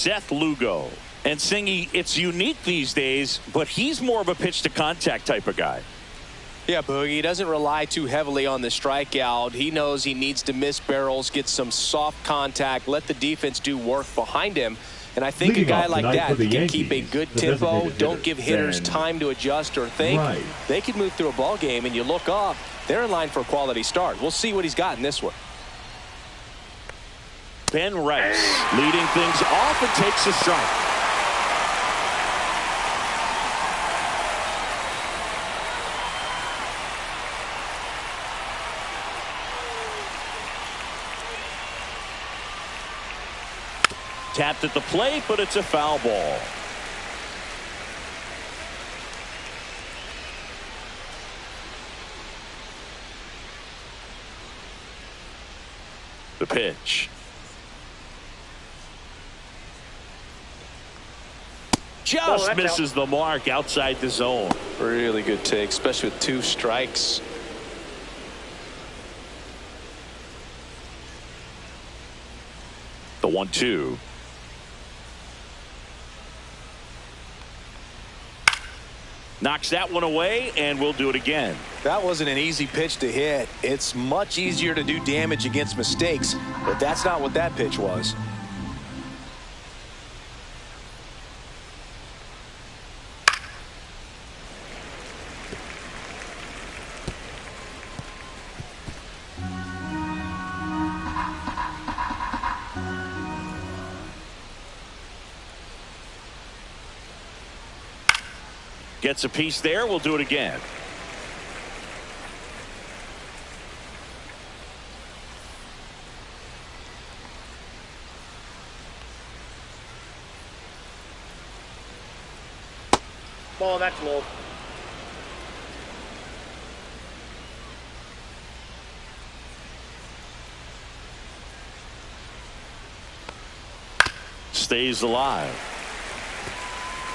Seth Lugo. And Singy, it's unique these days, but he's more of a pitch to contact type of guy. Yeah, Boogie, he doesn't rely too heavily on the strikeout. He knows he needs to miss barrels, get some soft contact, let the defense do work behind him. And I think a guy like that can keep a good tempo, don't give hitters time to adjust or think. They can move through a ball game, and you look up, they're in line for a quality start. We'll see what he's got in this one. Ben Rice leading things off and takes a strike. Tapped at the plate, but it's a foul ball. The pitch. Just misses the mark outside the zone. Really good take, especially with 2 strikes. The 1-2. Knocks that one away, and we'll do it again. That wasn't an easy pitch to hit. It's much easier to do damage against mistakes, but that's not what that pitch was. Gets a piece there. We'll do it again. Oh, that's low. Stays alive.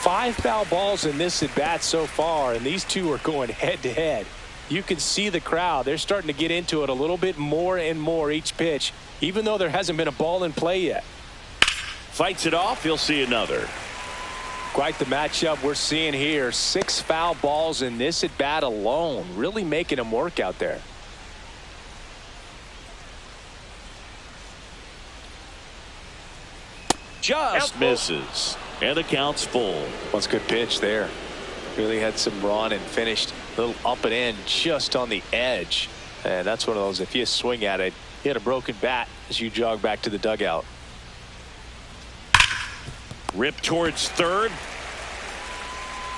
5 foul balls in this at bat so far, and these two are going head to head. You can see the crowd. They're starting to get into it a little bit more and more each pitch, even though there hasn't been a ball in play yet. Fights it off. You'll see another. Quite the matchup we're seeing here. 6 foul balls in this at bat alone, really making them work out there. Just misses. And the count's full. That's a good pitch there. Really had some run and finished a little up and in just on the edge. And that's one of those, if you swing at it, hit a broken bat as you jog back to the dugout. Rip towards third.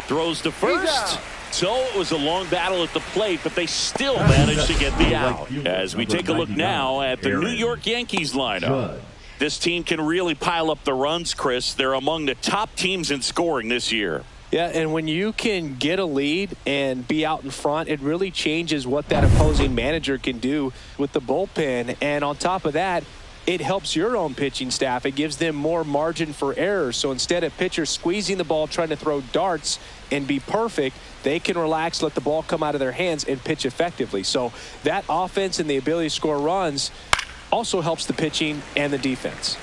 Throws to first. So it was a long battle at the plate, but they still managed to get the out. As we take a look now at the New York Yankees lineup. This team can really pile up the runs, Chris. They're among the top teams in scoring this year. Yeah, and when you can get a lead and be out in front, it really changes what that opposing manager can do with the bullpen. And on top of that, it helps your own pitching staff. It gives them more margin for error. So instead of pitchers squeezing the ball, trying to throw darts and be perfect, they can relax, let the ball come out of their hands and pitch effectively. So that offense and the ability to score runs also helps the pitching and the defense.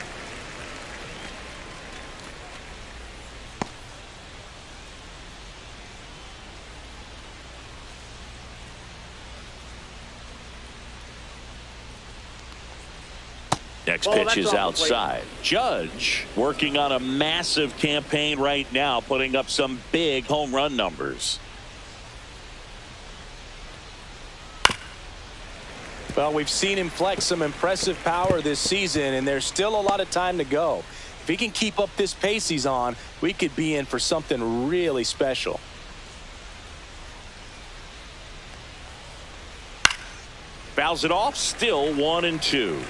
Next pitch is outside. Judge working on a massive campaign right now, putting up some big home run numbers. Well, we've seen him flex some impressive power this season, and there's still a lot of time to go. If he can keep up this pace he's on, we could be in for something really special. Fouls it off, still 1-2.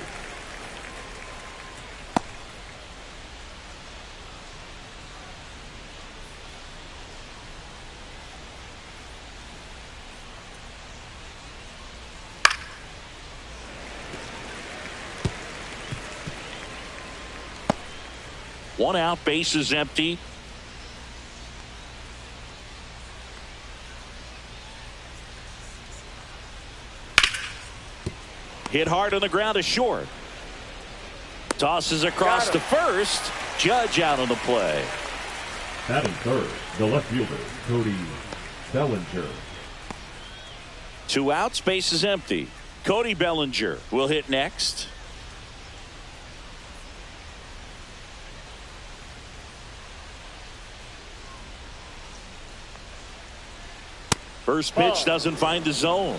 One out, base is empty. Hit hard on the ground to short. Tosses across to first. Judge out on the play. Batting third, the left fielder, Cody Bellinger. 2 outs, base is empty. Cody Bellinger will hit next. First pitch doesn't find the zone.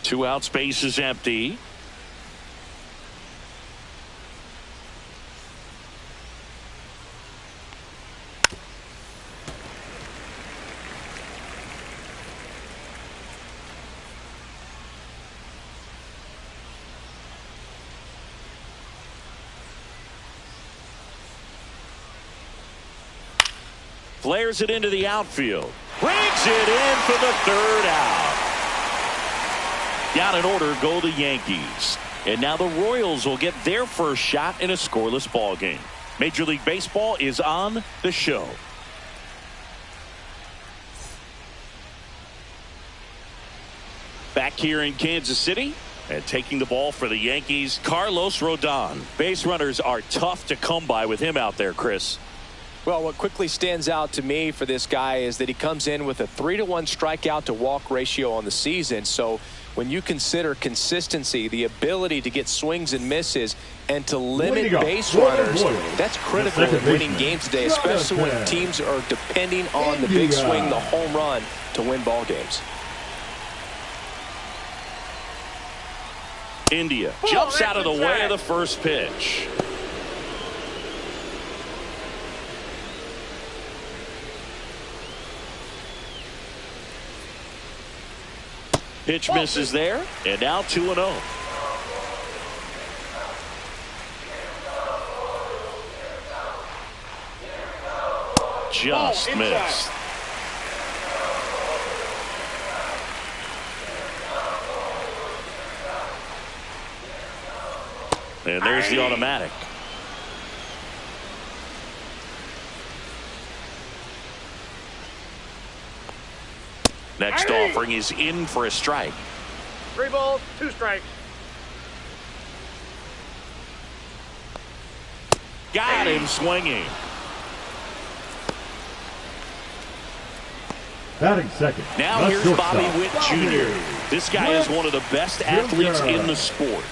2 outs, base is empty. Flares it into the outfield. Brings it in for the 3rd out. Down in order go the Yankees. And now the Royals will get their first shot in a scoreless ball game. Major League Baseball is on the show. Back here in Kansas City. And taking the ball for the Yankees, Carlos Rodon. Base runners are tough to come by with him out there, Chris. Well, what quickly stands out to me for this guy is that he comes in with a 3-to-1 strikeout to walk ratio on the season. So when you consider consistency, the ability to get swings and misses and to limit base runners, that's critical in winning games today, especially when teams are depending on the big swing, the home run, to win ball games. India jumps out of the way of the first pitch. Pitch misses there, and now 2-0. Just missed. And there's the automatic. Next offering is in for a strike. 3 balls, 2 strikes. Got him swinging. Batting second. Now here's Bobby Witt Jr. This guy is one of the best athletes in the sport.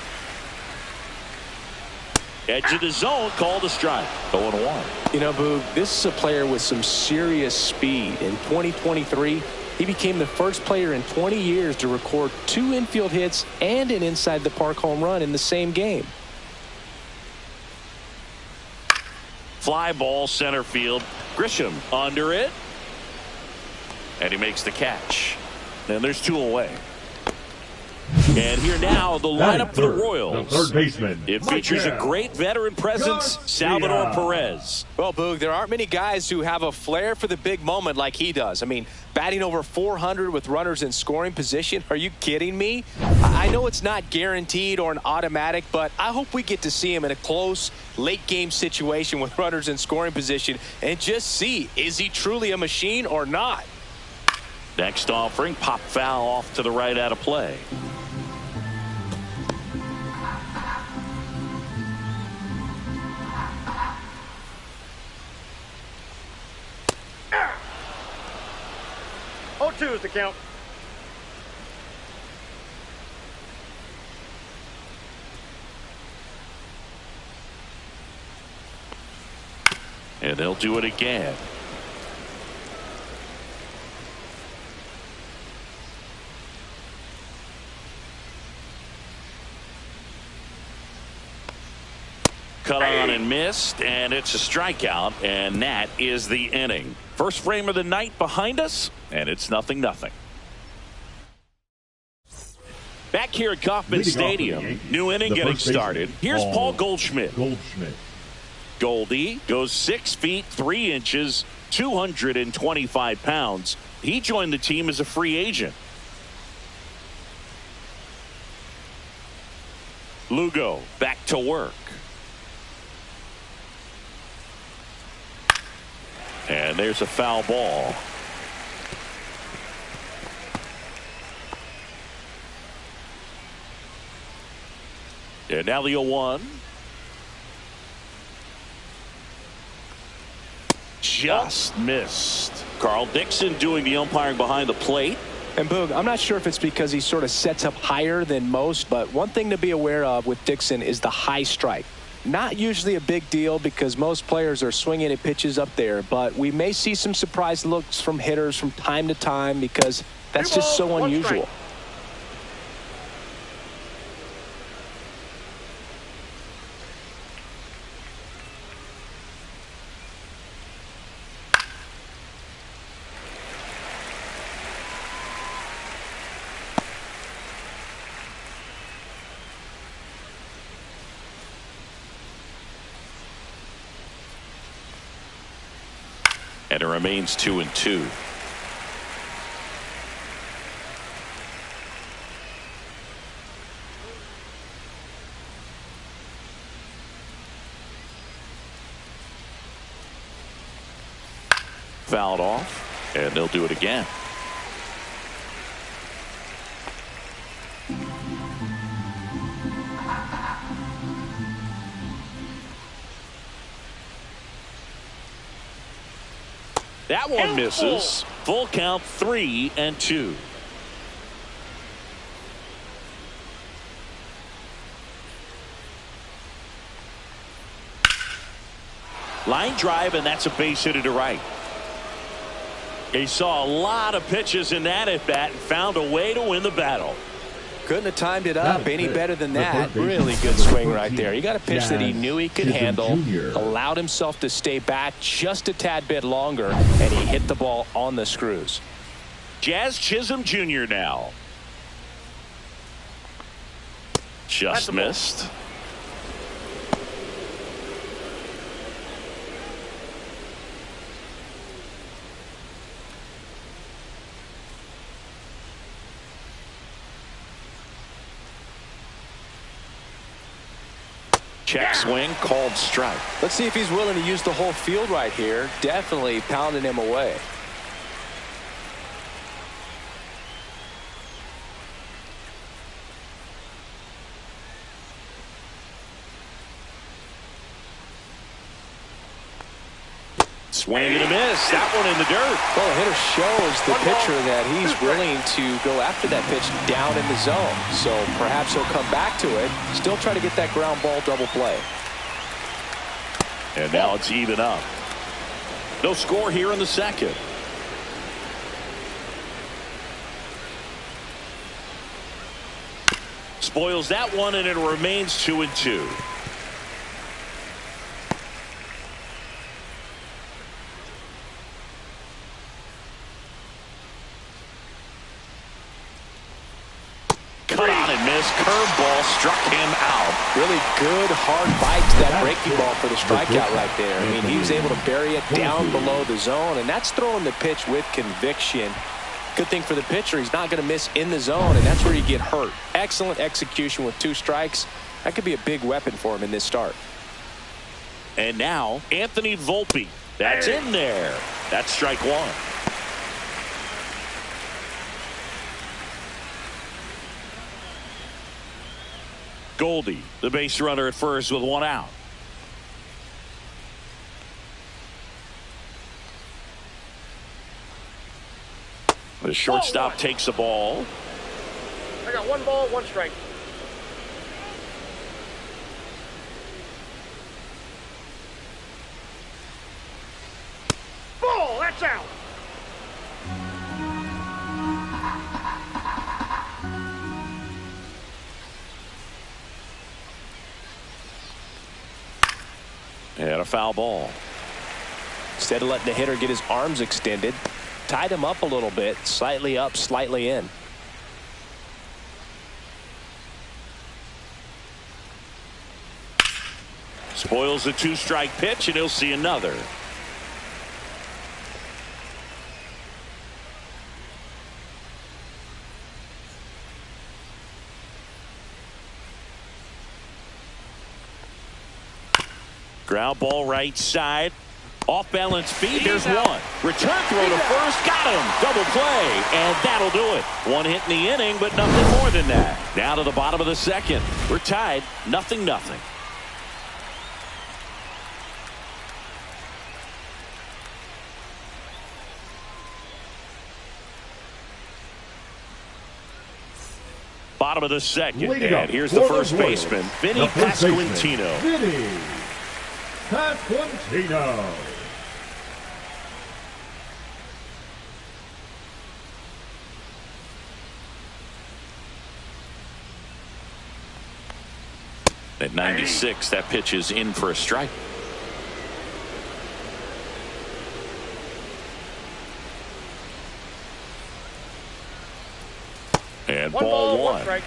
Edge of the zone, called a strike. 0-1. You know, Boog, this is a player with some serious speed. In 2023, he became the first player in 20 years to record 2 infield hits and an inside the park home run in the same game. Fly ball center field. Grisham under it. And he makes the catch. And there's 2 away. And here now, the lineup for the Royals. The third baseman. It features a great veteran presence, Salvador Perez. Well, Boog, there aren't many guys who have a flair for the big moment like he does. I mean, batting over 400 with runners in scoring position. Are you kidding me? I know it's not guaranteed or an automatic, but I hope we get to see him in a close, late-game situation with runners in scoring position and just see, is he truly a machine or not? Next offering, pop foul off to the right out of play. Oh, 2 is the count. And they'll do it again. Cut on and missed, and it's a strikeout, and that is the inning. First frame of the night behind us, and it's 0-0. Back here at Kauffman Stadium, new inning getting started. Here's Paul Goldschmidt. Goldie goes 6 feet 3 inches, 225 pounds. He joined the team as a free agent. Lugo back to work. And there's a foul ball. And now the 0-1. Just missed. Carl Dixon doing the umpiring behind the plate. And Boog, I'm not sure if it's because he sort of sets up higher than most, but one thing to be aware of with Dixon is the high strike. Not usually a big deal because most players are swinging at pitches up there, but we may see some surprise looks from hitters from time to time because that's just so unusual. And it remains 2-2. Fouled off, and they'll do it again. That one misses. Full count, 3-2. Line drive, and that's a base hit to right. He saw a lot of pitches in that at bat and found a way to win the battle. Couldn't have timed it up any better than that. Really good swing right there. He got a pitch that he knew he could handle, allowed himself to stay back just a tad bit longer, and he hit the ball on the screws. Jazz Chisholm Jr. now. Just missed. Check swing, called strike. Let's see if he's willing to use the whole field right here. Definitely pounding him away. Swing and a miss. That one in the dirt. Well, the hitter shows the pitcher that he's willing to go after that pitch down in the zone. So perhaps he'll come back to it, still try to get that ground ball double play. And now it's even up. No score here in the second. Spoils that one, and it remains 2-2. Cut on and miss. Curveball struck him out. Really good hard bite to that breaking ball for the strikeout right there. I mean, he was able to bury it down below the zone, and that's throwing the pitch with conviction. Good thing for the pitcher, he's not going to miss in the zone, and that's where you get hurt. Excellent execution with 2 strikes. That could be a big weapon for him in this start. And now Anthony Volpe. That's in there. That's strike 1. Goldie, the base runner at first with 1 out. The shortstop takes the ball. I got 1 ball, 1 strike. Ball, that's out. And a foul ball. Instead of letting the hitter get his arms extended, tied him up a little bit, slightly up, slightly in. Spoils the 2-strike pitch, and he'll see another. Ground ball right side. Off balance feed, there's one. Return throw to first, got him. Double play, and that'll do it. One hit in the inning, but nothing more than that. Down to the bottom of the second. We're tied, 0-0. Bottom of the second, and here's the first baseman, Vinny Pasquantino. Vinny Pasquantino. At 96, that pitch is in for a strike. And ball one. Strike.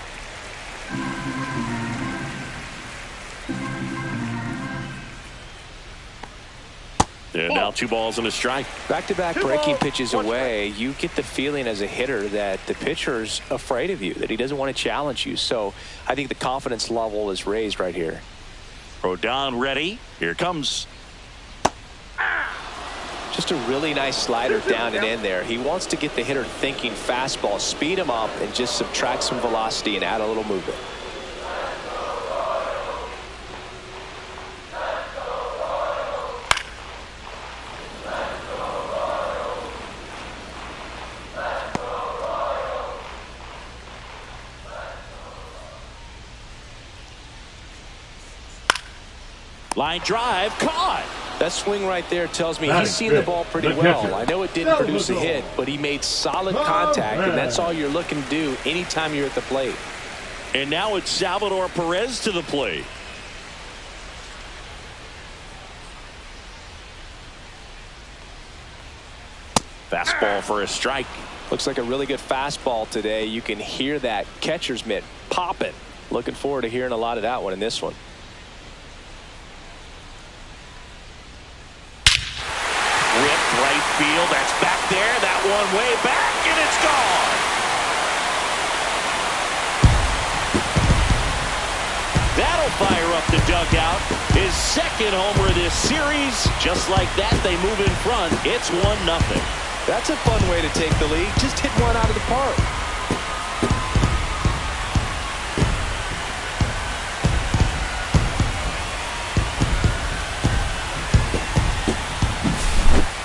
And now 2 balls and a strike. Back-to-back breaking pitches away, you get the feeling as a hitter that the pitcher's afraid of you, that he doesn't want to challenge you. So I think the confidence level is raised right here. Rodon ready. Here comes. Just a really nice slider down and in there. He wants to get the hitter thinking fastball, speed him up, and just subtract some velocity and add a little movement. Line drive, caught. That swing right there tells me he's seen the ball pretty well. I know it didn't produce a hit, but he made solid contact, and that's all you're looking to do anytime you're at the plate. And now it's Salvador Perez to the plate. Fastball for a strike. Looks like a really good fastball today. You can hear that catcher's mitt popping. Looking forward to hearing a lot of that one in this one. Right field, that's back there, that one way back, and it's gone. That'll fire up the dugout. His second homer this series. Just like that, they move in front. It's 1-0. That's a fun way to take the lead. Just hit one out of the park.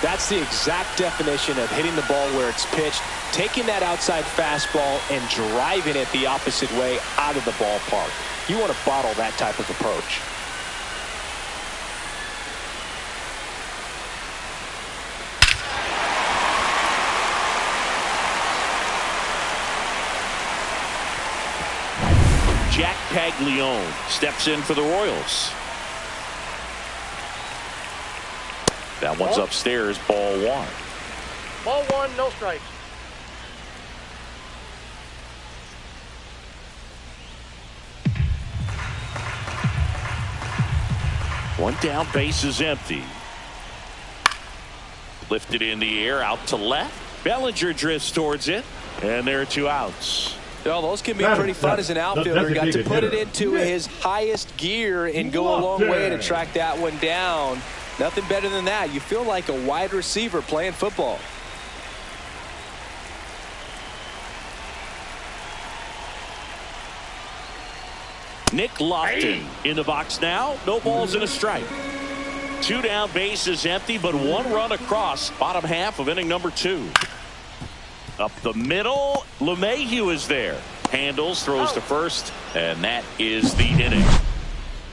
That's the exact definition of hitting the ball where it's pitched, taking that outside fastball and driving it the opposite way out of the ballpark. You want to bottle that type of approach. Jack Paglione steps in for the Royals. That one's upstairs, ball one. Ball one, no strikes. One down, base is empty. Lifted in the air, out to left. Bellinger drifts towards it, and there are 2 outs. Well, those can be pretty fun as an outfielder. Got to put it into his highest gear and go a long way to track that one down. Nothing better than that. You feel like a wide receiver playing football. Nick Lofton in the box now. No balls and a strike. 2 down, base is empty, but 1 run across. Bottom half of inning number 2. Up the middle, LeMahieu is there. Handles, throws to first, and that is the inning.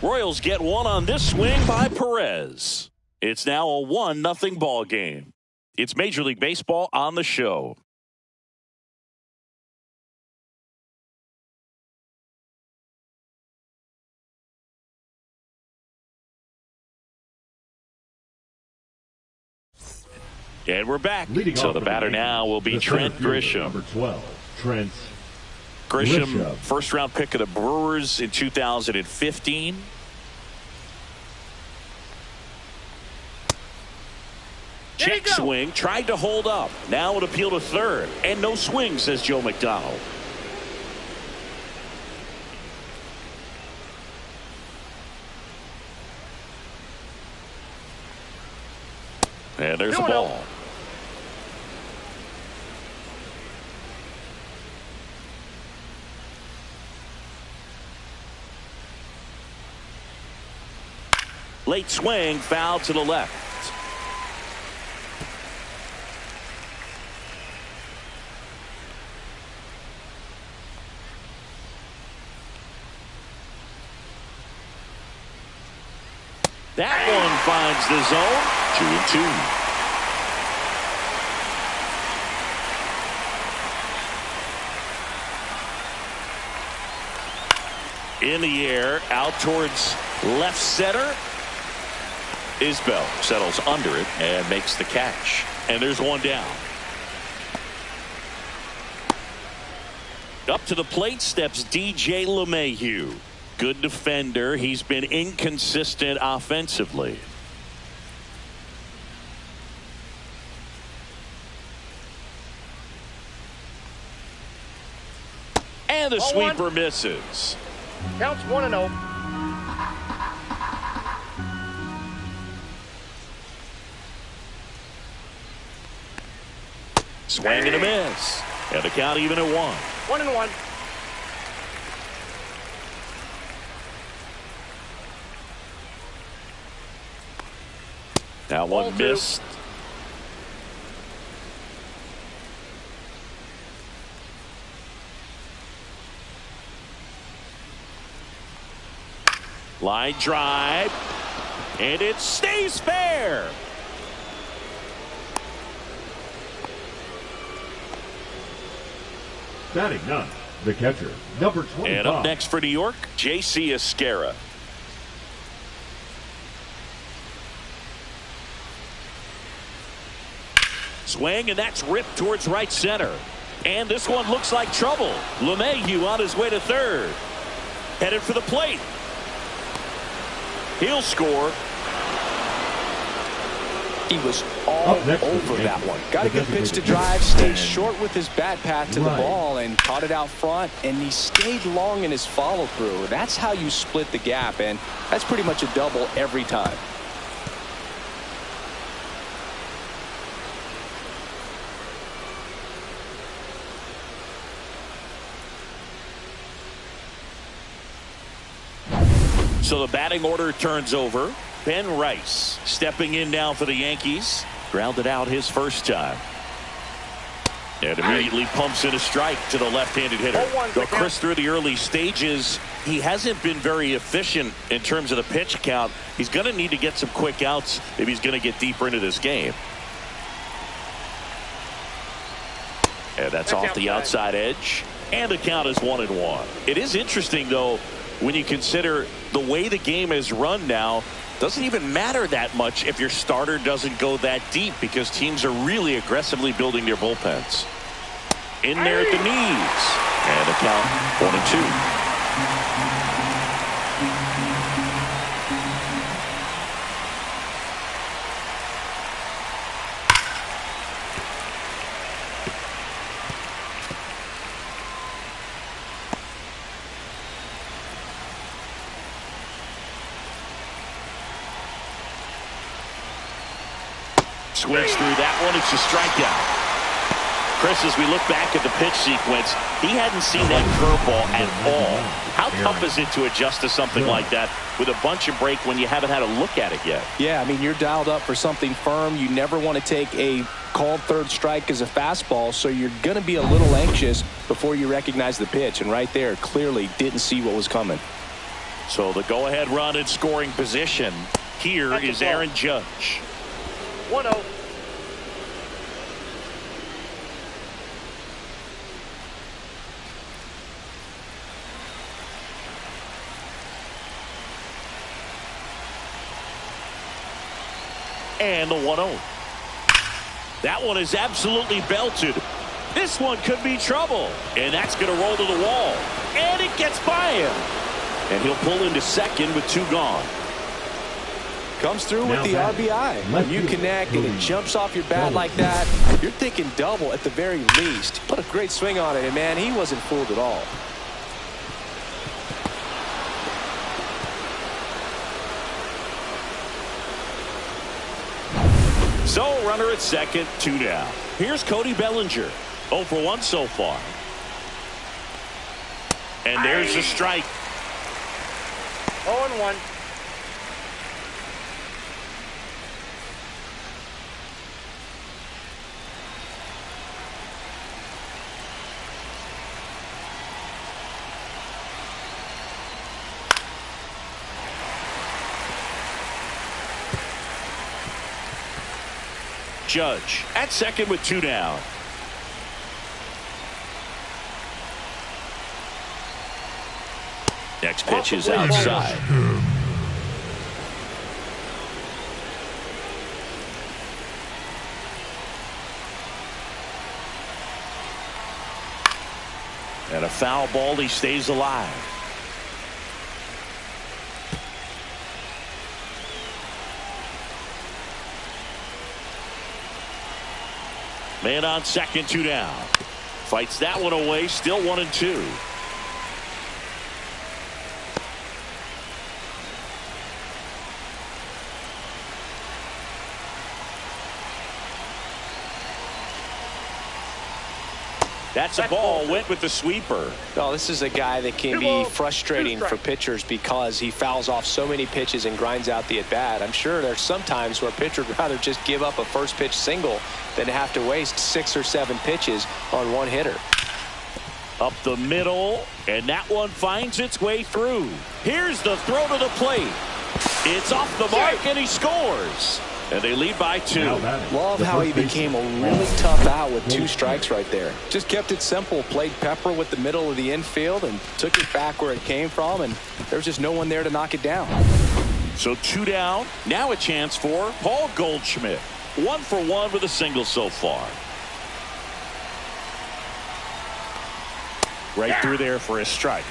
Royals get 1 on this swing by Perez. It's now a 1-0 ball game. It's Major League Baseball on the show. And we're back. So the batter now will be Trent Grisham. Number 12, Trent Grisham, first round pick of the Brewers in 2015. Check swing, tried to hold up. Now an appeal to third. And no swing, says Joe McDonald. And there's the ball. Late swing, foul to the left. That one finds the zone. 2-2. In the air, out towards left center. Isbell settles under it and makes the catch. And there's one down. Up to the plate steps DJ LeMahieu. Good defender. He's been inconsistent offensively. And the sweeper misses. Counts 1-0. Swing and a miss. And the count even at 1. 1-1. That one missed. Line drive. And it stays fair. Batting ninth, the catcher, number 25. And up next for New York, J.C. Esquera. Swing, and that's ripped towards right center. And this one looks like trouble. LeMahieu on his way to third. Headed for the plate. He'll score. He was all over that one. Got a good pitch to drive, stayed short with his bat path to the ball, and caught it out front, and he stayed long in his follow-through. That's how you split the gap, and that's pretty much a double every time. So the batting order turns over. Ben Rice stepping in now for the Yankees. Grounded out his first time. And immediately pumps in a strike to the left-handed hitter. Though Chris, through the early stages, he hasn't been very efficient in terms of the pitch count. He's going to need to get some quick outs if he's going to get deeper into this game. And that's off the outside edge. And the count is 1-1. It is interesting, though, when you consider the way the game is run now. Doesn't even matter that much if your starter doesn't go that deep, because teams are really aggressively building their bullpens. In there at the knees. And the count 1-2. Swings through that one. It's a strikeout. Chris, as we look back at the pitch sequence, he hadn't seen that curveball at all. How tough is it to adjust to something like that with a bunch of break when you haven't had a look at it yet? Yeah, I mean, you're dialed up for something firm. You never want to take a called third strike as a fastball, so you're going to be a little anxious before you recognize the pitch. And right there, clearly didn't see what was coming. So the go-ahead run in scoring position here is Aaron Judge. 1-0. And the 1-0. That one is absolutely belted. This one could be trouble. And that's going to roll to the wall. And it gets by him. And he'll pull into second with 2 gone. Comes through with the RBI. When you connect and it jumps off your bat like that, you're thinking double at the very least. Put a great swing on it, and man, he wasn't fooled at all. So runner at second, 2 down. Here's Cody Bellinger. 0 for 1 so far. And there's a strike. 0-1. Judge at second with 2 down. Next pitch is outside. And a foul ball. He stays alive. Man on second, 2 down. Fights that one away. Still 1-2. That's a ball. Went with the sweeper. Oh, this is a guy that can be frustrating for pitchers because he fouls off so many pitches and grinds out the at-bat. I'm sure there's some times where a pitcher would rather just give up a first pitch single than have to waste 6 or 7 pitches on one hitter. Up the middle, and that one finds its way through. Here's the throw to the plate. It's off the mark, and he scores. And they lead by 2. Love how he became a really tough out with 2 strikes right there. Just kept it simple, played pepper with the middle of the infield and took it back where it came from, and there's just no one there to knock it down. So 2 down. Now a chance for Paul Goldschmidt. 1 for 1 with a single so far. Right through there for a strike.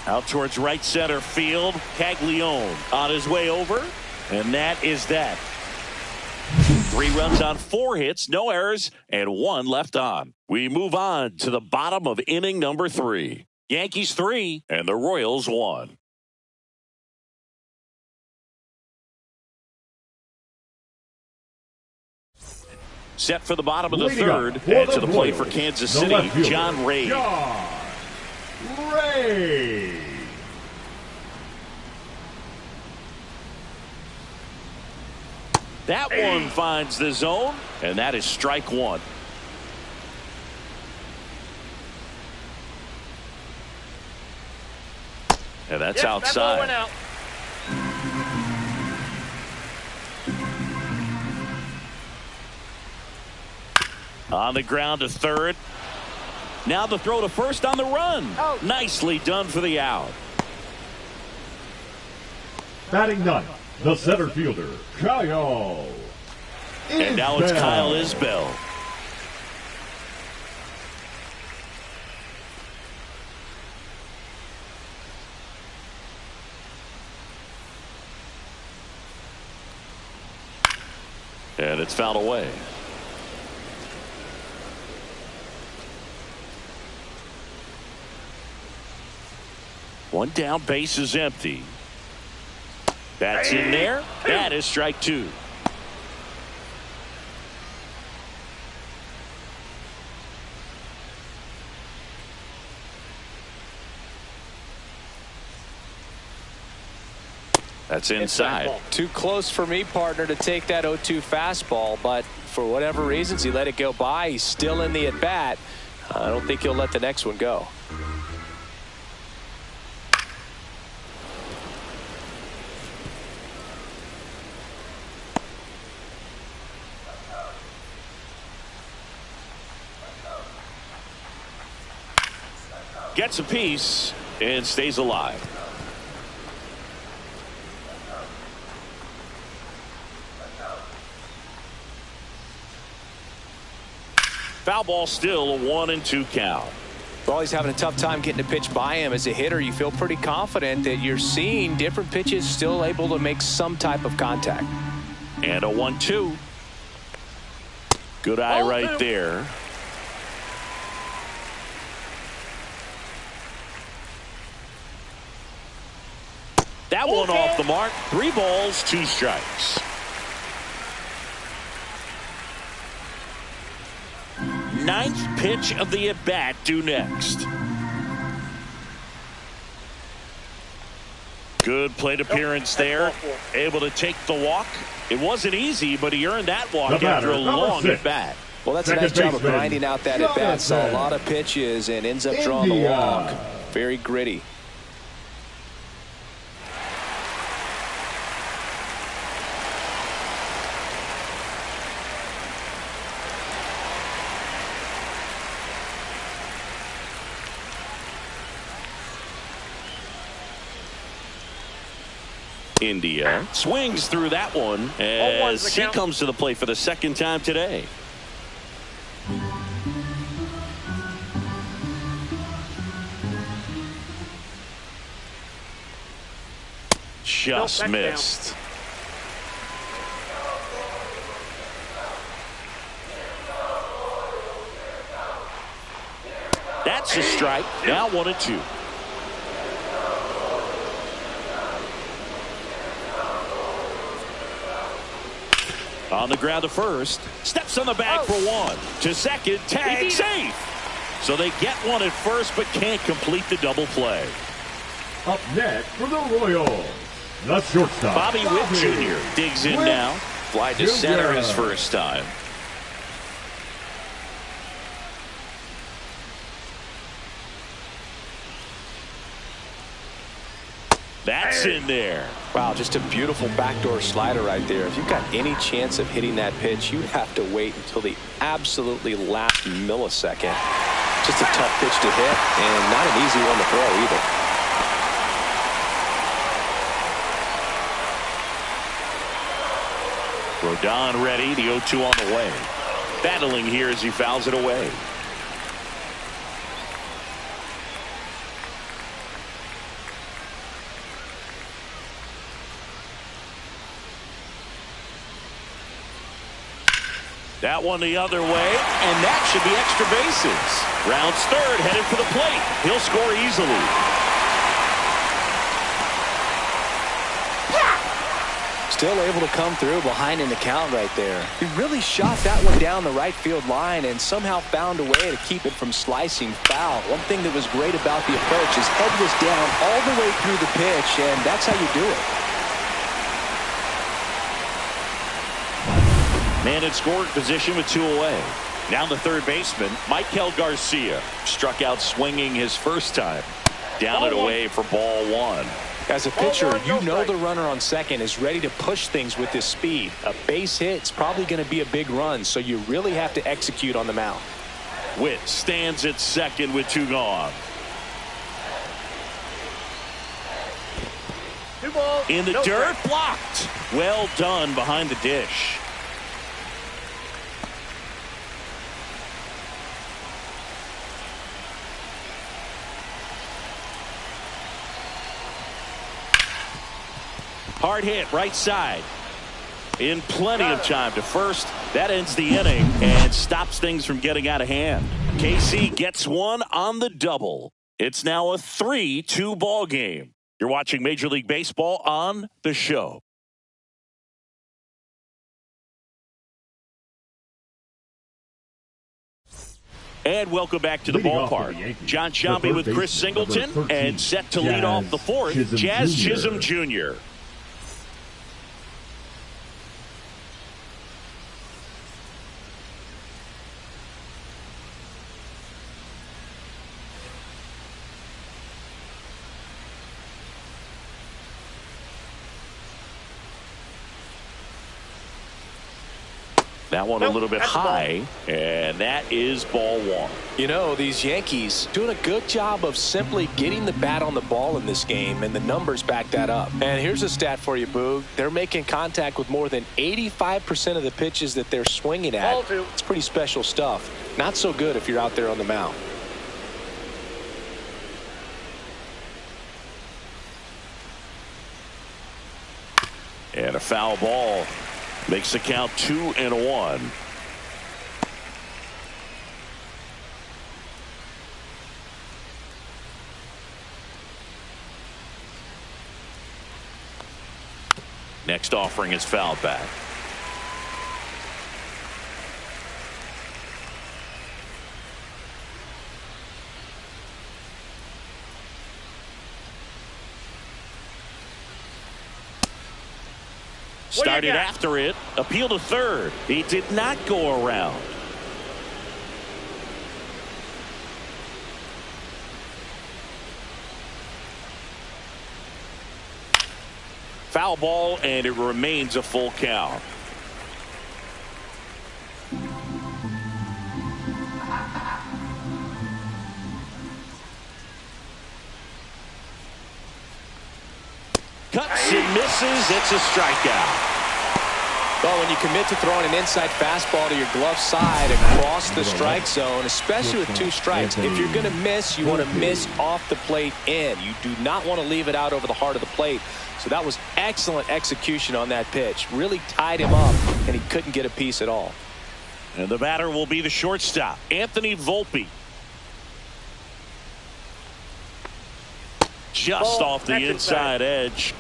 Out towards right center field. Caglione on his way over. And that is that. 3 runs on 4 hits, no errors, and 1 left on. We move on to the bottom of inning number 3. Yankees 3 and the Royals 1. Set for the bottom of the third. And to the plate for Kansas City, John Ray. That one finds the zone, and that is strike 1. And that's outside. That ball went out. On the ground to third. Now the throw to first on the run. Out. Nicely done for the out. Batting ninth, the center fielder, Kyle. And now it's Kyle Isbell. And it's fouled away. One down, base is empty. That's in there. That is strike 2. That's inside. Too close for me, partner, to take that 0-2 fastball, but for whatever reasons, he let it go by. He's still in the at-bat. I don't think he'll let the next one go. Gets a piece and stays alive. Foul ball, still a 1-2 count. Well, he's having a tough time getting a pitch by him. As a hitter, you feel pretty confident that you're seeing different pitches still able to make some type of contact. And a 1-2. Good eye right there. That one off the mark. 3 balls, 2 strikes. Ninth pitch of the at-bat due next. Good plate appearance there. Able to take the walk. It wasn't easy, but he earned that walk after a long at-bat. Well, that's a nice job of grinding out that at-bat. Saw a lot of pitches and ends up drawing the walk. Very gritty. India swings through that one as he comes to the plate for the second time today. Just missed. That's a strike. Now 1-2. On the ground to first. Steps on the bag for 1. To second. Tag safe. So they get one at first but can't complete the double play. Up next for the Royals, the shortstop, Bobby Witt Jr. digs in now. Fly to center his first time. That's in there. Wow, just a beautiful backdoor slider right there. If you've got any chance of hitting that pitch, you have to wait until the absolutely last millisecond. Just a tough pitch to hit and not an easy one to throw either. Rodon ready. The 0-2 on the way. Battling here as he fouls it away. That one the other way, and that should be extra bases. Rounds third, headed for the plate. He'll score easily. Still able to come through behind in the count right there. He really shot that one down the right field line and somehow found a way to keep it from slicing foul. One thing that was great about the approach, his head was down all the way through the pitch, and that's how you do it. Man in scoring position with 2 away. Now the third baseman, Michael Garcia, struck out swinging his first time. Down and away for ball 1. As a pitcher, you know the runner on second is ready to push things with his speed. A base hit's probably going to be a big run, so you really have to execute on the mound. Witt stands at second with 2 gone. In the dirt, blocked. Well done behind the dish. Hard hit right side. In plenty of time to first. That ends the inning and stops things from getting out of hand. KC gets one on the double. It's now a 3-2 ball game. You're watching Major League Baseball on The Show. And welcome back to the ballpark. John Shambi with Chris Singleton and set to lead off the fourth, Jazz Chisholm Jr. That one a little bit high, and that is ball 1. You know, these Yankees doing a good job of simply getting the bat on the ball in this game, and the numbers back that up. And here's a stat for you, Boog. They're making contact with more than 85% of the pitches that they're swinging at. It's pretty special stuff. Not so good if you're out there on the mound. And a foul ball makes the count 2-1. Next offering is fouled back. Started after it. Appeal to third. He did not go around. Foul ball, and it remains a full count. Cuts and misses. It's a strikeout. Well, when you commit to throwing an inside fastball to your glove side across the strike zone, especially with 2 strikes, if you're going to miss, you want to miss off the plate in. You do not want to leave it out over the heart of the plate. So that was excellent execution on that pitch. Really tied him up, and he couldn't get a piece at all. And the batter will be the shortstop, Anthony Volpe. Just off the inside edge.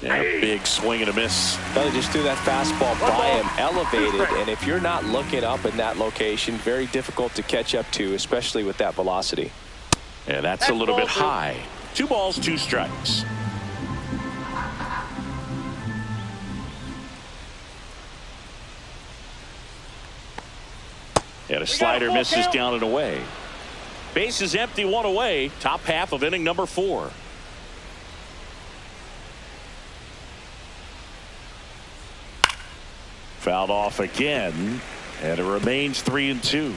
Yeah, big swing and a miss. Well, they just threw that fastball by him, elevated, and if you're not looking up in that location, very difficult to catch up to, especially with that velocity. Yeah, that's a little bit high. 2 balls, 2 strikes. And a slider misses down and away. Base is empty, 1 away. Top half of inning number 4. Fouled off again, and it remains 3-2.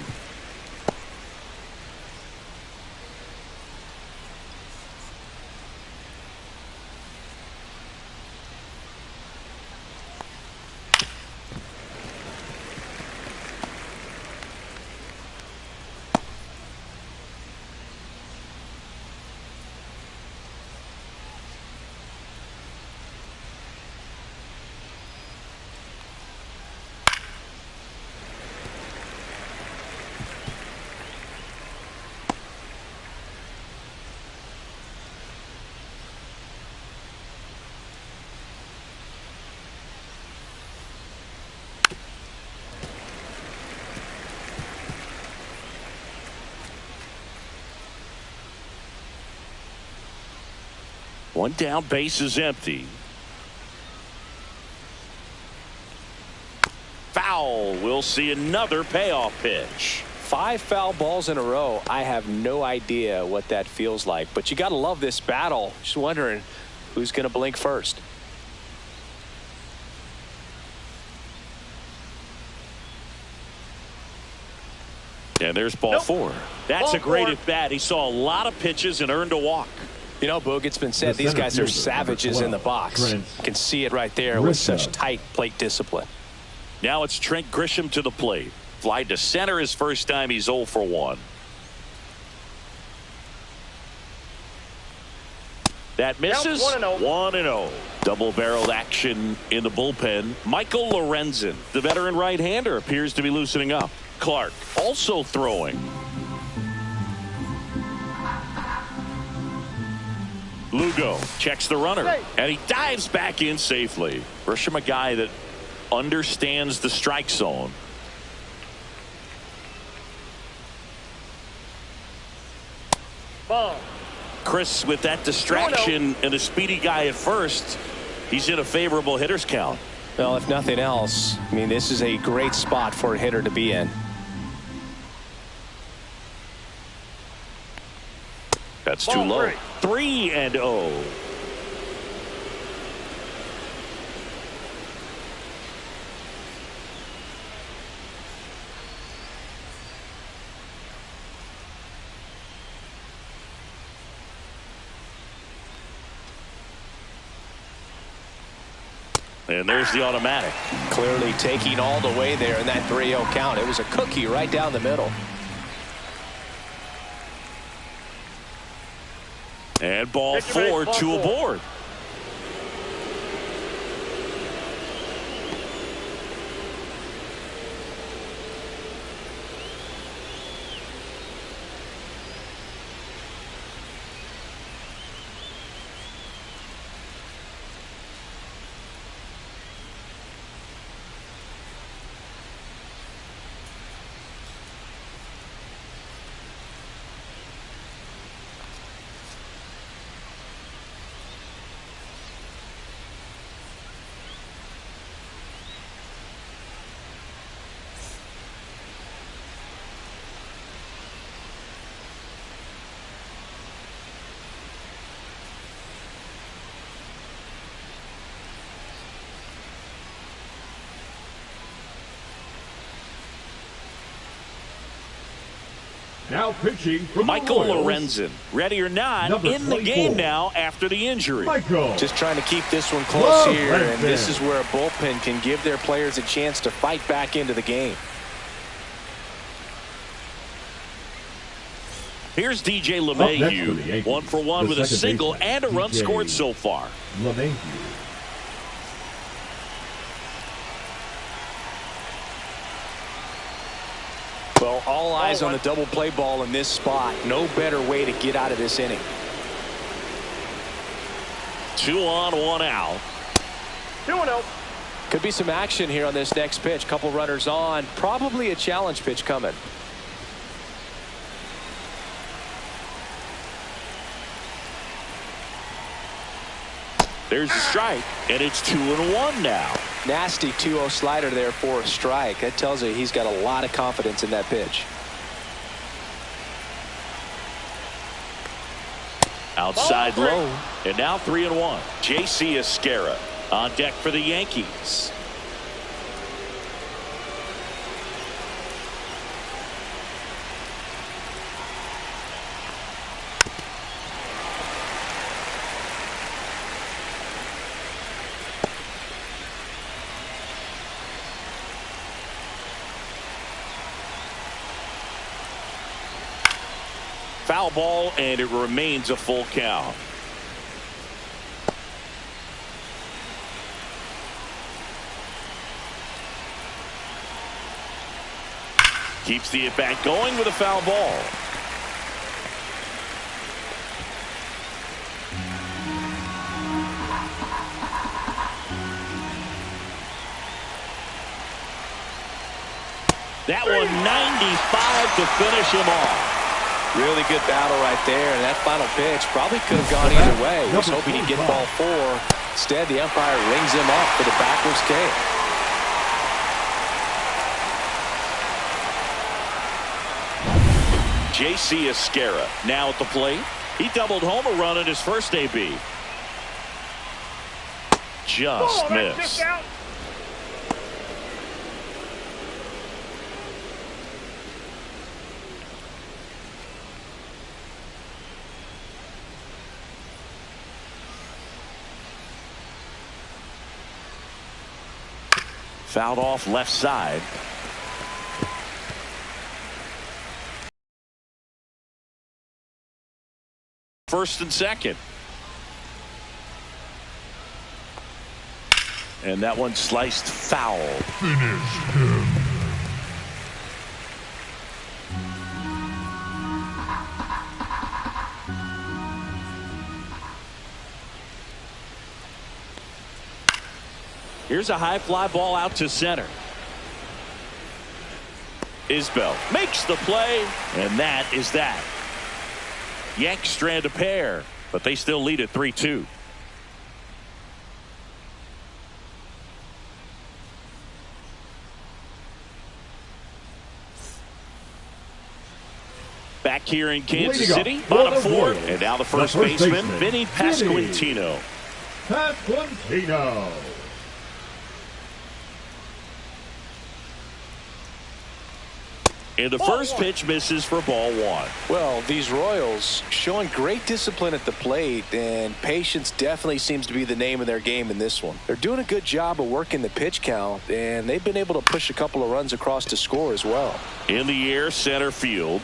One down, base is empty. Foul. We'll see another payoff pitch. 5 foul balls in a row. I have no idea what that feels like, but you got to love this battle. Just wondering who's going to blink first. And there's ball 4. That's a great at bat. He saw a lot of pitches and earned a walk. You know, Boog, it's been said these guys are savages in the box. You can see it right there with such tight plate discipline. Now it's Trent Grisham to the plate. Fly to center his first time. He's 0 for 1. That misses. 1-0. Double-barreled action in the bullpen. Michael Lorenzen, the veteran right-hander, appears to be loosening up. Clark also throwing. Lugo checks the runner, and he dives back in safely. Grisham, a guy that understands the strike zone. Ball. Chris, with that distraction and a speedy guy at first, he's in a favorable hitter's count. Well, if nothing else, I mean, this is a great spot for a hitter to be in. That's too low. 3-0. And there's the automatic. Clearly taking all the way there in that 3-0 count. It was a cookie right down the middle. And ball 4, 2 aboard. Now pitching from Michael the Royals, Lorenzen, ready or not, number in the 24. game now after the injury. Michael. Just trying to keep this one close here, and Lorenzen. this is where a bullpen can give their players a chance to fight back into the game. Here's DJ Up next for the LeMahieu, Yankees, 1 for 1 the with a second single baseman, and a run DJ scored so far. LeMahieu. Well, all eyes on the double play ball in this spot. No better way to get out of this inning. 2 on, 1 out. 2-0. Could be some action here on this next pitch. Couple runners on. Probably a challenge pitch coming. There's the strike, and it's 2-1 now. Nasty 2-0 slider there for a strike. That tells you he's got a lot of confidence in that pitch. Outside low, and now 3-1. J.C. Esquera on deck for the Yankees. Foul ball, and it remains a full count. Keeps the at-bat going with a foul ball. That one 95 to finish him off. Really good battle right there, and that final pitch probably could have gone either way. He was hoping he'd get ball 4. Instead, the umpire rings him up for the backwards K. J.C. Esquera now at the plate. He doubled home a run in his first AB. Just missed. Fouled off left side. First and second. And that one sliced foul. Finish him. Here's a high fly ball out to center. Isbell makes the play, and that is that. Yanks strand a pair, but they still lead at 3-2. Back here in Kansas City, bottom 4, and now the first baseman, Vinny Pasquantino. Pasquantino. And the first pitch misses for ball one. Well, these Royals showing great discipline at the plate, and patience definitely seems to be the name of their game in this one. They're doing a good job of working the pitch count, and they've been able to push a couple of runs across to score as well. In the air, center field.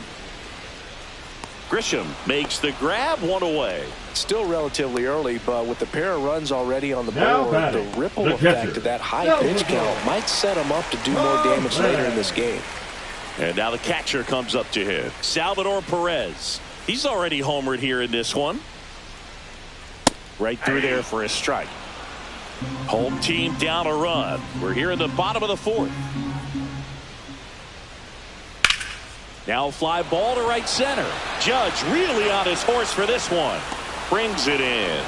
Grisham makes the grab, one away. Still relatively early, but with the pair of runs already on the board, the ripple effect of that high pitch count might set them up to do more damage later in this game. And now the catcher comes up to hit. Salvador Perez. He's already homered here in this one. Right through there for a strike. Home team down a run. We're here in the bottom of the fourth. Now fly ball to right center. Judge really on his horse for this one. Brings it in.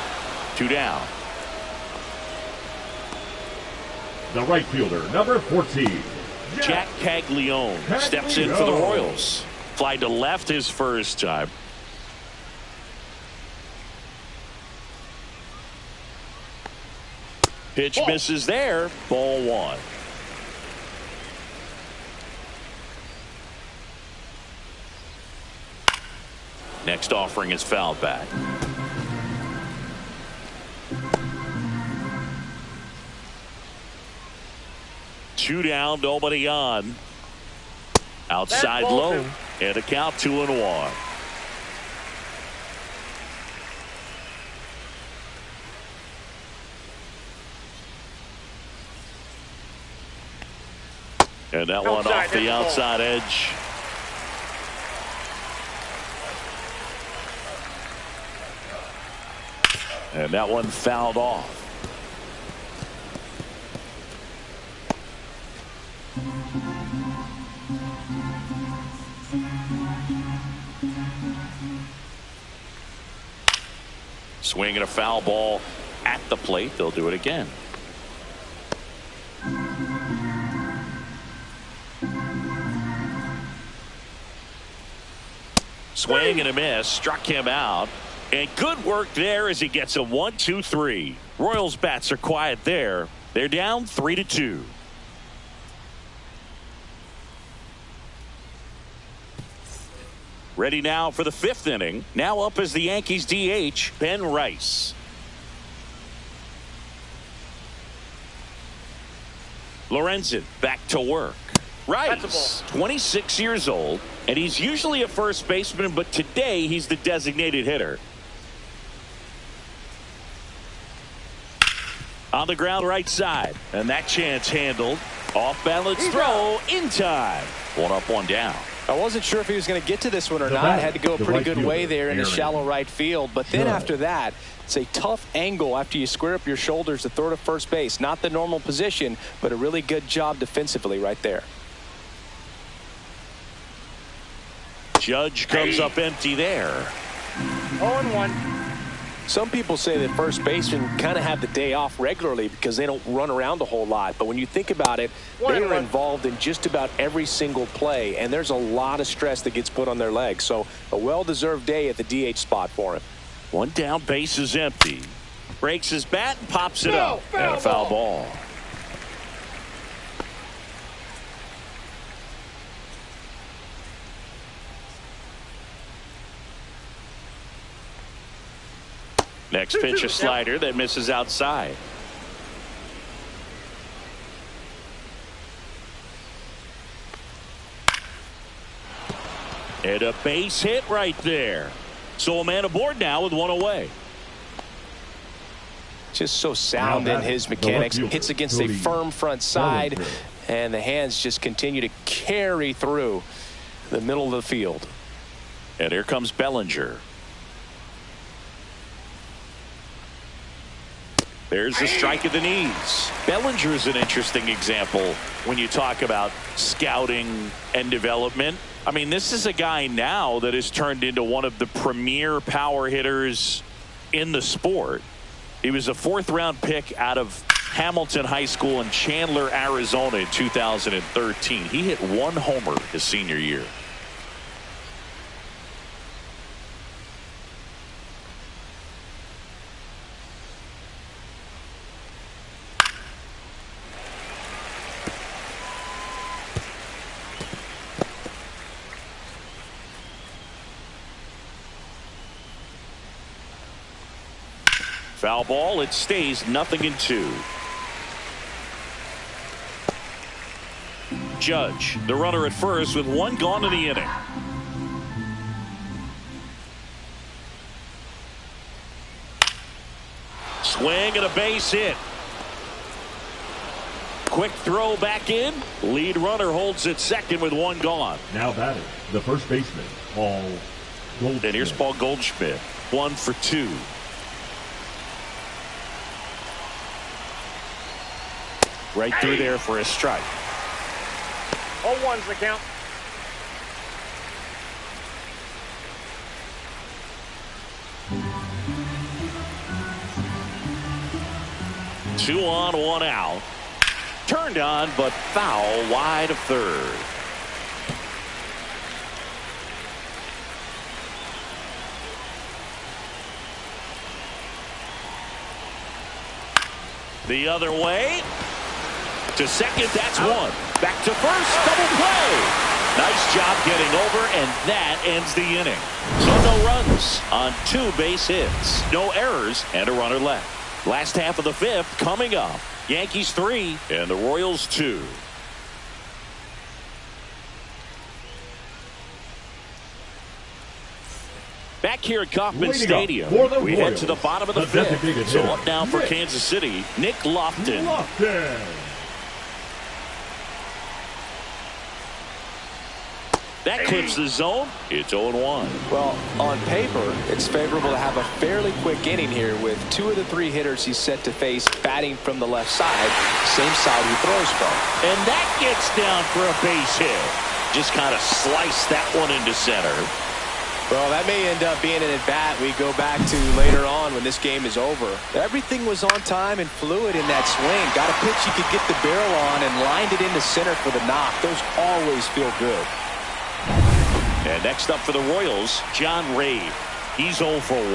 2 down. The right fielder, number 14. Jack Caglione steps in for the Royals. Fly to left his first time. Pitch misses there. Ball one. Next offering is fouled back. Two down, nobody on. Outside low, and a count 2-1. And that one off the outside edge. And that one fouled off. Swinging a foul ball at the plate. They'll do it again. Swing and a miss. Struck him out. And good work there as he gets a 1-2-3. Royals bats are quiet there. They're down 3-2. Ready now for the fifth inning. Now up as the Yankees DH, Ben Rice. Lorenzen back to work. Rice, 26 years old, and he's usually a first baseman, but today he's the designated hitter. On the ground right side, and that chance handled. Off balance throw in time. 1 up, 1 down. I wasn't sure if he was going to get to this one or not. Had to go a pretty good way there in the shallow right field. But then after that, it's a tough angle after you square up your shoulders to throw to first base. Not the normal position, but a really good job defensively right there. Judge comes up empty there. 0-1. Some people say that first basemen kind of have the day off regularly because they don't run around a whole lot. But when you think about it, they are involved in just about every single play, and there's a lot of stress that gets put on their legs. So a well-deserved day at the DH spot for him. 1 down, base is empty. Breaks his bat and pops it up. And a foul ball. Next pitch, a slider that misses outside. And a base hit right there. So a man aboard now with 1 away. Just so sound in his mechanics. Hits against a firm front side, and the hands just continue to carry through the middle of the field. And here comes Bellinger. There's the strike at the knees. Bellinger is an interesting example when you talk about scouting and development. I mean, this is a guy now that has turned into one of the premier power hitters in the sport. He was a 4th-round pick out of Hamilton High School in Chandler, Arizona in 2013. He hit 1 homer his senior year. Foul ball. It stays 0-2. Judge, the runner at first with one gone in the inning. Swing and a base hit. Quick throw back in. Lead runner holds at second with one gone. Now batting, the first baseman, Paul Goldschmidt. And here's Paul Goldschmidt. 1 for 2. Right through there for a strike. 0-1's the count. Two on, one out. Turned on, but foul wide of third. The other way. To second, that's one. Back to first, double play. Nice job getting over, and that ends the inning. So no runs on 2 base hits. No errors, and a runner left. Last half of the 5th coming up. Yankees 3 and the Royals 2. Back here at Kauffman Stadium, we head to the bottom of the 5th. So up now for Kansas City, Nick Lofton. That clips the zone. It's 0-1. Well, on paper, it's favorable to have a fairly quick inning here with 2 of the 3 hitters he's set to face batting from the left side, same side he throws from. And that gets down for a base hit. Just kind of sliced that one into center. Well, that may end up being an at-bat we go back to later on when this game is over. Everything was on time and fluid in that swing. Got a pitch you could get the barrel on and lined it into center for the knock. Those always feel good. And next up for the Royals, John Ray. He's 0 for 1.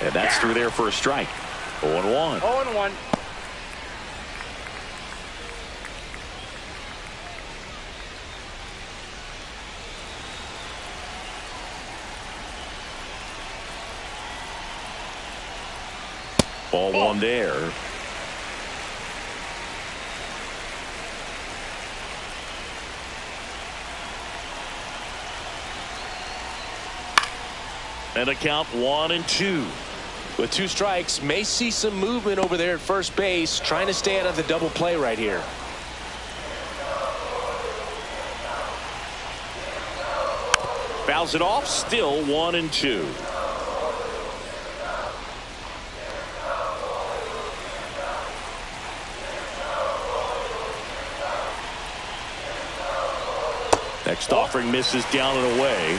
And that's through there for a strike. 0-1. 0-1. Ball 1 there. And a count 1-2. With 2 strikes, may see some movement over there at first base, trying to stay out of the double play right here. Fouls it off, still 1-2. Next offering misses down and away.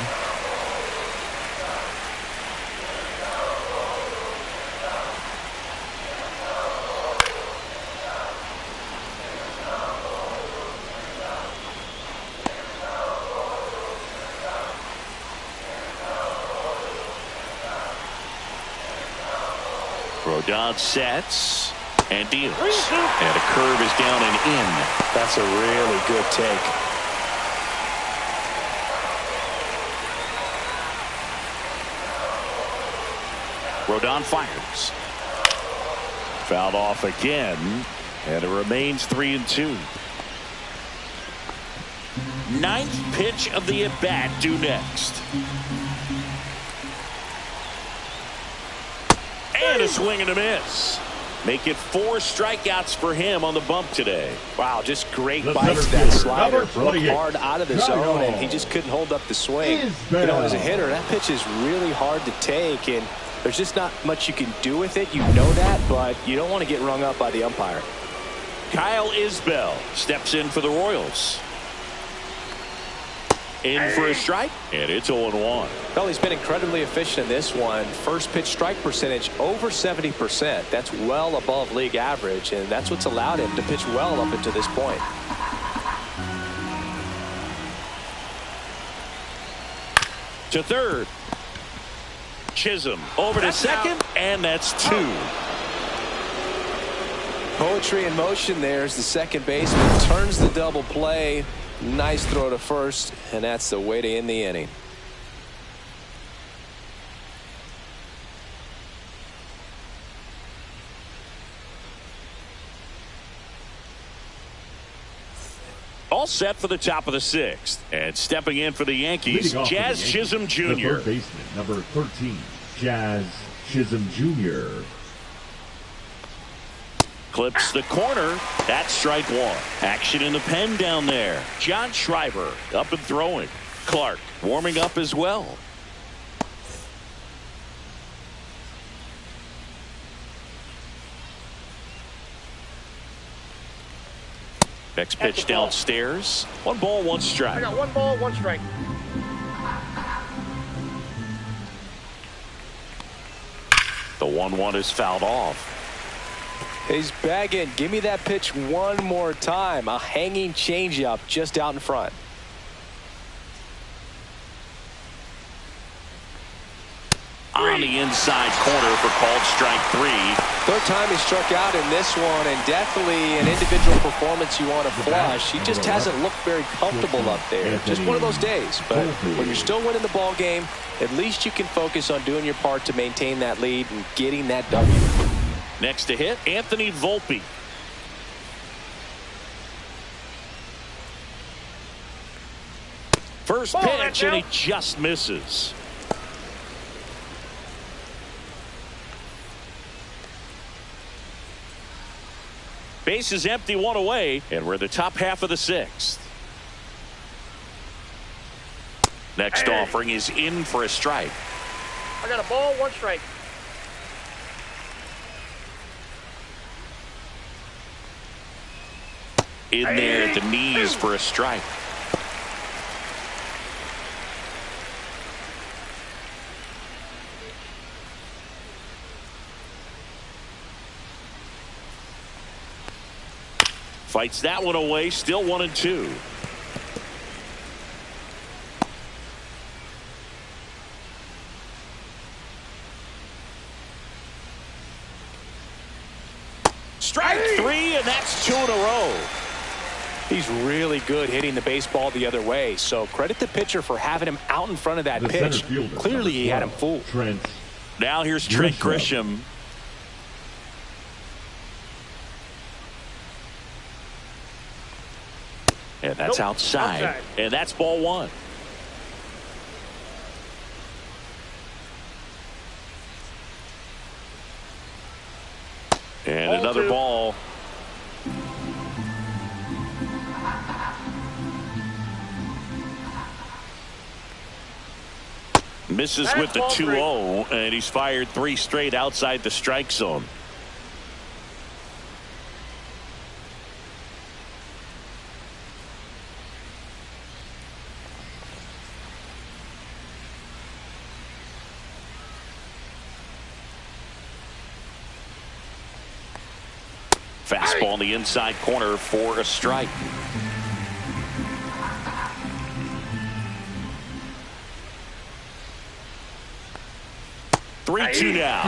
Rodon sets and deals. And a curve is down and in. That's a really good take. Rodon fires. Fouled off again. And it remains 3-2. 9th pitch of the at-bat due next. And a swing and a miss. Make it 4 strikeouts for him on the bump today. Wow, just great bites that slider. Broke hard out of the zone, and he just couldn't hold up the swing. You know, as a hitter, that pitch is really hard to take, and there's just not much you can do with it. You know that, but you don't want to get rung up by the umpire. Kyle Isbell steps in for the Royals. In for a strike, and it's 0-1. Well, he's been incredibly efficient in this one. First pitch strike percentage over 70%. That's well above league average, and that's what's allowed him to pitch well up until this point. To third. Chisholm over to second, and that's 2. Poetry in motion there as the second baseman turns the double play. Nice throw to first, and that's the way to end the inning. all set for the top of the 6th. And stepping in for the Yankees, Jazz Chisholm Jr. The third baseman, number 13, Jazz Chisholm Jr. Clips the corner. That's strike 1. Action in the pen down there. John Schreiber up and throwing. Clark warming up as well. Next pitch downstairs. 1 ball, 1 strike. I got 1 ball, 1 strike. The 1-1 is fouled off. He's bagging. Give me that pitch one more time. A hanging changeup just out in front. On the inside corner for called strike 3. Third time he struck out in this one, and definitely an individual performance you want to flush. He just hasn't looked very comfortable up there. Just one of those days. But when you're still winning the ball game, at least you can focus on doing your part to maintain that lead and getting that W. Next to hit, Anthony Volpe. First pitch, and he just misses. Base is empty, 1 away, and we're in the top half of the 6th. Next offering is in for a strike. I got a ball, 1 strike. In there at the knees for a strike. Fights that one away, still 1-2. Strike 3, and that's 2 in a row. He's really good hitting the baseball the other way, so credit the pitcher for having him out in front of that pitch. Clearly he had him fooled. Now here's Trent Grisham. And that's outside. And that's ball 1. And ball another 2. ball. Misses with the 2-0, and he's fired 3 straight outside the strike zone. Fastball in the inside corner for a strike. Three, 2 now.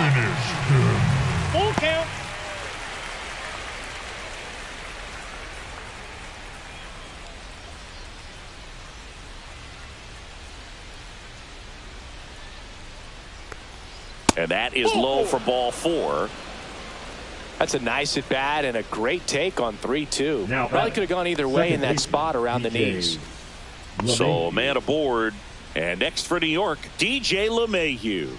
Full count. And that is low for ball 4. That's a nice at bat and a great take on 3-2. Now probably could have gone either way in that spot around the knees. So a man aboard. And next for New York, DJ LeMahieu.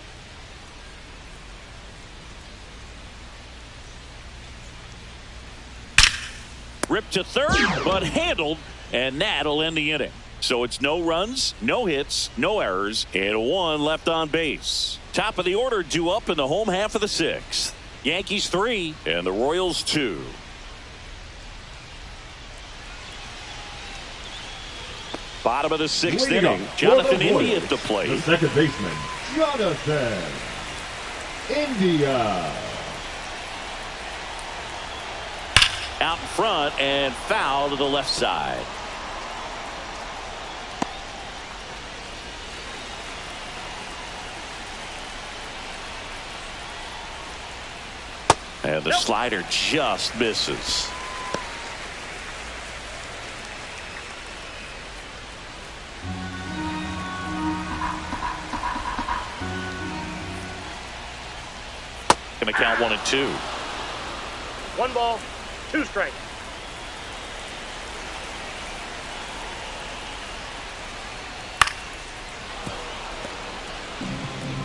Ripped to third, but handled, and that'll end the inning. So it's no runs, no hits, no errors, and 1 left on base. Top of the order due up in the home half of the 6th. Yankees 3 and the Royals 2. Bottom of the 6th inning. Jonathan India at the plate. The second baseman, Jonathan India. Out in front and foul to the left side. And the slider just misses. Gonna count 1-2. 1 ball, 2 strikes.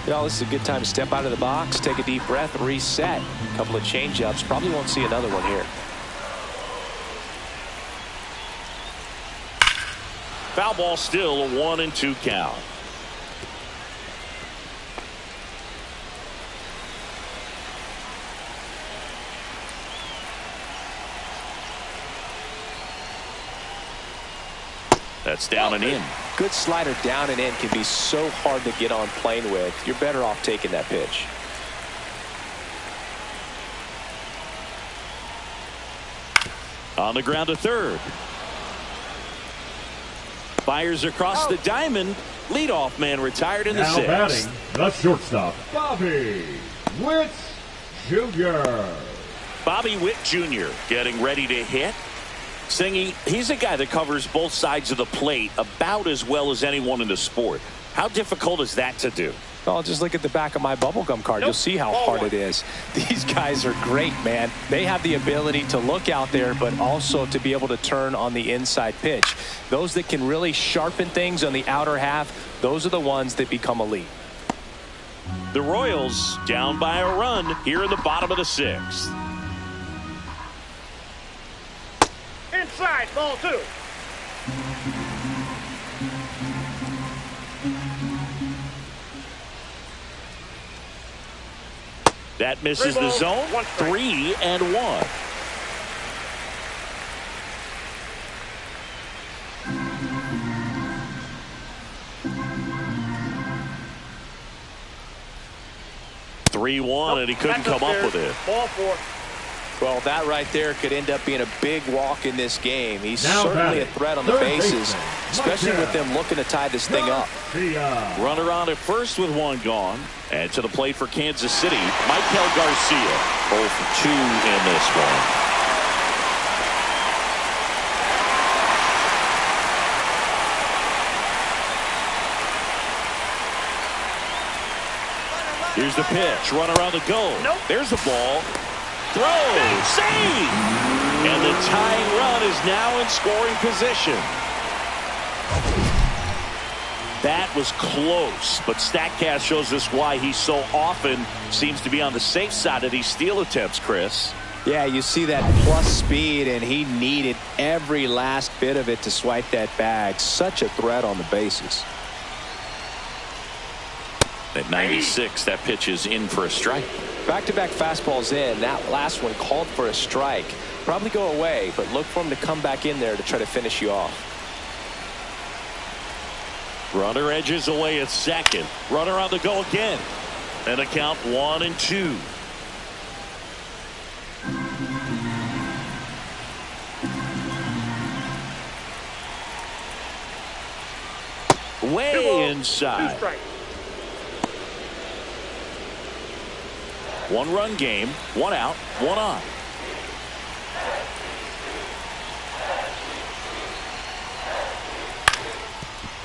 You know, this is a good time to step out of the box, take a deep breath, reset. A couple of change-ups. Probably won't see another one here. Foul ball, still a 1-2 count. That's down and in. Good slider down and in can be so hard to get on plane with. You're better off taking that pitch. On the ground to third. Fires across the diamond. Leadoff man retired in the Now sixth. batting, the shortstop, Bobby Witt Jr. Bobby Witt Jr. getting ready to hit. Singy, he's a guy that covers both sides of the plate about as well as anyone in the sport. How difficult is that to do? Oh, just look at the back of my bubblegum card. You'll see how hard it is. These guys are great, man. They have the ability to look out there, but also to be able to turn on the inside pitch. Those that can really sharpen things on the outer half, those are the ones that become elite. The Royals down by a run here in the bottom of the sixth. Inside, ball 2. That misses the zone. 3-1. And he couldn't come up with it. Ball 4. Well, that right there could end up being a big walk in this game. He's Now certainly a batting, threat on the third bases, baseman, especially with them looking to tie this thing up. Runner on at first with one gone. And to the plate for Kansas City, Michael Garcia. 0 for 2 in this one. Here's the pitch. Runner on the go. Nope. There's the ball. Throw. Save. And the tying run is now in scoring position. That was close, but StatCast shows us why he so often seems to be on the safe side of these steal attempts, Chris. Yeah, you see that plus speed, and he needed every last bit of it to swipe that bag. Such a threat on the bases. At 96, that pitch is in for a strike. Back-to-back fastballs in. That last one called for a strike. Probably go away, but look for him to come back in there to try to finish you off. Runner edges away at second. Runner on the go again. And a count 1-2. Way inside. 2 strikes. 1-run game, 1 out, 1 on.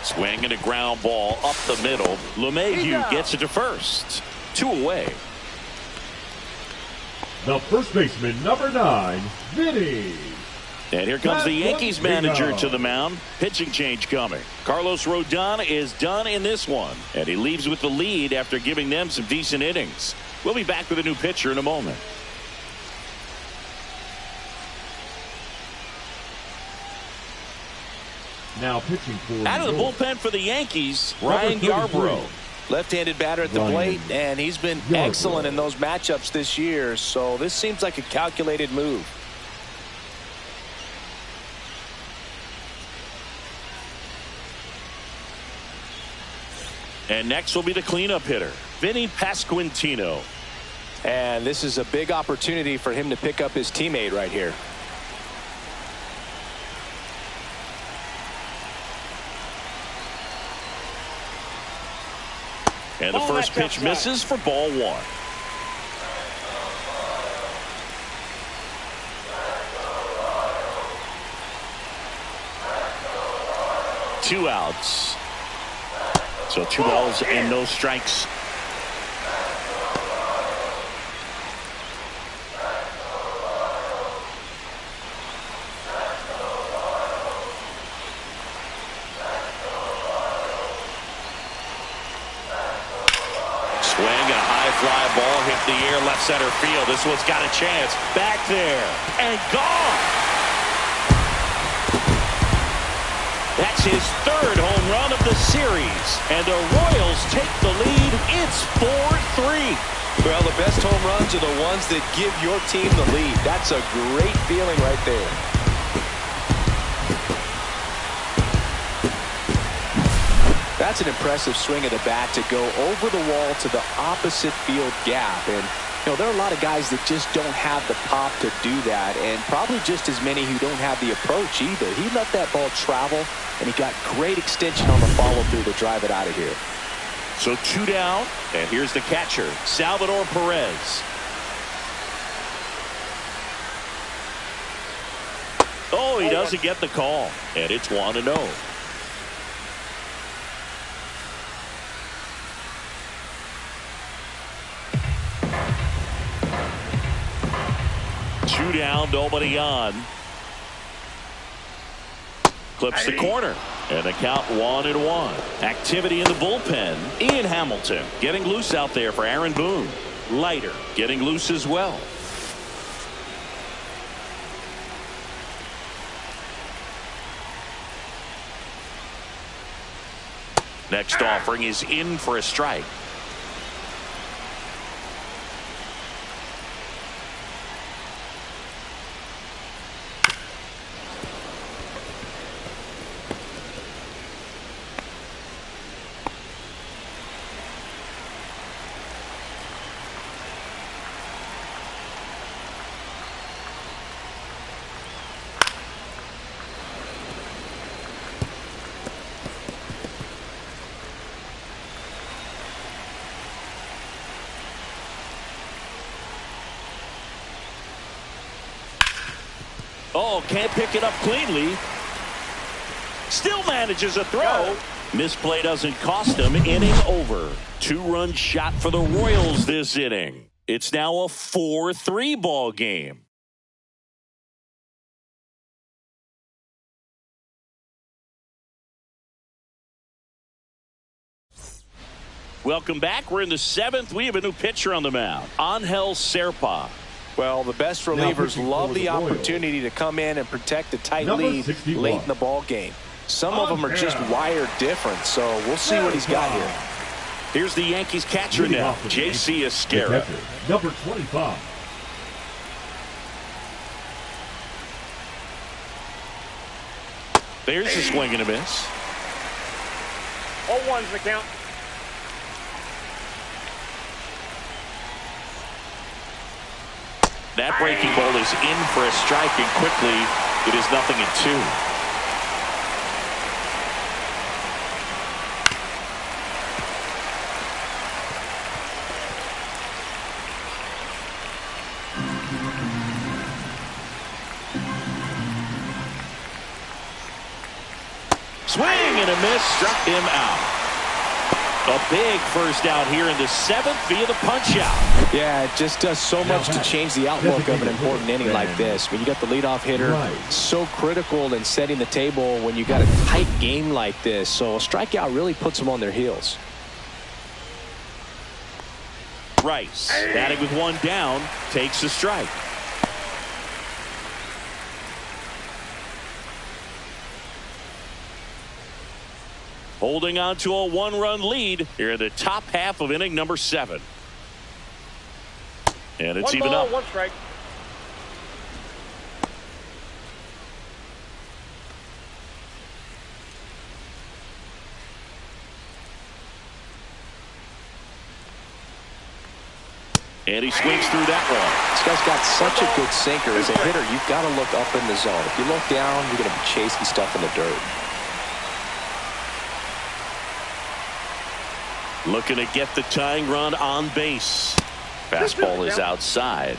Swing and a ground ball up the middle. LeMahieu gets it to first. 2 away. The first baseman, number 9, Vinny. And here comes the Yankees manager to the mound. Pitching change coming. Carlos Rodon is done in this one. And he leaves with the lead after giving them some decent innings. We'll be back with a new pitcher in a moment. Now pitching for Out of the bullpen for the Yankees, Ryan Yarbrough. Left-handed batter at the plate, and he's been excellent in those matchups this year, so this seems like a calculated move. And next will be the cleanup hitter, Vinny Pasquantino. And this is a big opportunity for him to pick up his teammate right here. And the first pitch misses for ball 1. Two outs. So 2 balls and no strikes. Swing, a high fly ball hit the air, left center field. This one's got a chance. Back there and gone. That's his third home run of the series, and the Royals take the lead. It's 4-3. Well, the best home runs are the ones that give your team the lead. That's a great feeling right there. That's an impressive swing of the bat to go over the wall to the opposite field gap. And, you know, there are a lot of guys that just don't have the pop to do that, and probably just as many who don't have the approach either. He let that ball travel, and he got great extension on the follow-through to drive it out of here. So 2 down, and here's the catcher, Salvador Perez. Oh, he doesn't get the call, and it's 1-0. Two down, nobody on. Clips the corner, and the count 1-1. Activity in the bullpen. Ian Hamilton getting loose out there for Aaron Boone. Leiter getting loose as well. Next offering is in for a strike. Oh, can't pick it up cleanly. Still manages a throw. Misplay doesn't cost him. Inning over. 2-run shot for the Royals this inning. It's now a 4-3 ball game. Welcome back. We're in the 7th. We have a new pitcher on the mound. Angel Serpa. Well, the best relievers love the opportunity to come in and protect a tight lead 61. Late in the ball game. Some of them are just wired different, so we'll see what he's got here. Here's the Yankees catcher now, J.C. Esquera. Number 25. There's a swing and a miss. 0-1's the count. That breaking ball is in for a strike, and quickly it is 0-2. Swing and a miss, struck him out. A big first out here in the 7th via the punch out. Yeah, it just does so much to change the outlook of an important inning like this. When you got the leadoff hitter, so critical in setting the table when you got a tight game like this. So a strikeout really puts them on their heels. Rice, batting with 1 down, takes a strike. Holding on to a 1-run lead here in the top half of inning number 7. And it's even up. 1 strike. And he swings through that one. This guy's got such a good sinker. As a hitter, you've got to look up in the zone. If you look down, you're going to be chasing stuff in the dirt. Looking to get the tying run on base. Fastball is outside.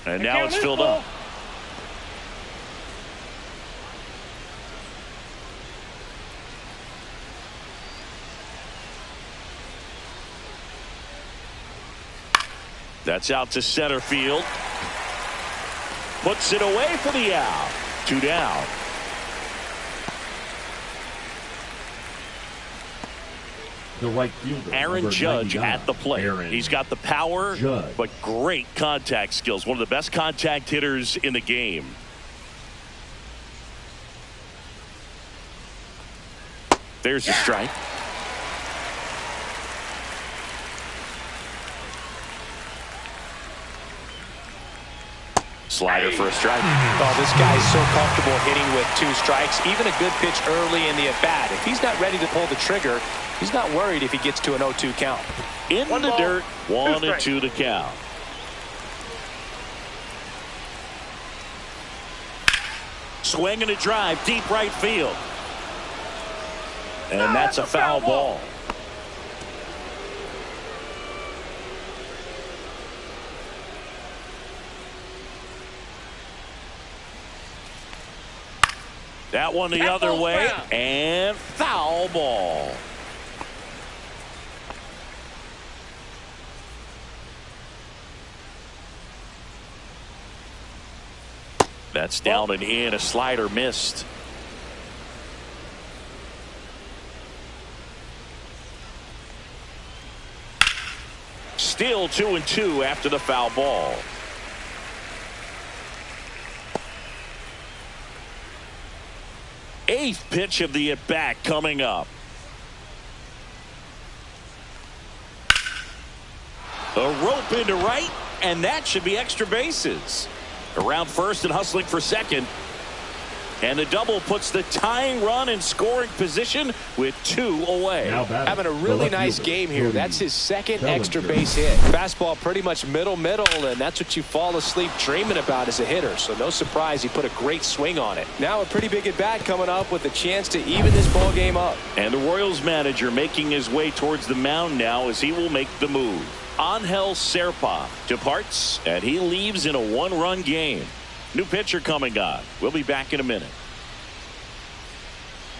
And now it's filled up. That's out to center field. Puts it away for the out. 2 down. The right fielder, Aaron Judge at the plate. He's got the power, but great contact skills. One of the best contact hitters in the game. There's a strike. Slider for a strike. Oh, this guy's so comfortable hitting with 2 strikes. Even a good pitch early in the at-bat. If he's not ready to pull the trigger, he's not worried if he gets to an 0-2 count. In the dirt, 1-2 to count. Swing and a drive, deep right field. And that's a foul ball. That one the other way, and foul ball. That's down and in. A slider missed. Still 2-2 after the foul ball. Eighth pitch of the at-bat coming up. A rope into right, and that should be extra bases. Around first and hustling for second. And the double puts the tying run in scoring position with 2 away. Having a really nice game here. That's his second extra base hit. Fastball pretty much middle, and that's what you fall asleep dreaming about as a hitter. So no surprise he put a great swing on it. Now a pretty big at bat coming up with a chance to even this ball game up. And the Royals manager making his way towards the mound now as he will make the move. Angel Serpa departs, and he leaves in a 1-run game. New pitcher coming on. We'll be back in a minute.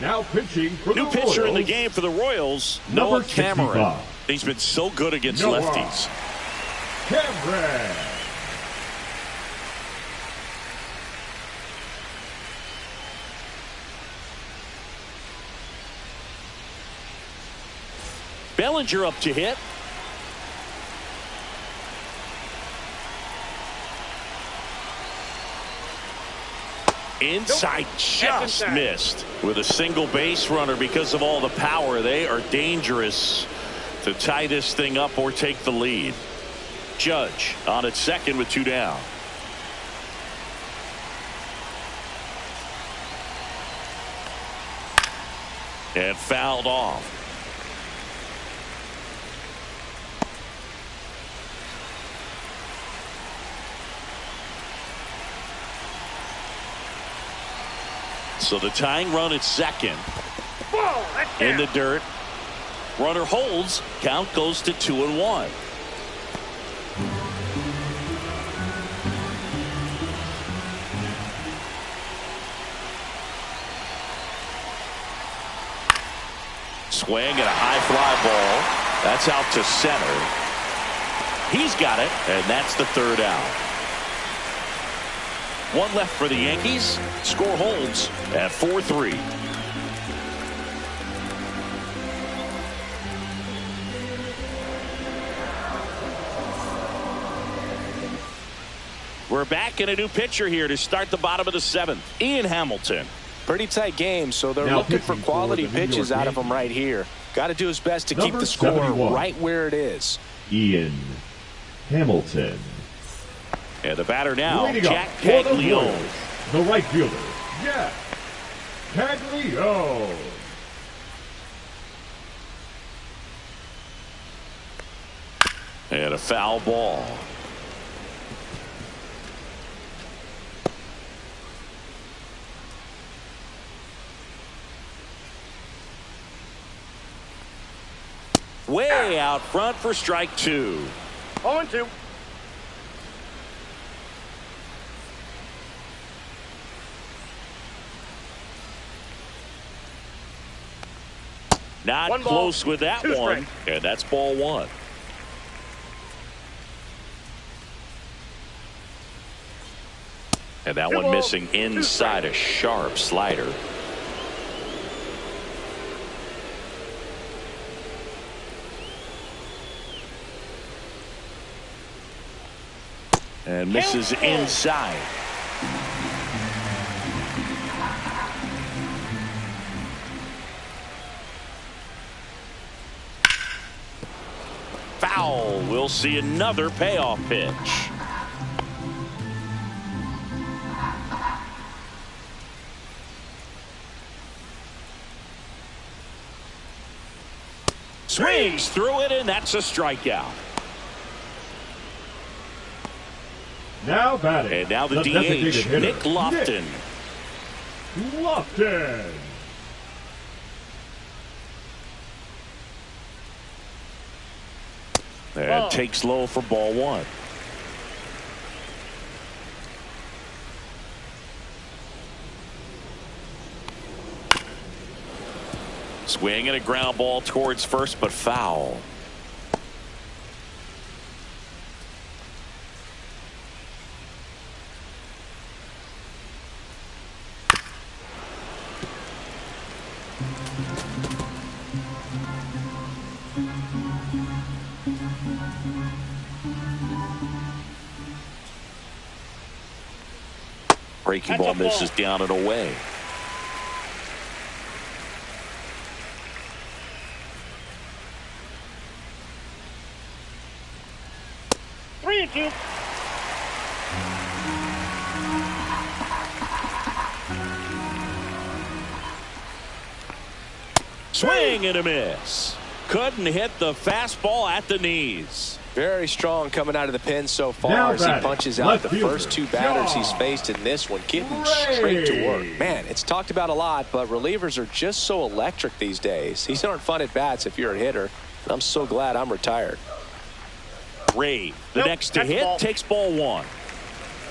Now pitching for New the pitcher Royals, in the game for the Royals, number Noah Cameron. 65. He's been so good against Noah lefties. Cameron. Bellinger up to hit. Inside, just missed. With a single base runner because of all the power, they are dangerous to tie this thing up or take the lead. Judge on at second with 2 down. And fouled off. So the tying run at second. In the dirt. Runner holds. Count goes to 2-1. Swing and a high fly ball. That's out to center. He's got it, and that's the 3rd out. 1 left for the Yankees. Score holds at 4-3. We're back in a new pitcher here to start the bottom of the 7th. Ian Hamilton. Pretty tight game, so they're Now looking for pitching quality for the New pitches York out of him right here. Got to do his best to keep Number the score 71. right where it is. Ian Hamilton. And the batter now, Leading Jack up for the Caglione. Royals, the right fielder, Jack Caglione. And a foul ball. Way out front for strike 2. 0-2. Not One ball, close with that 2 one. strikes. And that's ball 1. And that one missing inside a sharp slider. And misses inside. Foul. We'll see another payoff pitch. Swings through it, and that's a strikeout. Now batting. And now the DH, Nick Lofton. Lofton. And takes low for ball one. Swing and a ground ball towards first, but foul. Breaking ball misses down and away. Three and two. Swing and a miss. Couldn't hit the fastball at the knees. Very strong coming out of the pen so far as he punches out the first two batters he's faced in this one, getting straight to work. Man, it's talked about a lot, but relievers are just so electric these days. These aren't fun at bats if you're a hitter. I'm so glad I'm retired. Ray, the next to hit, takes ball one.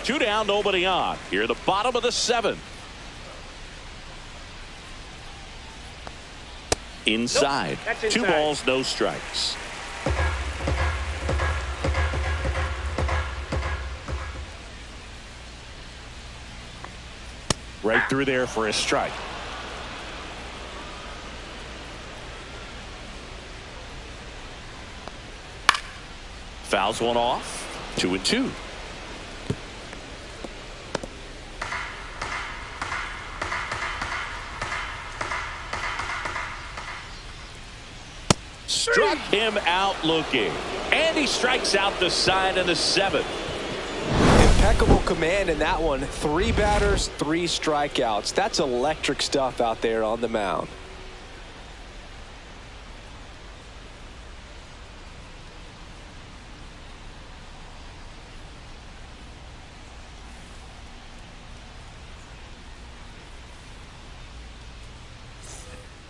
2 down, nobody on. Here at the bottom of the 7th. Inside. Nope, 2 balls, no strikes. Right through there for a strike. Fouls one off. 2-2. Struck him out looking. And he strikes out the side of the 7th. Impeccable command in that one. 3 batters, 3 strikeouts. That's electric stuff out there on the mound.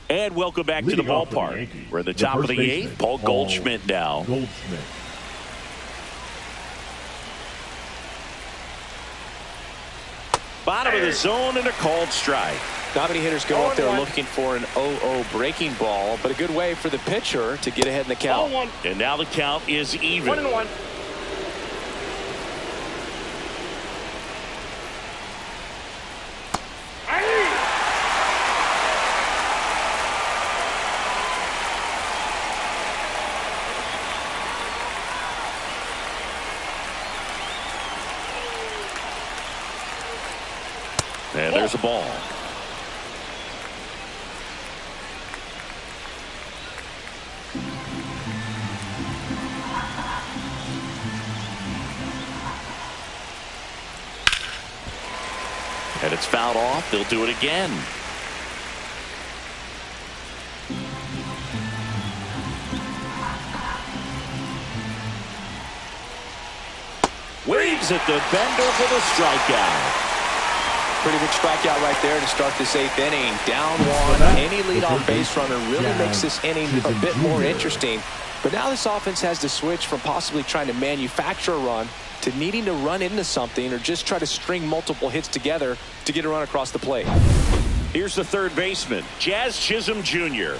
And welcome back to the ballpark. We're at the top of the 8th. Paul Goldschmidt now. Bottom of the zone and a called strike. Not many hitters go up there looking for an 0-0 breaking ball, but a good way for the pitcher to get ahead in the count. And now the count is even. 1-1. And there's a ball. And it's fouled off. They'll do it again. Waves at the bender for the strikeout. Pretty good strikeout right there to start this 8th inning. Down 1. Any leadoff base runner really makes this inning a bit more interesting. But now this offense has to switch from possibly trying to manufacture a run to needing to run into something or just try to string multiple hits together to get a run across the plate. Here's the third baseman, Jazz Chisholm Jr.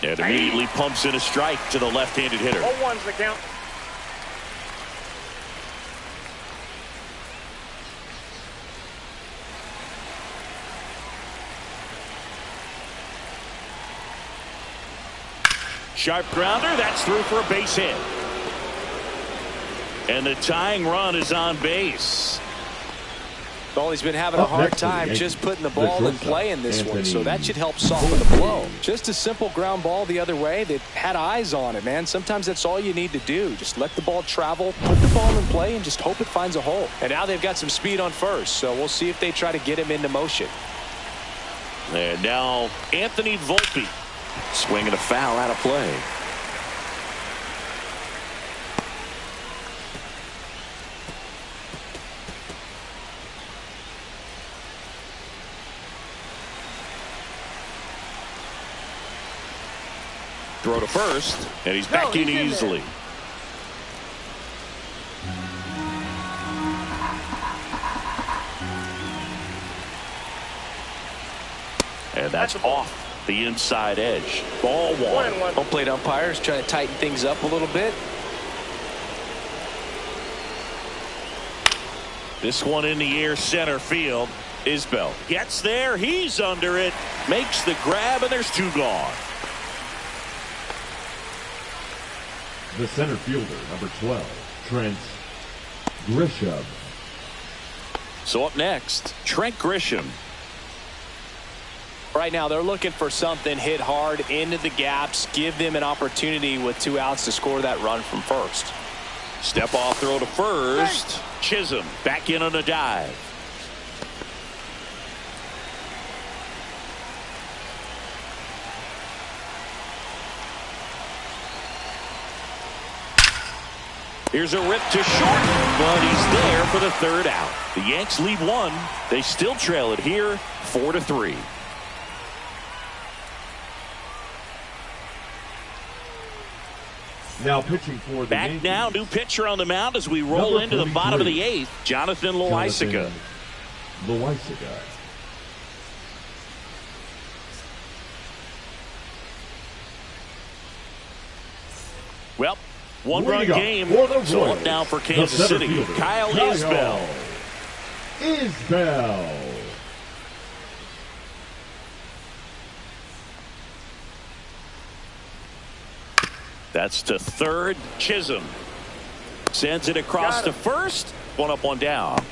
And immediately pumps in a strike to the left-handed hitter. 0-1's the count. Sharp grounder. That's through for a base hit. And the tying run is on base. Well, he's been having a hard time just putting the ball in play in this one, so that should help soften the blow. Just a simple ground ball the other way that had eyes on it, man. Sometimes that's all you need to do. Just let the ball travel, put the ball in play, and just hope it finds a hole. And now they've got some speed on first, so we'll see if they try to get him into motion. And now Anthony Volpe swinging a foul out of play. Throw to first, and he's back in easily. And that's off the inside edge. Ball one. Home plate umpires trying to tighten things up a little bit. This one in the air, center field. Isbell gets there. He's under it. Makes the grab, and there's two gone. The center fielder, number 12, Trent Grisham. So up next, Trent Grisham. Right now, they're looking for something hit hard into the gaps, give them an opportunity with 2 outs to score that run from first. Step off throw to first. Chisholm back in on a dive. Here's a rip to short, but he's there for the third out. The Yanks lead 1. They still trail it here, 4-3. Now pitching for the Back Yankees. now, new pitcher on the mound as we roll into the bottom of the 8th. Jonathan Loaisiga. Well, one-run game. So up now for Kansas City. Kyle Isbell. That's to third. Chisholm sends it across to first. One up, one down.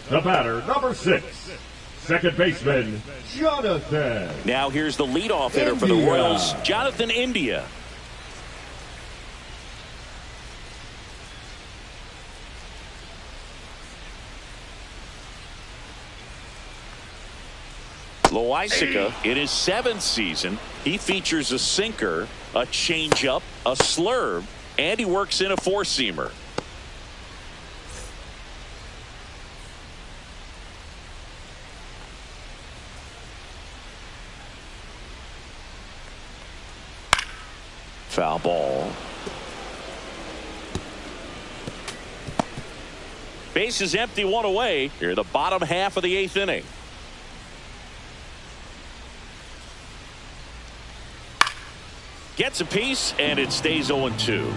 The batter, number 6, second baseman, Jonathan. Now here's the leadoff hitter for the Royals, Jonathan India. Loaisiga, in his 7th season, he features a sinker, a changeup, a slurve, and he works in a four-seamer. Foul ball. Base is empty, one away. Here, the bottom half of the 8th inning. Gets a piece, and it stays 0-2.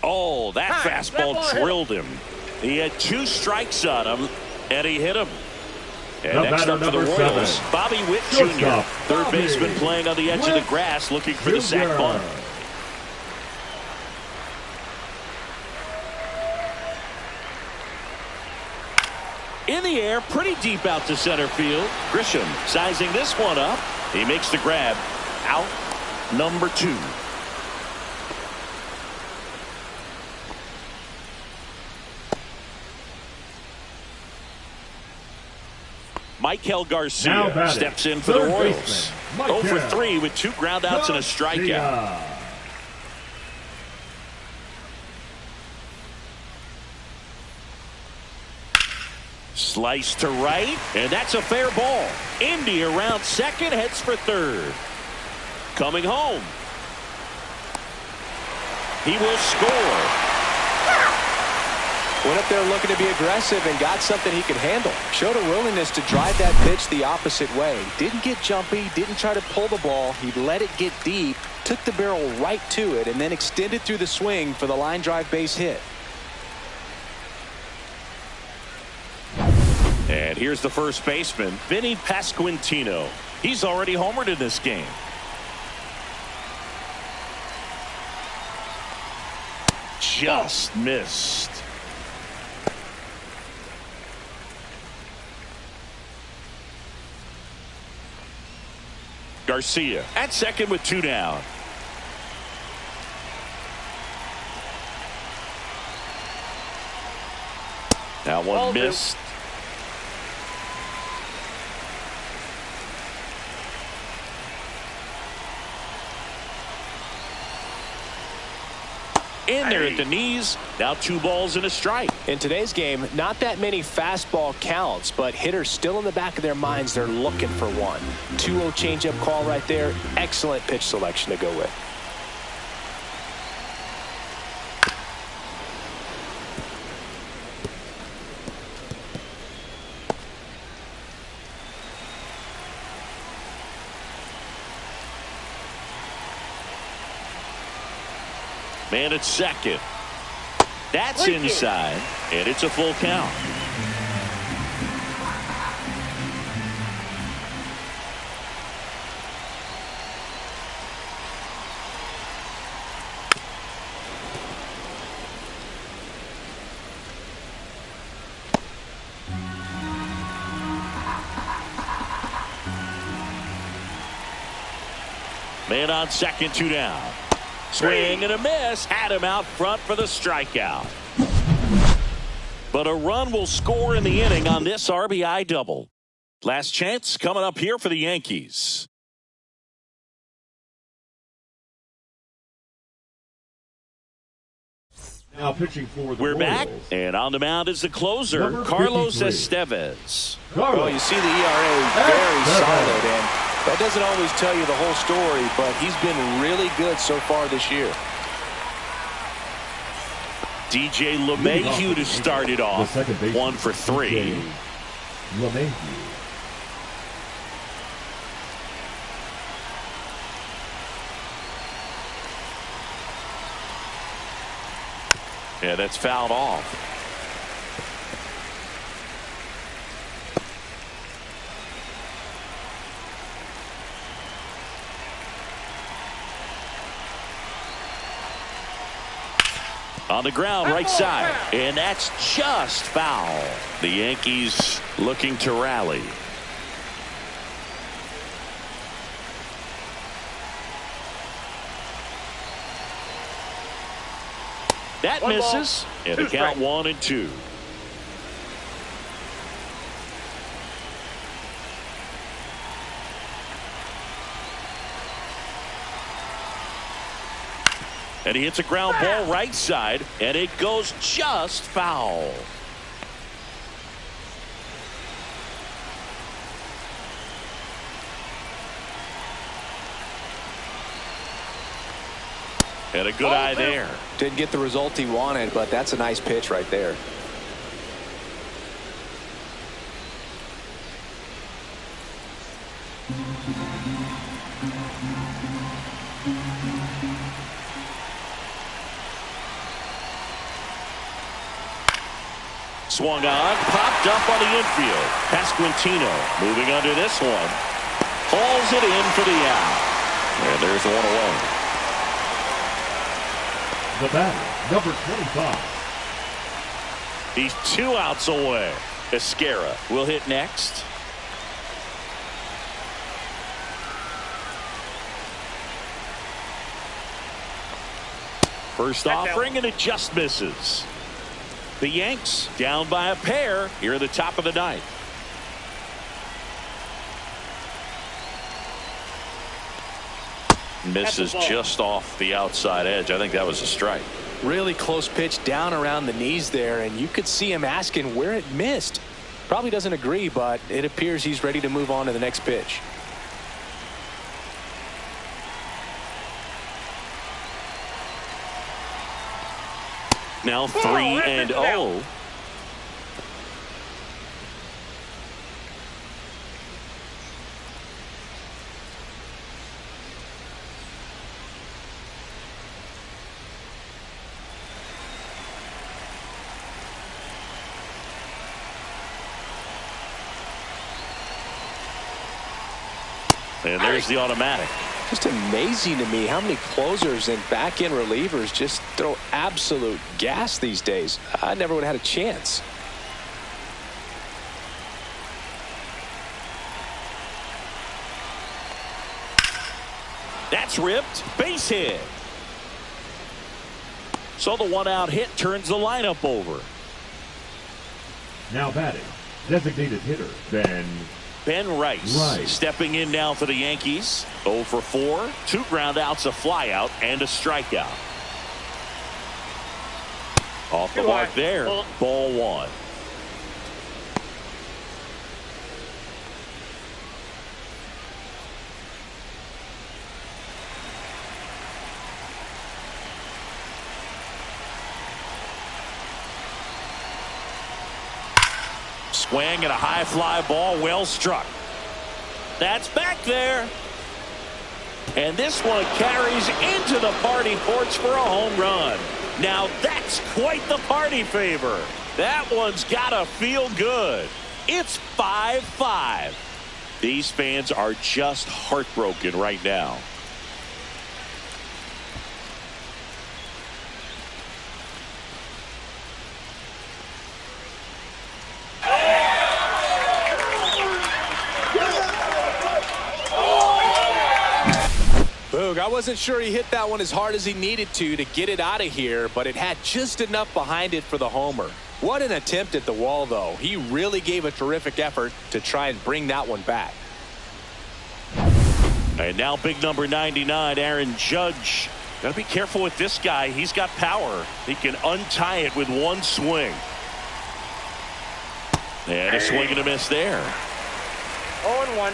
Oh, that fastball drilled him. He had 2 strikes on him, and he hit him. And next up for the Royals, Bobby Witt Jr., third baseman playing on the edge of the grass, looking for the sac bunt. In the air, pretty deep out to center field. Grisham sizing this one up. He makes the grab. Out number 2. Michael Garcia steps in for the Royals. 0 for 3 with 2 groundouts and a strikeout. Slice to right, and that's a fair ball. Indy around second, heads for third. Coming home. He will score. Went up there looking to be aggressive and got something he could handle. Showed a willingness to drive that pitch the opposite way. Didn't get jumpy, didn't try to pull the ball. He let it get deep took the barrel right to it and then extended through the swing for the line drive base hit. And here's the first baseman, Vinny Pasquantino. He's already homered in this game. Just missed. Garcia at second with 2 down. That one missed. In there at the knees. Now 2 balls and a strike. In today's game, not that many fastball counts, but hitters still in the back of their minds, they're looking for one. 2-0 changeup call right there. Excellent pitch selection to go with. Man at second. That's inside, and it's a full count. Man on second, 2 down. Swing and a miss. Had him out front for the strikeout. But a run will score in the inning on this RBI double. Last chance coming up here for the Yankees. Now pitching for the We're back, Royals. and on the mound is the closer, Number Carlos 53. Estevez. Well, you see the ERA very solid, and that doesn't always tell you the whole story, but he's been really good so far this year. DJ LeMahieu to start it off. 1 for 3. LeMahieu. Yeah, that's fouled off. On the ground, right side, and that's just foul. The Yankees looking to rally. That misses, and the count 1-2. And he hits a ground ball right side, and it goes just foul. And a good eye there. Didn't get the result he wanted, but that's a nice pitch right there. Swung on, popped up on the infield. Pasquantino moving under this one. Hauls it in for the out. And there's the 1 away. The batter, number 25. He's 2 outs away. Esquera will hit next. First offering, and it just misses. The Yanks down by a pair here at the top of the 9th. Misses just off the outside edge. I think that was a strike. Really close pitch down around the knees there, and you could see him asking where it missed. Probably doesn't agree, but it appears he's ready to move on to the next pitch. Now 3-0. And there's the automatic. Just amazing to me how many closers and back-end relievers just throw absolute gas these days. I never would have had a chance. That's ripped. Base hit. So the one-out hit turns the lineup over. Now batting, designated hitter, Ben Rice. Stepping in now for the Yankees. 0 for 4. 2 ground outs, a flyout, and a strikeout. Off the mark there. Ball 1. Swing and a high fly ball, well struck. That's back there. And this one carries into the party porch for a home run. Now that's quite the party favor. That one's gotta feel good. It's 5-5. These fans are just heartbroken right now. I wasn't sure he hit that one as hard as he needed to get it out of here, but it had just enough behind it for the homer. What an attempt at the wall, though. He really gave a terrific effort to try and bring that one back. And now big number 99, Aaron Judge. Got to be careful with this guy. He's got power. He can untie it with one swing. And a swing and a miss there. 0-1.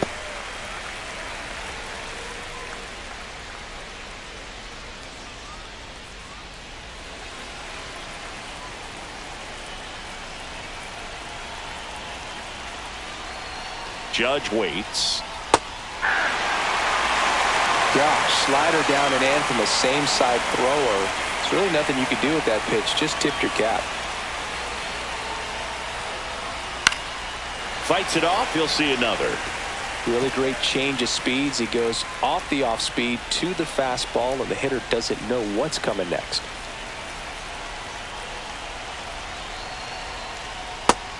Judge waits. Gosh, slider down and in from the same side thrower. There's really nothing you can do with that pitch. Just tip your cap. Fights it off. You'll see another. Really great change of speeds. He goes off the off speed to the fastball, and the hitter doesn't know what's coming next.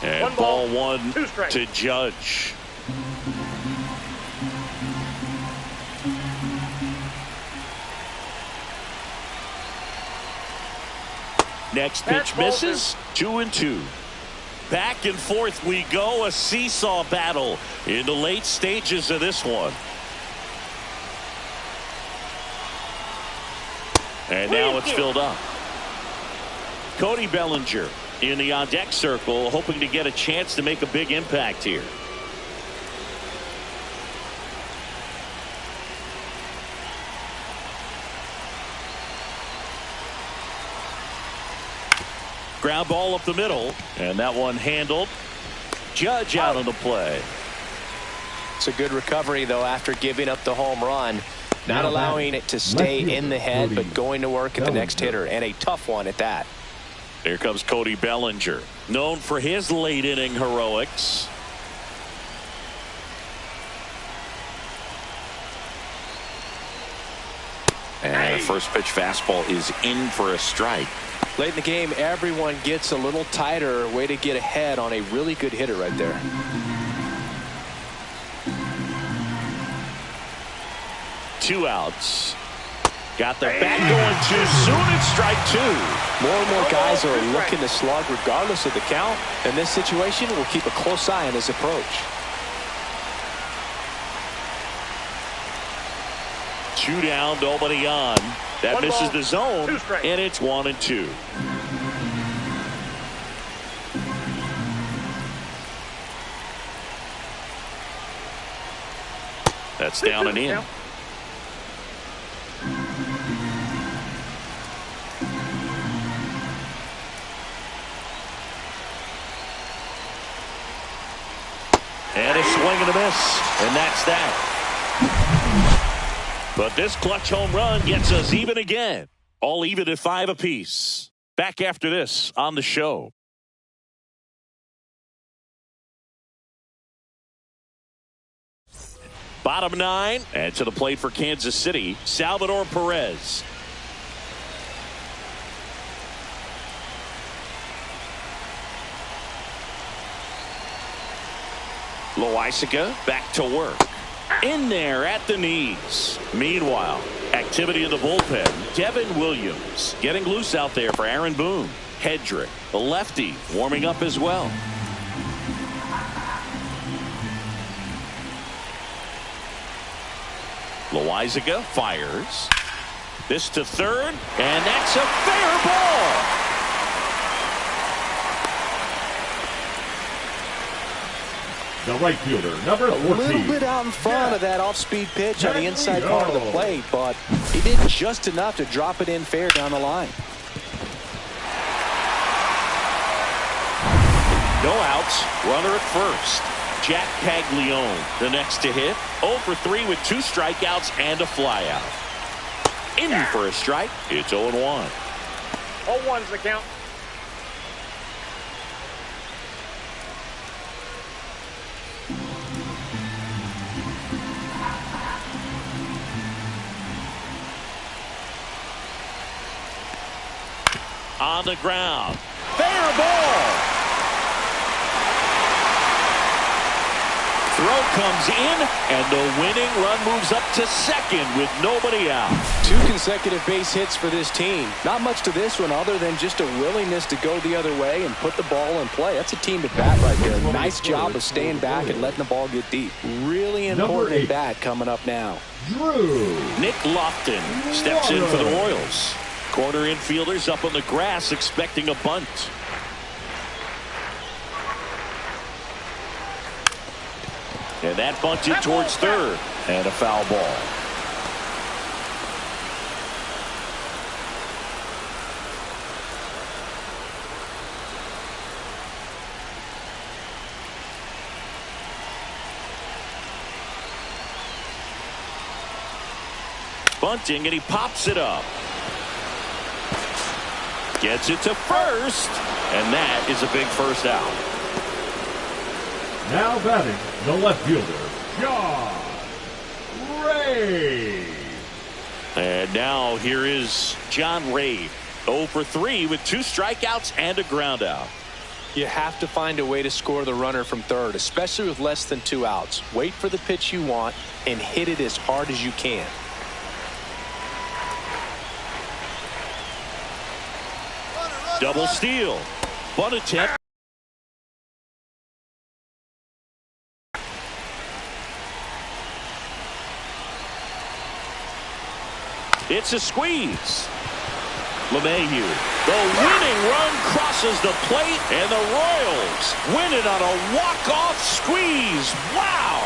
And ball 1 to Judge. Next pitch misses. 2-2. Back and forth we go. A seesaw battle in the late stages of this one. And now it's filled up. Cody Bellinger in the on-deck circle, hoping to get a chance to make a big impact here. Ground ball up the middle, and that one handled. Judge out on the play. It's a good recovery, though, after giving up the home run. Not allowing it to stay in the head, but going to work at the next hitter, and a tough one at that. Here comes Cody Bellinger, known for his late inning heroics. And the first pitch fastball is in for a strike. Late in the game, everyone gets a little tighter. Way to get ahead on a really good hitter right there. Two outs. Got the bat going too soon. It's strike 2. More and more guys are looking to slug regardless of the count. In this situation, we'll keep a close eye on his approach. 2 down, nobody on. That misses the zone, and it's 1-2. That's down and in. And a swing and a miss, and that's that. But this clutch home run gets us even again. All even at 5 apiece. Back after this on the show. Bottom 9, and to the plate for Kansas City, Salvador Perez. Loisaga back to work. In there at the knees. Meanwhile, activity in the bullpen. Devin Williams getting loose out there for Aaron Boone. Hedrick, the lefty, warming up as well. Loisaga fires. This to third, and that's a fair ball. The right fielder, number 14. A little bit out in front of that off-speed pitch on the inside part of the plate, but he did just enough to drop it in fair down the line. No outs, runner at first. Jack Paglione, the next to hit. 0 for 3 with 2 strikeouts and a flyout. In for a strike. It's 0-1. 0-1's the count. On the ground. Fair ball. Throw comes in, and the winning run moves up to second with nobody out. 2 consecutive base hits for this team. Not much to this one other than just a willingness to go the other way and put the ball in play. That's a team at bat right there. Nice job of staying back and letting the ball get deep. Really important at bat coming up now. Drew. Nick Lofton steps in for the Royals. Corner infielders up on the grass expecting a bunt. And that bunted towards third. And a foul ball. Bunting, and he pops it up. Gets it to first, and that is a big first out. Now batting, the left fielder, John Ray. And now here is John Ray. 0 for 3 with 2 strikeouts and a ground out. You have to find a way to score the runner from third, especially with less than 2 outs. Wait for the pitch you want and hit it as hard as you can. Double steal. Bunt attempt. It's a squeeze. LeMahieu. The winning run crosses the plate, and the Royals win it on a walk-off squeeze. Wow.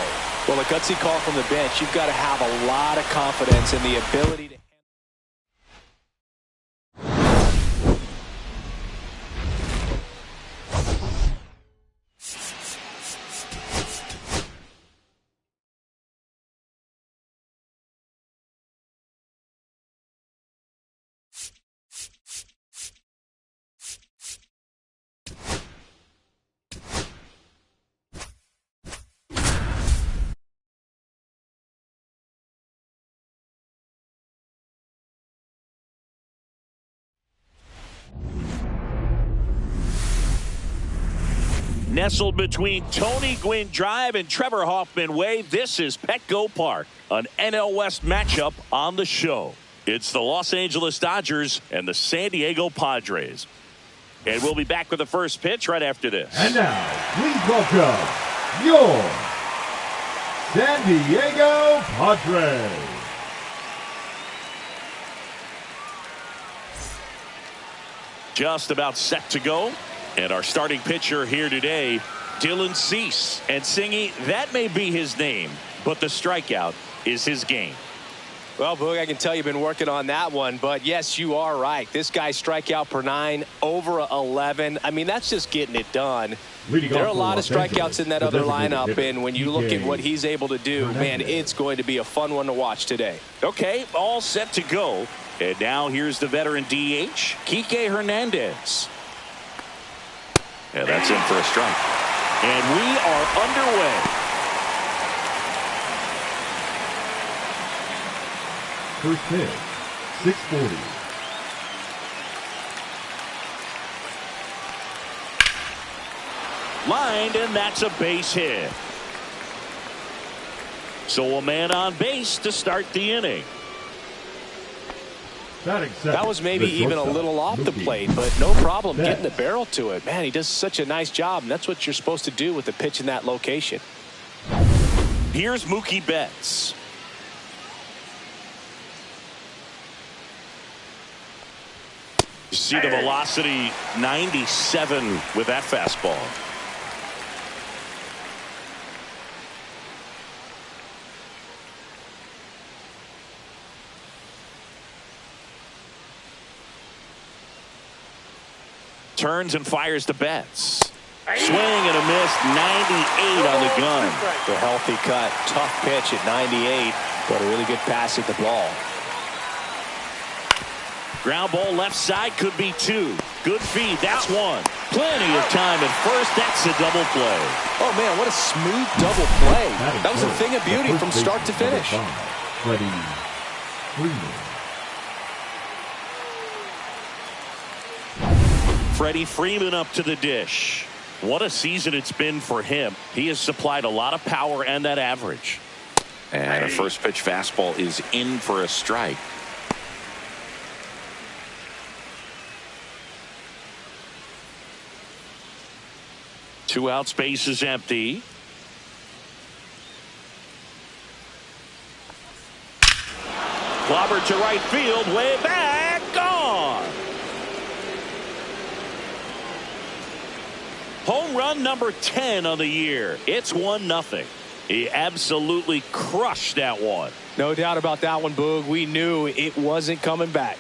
Well, a gutsy call from the bench. You've got to have a lot of confidence in the ability to. Nestled between Tony Gwynn Drive and Trevor Hoffman Way, this is Petco Park, an NL West matchup on the show. It's the Los Angeles Dodgers and the San Diego Padres. And we'll be back with the first pitch right after this. And now, please welcome your San Diego Padres. Just about set to go. And our starting pitcher here today, Dylan Cease. And Singy, that may be his name, but the strikeout is his game. Well, Boog, I can tell you've been working on that one, but yes, you are right. This guy's strikeout per 9, over 11. I mean, that's just getting it done. There are a lot of strikeouts in that other lineup, and when you look at what he's able to do, man, it's going to be a fun one to watch today. Okay, all set to go. And now here's the veteran DH, Kike Hernandez. And that's in for a strike. And we are underway. First pitch, 640. Lined, and that's a base hit. So a man on base to start the inning. That was maybe even a little off the plate, but no problem getting the barrel to it. Man, he does such a nice job, and that's what you're supposed to do with the pitch in that location. Here's Mookie Betts. You see the velocity, 97 with that fastball. Turns and fires to Betts. Swing and a miss, 98 on the gun. The healthy cut, tough pitch at 98, but a really good pass at the ball. Ground ball left side, could be two. Good feed, that's one. Plenty of time at first, that's a double play. Oh man, what a smooth double play. That was a thing of beauty from start to finish. Freddie Freeman up to the dish. What a season it's been for him. He has supplied a lot of power and that average. And a first pitch fastball is in for a strike. Two outs, base is empty. Clobbered to right field, way back, gone. Home run number 10 on the year. It's 1-0. He absolutely crushed that one. No doubt about that one, Boog. We knew it wasn't coming back.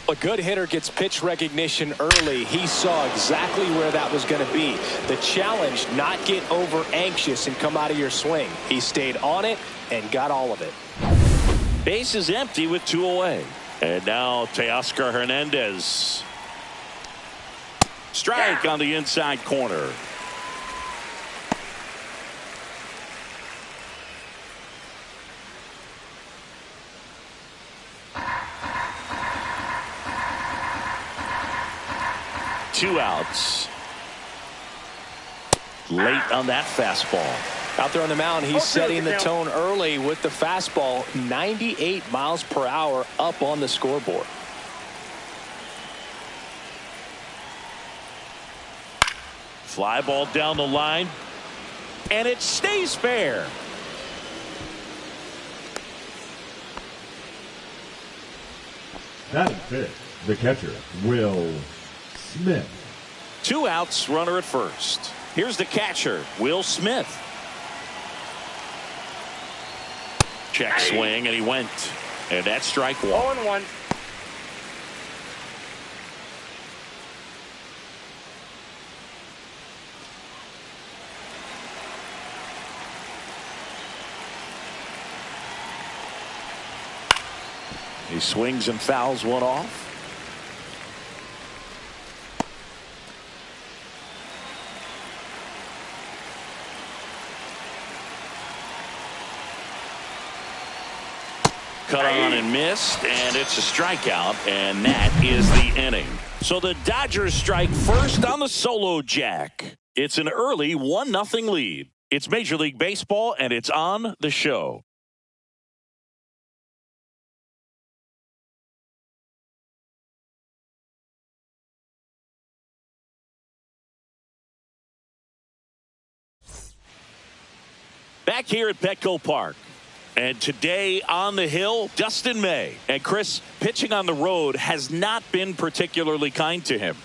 A good hitter gets pitch recognition early. He saw exactly where that was going to be. The challenge, not get over anxious and come out of your swing. He stayed on it and got all of it. Base is empty with 2 away. And now Teoscar Hernandez. Strike on the inside corner. Two outs. Late on that fastball. Out there on the mound, he's setting the tone early with the fastball. 98 miles per hour up on the scoreboard. Fly ball down the line. And it stays fair. Batting fifth, the catcher, Will Smith. 2 outs, runner at first. Here's the catcher, Will Smith. Check swing, and he went. And that's strike 1. 0-1. He swings and fouls one off. Cut on and missed, and it's a strikeout, and that is the inning. So the Dodgers strike first on the solo jack. It's an early 1-0 lead. It's Major League Baseball, and it's on the show. Back here at Petco Park. And today on the hill, Dustin May. And Chris, pitching on the road has not been particularly kind to him.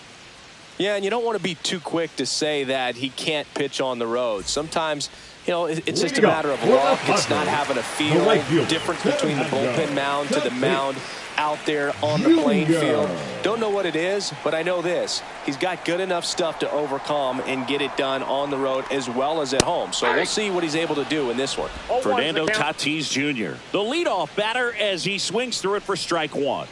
Yeah, and you don't want to be too quick to say that he can't pitch on the road. Sometimes, you know, it's just a matter of luck. It's not having a feel. Difference between the bullpen mound to the mound out there on the playing field. Don't know what it is, but I know this. He's got good enough stuff to overcome and get it done on the road as well as at home. So we'll see what he's able to do in this one. Fernando Tatis Jr., the leadoff batter as he swings through it for strike 1.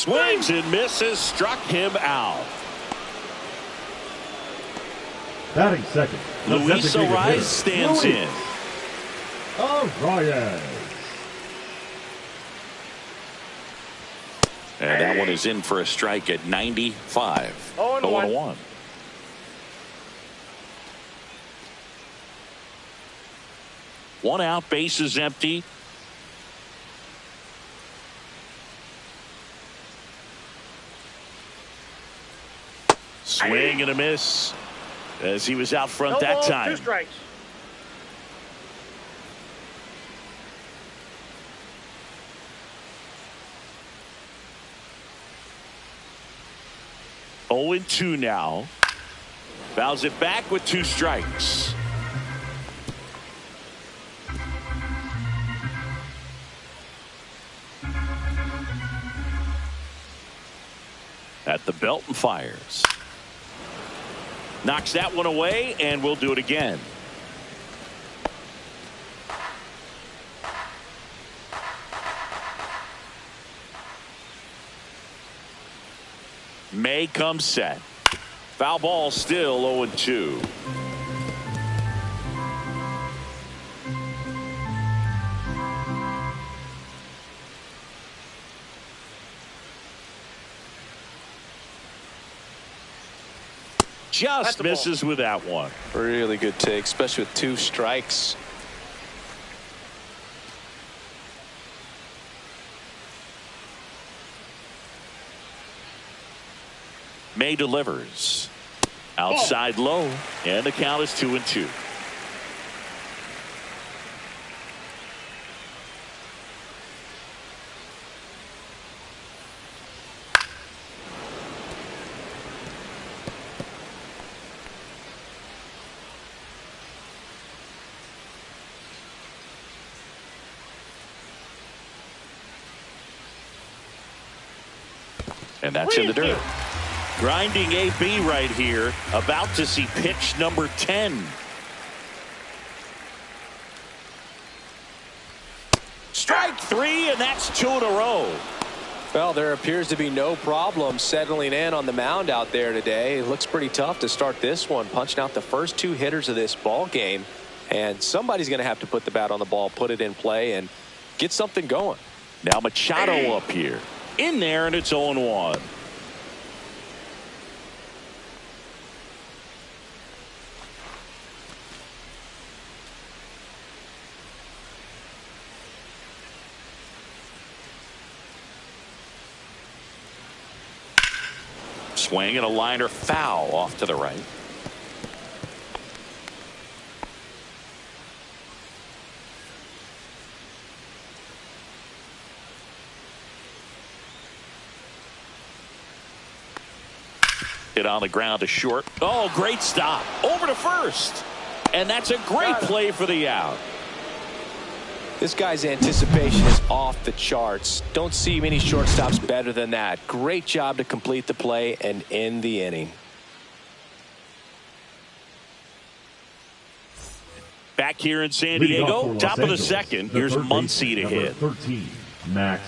Swings and misses, struck him out. Batting second, the Luis designated Arias hitter, stands Luis in. Arias. And that one is in for a strike at 95. 0-1. One out, bases empty. Swing and a miss as he was out front that balls, time. 2 strikes. Oh and 2 now. Fouls it back with 2 strikes. At the belt and fires. Knocks that one away, and we'll do it again. May comes set. Foul ball, still 0-2. Just misses with that one. Really good take, especially with 2 strikes. May delivers. Outside low, and the count is 2-2. And that's in the dirt. Grinding AB right here. About to see pitch number 10. Strike 3, and that's 2 in a row. Well, there appears to be no problem settling in on the mound out there today. It looks pretty tough to start this one, punching out the first 2 hitters of this ball game. And somebody's going to have to put the bat on the ball, put it in play, and get something going. Now Machado up here. In there, and it's 0-1. Swing and a liner foul off to the right. Hit on the ground to short. Oh, great stop. Over to first. And that's a great play for the out. This guy's anticipation is off the charts. Don't see many shortstops better than that. Great job to complete the play and end the inning. Back here in San Diego, top of the second. Here's Muncy to hit. 13, Max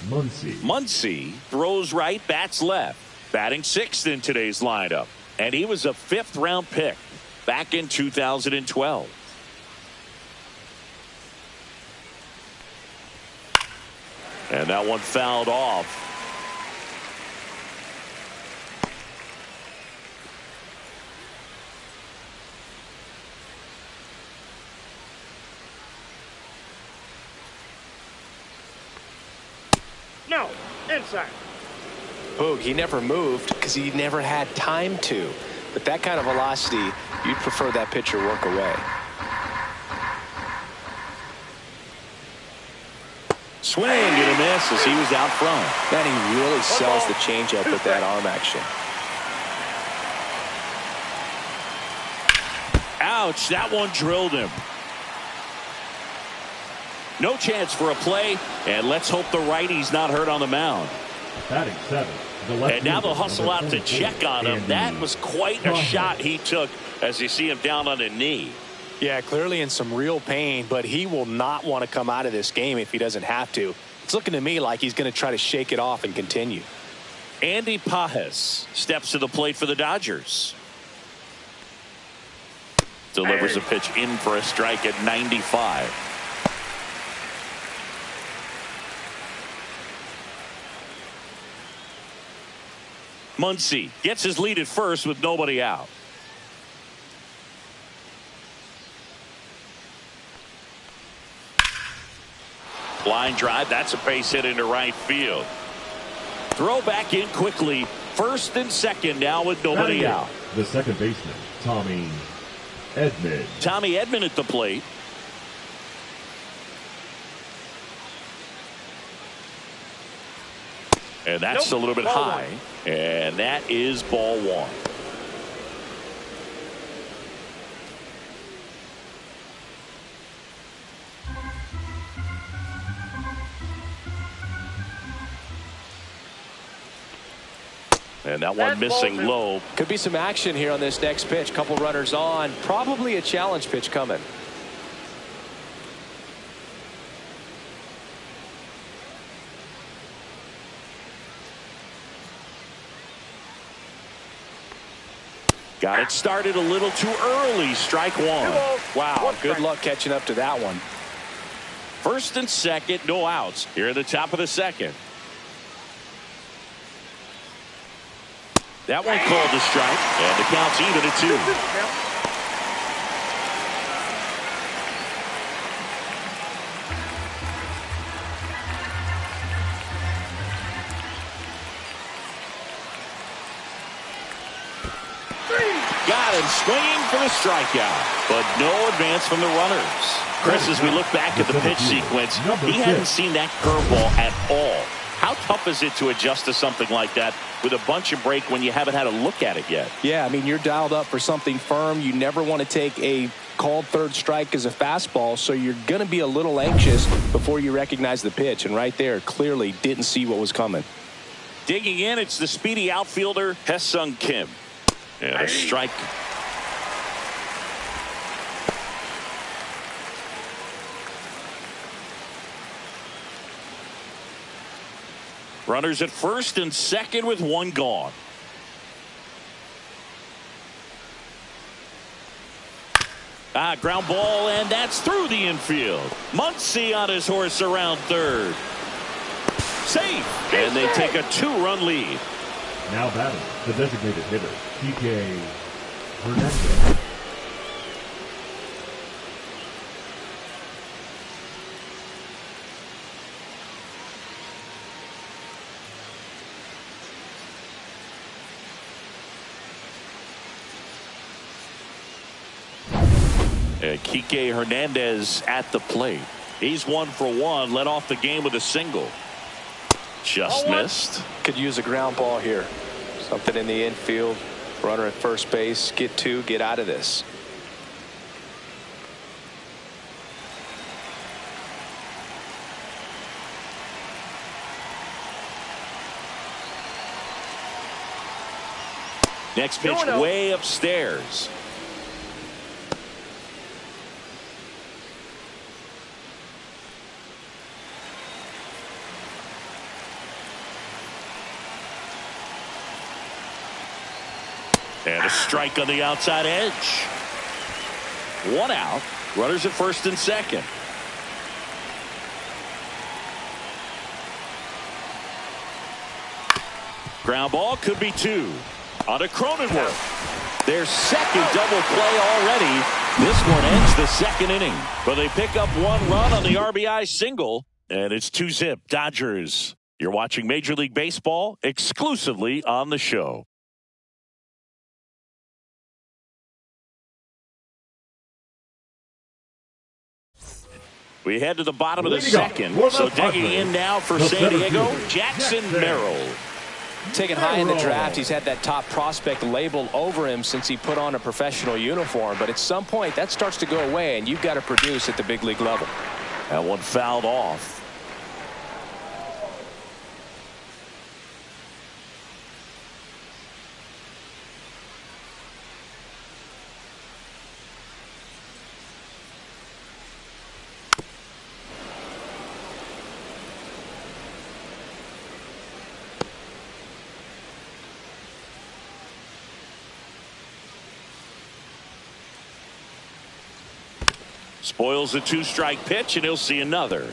Muncy. Muncy throws right, bats left. Batting 6th in today's lineup. And he was a 5th-round pick back in 2012. And that one fouled off. No, inside. Boog, he never moved because he never had time to. But that kind of velocity, you'd prefer that pitcher work away. Swing and a miss as he was out front. Man, he really sells the changeup with that arm action. Ouch, that one drilled him. No chance for a play, and let's hope the righty's not hurt on the mound. Batting 7. And now they'll hustle out to check on him. That was quite a shot he took as you see him down on a knee. Yeah, clearly in some real pain, but he will not want to come out of this game if he doesn't have to. It's looking to me like he's going to try to shake it off and continue. Andy Pajes steps to the plate for the Dodgers. Delivers a pitch in for a strike at 95. Muncy gets his lead at first with nobody out. Line drive, that's a base hit into right field. Throw back in quickly. First and second now with nobody out. The second baseman, Tommy Edman. Tommy Edman at the plate. And that's a little bit high. And that is ball one. And that one missing low. Could be some action here on this next pitch. Couple runners on. Probably a challenge pitch coming. Got it started a little too early. Strike one. Wow, good luck catching up to that one. First and second, no outs. Here at the top of the second. That one called a strike, and the count's even at 2. Got him swinging for the strikeout, but no advance from the runners. Chris, as we look back at the pitch sequence, he hadn't seen that curveball at all. How tough is it to adjust to something like that with a bunch of break when you haven't had a look at it yet? Yeah, I mean, you're dialed up for something firm. You never want to take a called third strike as a fastball, so you're going to be a little anxious before you recognize the pitch. And right there, clearly didn't see what was coming. Digging in, it's the speedy outfielder, Hesung Kim. And a strike. Runners at first and second with one gone. Ground ball, and that's through the infield. Muncy on his horse around third. Safe. And they take a 2-run lead. Now batting, the designated hitter, PK Hernandez. Kike Hernandez at the plate. He's 1 for 1, led off the game with a single. Just missed. Could use a ground ball here. Something in the infield. Runner at first base. Get 2. Get out of this. Next pitch way upstairs. And a strike on the outside edge. 1 out. Runners at first and second. Ground ball, could be 2. On to Cronenworth. Their second double play already. This one ends the second inning. But they pick up 1 run on the RBI single. And it's 2-zip Dodgers. You're watching Major League Baseball exclusively on the show. We head to the bottom of the second. So digging in now for San Diego, Jackson Merrill. Taken high in the draft, he's had that top prospect label over him since he put on a professional uniform. But at some point, that starts to go away, and you've got to produce at the big league level. That one fouled off. Spoils the 2-strike pitch, and he'll see another.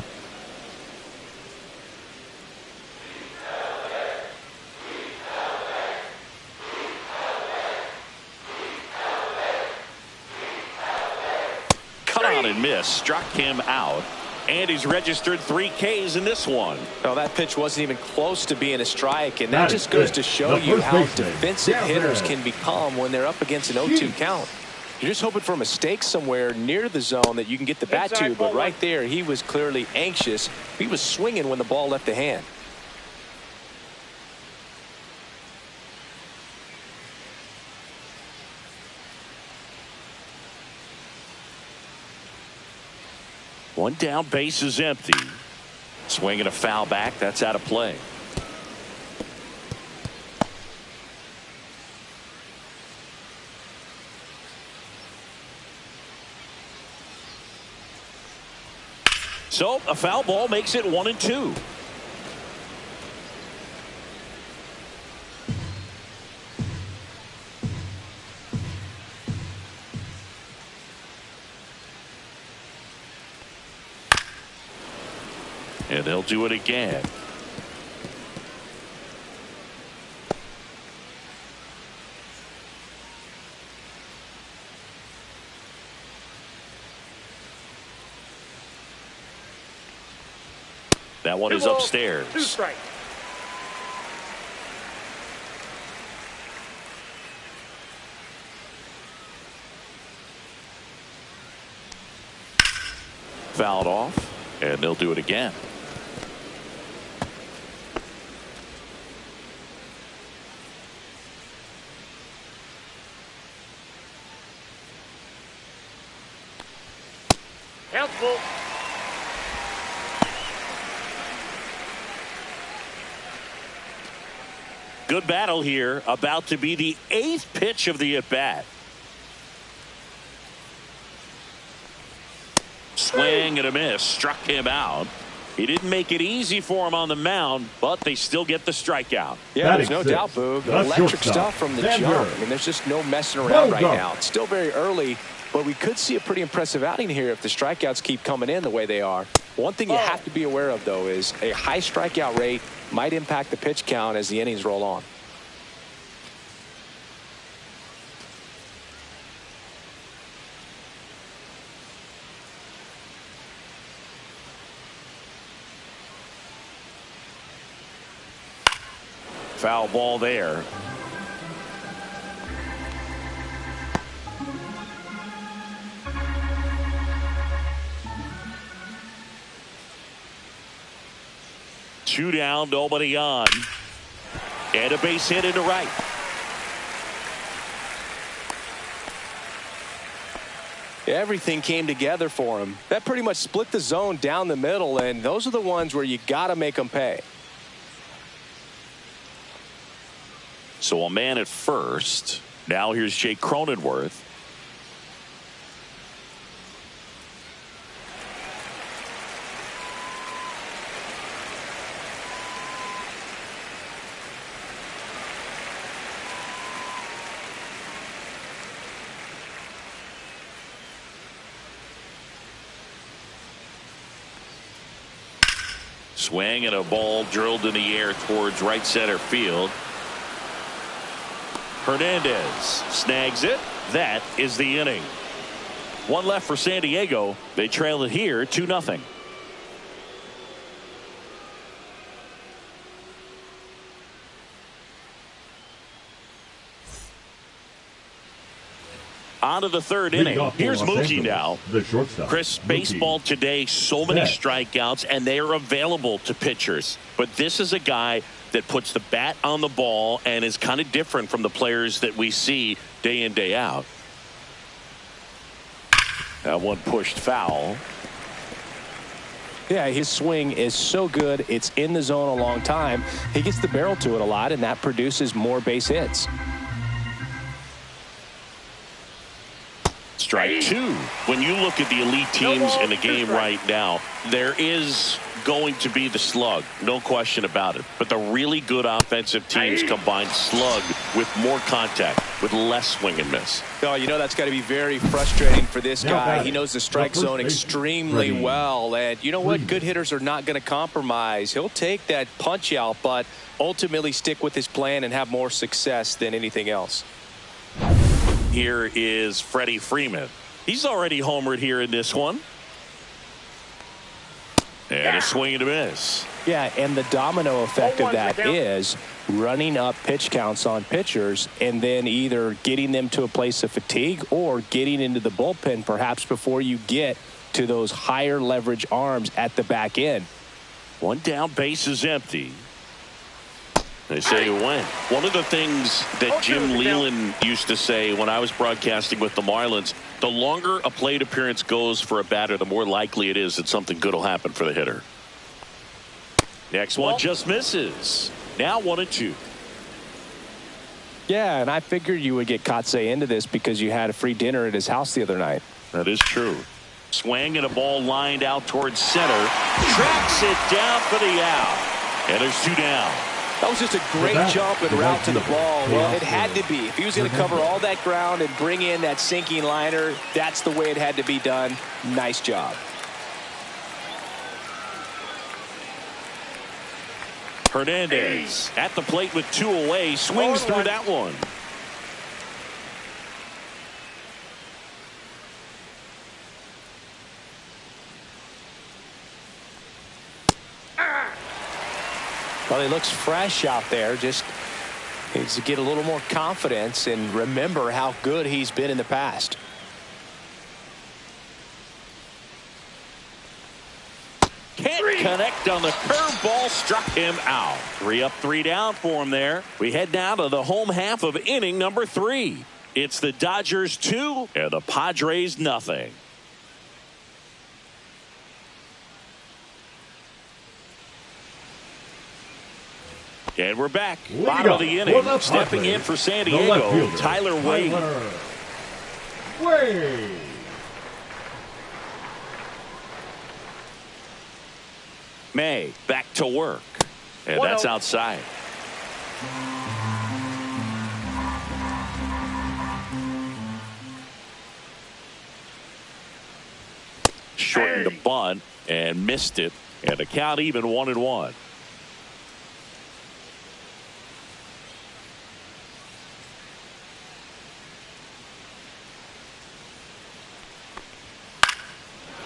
Cut on and miss. Struck him out. And he's registered 3 Ks in this one. Well, that pitch wasn't even close to being a strike, and that just goes to show you how defensive hitters can become when they're up against an 0-2 count. You're just hoping for a mistake somewhere near the zone that you can get the bat to, but right there, he was clearly anxious. He was swinging when the ball left the hand. One down, base is empty. Swinging a foul back. That's out of play. So a foul ball makes it 1-2. And they'll do it again. That one is upstairs. 2 strikes. Fouled off, and they'll do it again. Helpful. Good battle here. About to be the 8th pitch of the at-bat. Swing and a miss. Struck him out. He didn't make it easy for him on the mound, but they still get the strikeout. Yeah, there's no doubt, Boog. Electric stuff from the jump. I mean, there's just no messing around right now. It's still very early, but we could see a pretty impressive outing here if the strikeouts keep coming in the way they are. One thing you have to be aware of, though, is a high strikeout rate might impact the pitch count as the innings roll on. Foul ball there. Two down, nobody on. And a base hit into right. Everything came together for him. That pretty much split the zone down the middle, and those are the ones where you got to make them pay. So a man at first. Now here's Jake Cronenworth. Swing and a ball drilled in the air towards right center field. Hernandez snags it. That is the inning. One left for San Diego. They trail it here 2-0. On to the third inning. Here's Mookie now. The shortstop. Chris, baseball today, so many strikeouts, and they are available to pitchers. But this is a guy that puts the bat on the ball and is kind of different from the players that we see day in, day out. That one pushed foul. Yeah, his swing is so good. It's in the zone a long time. He gets the barrel to it a lot, and that produces more base hits. strike two. When you look at the elite teams in the game right now, there is going to be the slug, no question about it. But the really good offensive teams combine slug with more contact, with less swing and miss. Oh, you know that's got to be very frustrating for this guy. He knows the strike zone extremely well. And you know what? Good hitters are not going to compromise. He'll take that punch out, but ultimately stick with his plan and have more success than anything else. Here is Freddie Freeman. He's already homered here in this one. And a swing and a miss. Yeah, and the domino effect of that is running up pitch counts on pitchers and then either getting them to a place of fatigue or getting into the bullpen perhaps before you get to those higher leverage arms at the back end. One down, base is empty. They say you win. One of the things that Jim Leland used to say when I was broadcasting with the Marlins, the longer a plate appearance goes for a batter, the more likely it is that something good will happen for the hitter. Next one just misses. Now 1-2. Yeah, and I figured you would get Kotsay into this because you had a free dinner at his house the other night. That is true. Swing and a ball lined out towards center. Tracks it down for the out. And there's two down. That was just a great jump and route to the ball. Well, it had to be. If he was going to cover all that ground and bring in that sinking liner, that's the way it had to be done. Nice job. Hernandez at the plate with two away. Swings through that one. Well, he looks fresh out there. Just needs to get a little more confidence and remember how good he's been in the past. Can't connect on the curveball. Struck him out. 3 up, 3 down for him there. We head now to the home half of inning number 3. It's the Dodgers 2 and the Padres nothing. And we're back. Bottom of the inning. Stepping in for San Diego, Tyler Wade. May back to work. And that's outside. Shortened a bunt and missed it. And the count even 1-1.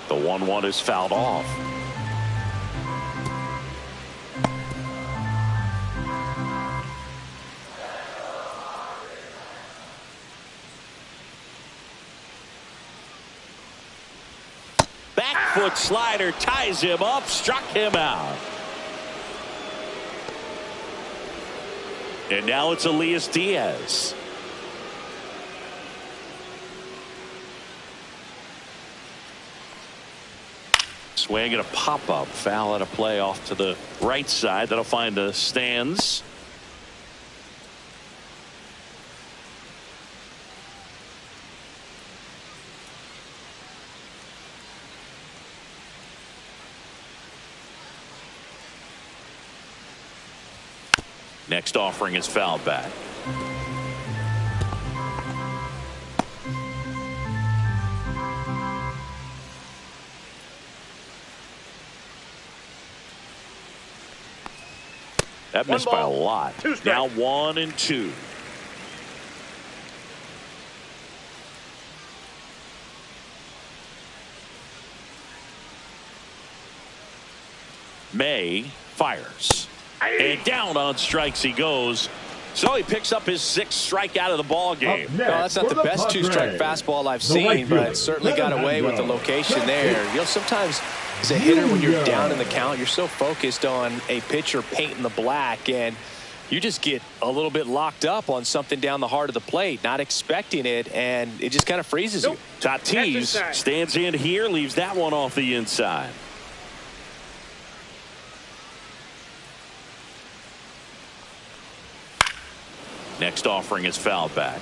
The 1-1 is fouled off. Back foot slider ties him up, struck him out. And now it's Elias Diaz. Swing and a pop-up foul at a play off to the right side. That'll find the stands. Next offering is fouled back. That missed by a lot. Now 1-2. May fires. And down on strikes he goes. So he picks up his 6th strikeout of the ball game. Well, that's not the best two-strike fastball I've seen, but certainly got away with the location there. You know, sometimes as a hitter, when you're down in the count, you're so focused on a pitcher painting the black, and you just get a little bit locked up on something down the heart of the plate, not expecting it, and it just kind of freezes you. Tatis stands in here, leaves that one off the inside. Next offering is fouled back.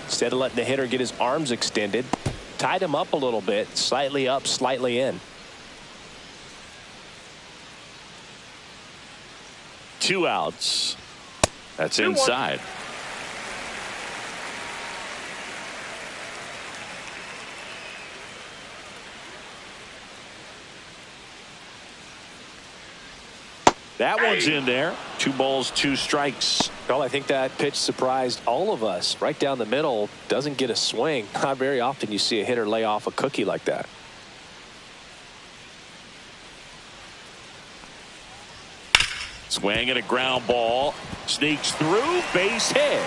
Instead of letting the hitter get his arms extended, tied him up a little bit, slightly up, slightly in. 2 outs. That's inside. That one's in there. 2 balls, 2 strikes. Well, I think that pitch surprised all of us. Right down the middle, doesn't get a swing. Not very often you see a hitter lay off a cookie like that. Swing and a ground ball. Sneaks through, base hit.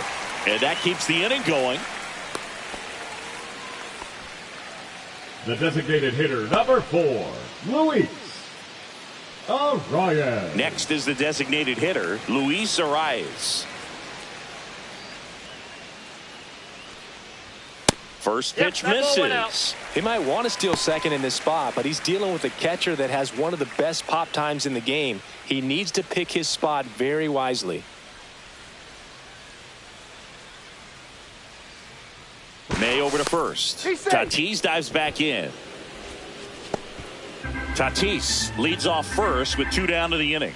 And that keeps the inning going. The designated hitter, number 4, Luis Arias. Next is the designated hitter, Luis Arias. First pitch misses. He might want to steal second in this spot, but he's dealing with a catcher that has one of the best pop times in the game. He needs to pick his spot very wisely. May over to first. Tatis dives back in. Tatis leads off first with 2 down to the inning.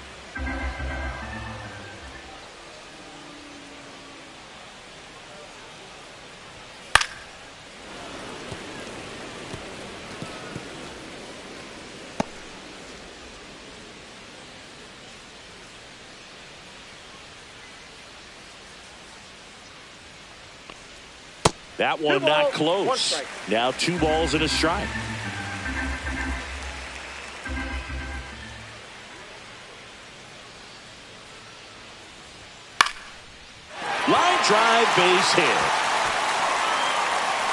That one not close. Now 2 balls and a strike. Line drive, base hit.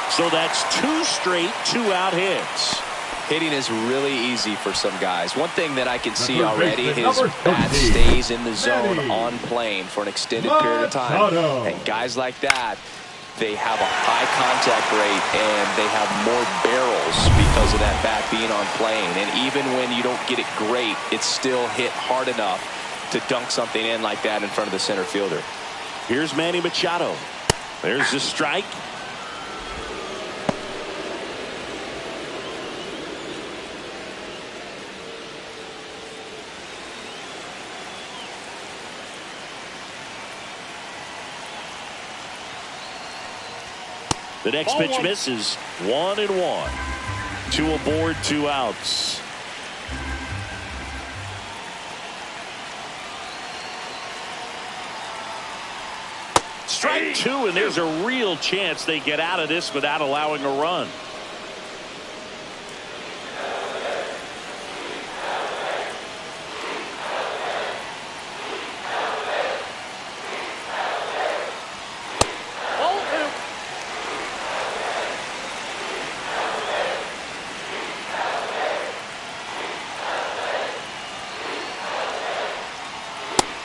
So that's 2 straight 2-out hits. Hitting is really easy for some guys. One thing that I can see already is bat stays in the zone on plane for an extended period of time. And guys like that, they have a high contact rate and they have more barrels because of that bat being on plane. And even when you don't get it great, it's still hit hard enough to dunk something in like that in front of the center fielder. Here's Manny Machado. There's the strike. The next pitch misses. 1-1. 2 aboard, 2 outs. Strike 2, and there's a real chance they get out of this without allowing a run.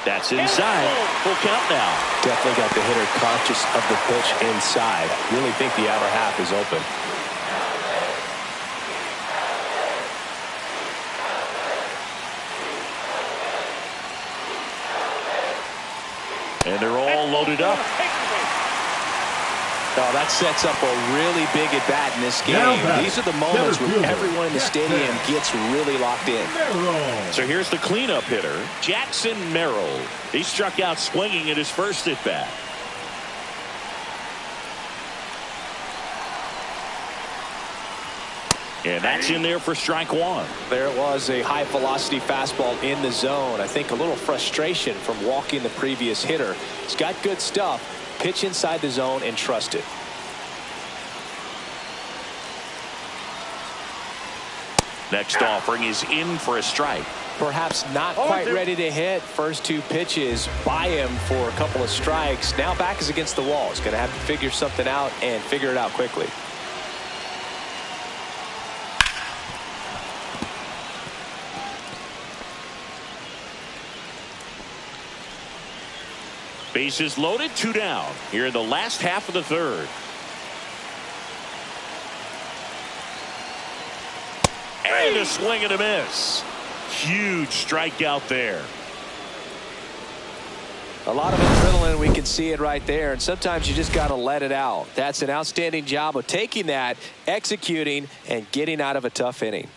That's inside. Full count now. Definitely got the hitter conscious of the pitch inside. Really think the outer half is open. And they're all loaded up. Oh, that sets up a really big at bat in this game. These are the moments where everyone in the stadium gets really locked in. So here's the cleanup hitter, Jackson Merrill. He struck out swinging at his first at bat. And that's in there for strike 1. There it was, a high velocity fastball in the zone. I think a little frustration from walking the previous hitter. He's got good stuff. Pitch inside the zone and trust it. Next offering is in for a strike. Perhaps not quite ready to hit. First 2 pitches by him for a couple of strikes. Now back is against the wall. He's going to have to figure something out and figure it out quickly. Bases loaded, 2 down here in the last half of the 3rd. And a swing and a miss. Huge strikeout there. A lot of adrenaline, we can see it right there, and sometimes you just got to let it out. That's an outstanding job of taking that, executing, and getting out of a tough inning.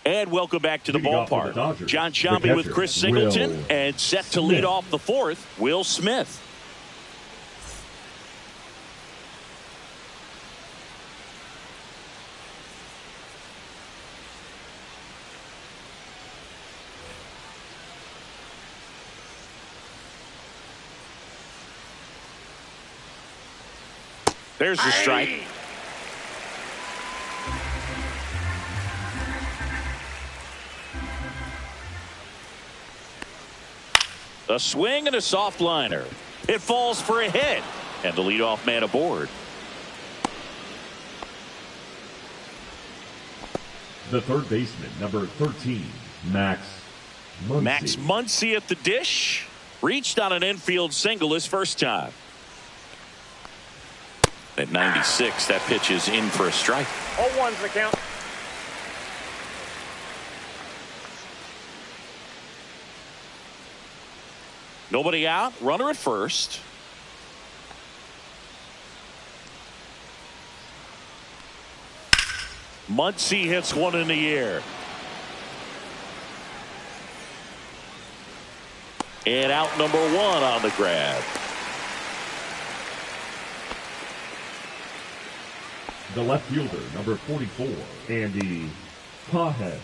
And welcome back to the ballpark. John Sciambi with Chris Singleton, and set to lead off the fourth, Will Smith. There's the strike. A swing and a soft liner. It falls for a hit, and the leadoff man aboard. The third baseman, number 13, Max Muncy. Max Muncy at the dish. Reached on an infield single his first time. At 96, that pitch is in for a strike. 0-1's the count. Nobody out. Runner at first. Muncy hits one in the air. And out number one on the grab. The left fielder, number 44, Andy Pages.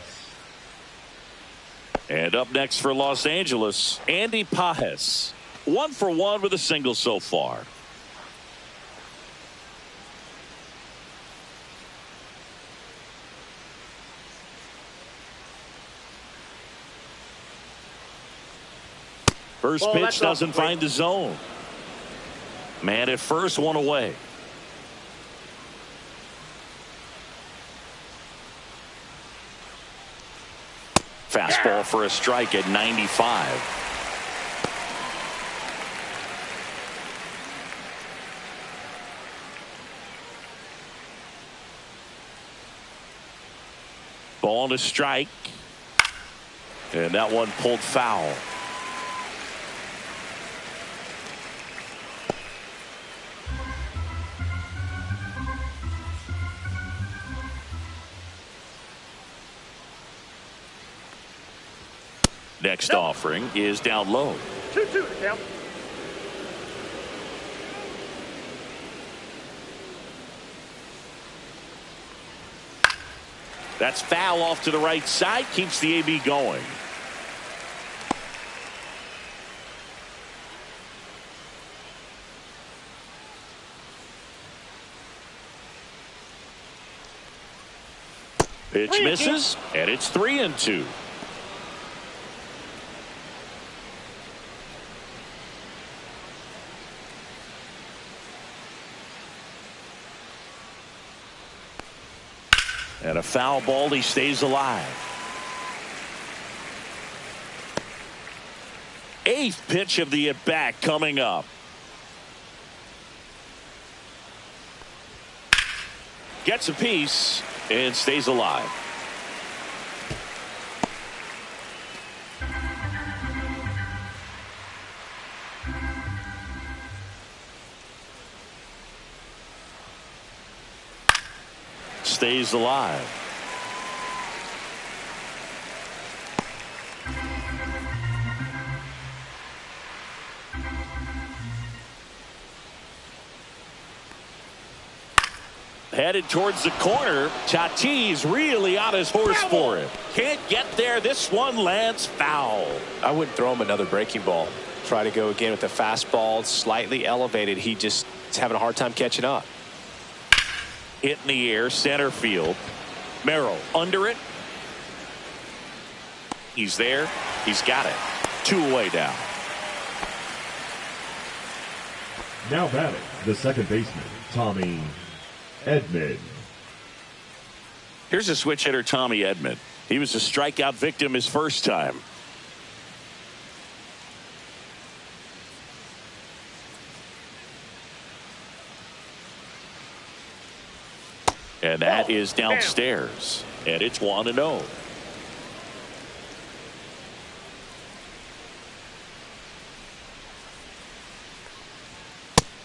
And up next for Los Angeles, Andy Pages. 1 for 1 with a single so far. First pitch doesn't find the zone. Man at first, one away. Fastball for a strike at 95. Ball and a strike. And that one pulled foul. Next offering is down low. 2-2 to count. That's foul off to the right side. Keeps the AB going. Pitch misses, and it's 3-2. And a foul ball, he stays alive. 8th pitch of the at-bat coming up. Gets a piece and stays alive. Stays alive. Headed towards the corner. Tatis really on his horse for it. Can't get there. This one lands foul. I wouldn't throw him another breaking ball. Try to go again with the fastball slightly elevated. He just is having a hard time catching up. Hit in the air, center field. Merrill under it. He's there. He's got it. 2 away now. Now batting, the second baseman, Tommy Edman. Here's a switch hitter, Tommy Edman. He was a strikeout victim his first time. And that is downstairs. And it's 1-0.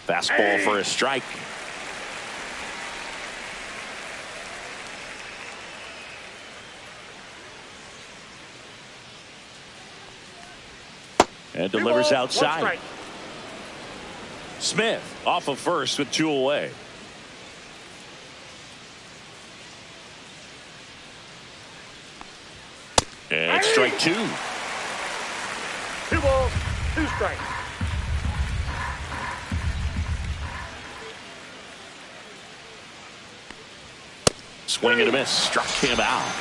Fastball for a strike. And delivers outside. Smith off of first with 2 away. And strike 2. 2 balls, 2 strikes. Swing and a miss. Struck him out.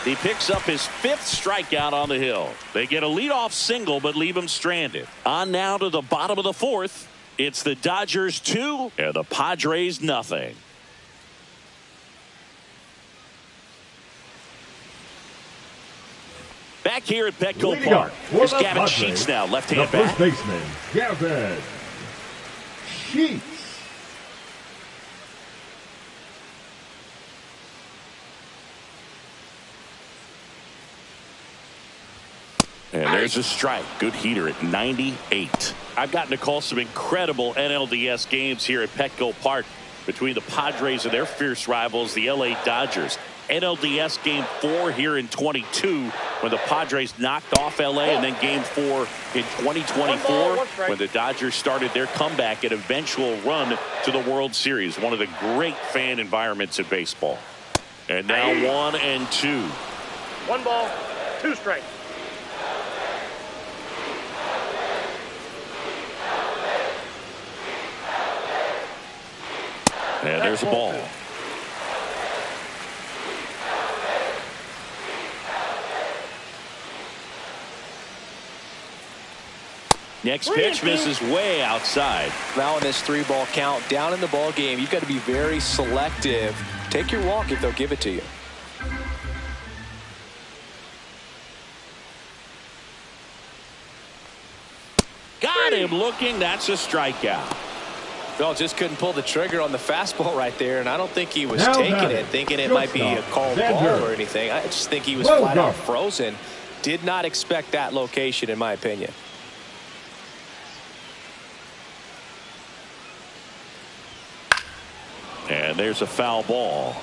He picks up his 5th strikeout on the hill. They get a leadoff single but leave him stranded. On now to the bottom of the 4th. It's the Dodgers 2 and the Padres nothing. Back here at Petco Park. Here's Gavin Sheets now, left-hand bat. First baseman, Gavin Sheets. And there's a strike. Good heater at 98. I've gotten to call some incredible NLDS games here at Petco Park between the Padres and their fierce rivals, the LA Dodgers. NLDS Game 4 here in 22 when the Padres knocked off LA, and then Game 4 in 2024 when the Dodgers started their comeback and eventual run to the World Series. One of the great fan environments in baseball. And now 1 and 2. 1 ball, 2 strikes. And there's a ball. Next pitch misses way outside. Now in this 3-ball count, down in the ball game, you've got to be very selective. Take your walk if they'll give it to you. Got him looking. That's a strikeout. Well, just couldn't pull the trigger on the fastball right there, and I don't think he was taking it, thinking it might be a called ball or anything. I just think he was flat out frozen. Did not expect that location, in my opinion. And there's a foul ball.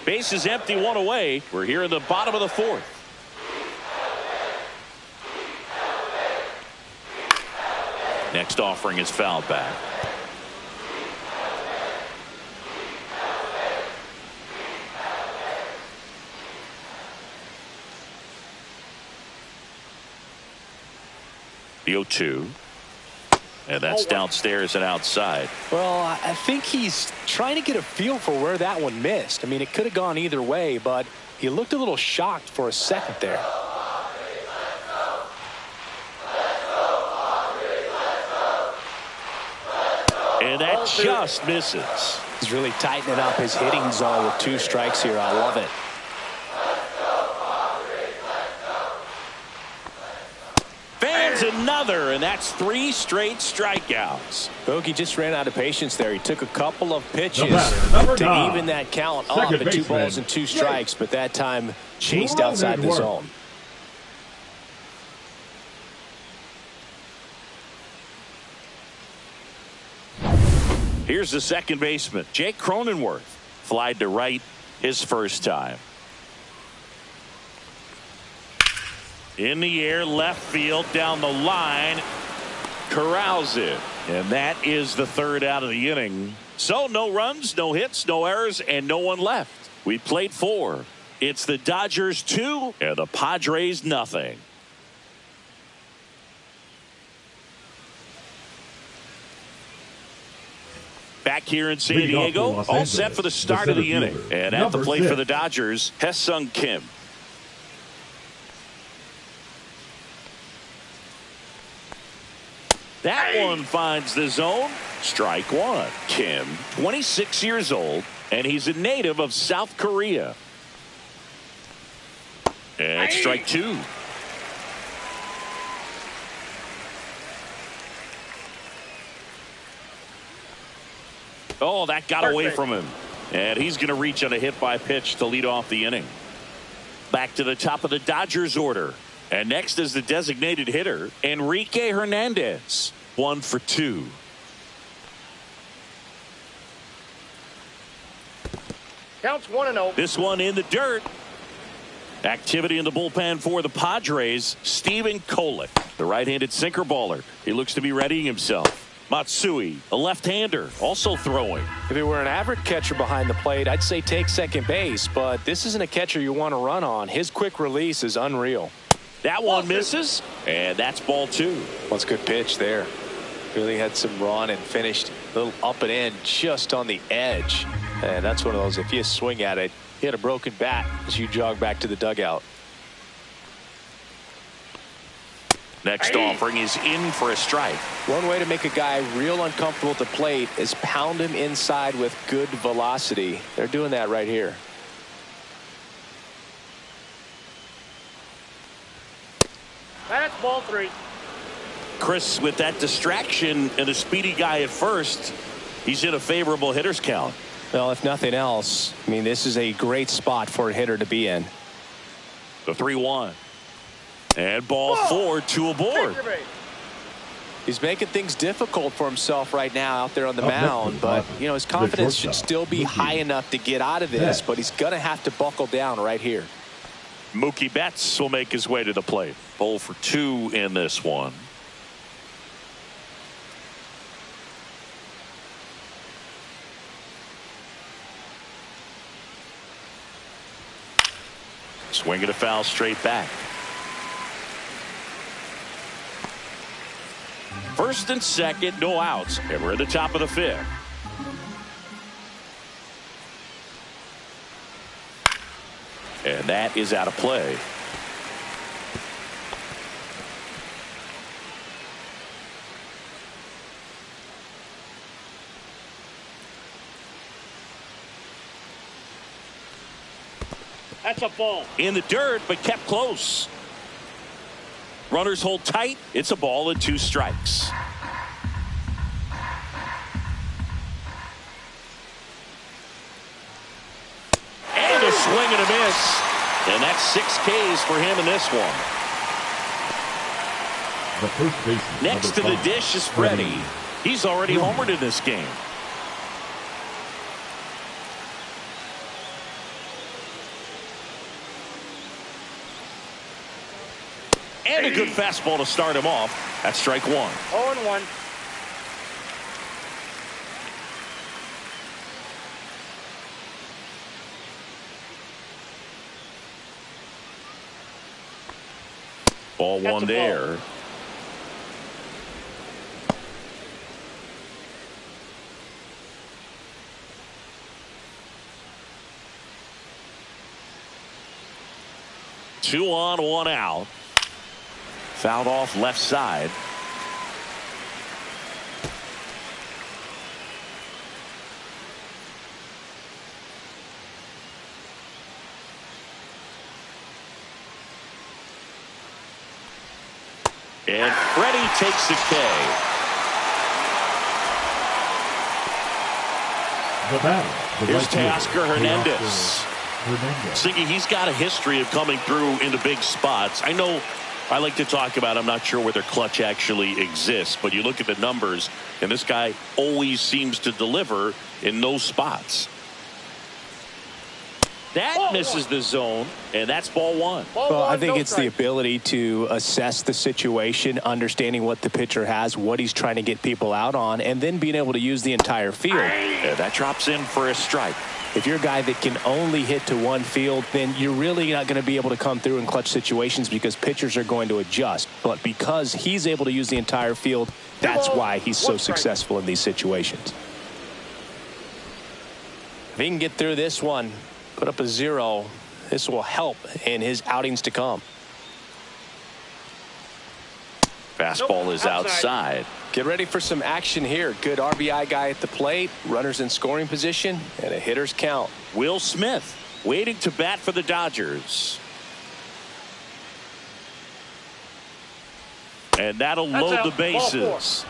Base is empty, 1 away. We're here in the bottom of the 4th. Next offering is fouled back. The 0-2. And that's downstairs and outside. Well, I think he's trying to get a feel for where that one missed. I mean, it could have gone either way, but he looked a little shocked for a second there. And that just misses. He's really tightening up his hitting zone with 2 strikes here. I love it. Fans another, and that's 3 straight strikeouts. Bogey just ran out of patience there. He took a couple of pitches to even that count up at 2 balls and 2 strikes, but that time chased outside the zone. Here's the second baseman, Jake Cronenworth. Flied to right his first time. In the air, left field, down the line. Corrals it. And that is the 3rd out of the inning. So no runs, no hits, no errors, and no one left. We played 4. It's the Dodgers 2 and the Padres nothing. Back here in San Diego, all set for the start of the inning. And at the plate for the Dodgers, Hesung Kim. That one finds the zone. Strike 1. Kim, 26 years old, and he's a native of South Korea. And strike 2. Oh, that got away from him. And he's going to reach on a hit by pitch to lead off the inning. Back to the top of the Dodgers order. And next is the designated hitter, Enrique Hernandez. 1 for 2. Counts 1-0. This one in the dirt. Activity in the bullpen for the Padres. Steven Kolick, the right-handed sinker baller. He looks to be readying himself. Matsui, a left-hander, also throwing. If he were an average catcher behind the plate, I'd say take second base, but this isn't a catcher you want to run on. His quick release is unreal. That one misses, and that's ball 2. Well, it's a good pitch there. Really had some run and finished a little up and in just on the edge. And that's one of those, if you swing at it, you had a broken bat as you jog back to the dugout. Next offering is in for a strike. One way to make a guy real uncomfortable at the plate is pound him inside with good velocity. They're doing that right here. That's ball 3. Chris, with that distraction and a speedy guy at first, he's in a favorable hitter's count. Well, if nothing else, I mean, this is a great spot for a hitter to be in. The 3-1. And ball 4, 2 aboard. He's making things difficult for himself right now out there on the mound, but you know, his confidence should still be high enough to get out of this, but he's going to have to buckle down right here. Mookie Betts will make his way to the plate. 0 for 2 in this one. Swinging a foul straight back. First and second, no outs, and we're at the top of the 5th. And that is out of play. That's a ball. In the dirt, but kept close. Runners hold tight. It's a ball and 2 strikes. And a swing and a miss. And that's 6 Ks for him in this one. The first baseman. Next to the dish is Freddie. He's already homered in this game. And a good fastball to start him off. That's strike 1. 0-1. Ball 1 there. Ball. Two on, 1 out. Fouled off left side. And Freddie takes the K. The batter. Here's Teoscar Hernandez. Singy, he's got a history of coming through into big spots. I know I like to talk about, I'm not sure whether clutch actually exists, but you look at the numbers, and this guy always seems to deliver in those spots. That misses the zone, and that's ball 1. Well, I think it's the ability to assess the situation, understanding what the pitcher has, what he's trying to get people out on, and then being able to use the entire field. Yeah, that drops in for a strike. If you're a guy that can only hit to one field, then you're really not going to be able to come through in clutch situations because pitchers are going to adjust. But because he's able to use the entire field, that's why he's so successful in these situations. If he can get through this one, put up a 0, this will help in his outings to come. Fastball is outside. Get ready for some action here. Good RBI guy at the plate, runners in scoring position, and a hitter's count. Will Smith waiting to bat for the Dodgers. And that'll load the bases.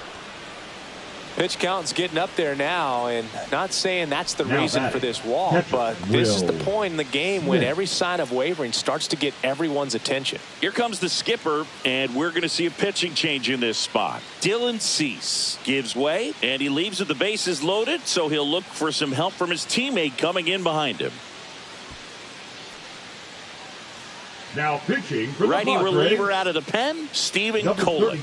Pitch count's getting up there now, and not saying that's the reason for this walk, but this is the point in the game when every sign of wavering starts to get everyone's attention. Here comes the skipper, and we're going to see a pitching change in this spot. Dylan Cease gives way, and he leaves with the bases loaded, so he'll look for some help from his teammate coming in behind him. Now pitching for the righty Padres, reliever out of the pen, Steven Coley.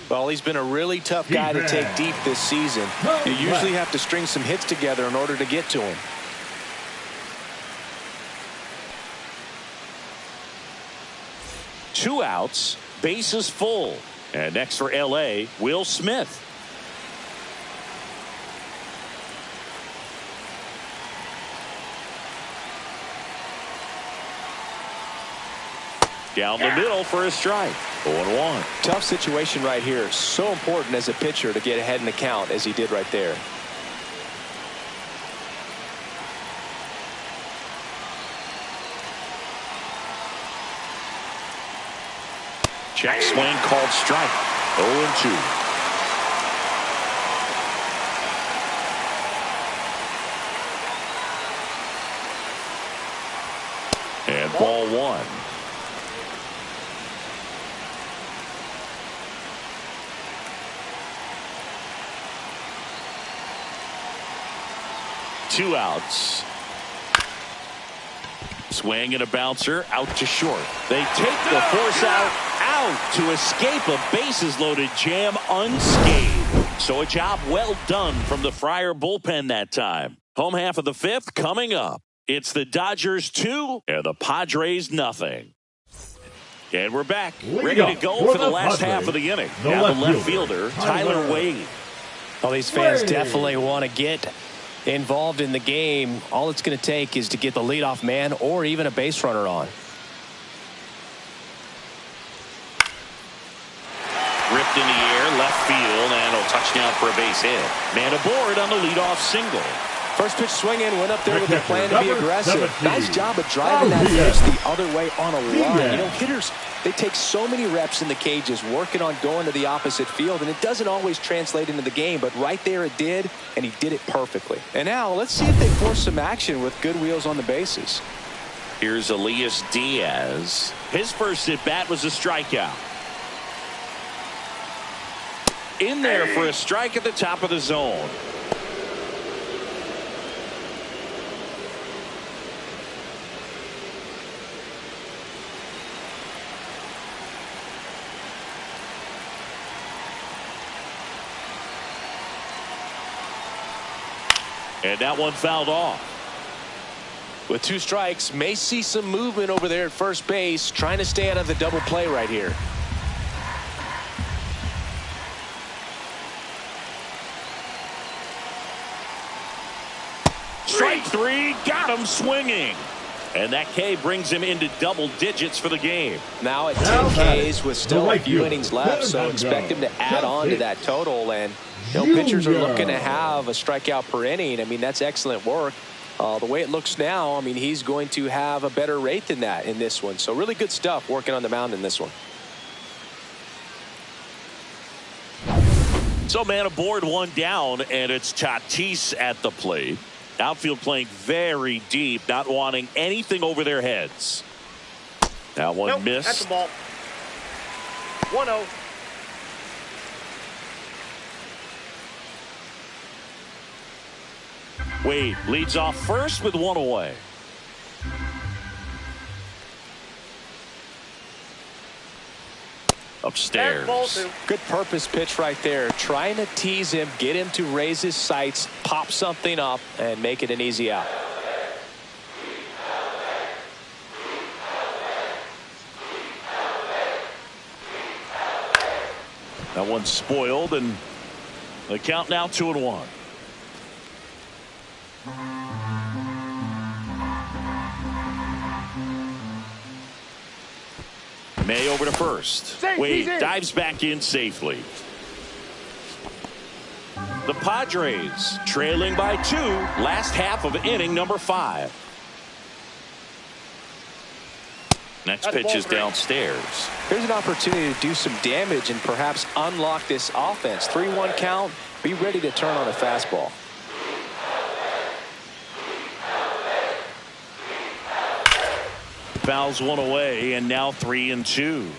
Well, he's been a really tough guy to take deep this season. You usually have to string some hits together in order to get to him. Two outs, bases full. And next for LA, Will Smith. Down the middle for a strike. 0-1. Tough situation right here. So important as a pitcher to get ahead in the count as he did right there. Check swing called strike. 0-2. And ball one. Two outs. Swing and a bouncer out to short. They take the force out to escape a bases loaded jam unscathed. So a job well done from the Friar bullpen that time. Home half of the fifth coming up. It's the Dodgers 2 and the Padres nothing. And we're back, ready to go for the last half of the inning. Now the left fielder, Tyler Wade. Well, these fans definitely want to get involved in the game. All it's going to take is to get the leadoff man or even a base runner on. Ripped in the air, left field, and a touchdown for a base hit. Man aboard on the leadoff single. First pitch swing in, went up there with a plan to be aggressive. Nice job of driving that pitch the other way on a line. You know, hitters, they take so many reps in the cages working on going to the opposite field, and it doesn't always translate into the game, but right there it did, and he did it perfectly. And now let's see if they force some action with good wheels on the bases. Here's Elias Diaz. His first at bat was a strikeout. In there for a strike at the top of the zone. And that one fouled off. With two strikes, may see some movement over there at first base, trying to stay out of the double play right here. Strike three, got him swinging. And that K brings him into double digits for the game. Now at 10 Ks with still a few innings left, so expect him to add on to that total. And you know, pitchers are looking to have a strikeout per inning. I mean, that's excellent work. The way it looks now, I mean, he's going to have a better rate than that in this one. So really good stuff working on the mound in this one. So man aboard, one down, and it's Tatis at the plate. Outfield playing very deep, not wanting anything over their heads. That one missed. That's the ball. 1-0. Wade leads off first with one away. Upstairs. Good purpose pitch right there. Trying to tease him, get him to raise his sights, pop something up, and make it an easy out. That one's spoiled, and the count now 2-1. May over to first. Wade dives back in safely. The Padres trailing by 2, last half of inning number 5. Next That's pitch ball is three. downstairs. Here's an opportunity to do some damage and perhaps unlock this offense. 3-1 count. Be ready to turn on a fastball. Fouls one away, and now 3-2.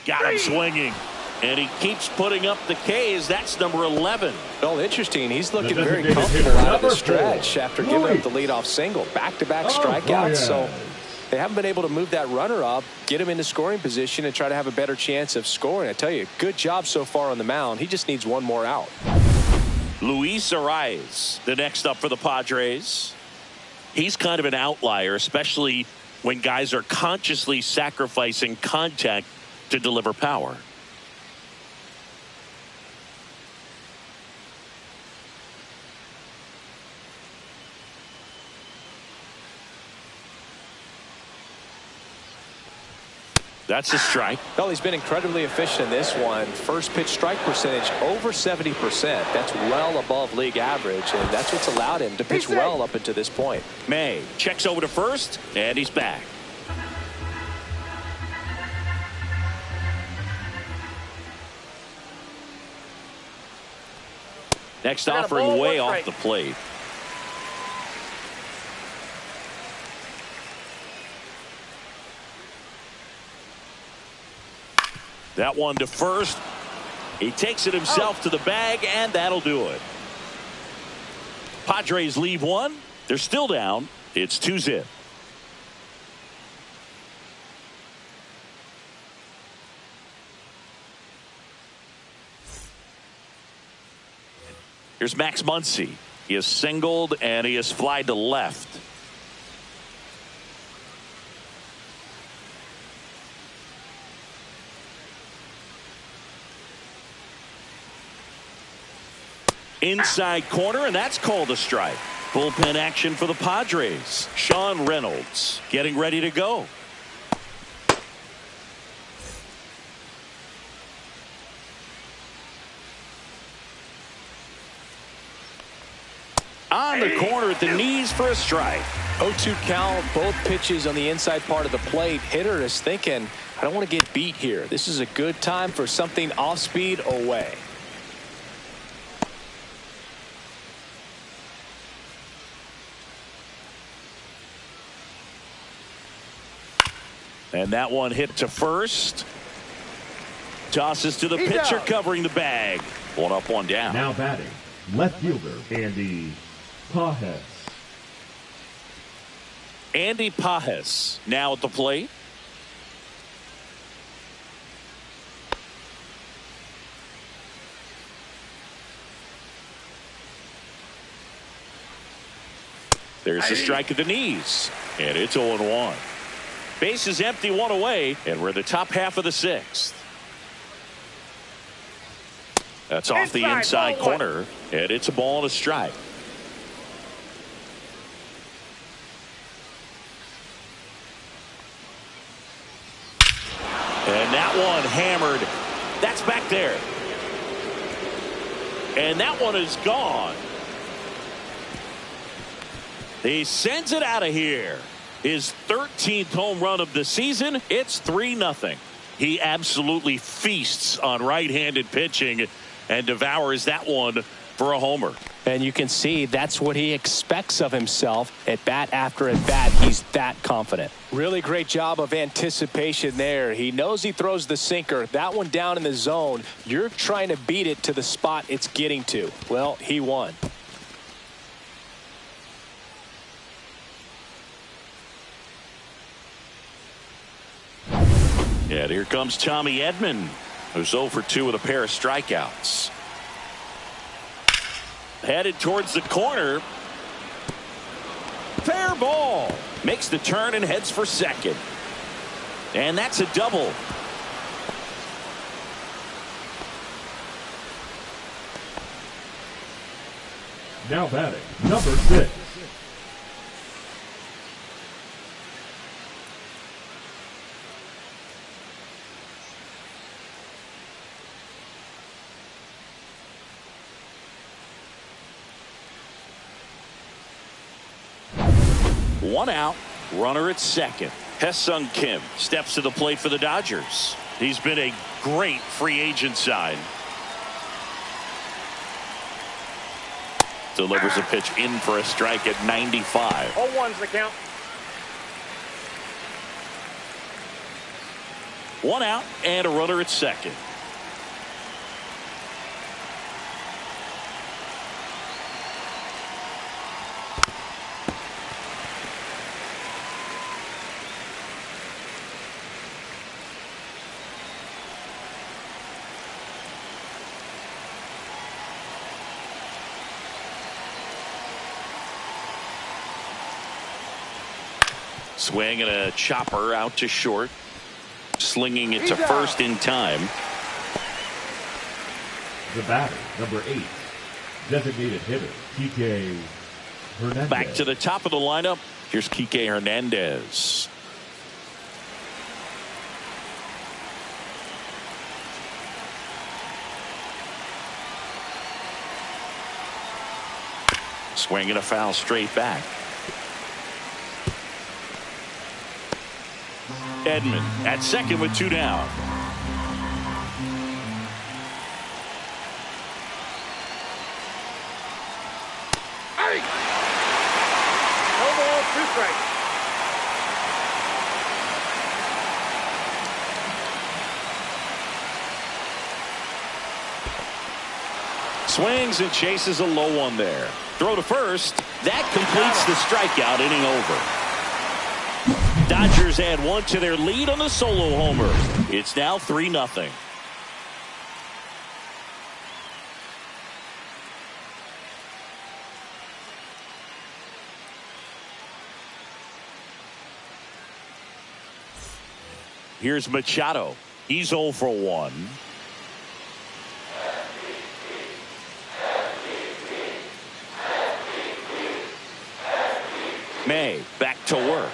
Got him swinging. And he keeps putting up the Ks. That's number 11. Well, interesting. He's looking very designated comfortable hitter, out of the number stretch 4, after giving up Luis. the leadoff single. Back-to-back Oh, strikeouts. So yeah. they haven't been able to move that runner up, get him into scoring position, and try to have a better chance of scoring. I tell you, good job so far on the mound. He just needs one more out. Luis Arias, the next up for the Padres. He's kind of an outlier, especially when guys are consciously sacrificing contact to deliver power. That's a strike. Well, he's been incredibly efficient in this one. First pitch strike percentage over 70%. That's well above league average, and that's what's allowed him to pitch well up until this point. May checks over to first, and he's back. Next I got a offering ball, way one off strike. the plate. That one to first. He takes it himself to the bag, and that'll do it. Padres leave one. They're still down. It's 2-0. Here's Max Muncy. He has singled, and he has flied to left. Inside corner, and that's called a strike. Bullpen action for the Padres. Sean Reynolds getting ready to go. On the corner at the knees for a strike. 0-2 count, both pitches on the inside part of the plate. Hitter is thinking, I don't want to get beat here. This is a good time for something off speed away. And that one hit to first. Tosses to the He's pitcher out. covering the bag. One up, one down. Now batting, left fielder Andy Pajes. Andy Pajes now at the plate. There's a strike at the knees, and it's 0-1. Base is empty, one away, and we're in the top half of the sixth. That's off the inside ball one. corner, and it's a ball and a strike. And that one hammered. That's back there. And that one is gone. He sends it out of here. His 13th home run of the season. It's 3-0. He absolutely feasts on right-handed pitching and devours that one for a homer. And you can see that's what he expects of himself at bat after at bat. He's that confident. Really great job of anticipation there. He knows he throws the sinker. That one down in the zone. You're trying to beat it to the spot it's getting to. Well, he won. And here comes Tommy Edman, who's 0 for 2 with a pair of strikeouts. Headed towards the corner. Fair ball. Makes the turn and heads for second. And that's a double. Now batting, number 6. One out, runner at second. Hesung Kim steps to the plate for the Dodgers. He's been a great free agent sign. Delivers a pitch in for a strike at 95. 0-1's the count. One out and a runner at second. Swing and a chopper out to short. Slinging it to first in time. The batter, number 8, designated hitter, Kike Hernandez. Back to the top of the lineup. Here's Kike Hernandez. Swing and a foul straight back. Edman at second with 2 down. Hey! No ball, 2 strikes. Swings and chases a low one there. Throw to first. That completes the strikeout. Inning over. Dodgers add 1 to their lead on the solo homer. It's now 3-0. Here's Machado. He's 0 for 1. May back to work.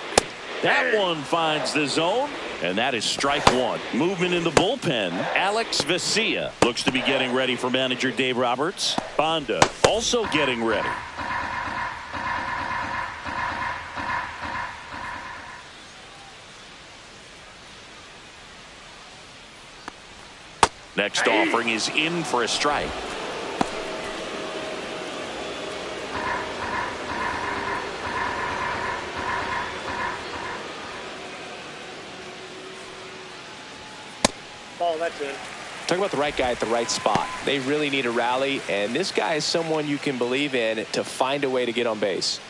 That one finds the zone, and that is strike 1. Movement in the bullpen. Alex Vesia looks to be getting ready for manager Dave Roberts. Bonda also getting ready. Next offering is in for a strike. Ball, that's in. Talk about the right guy at the right spot. They really need a rally, and this guy is someone you can believe in to find a way to get on base.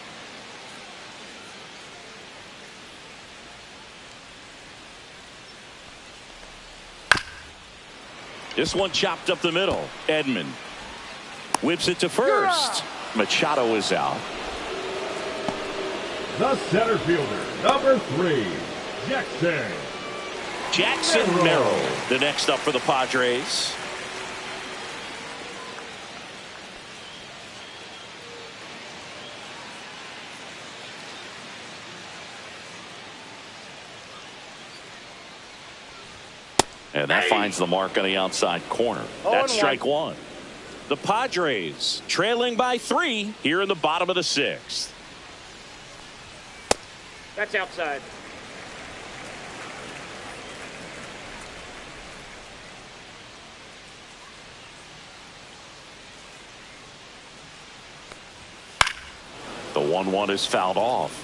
This one chopped up the middle. Edman whips it to first. Machado is out. The center fielder, number 3, Jackson Merrill, the next up for the Padres. And that finds the mark on the outside corner. That's strike 1. The Padres trailing by 3 here in the bottom of the 6th. That's outside. The 1-1 is fouled off.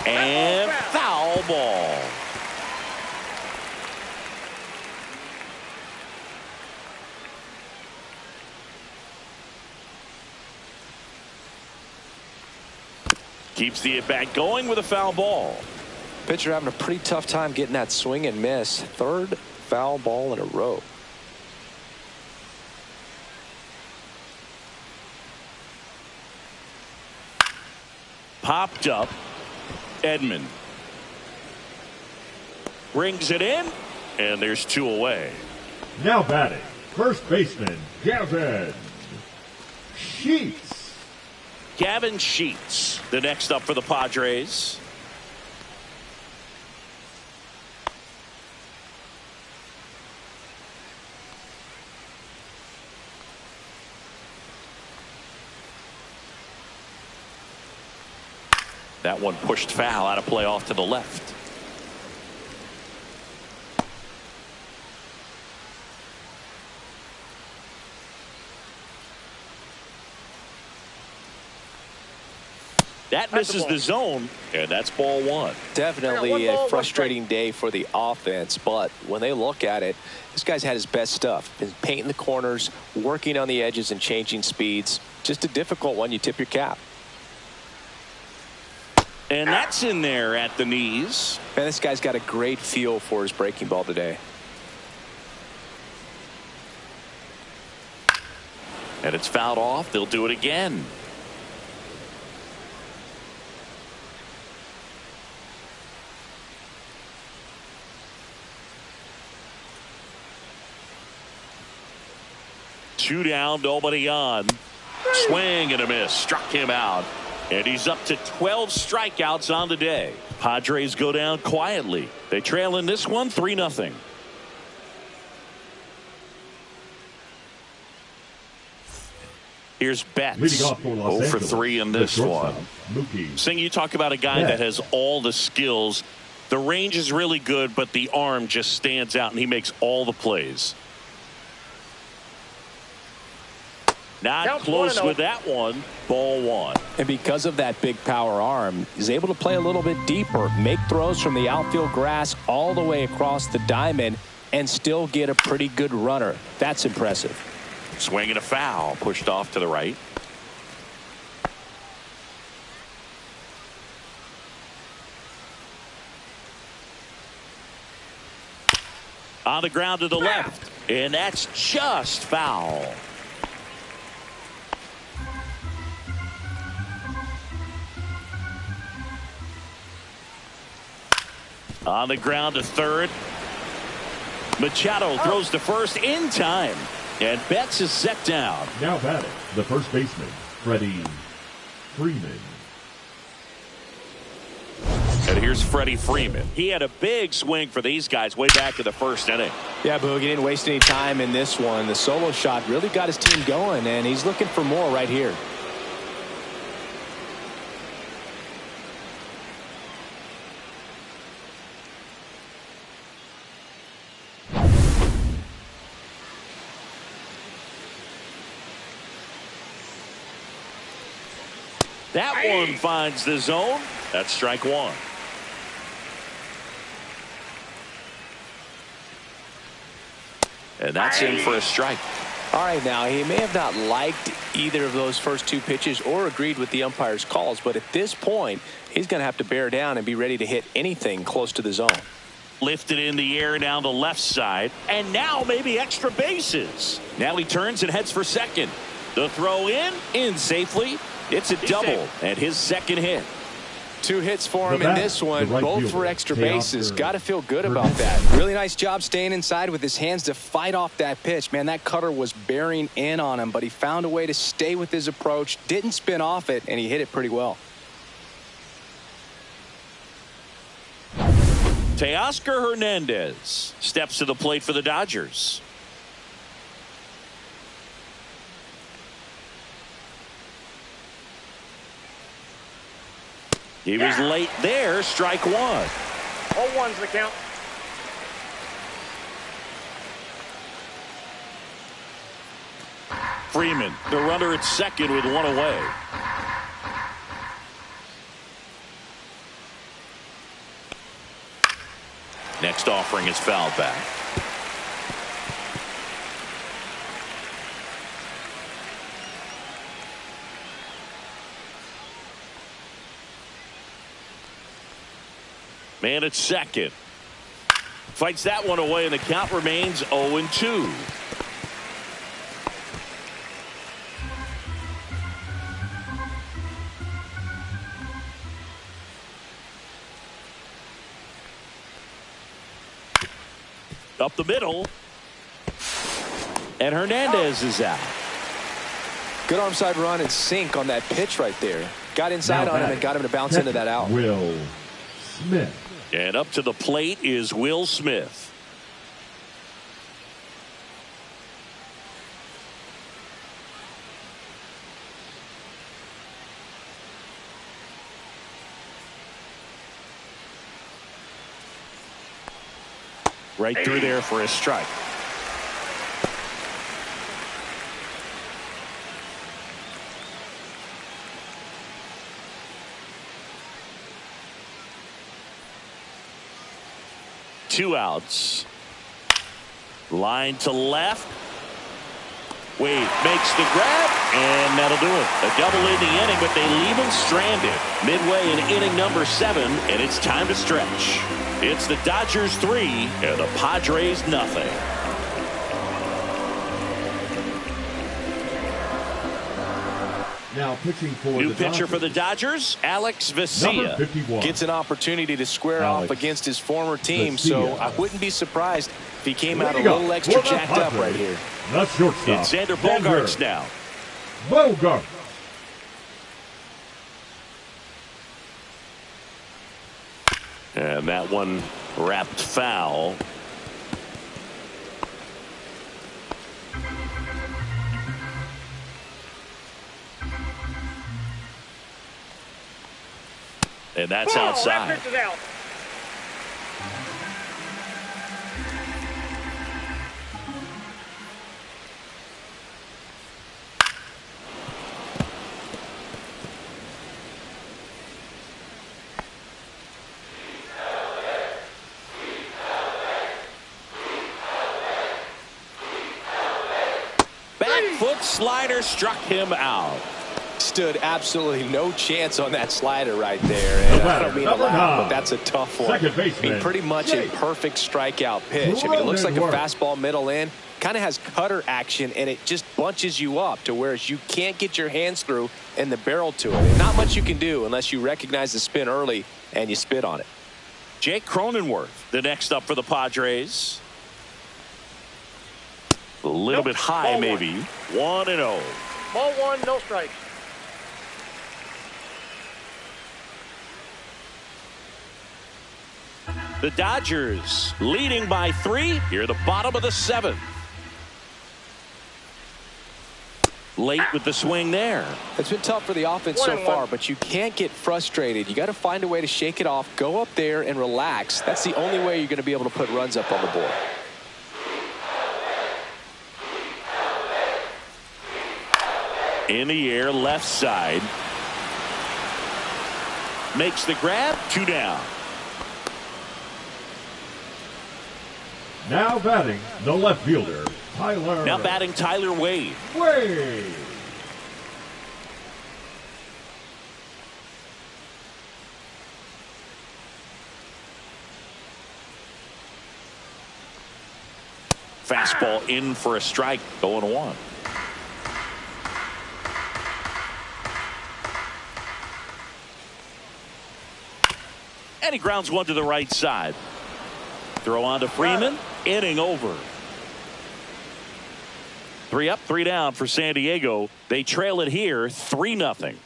And foul ball. Keeps the at-bat going with a foul ball. Pitcher having a pretty tough time getting that swing and miss. 3rd foul ball in a row. Popped up. Edman brings it in, and there's 2 away. Now batting, first baseman, Gavin Sheets. Gavin Sheets, the next up for the Padres. That one pushed foul out of play off to the left. That misses the zone, and that's ball one. Definitely a frustrating day for the offense, but when they look at it, this guy's had his best stuff. Been painting the corners, working on the edges, and changing speeds. Just a difficult one. You tip your cap. And that's in there at the knees. Man, this guy's got a great feel for his breaking ball today. And it's fouled off. They'll do it again. Two down, nobody on. Swing and a miss. Struck him out. And he's up to 12 strikeouts on the day. Padres go down quietly. They trail in this one 3-0. Here's Betts. 0 for 3 in this one. Sing, you talk about a guy that has all the skills. The range is really good, but the arm just stands out, and he makes all the plays. Not close with that one. Ball one. And because of that big power arm, he's able to play a little bit deeper, make throws from the outfield grass all the way across the diamond, and still get a pretty good runner. That's impressive. Swing and a foul. Pushed off to the right. On the ground to the left. And that's just foul. On the ground to third. Machado throws to first in time. And Betts is set down. Now batting, the first baseman, Freddie Freeman. And here's Freddie Freeman. He had a big swing for these guys way back in the first inning. Yeah, Boog, he didn't waste any time in this one. The solo shot really got his team going, and he's looking for more right here. That one finds the zone. That's strike one. And that's in for a strike. All right, now, he may have not liked either of those first two pitches or agreed with the umpire's calls, but at this point, he's going to have to bear down and be ready to hit anything close to the zone. Lifted in the air down the left side, and now maybe extra bases. Now he turns and heads for second. The throw in safely. It's a double and his second hit. 2 hits for him in this one, both for extra bases. Got to feel good about that. Really nice job staying inside with his hands to fight off that pitch. Man, that cutter was bearing in on him, but he found a way to stay with his approach, didn't spin off it, and he hit it pretty well. Teoscar Hernandez steps to the plate for the Dodgers. He was late there. Strike one. 0-1's the count. Freeman, the runner at second with one away. Next offering is fouled back. Man at second. Fights that one away, and the count remains 0-2. Up the middle. And Hernandez is out. Good arm side run and sink on that pitch right there. Got inside on him and got him to bounce into that out. Will Smith. And up to the plate is Will Smith. Right through there for a strike. Two outs. Line to left. Wade makes the grab, and that'll do it. A double in the inning, but they leave him stranded. Midway in inning number 7, and it's time to stretch. It's the Dodgers 3 and the Padres nothing. Now pitching for New the pitcher Dodgers. for the Dodgers, Alex Number Vesia. 51. Gets an opportunity to square Alex off against his former team, Vesia. so I wouldn't be surprised if he came out a Leading up little extra for the jacked up Padres, right here. The shortstop. It's Xander Bogaerts now. Bogart. And that one wrapped foul. And that's Ball, outside. that pitch is out. Back foot slider struck him out. Stood absolutely no chance on that slider right there. And I don't mean to Number laugh, 9. but that's a tough one. Second I baseman, mean, pretty much a Jake. perfect strikeout pitch. I mean, it looks like a Rodon. fastball middle in. Kind of has cutter action, and it just bunches you up to where you can't get your hands through and the barrel to it. And not much you can do unless you recognize the spin early and you spit on it. Jake Cronenworth, the next up for the Padres. A little bit high, Ball maybe. 1-0. Ball 1, no strikes. The Dodgers leading by 3 here at the bottom of the 7th. Late with the swing there. It's been tough for the offense so 1-1. far, but you can't get frustrated. You got to find a way to shake it off, go up there and relax. That's the only way you're going to be able to put runs up on the board. In the air, left side. Makes the grab, 2 down. Now batting the left fielder, Tyler. Now batting Tyler Wade. Wade. Fastball in for a strike, 0-1. And he grounds one to the right side. Throw on to Freeman. Inning over. 3 up, 3 down for San Diego. They trail it here 3-0.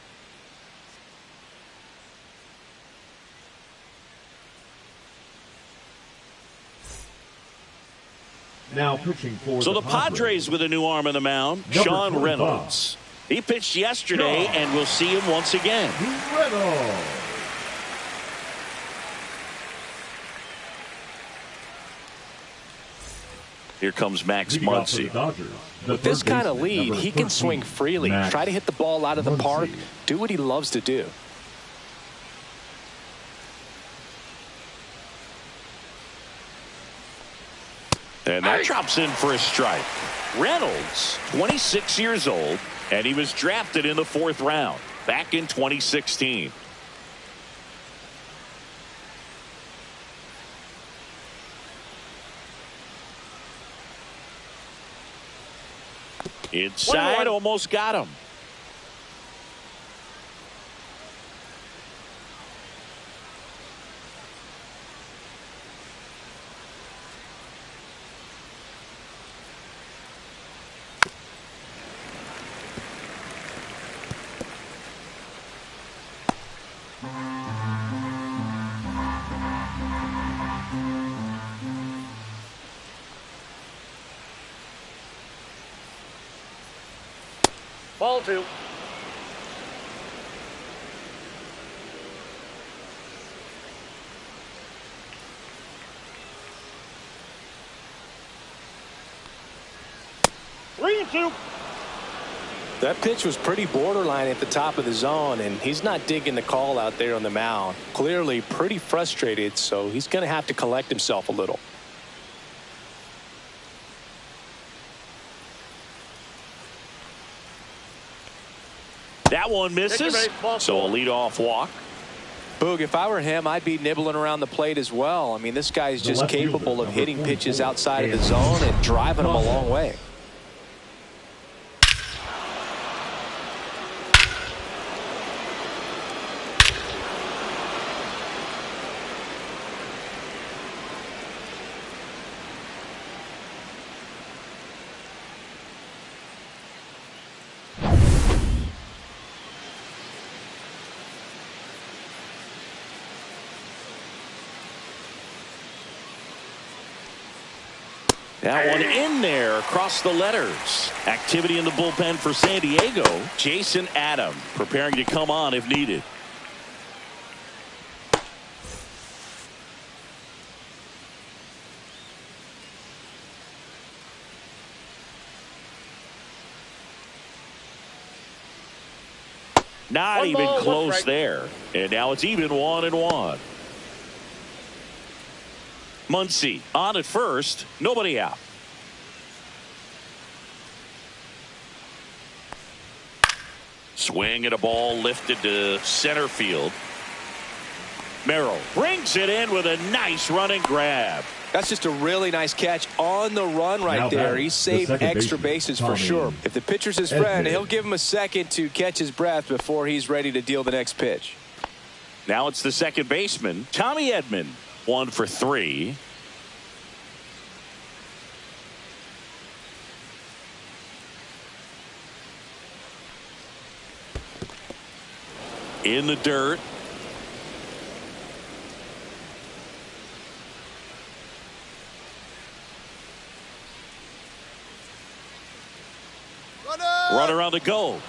Now pitching for So the Padres with a new arm on the mound, Number Sean 25. Reynolds. He pitched yesterday, Sean. and we'll see him once again. Reynolds. Here comes Max Leading off for the Muncy. Dodgers, the With this third kind of baseman, lead, number he can 13, swing freely, Max try to hit the ball out of the park, Muncy. do what he loves to do. And that drops in for a strike. Reynolds, 26 years old, and he was drafted in the 4th round back in 2016. Inside, 1-1. almost got him. Ball 2. 3-2. That pitch was pretty borderline at the top of the zone, and he's not digging the call out there on the mound. Clearly pretty frustrated, so he's going to have to collect himself a little. That one misses, so a leadoff walk. Boog, if I were him, I'd be nibbling around the plate as well. I mean, this guy's just capable of hitting pitches outside of the zone and driving them a long way. That one in there across the letters. Activity in the bullpen for San Diego. Jason Adam preparing to come on if needed. Not even close there. And now it's even 1-1. Muncy on at first, nobody out. Swing and a ball lifted to center field. Merrill brings it in with a nice running grab. That's just a really nice catch on the run right there. He saved extra bases for sure. If the pitcher's his friend, he'll give him a second to catch his breath before he's ready to deal the next pitch. Now it's the second baseman, Tommy Edman. 1 for 3. In the dirt. Runner on the go.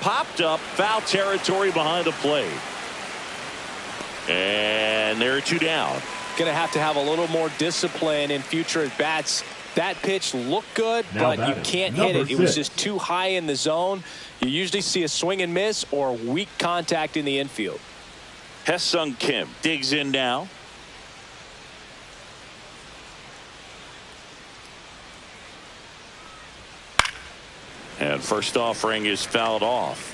Popped up, foul territory behind the plate. And there are 2 down. Going to have a little more discipline in future at bats. That pitch looked good, but you can't hit it. It was just too high in the zone. You usually see a swing and miss or weak contact in the infield. Hesung Kim digs in now. And first offering is fouled off.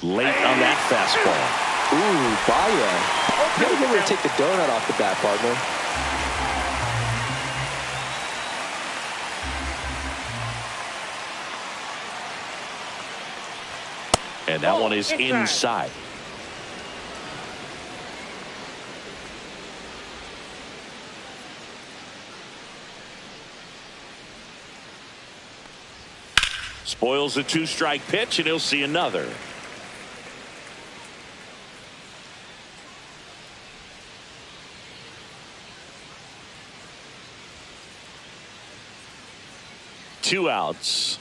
Late on that fastball. Ooh, Baya. You gotta get ready to take the donut off the bat, partner. And that one is inside. Spoils a 2-strike pitch, and he'll see another. Two outs.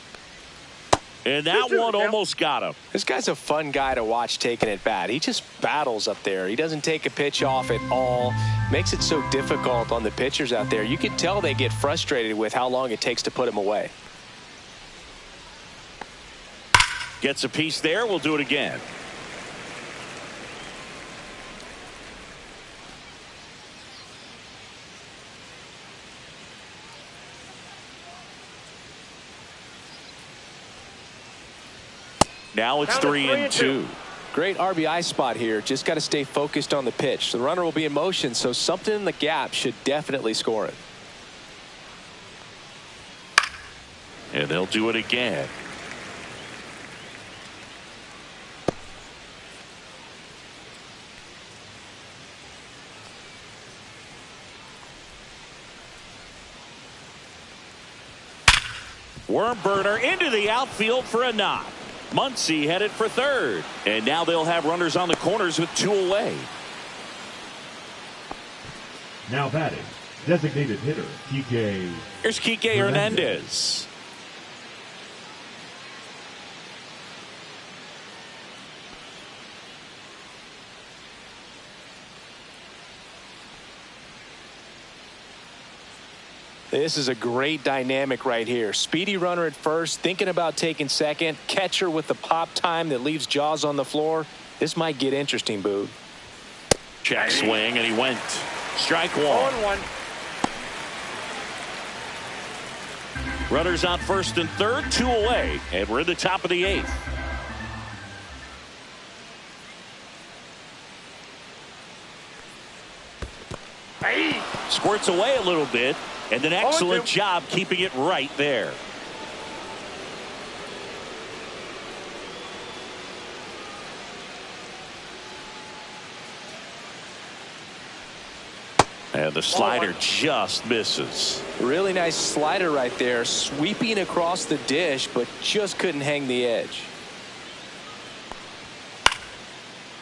And that one almost got him. This guy's a fun guy to watch taking at bat. He just battles up there. He doesn't take a pitch off at all. Makes it so difficult on the pitchers out there. You can tell they get frustrated with how long it takes to put him away. Gets a piece there. We'll do it again. Now it's 3-2. Great RBI spot here. Just got to stay focused on the pitch. The runner will be in motion, so something in the gap should definitely score it. And they'll do it again. Worm burner into the outfield for a knock. Muncy headed for third. And now they'll have runners on the corners with 2 away. Now batting, designated hitter, Kike. Here's Kike Hernandez. This is a great dynamic right here. Speedy runner at first, thinking about taking second. Catcher with the pop time that leaves Jaws on the floor. This might get interesting, Boog. Check swing, and he went. Strike one. 0-1. Runners on first and third, 2 away, and we're in the top of the 8th. Hey. Squirts away a little bit, and an excellent job keeping it right there. And the slider just misses. Really nice slider right there, sweeping across the dish, but just couldn't hang the edge.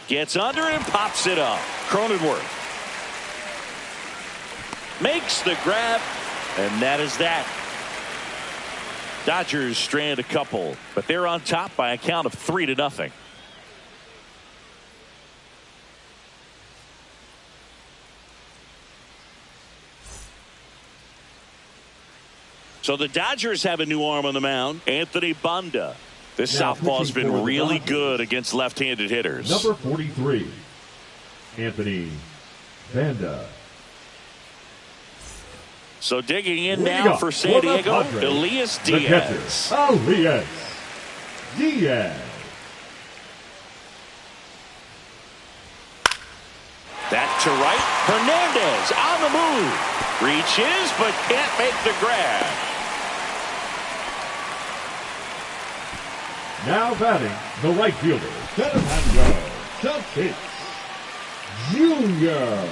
Gets under it and pops it up. Cronenworth makes the grab, and that is that. Dodgers strand a couple, but they're on top by a count of 3-0. So the Dodgers have a new arm on the mound, Anthony Banda. This southpaw's been really good against left-handed hitters. Number 43, Anthony Banda. So digging in now for San Diego, Elias Diaz. Elias Diaz. That to right. Hernandez on the move. Reaches, but can't make the grab. Now batting, the right fielder, Fernando Tatis Jr.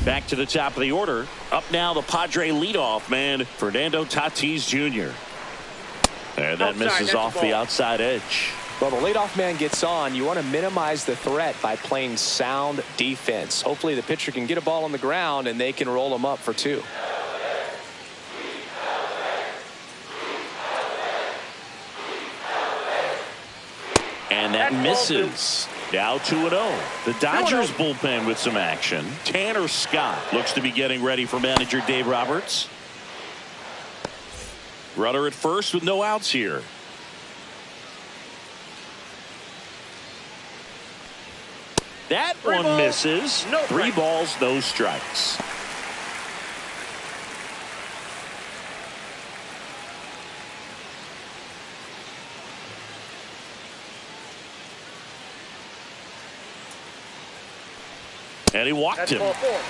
Back to the top of the order. Up now, the Padre leadoff man, Fernando Tatis Jr. And that misses off the outside edge. Well, the leadoff man gets on. You want to minimize the threat by playing sound defense. Hopefully the pitcher can get a ball on the ground and they can roll him up for 2. And that misses. Now 2-0. The Dodgers bullpen with some action. Tanner Scott looks to be getting ready for manager Dave Roberts. Runner at first with no outs here. That one misses. 3 balls, no strikes. And he walked him.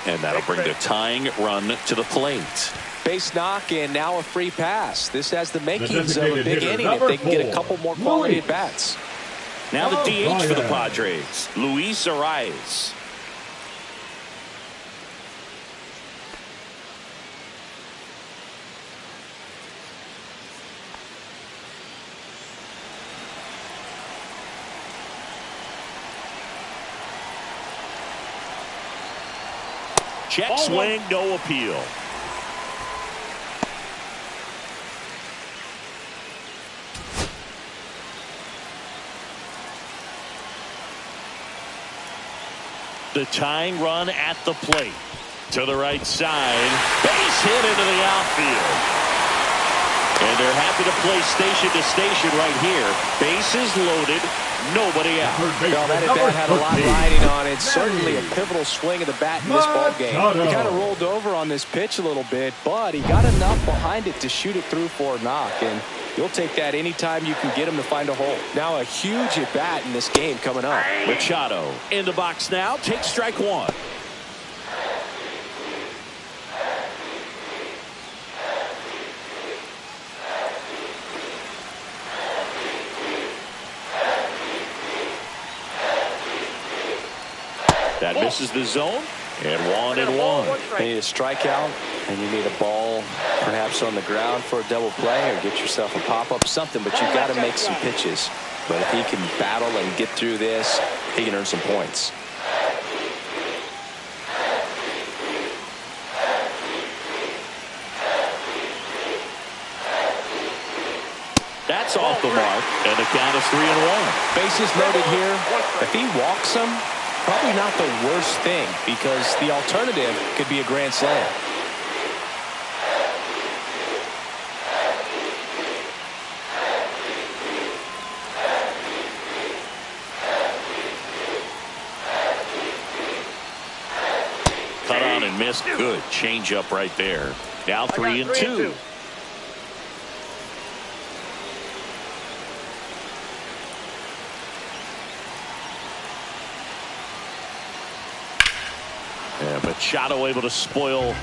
And that'll bring the tying run to the plate. Base knock and now a free pass. This has the makings of a big inning if they can get a couple more quality at bats. Now the DH for the Padres, Luis Arias. Check swing, no appeal. The tying run at the plate. To the right side. Base hit into the outfield. And they're happy to play station to station right here. Bases loaded. Nobody out. No, that at bat had a lot riding on it. Certainly a pivotal swing of the bat in this ball game. He kind of rolled over on this pitch a little bit, but he got enough behind it to shoot it through for a knock. And you'll take that anytime you can get him to find a hole. Now a huge at bat in this game coming up. Machado in the box now. Takes strike 1. That misses the zone, and 1-1. You need a strikeout, and you need a ball perhaps on the ground for a double play or get yourself a pop-up, something, but you've got to make some pitches. But if he can battle and get through this, he can earn some points. That's off the mark, and the count is 3-1. Bases loaded here. If he walks him, probably not the worst thing, because the alternative could be a grand slam. Cut on and missed. Good changeup right there. Now 3-2. Yeah, Machado able to spoil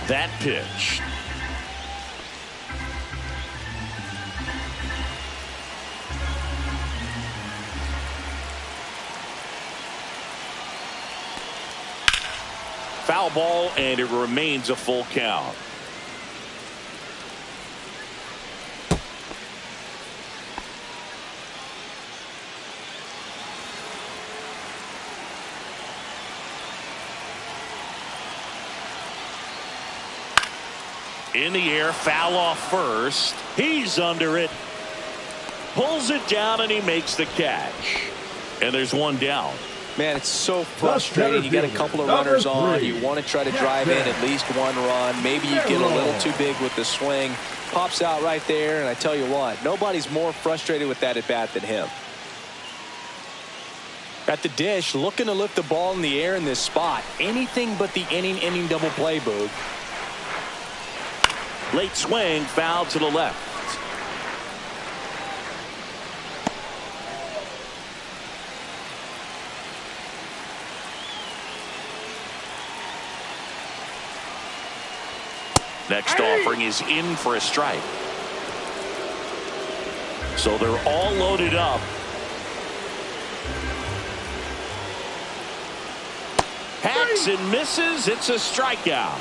that pitch. Foul ball, and it remains a full count. In the air, foul off first. He's under it. Pulls it down, and he makes the catch. And there's one down. Man, it's so frustrating. You got a couple of runners on. You want to try to drive in at least one run. Maybe you get a little too big with the swing. Pops out right there, and I tell you what, nobody's more frustrated with that at bat than him. At the dish, looking to lift the ball in the air in this spot. Anything but the inning double play, Boog. Late swing, foul to the left. Next offering is in for a strike. So they're all loaded up. Hacks and misses. It's a strikeout.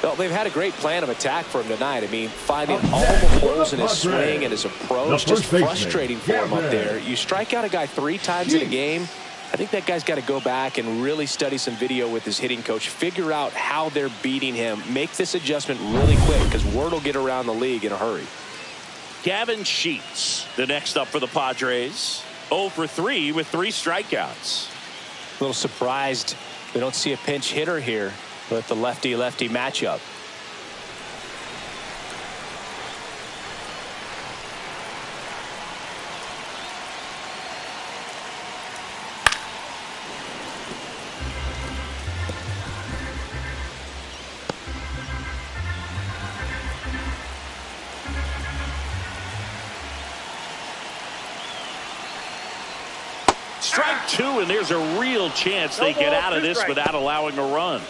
Well, they've had a great plan of attack for him tonight. I mean, finding all the holes in his swing and his approach, just frustrating for him up there. You strike out a guy 3 times in a game. I think that guy's got to go back and really study some video with his hitting coach, figure out how they're beating him, make this adjustment really quick, because word will get around the league in a hurry. Gavin Sheets, the next up for the Padres. 0 for 3 with 3 strikeouts. A little surprised we don't see a pinch hitter here with the lefty-lefty matchup. Strike 2, and there's a real chance they get out of this without allowing a run.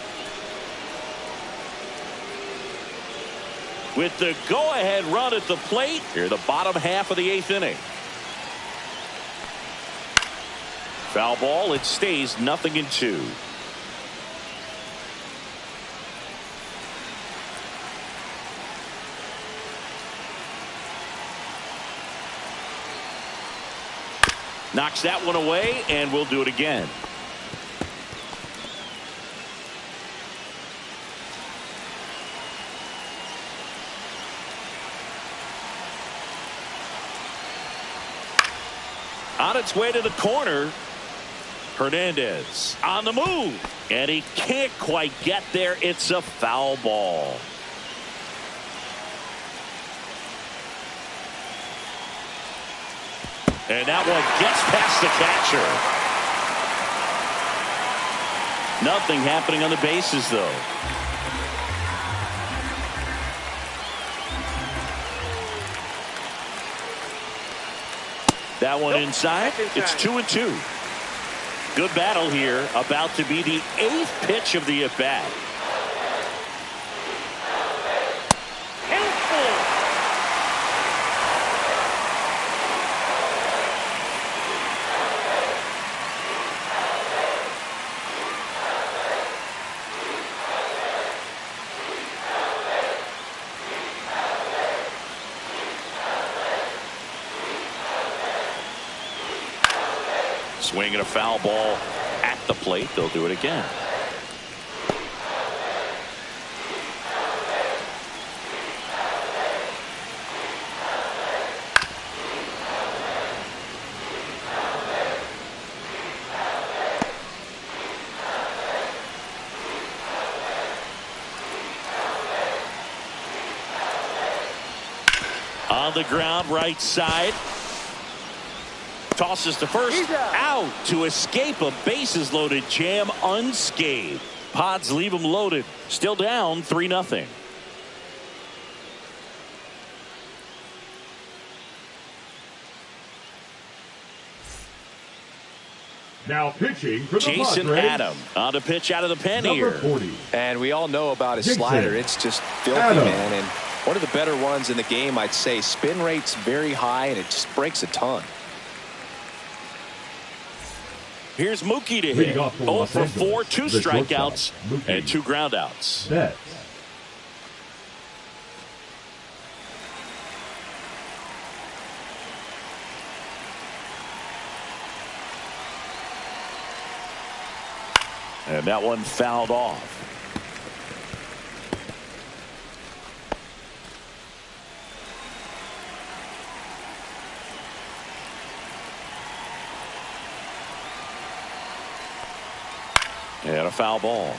With the go-ahead run at the plate, here the bottom half of the 8th inning. Foul ball, it stays 0-2. Knocks that one away, and we'll do it again. On its way to the corner, Hernandez on the move, and he can't quite get there. It's a foul ball. And that one gets past the catcher. Nothing happening on the bases, though. That one inside. It's 2-2. Good battle here. About to be the 8th pitch of the at-bat. Swinging a foul ball at the plate. They'll do it again. On the ground, right side. Tosses to first. Out to escape a bases-loaded jam unscathed. Pods leave him loaded. Still down 3-0. Now pitching for the Jason Padres, Adam on to pitch out of the pen number here. 40. And we all know about his Jason slider. It's just filthy, Adam. man. And one of the better ones in the game, I'd say. Spin rate's very high, and it just breaks a ton. Here's Mookie to Leading hit. off for 0 Los for 4, Angeles, 2 the strikeouts, shortstop, Mookie. and 2 groundouts. Betts. And that one fouled off. And a foul ball.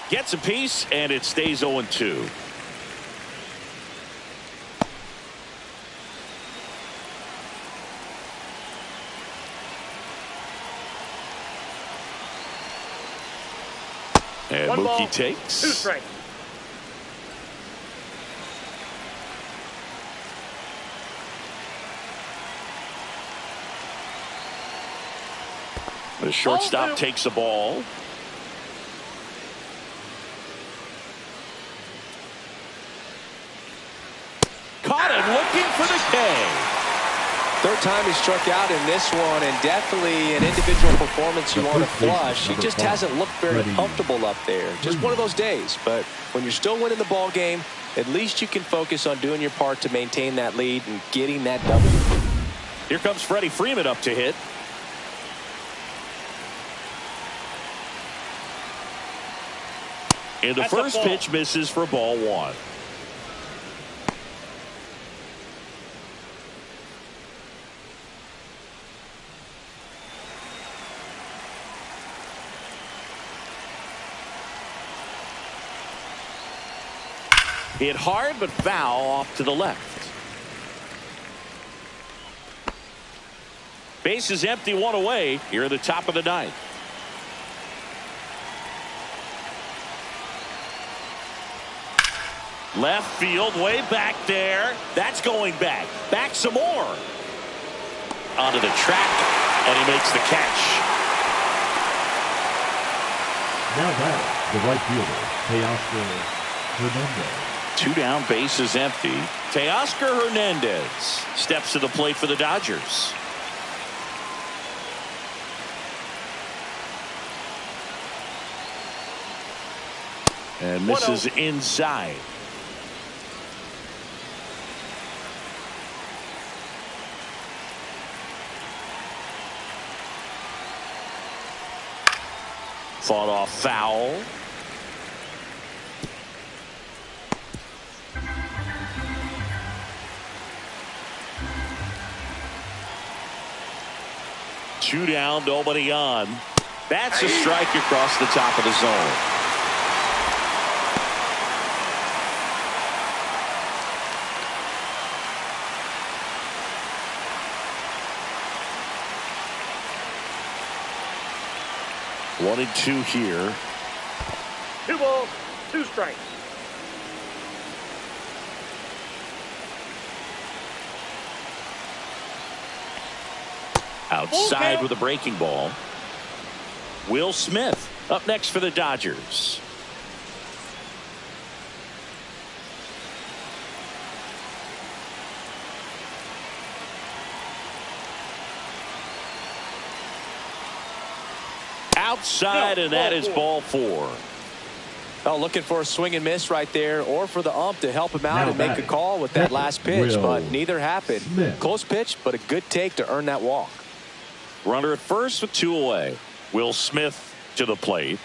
Gets a piece, and it stays 0-2. And One ball, Mookie takes. 2 strikes. The shortstop takes the ball. Caught him looking for the K. Third time he struck out in this one, and definitely an individual performance you want to flush. He just hasn't looked very comfortable up there. Just one of those days. But when you're still winning the ball game, at least you can focus on doing your part to maintain that lead and getting that W. Here comes Freddie Freeman up to hit. And the first pitch misses for ball 1. Hit hard, but foul off to the left. Base is empty, 1 away here at the top of the 9th. Left field, way back there. That's going back. Back some more. Onto the track, and he makes the catch. Now back, the right fielder, Teoscar Hernandez. 2 down, base is empty. Teoscar Hernandez steps to the plate for the Dodgers. And misses inside. Fought off foul. Two down, nobody on. That's a strike across the top of the zone. One and 2 here. 2 balls, 2 strikes. Outside with a breaking ball. Will Smith up next for the Dodgers. Outside, and that is ball 4. Oh, looking for a swing and miss right there, or for the ump to help him out Now and make a call with that last pitch, Will but neither happened. Smith. Close pitch, but a good take to earn that walk. Runner at first with 2 away. Will Smith to the plate.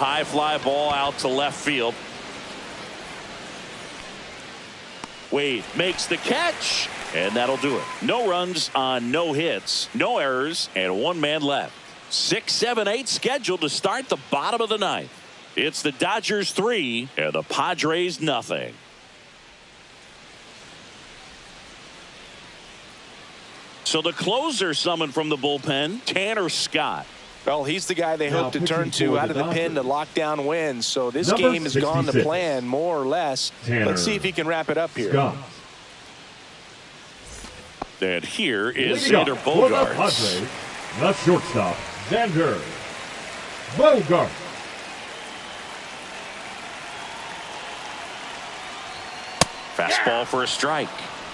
High fly ball out to left field. Wade makes the catch, and that'll do it. No runs on no hits, no errors, and one man left. 6, 7, 8 scheduled to start the bottom of the ninth. It's the Dodgers 3 and the Padres nothing. So the closer summoned from the bullpen, Tanner Scott. Well, he's the guy they hope to turn to out of the pen to lock down wins. So this game has gone to plan, more or less. Let's see if he can wrap it up here. Scott. And here is Xander Bogaerts. The shortstop, Xander Bogaerts. Fastball for a strike.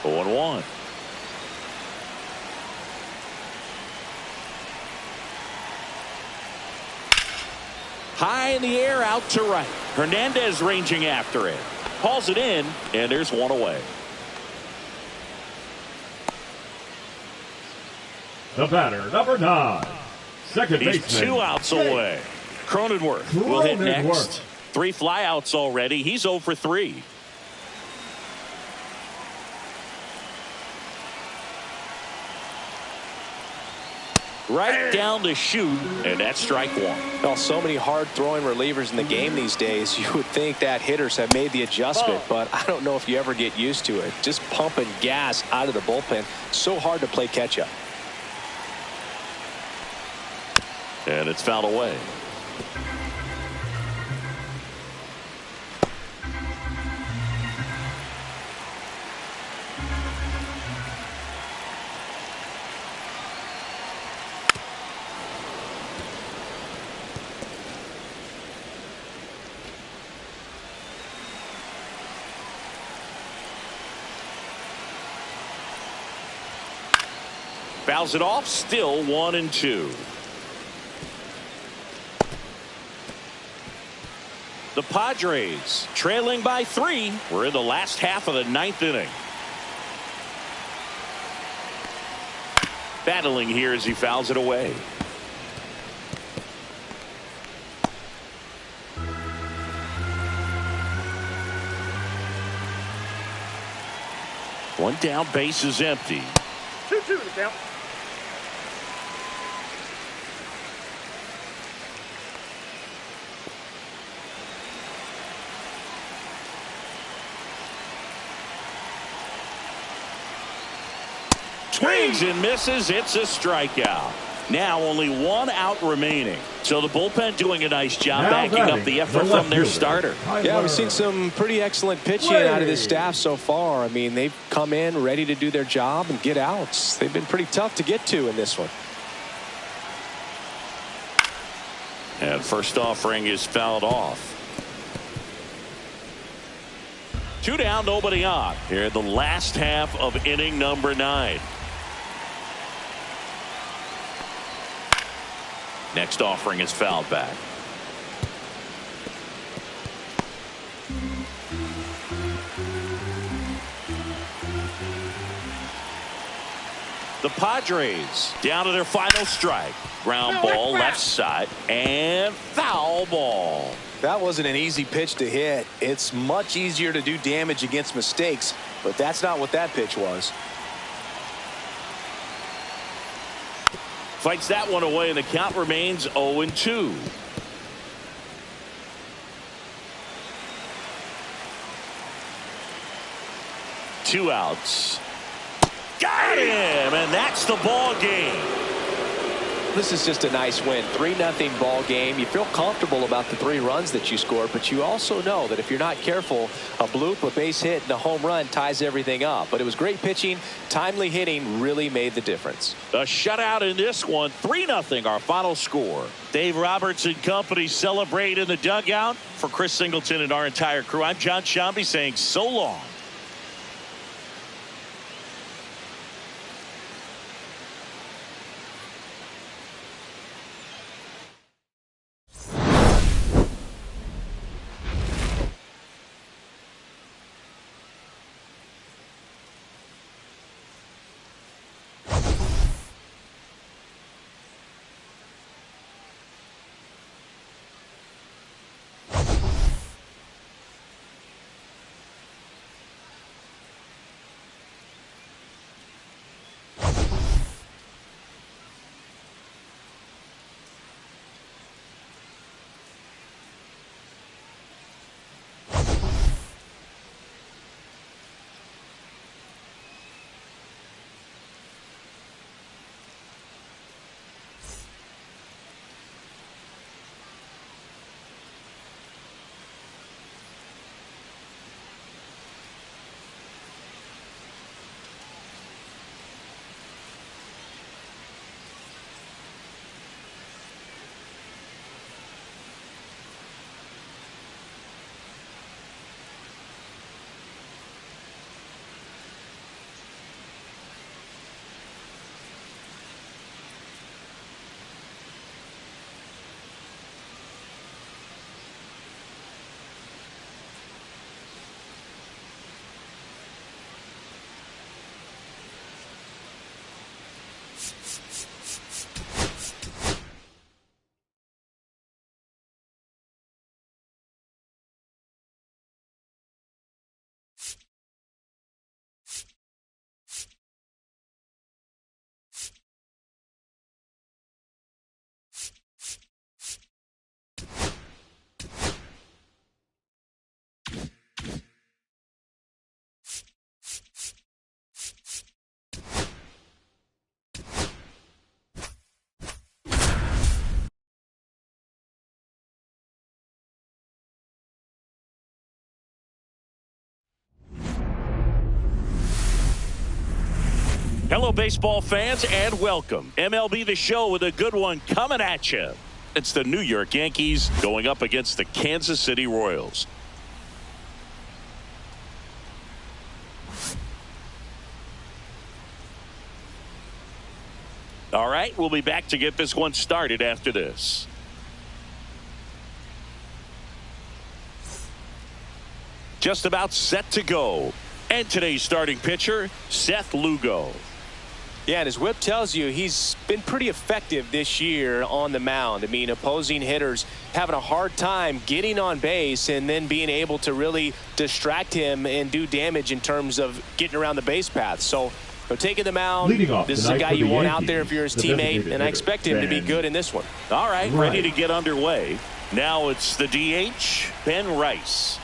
0-1. High in the air, out to right. Hernandez ranging after it. Calls it in, and there's one away. The batter, number 9. Second baseman. He's 2 outs away. Cronenworth will hit next. 3 flyouts already. He's 0 for 3. Right down the chute, and that's strike 1. Well, so many hard-throwing relievers in the game these days, you would think that hitters have made the adjustment, but I don't know if you ever get used to it. Just pumping gas out of the bullpen, so hard to play catch-up. And it's fouled away. Fouls it off, still 1-2. The Padres trailing by 3. We're in the last half of the 9th inning. Battling here as he fouls it away. One down, base is empty. 2-2 to count. Swings and misses. It's a strikeout. Now only 1 out remaining. So the bullpen doing a nice job backing up the effort from their starter. Yeah, we've seen some pretty excellent pitching out of this staff so far. I mean, they've come in ready to do their job and get outs. They've been pretty tough to get to in this one. And first offering is fouled off. 2 down, nobody on. Here in the last half of inning number 9. Next offering is fouled back. The Padres down to their final strike. Ground ball left side and foul ball. That wasn't an easy pitch to hit. It's much easier to do damage against mistakes, but that's not what that pitch was. Fights that one away, and the count remains 0-2. Two outs. Got him, and that's the ball game. This is just a nice win. 3-0 ball game. You feel comfortable about the 3 runs that you scored, but you also know that if you're not careful, a bloop, a base hit, and a home run ties everything up. But it was great pitching. Timely hitting really made the difference. A shutout in this one. 3-0 our final score. Dave Roberts and company celebrate in the dugout. For Chris Singleton and our entire crew, I'm John Shambi saying so long. Hello, baseball fans, and welcome. MLB The Show with a good one coming at you. It's the New York Yankees going up against the Kansas City Royals. All right, we'll be back to get this one started after this. Just about set to go. And today's starting pitcher, Seth Lugo. Yeah, and his whip tells you he's been pretty effective this year on the mound. I mean, opposing hitters having a hard time getting on base and then being able to really distract him and do damage in terms of getting around the base path. So, taking the mound, this is a guy you want out there if you're his teammate, and I expect him to be good in this one. All right, ready to get underway. Now it's the DH, Ben Rice.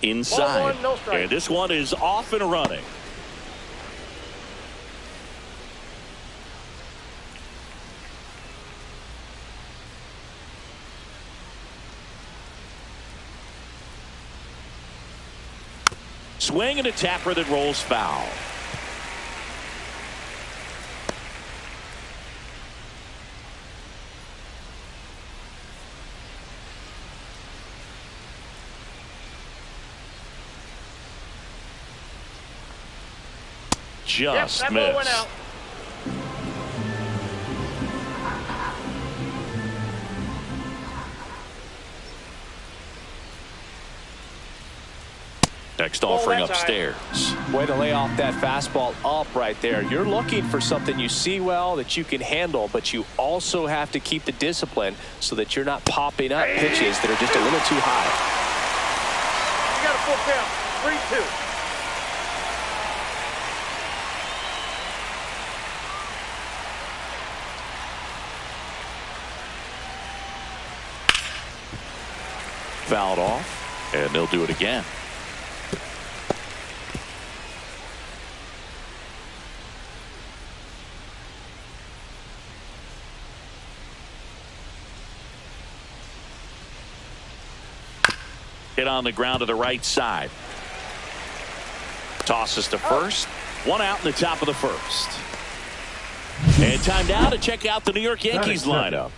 Inside. Ball one, no strike. And this one is off and running. Swing and a tapper that rolls foul. Just that ball went missed. out. Next offering that's upstairs. Way to lay off that fastball up right there. You're looking for something you see well that you can handle, but you also have to keep the discipline so that you're not popping up pitches that are just a little too high. You got a full count. 3-2. Fouled off, and they'll do it again. Hit on the ground to the right side. Tosses to first. One out in the top of the first. And time now to check out the New York Yankees lineup.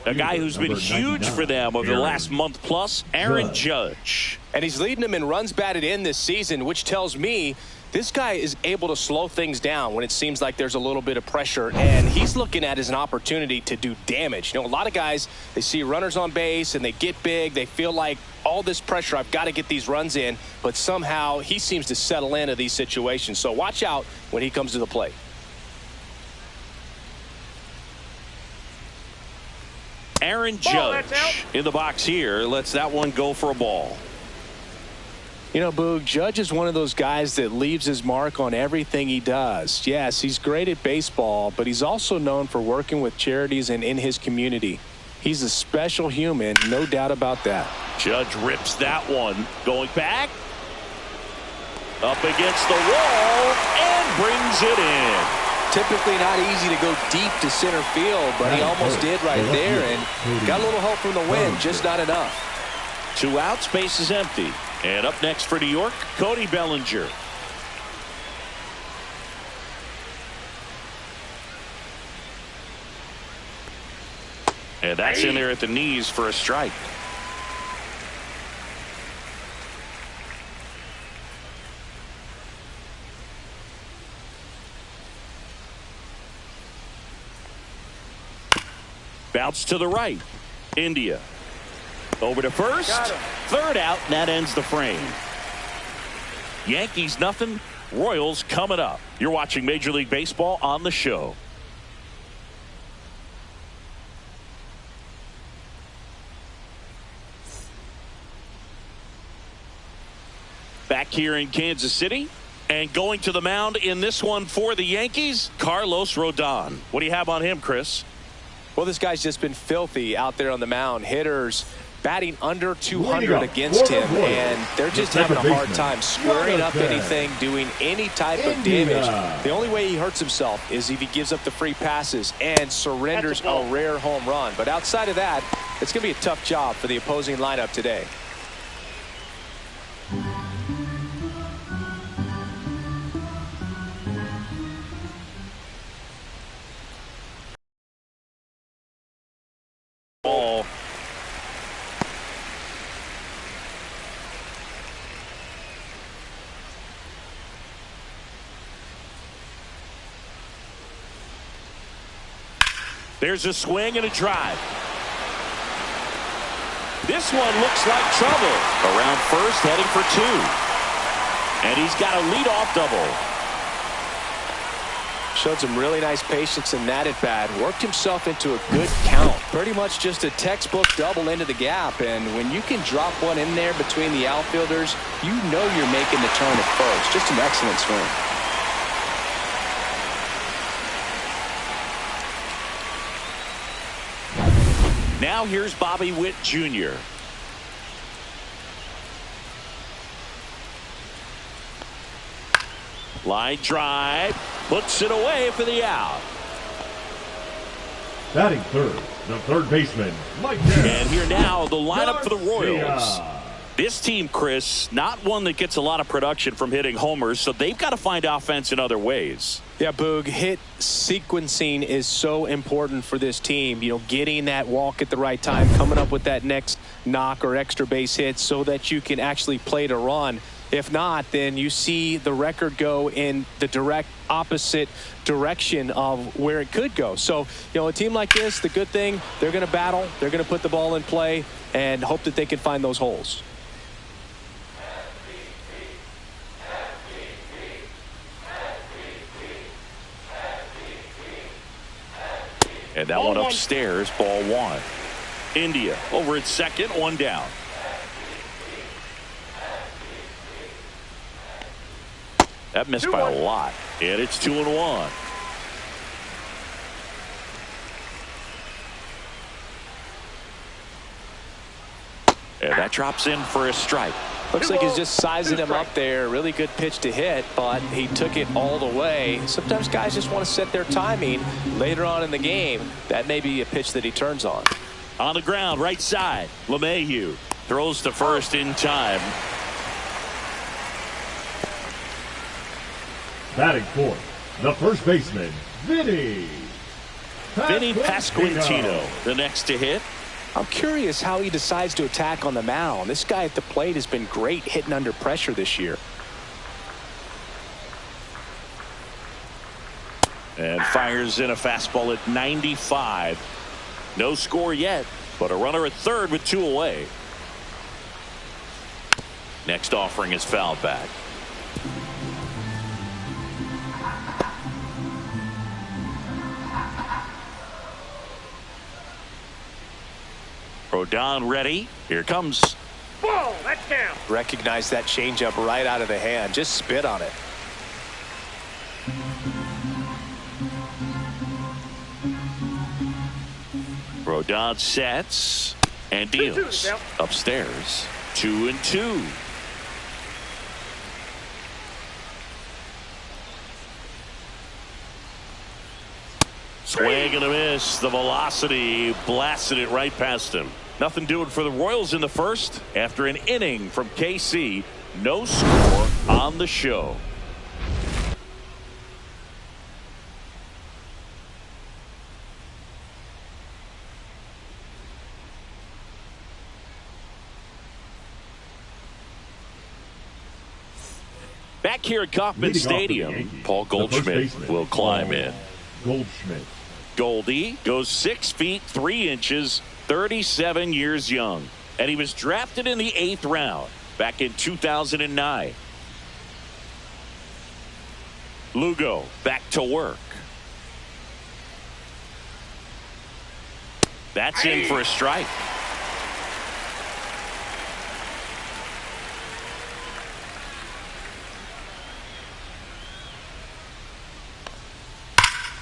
A guy who's been huge for them over the last month plus, Aaron Judge. And he's leading them in runs batted in this season, which tells me this guy is able to slow things down when it seems like there's a little bit of pressure, and he's looking at it as an opportunity to do damage. You know, a lot of guys, they see runners on base and they get big. They feel like all this pressure, I've got to get these runs in, but somehow he seems to settle into these situations. So watch out when he comes to the plate. Aaron Judge in the box here. Lets that one go for a ball. You know, Boog, Judge is one of those guys that leaves his mark on everything he does. Yes, he's great at baseball, but he's also known for working with charities and in his community. He's a special human, no doubt about that. Judge rips that one. Going back. Up against the wall and brings it in. Typically not easy to go deep to center field, but he almost did right there and got a little help from the wind, just not enough. 2 outs, base is empty. And up next for New York, Cody Bellinger. And that's in there at the knees for a strike. Bounce to the right. India. Over to first. Third out, and that ends the frame. Yankees nothing. Royals coming up. You're watching Major League Baseball on the show. Back here in Kansas City. And going to the mound in this one for the Yankees, Carlos Rodon. What do you have on him, Chris? Well, this guy's just been filthy out there on the mound. Hitters batting under 200 against him, and they're just having a hard time squaring up anything, doing any type of damage. The only way he hurts himself is if he gives up the free passes and surrenders a rare home run. But outside of that, it's going to be a tough job for the opposing lineup today. Ball. There's a swing and a drive. This one looks like trouble. Around first, heading for two. And he's got a leadoff double. Showed some really nice patience in that at bat. Worked himself into a good count. Pretty much just a textbook double into the gap. And when you can drop one in there between the outfielders, you know you're making the turn at first. Just an excellent swing. Now here's Bobby Witt Jr. Line drive, puts it away for the out. Batting third, the third baseman, Mike Garrett. And here now, the lineup for the Royals. This team, Chris, not one that gets a lot of production from hitting homers, so they've got to find offense in other ways. Yeah, Boog, hit sequencing is so important for this team. You know, getting that walk at the right time, coming up with that next knock or extra base hit so that you can actually play to run. If not, then you see the record go in the direct opposite direction of where it could go. So, you know, a team like this, the good thing, they're going to battle, they're going to put the ball in play and hope that they can find those holes. And that one upstairs, ball one. India over at second, one down. That missed by a lot. And it's 2-1. And that drops in for a strike. Looks like he's just sizing him up there. Really good pitch to hit, but he took it all the way. Sometimes guys just want to set their timing later on in the game. That may be a pitch that he turns on. On the ground, right side. LeMahieu throws to first in time. Batting fourth, the first baseman, Vinny Pasquantino, the next to hit. I'm curious how he decides to attack on the mound. This guy at the plate has been great hitting under pressure this year. And fires in a fastball at 95. No score yet, but a runner at third with two away. Next offering is fouled back. Rodon ready. Here comes. Ball, that's down. Recognize that changeup right out of the hand. Just spit on it. Rodon sets and deals. Upstairs. 2-2. Swing and a miss. The velocity blasted it right past him. Nothing doing for the Royals in the first. After an inning from KC, no score on the show. Back here at Kauffman Stadium, Paul Goldschmidt will climb in. Goldie goes 6 feet 3 inches, 37 years young, and he was drafted in the 8th round back in 2009. Lugo back to work. That's in for a strike.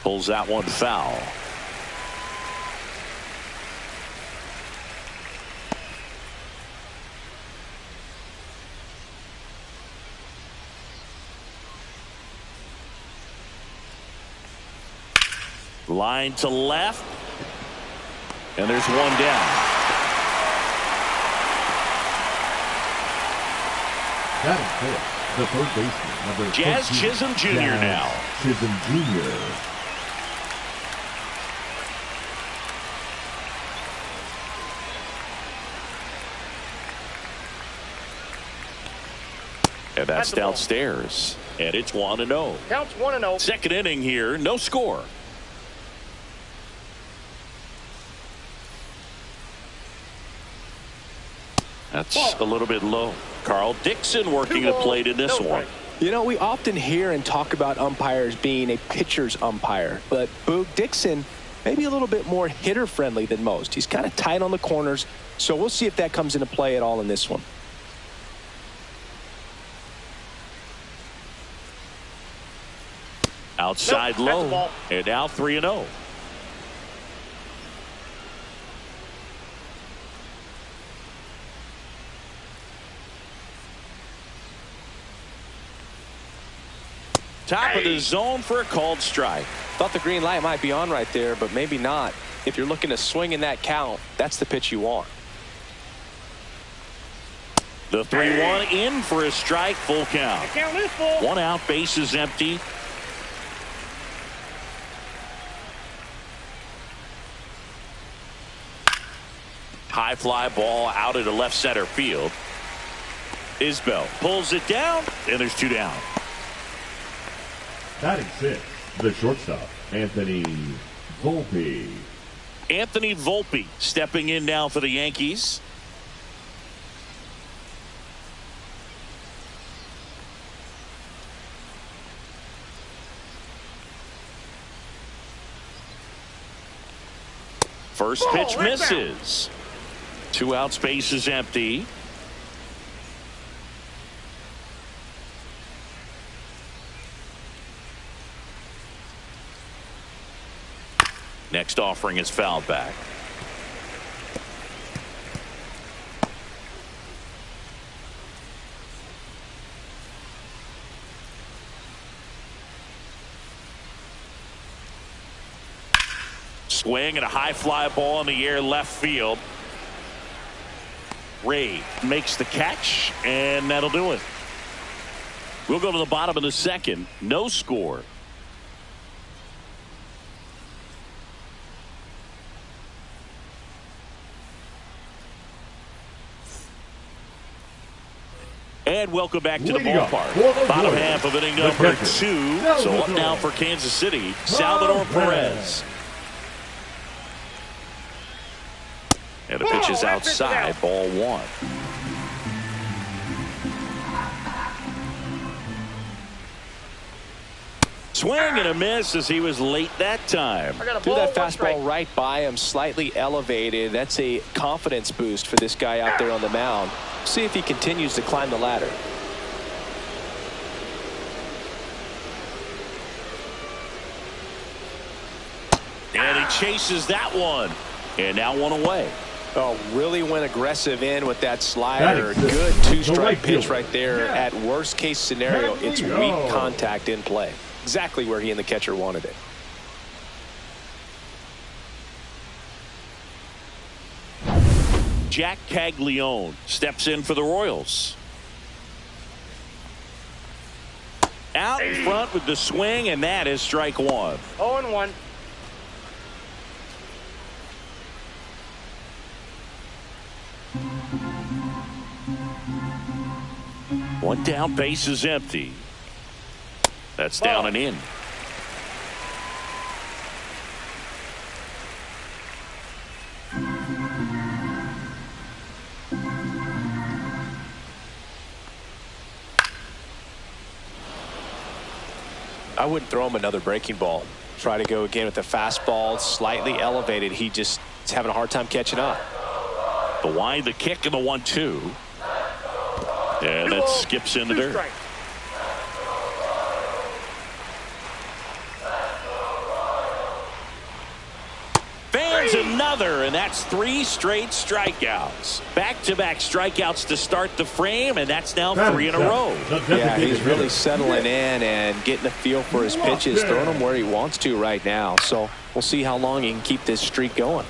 Pulls that one foul. Line to left. And there's one down. That is fourth, the third baseman, number Jazz 14, Chisholm Jr. now. Chisholm Jr. And that's downstairs. And it's 1-0. Counts 1-0. Second inning here, no score. That's a little bit low. Carl Dixon working the plate in this one. You know, we often hear and talk about umpires being a pitcher's umpire, but Boog Dixon maybe a little bit more hitter friendly than most. He's kind of tight on the corners, so we'll see if that comes into play at all in this one. Outside low, and now 3-0. Top of the zone for a called strike. Thought the green light might be on right there, but maybe not. If you're looking to swing in that count, that's the pitch you want. The 3-1 in for a strike, full count. Count is full. 1 out, base is empty. High fly ball out into left center field. Isbell pulls it down, and there's 2 down. Batting 6, the shortstop, Anthony Volpe. Anthony Volpe stepping in now for the Yankees. First pitch misses. 2 outs, base is empty. Next offering is fouled back. Swing and a high fly ball in the air left field. Ray makes the catch, and that'll do it. We'll go to the bottom of the second. No score. And welcome back to the ballpark. Bottom half of inning number 2. So up now for Kansas City, Salvador Perez. And the pitch is outside, ball 1. Swing and a miss as he was late that time. Threw that fastball right by him, slightly elevated. That's a confidence boost for this guy out there on the mound. See if he continues to climb the ladder. And he chases that one. And now 1 away. Oh, really went aggressive in with that slider. Good 2-strike pitch right there. At worst case scenario, it's weak contact in play. Exactly where he and the catcher wanted it. Jack Caglione steps in for the Royals. Out in front with the swing, and that is strike 1. 0-1. One down, base is empty. That's down and in. I wouldn't throw him another breaking ball. Try to go again with the fastball, slightly elevated. He just is having a hard time catching up. The wind, the kick, and the 1-2. And that skips in the dirt. Fans another, and that's 3 straight strikeouts. Back-to-back strikeouts to start the frame, and that's now 3 in a row. Yeah, he's really settling in and getting a feel for his pitches, throwing them where he wants to right now. So we'll see how long he can keep this streak going.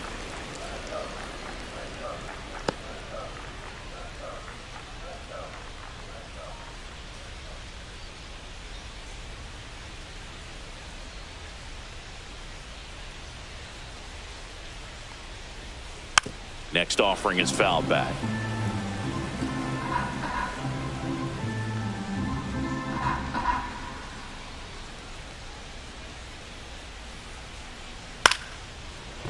Next offering is fouled back.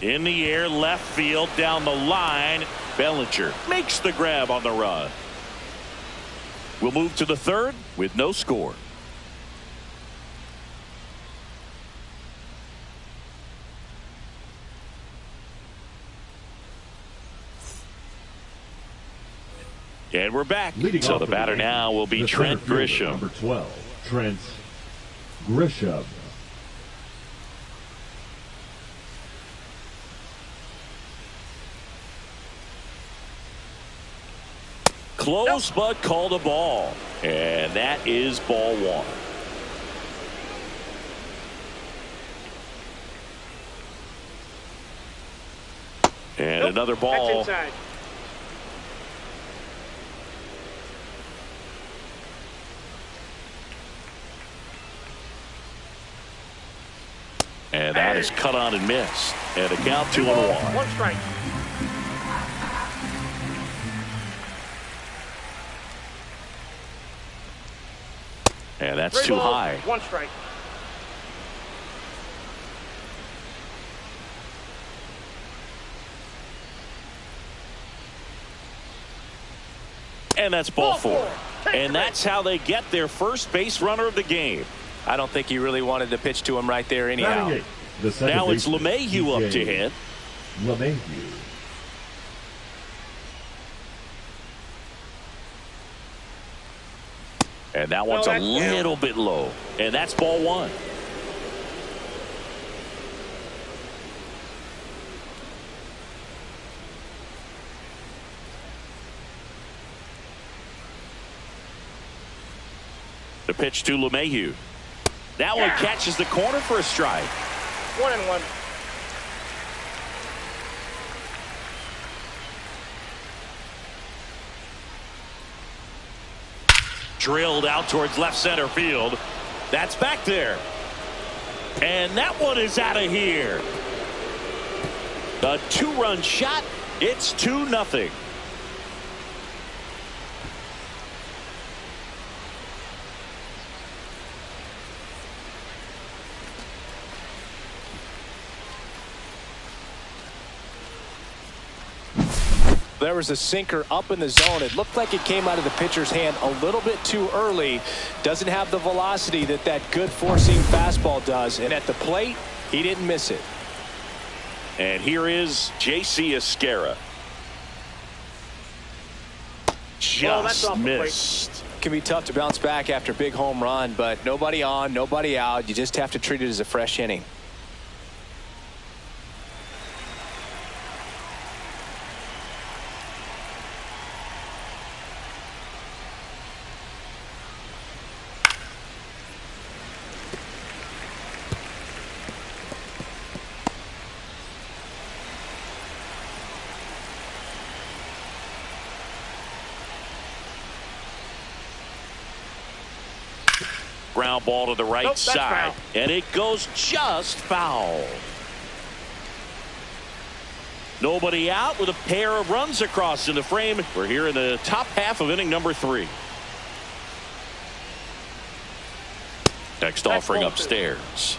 In the air, left field, down the line. Bellinger makes the grab on the run. We'll move to the third with no score. And we're back. So the batter now will be Trent Grisham. Number 12, Trent Grisham. Close, but called a ball. And that is ball one. And another ball. That's inside. And that is cut on and missed. And a count 2-1. One strike. And that's too high. One strike. And that's ball four. And that's how they get their first base runner of the game. I don't think he really wanted to pitch to him right there anyhow. Now it's LeMahieu up to hit. LeMahieu. And that one's a little bit low. And that's ball one. The pitch to LeMahieu. That one catches the corner for a strike. 1-1. Drilled out towards left center field. That's back there. And that one is out of here. A two-run shot. It's 2-0. There was a sinker up in the zone. It looked like it came out of the pitcher's hand a little bit too early. Doesn't have the velocity that good four-seam fastball does. And at the plate, he didn't miss it. And here is J.C. Esquera. Just missed. It can be tough to bounce back after a big home run, but nobody on, nobody out. You just have to treat it as a fresh inning. Ground ball to the right side. And it goes just foul. Nobody out with a pair of runs across in the frame. We're here in the top half of inning number 3. Next offering upstairs.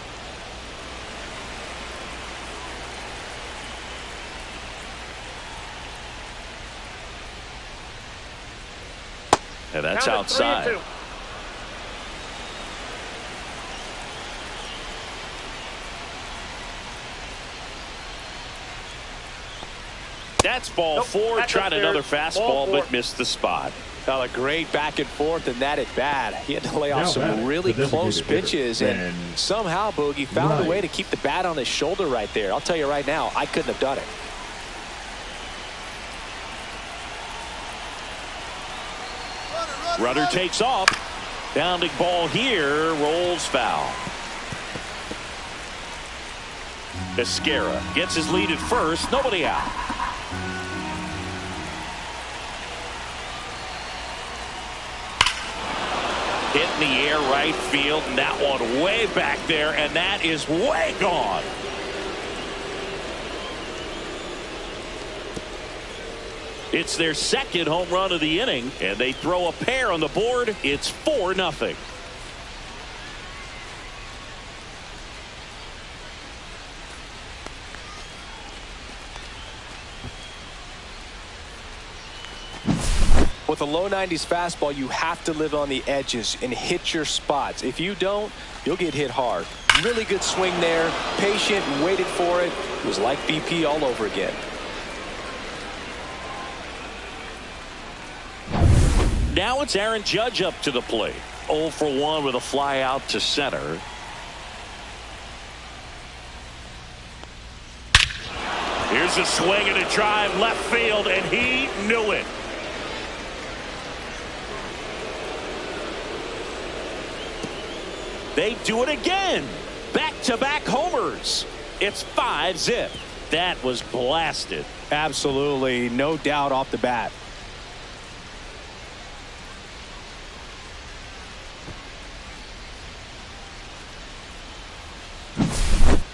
And that's outside. That's ball 4. Tried another fastball, but missed the spot. Well, a great back and forth, and that at bat. He had to lay off some really close pitches, and somehow Boogie found a way to keep the bat on his shoulder right there. I'll tell you right now, I couldn't have done it. Runner takes off. Bounding ball here, rolls foul. Esquera gets his lead at first. Nobody out. Hit in the air right field, and that one way back there, and that is way gone. It's their second home run of the inning, and they throw a pair on the board. It's 4-0. With a low 90s fastball, you have to live on the edges and hit your spots. If you don't, you'll get hit hard. Really good swing there. Patient, waited for it. It was like BP all over again. Now it's Aaron Judge up to the plate. 0 for 1 with a fly out to center. Here's a swing and a drive left field, and he knew it. They do it again. Back-to-back homers. It's 5-zip. That was blasted. Absolutely, no doubt off the bat.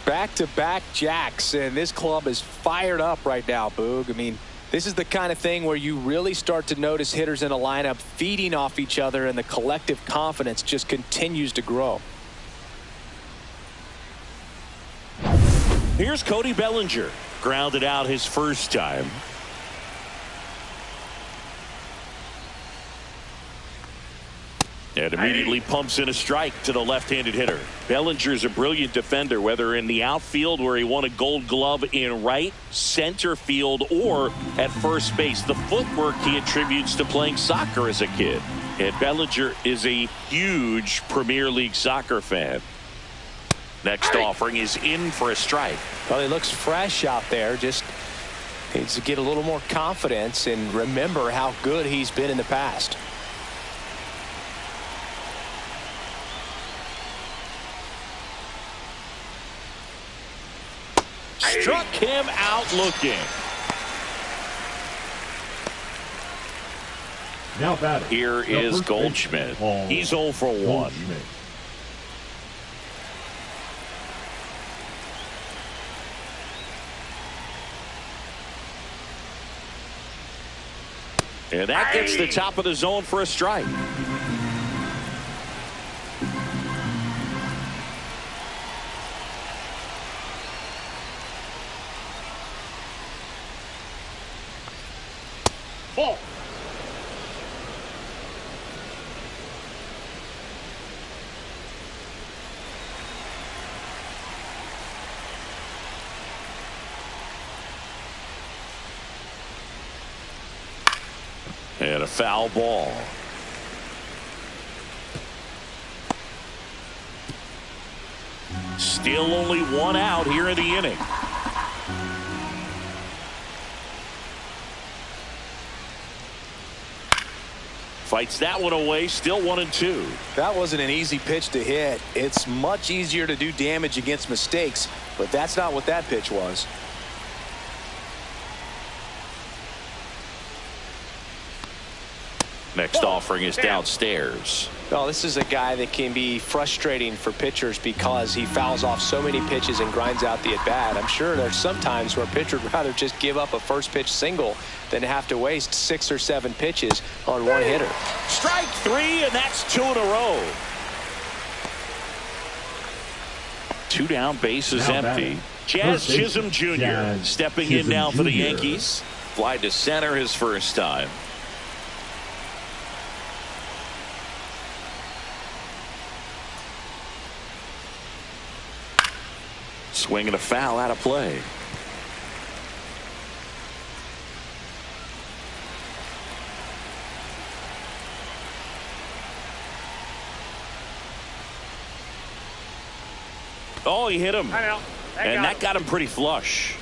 Back-to-back jacks, and this club is fired up right now, Boog. I mean, this is the kind of thing where you really start to notice hitters in a lineup feeding off each other, and the collective confidence just continues to grow. Here's Cody Bellinger. Grounded out his first time. And immediately pumps in a strike to the left-handed hitter. Bellinger's a brilliant defender, whether in the outfield where he won a Gold Glove in right, center field, or at first base. The footwork he attributes to playing soccer as a kid. And Bellinger is a huge Premier League soccer fan. Next offering is in for a strike. Well, he looks fresh out there. Just needs to get a little more confidence and remember how good he's been in the past. Struck him out looking. Now batting. Here is Goldschmidt. He's 0 for 1. And that gets the top of the zone for a strike. Ball. And a foul ball. Still only 1 out here in the inning. Fights that one away. Still 1-2. That wasn't an easy pitch to hit. It's much easier to do damage against mistakes, but that's not what that pitch was. Next offering is downstairs. Well, this is a guy that can be frustrating for pitchers because he fouls off so many pitches and grinds out the at-bat. I'm sure there's some times where a pitcher would rather just give up a first pitch single than have to waste 6 or 7 pitches on one hitter. Strike 3, and that's 2 in a row. 2 down, bases empty. Jazz Chisholm Jr. stepping in now for the Yankees. Fly to center his first time. Swing and a foul out of play. Oh, he hit him. And that got him pretty flush.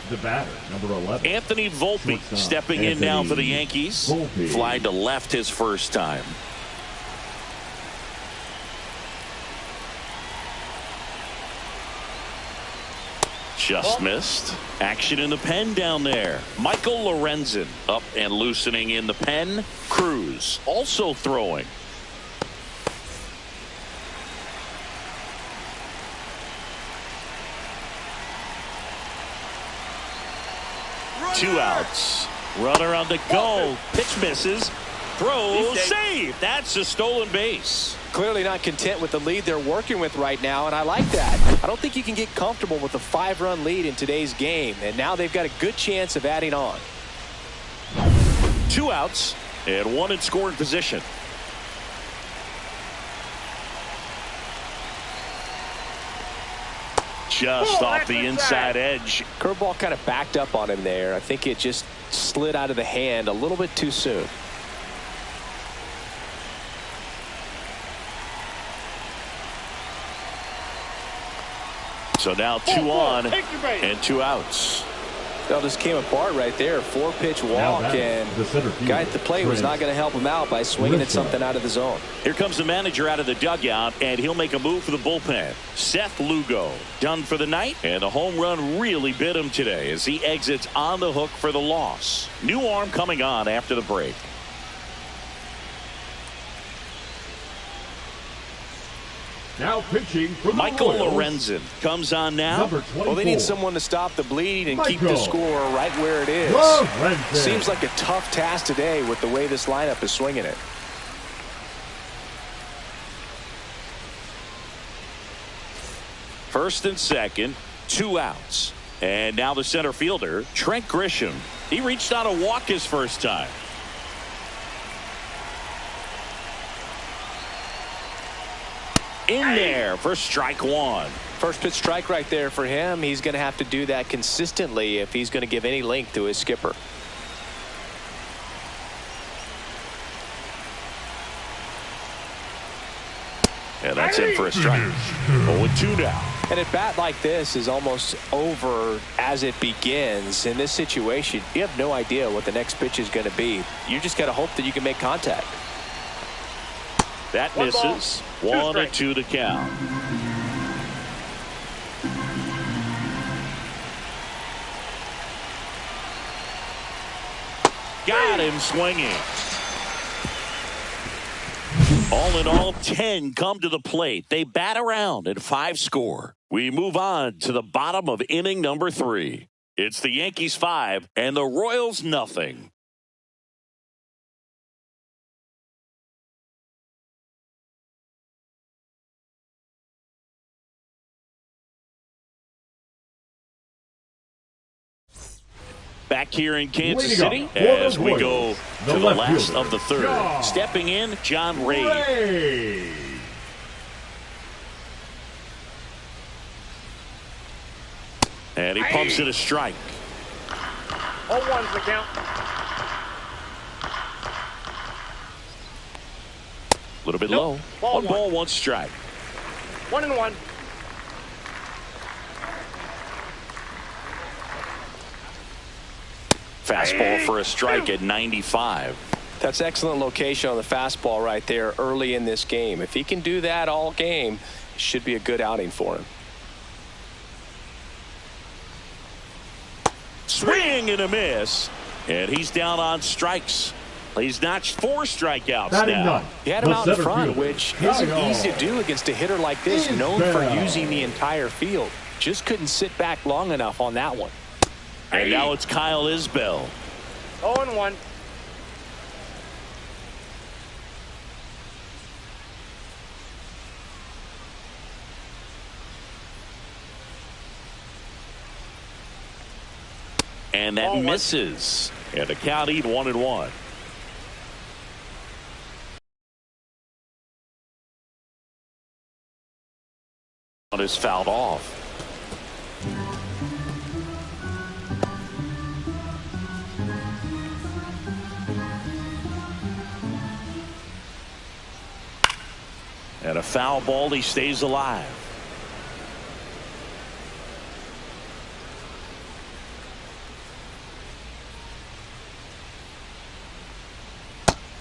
The batter, number 11. Anthony Volpe stepping in now for the Yankees. Fly to left his first time. Just missed. Action in the pen down there. Michael Lorenzen up and loosening in the pen. Cruz also throwing. Two outs. Runner on the go. Pitch misses. Throws. Save. That's a stolen base. Clearly not content with the lead they're working with right now, and I like that. I don't think you can get comfortable with a 5-run lead in today's game, and now they've got a good chance of adding on. 2 outs and 1 in scoring position. Just off the inside edge. Curveball kind of backed up on him there. I think it just slid out of the hand a little bit too soon. So now 2 on and 2 outs. Well, just came apart right there. 4-pitch walk, and the guy at the plate was not going to help him out by swinging at something out of the zone. Here comes the manager out of the dugout, and he'll make a move for the bullpen. Seth Lugo done for the night, and a home run really bit him today as he exits on the hook for the loss. New arm coming on after the break. Now pitching for the Michael Royals, Lorenzen comes on now. Well, they need someone to stop the bleed and keep the score right where it is. Lorenzen. Seems like a tough task today with the way this lineup is swinging it. First and second, 2 outs. And now the center fielder, Trent Grisham. He reached on a walk his first time. In there for strike 1. First pitch strike right there for him. He's going to have to do that consistently if he's going to give any length to his skipper. And that's in for a strike. 0-2 now. And a bat like this is almost over as it begins. In this situation, you have no idea what the next pitch is going to be. You just got to hope that you can make contact. That misses. 1-2 to count. Got him swinging. All in all, 10 come to the plate. They bat around and 5 score. We move on to the bottom of inning number 3. It's the Yankees 5 and the Royals nothing. Back here in Kansas City as we go to the last of the third. Stepping in, John Ray. And he pumps it a strike. 0-1's the count. A little bit low. One ball, 1 strike. 1-1. Fastball for a strike at 95. That's excellent location on the fastball right there early in this game. If he can do that all game, it should be a good outing for him. Swing and a miss. And he's down on strikes. He's notched 4 strikeouts now. He had him out in front, which isn't easy to do against a hitter like this, known for using the entire field. Just couldn't sit back long enough on that one. And now it's Kyle Isbell. 0-1. And that misses. And the count even 1-1. It is fouled off. And a foul ball, he stays alive.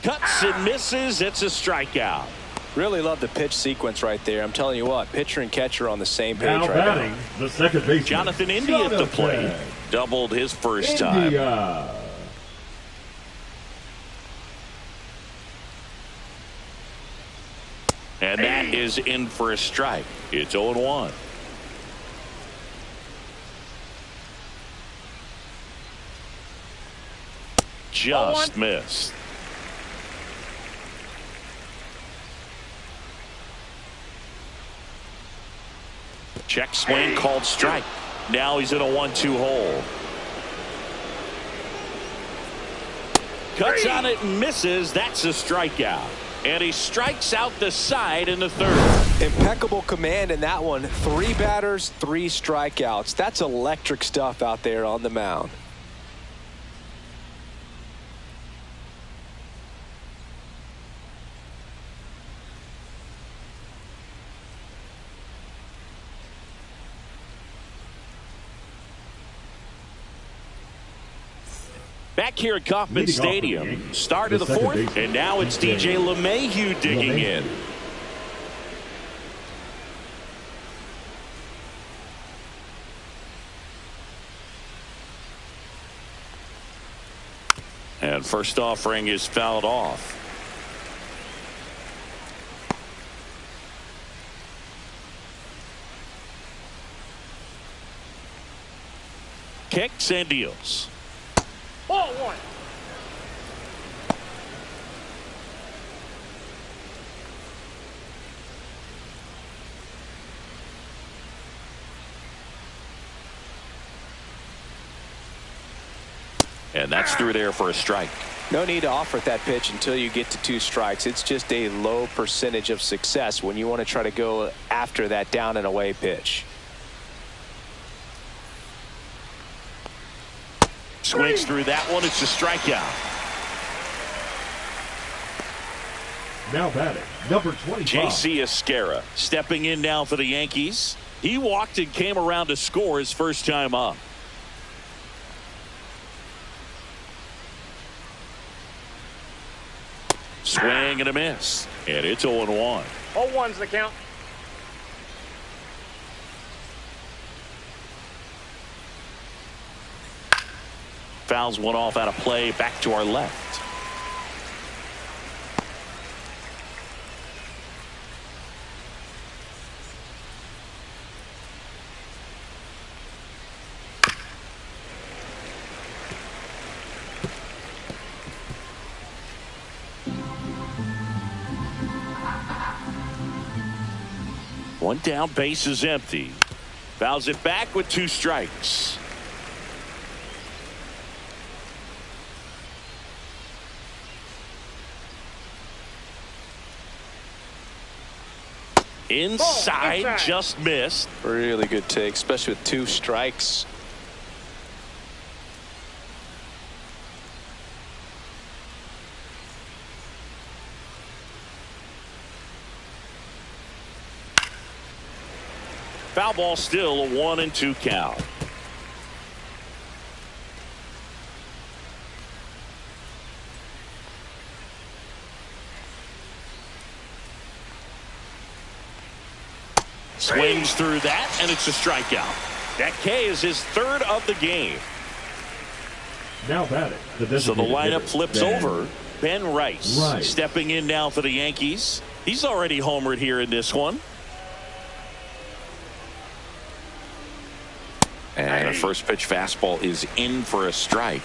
Cuts and misses. It's a strikeout. Really love the pitch sequence right there. I'm telling you what, pitcher and catcher on the same page now right batting, now. The second baseman, Jonathan India at the plate. Doubled his first time. And that is in for a strike. It's 0-1. Just missed. Check swing called strike. Now he's in a 1-2 hole. Cuts on it and misses. That's a strikeout. And he strikes out the side in the third. Impeccable command in that one. 3 batters, 3 strikeouts. That's electric stuff out there on the mound. Back here at Kauffman Stadium, start of the fourth, and now it's DJ LeMahieu digging in. And first offering is fouled off. Kicks and deals. Ball 1. And that's through there for a strike. No need to offer that pitch until you get to 2 strikes. It's just a low percentage of success when you want to try to go after that down and away pitch. Swings through that one. It's a strikeout. Now batting, number 25. J.C. Esquera stepping in now for the Yankees. He walked and came around to score his first time up. Swing and a miss. And it's 0-1. 0-1's the count. Fouls one off out of play. Back to our left. One down, base is empty. Fouls it back with 2 strikes. Inside, just missed. Really good take, especially with 2 strikes. Foul ball, still a 1-2 count. Swings through that, and it's a strikeout. That K is his 3rd of the game. Now batting. So the lineup flips over. Ben Rice stepping in now for the Yankees. He's already homered here in this one. And a first pitch fastball is in for a strike.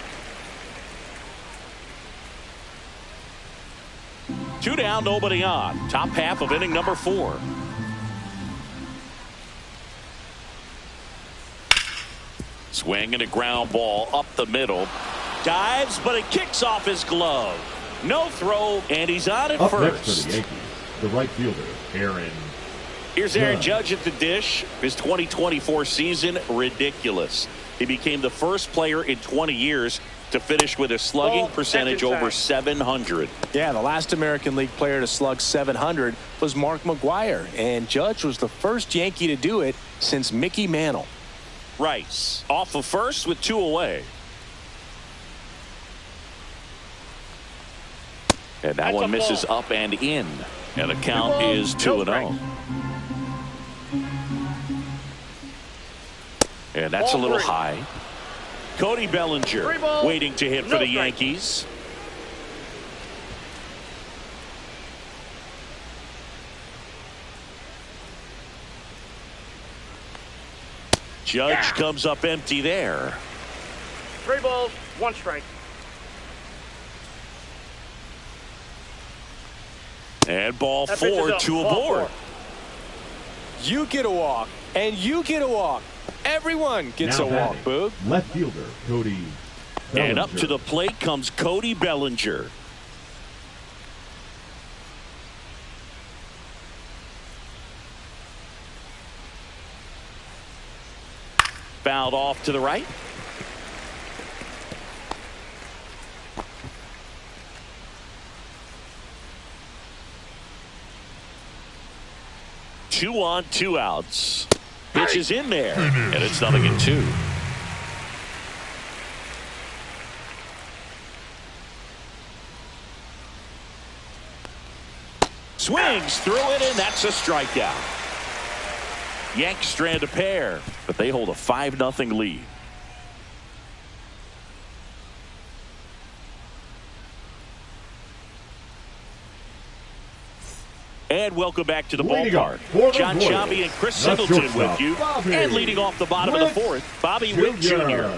2 down, nobody on. Top half of inning number 4. Swing and a ground ball up the middle. Dives, but it kicks off his glove. No throw, and he's on at Up first. next for the Yankees, the right fielder, Aaron. Here's Aaron Judge at the dish. His 2024 season, ridiculous. He became the first player in 20 years to finish with a slugging percentage over 700. Yeah, the last American League player to slug 700 was Mark McGwire, and Judge was the first Yankee to do it since Mickey Mantle. Rice off of first with 2 away. And that one misses up and in. And the count is 2-0. And that's a little high. Cody Bellinger waiting to hit for the Yankees. Judge comes up empty there. 3 balls, 1 strike. And ball 4, 2 aboard. You get a walk, and you get a walk. Everyone gets Now a walk, batting, Boog. Left fielder, Cody And up to the plate comes Cody Bellinger. Fouled off to the right. Two on, two outs. Pitch is in there, and it's 0-2. Swings through it, and that's a strikeout. Yanks strand a pair, but they hold a 5-0 lead. And welcome back to the ballpark. John Shabby and Chris Singleton with you. And leading off the bottom of the fourth, Bobby Witt Jr.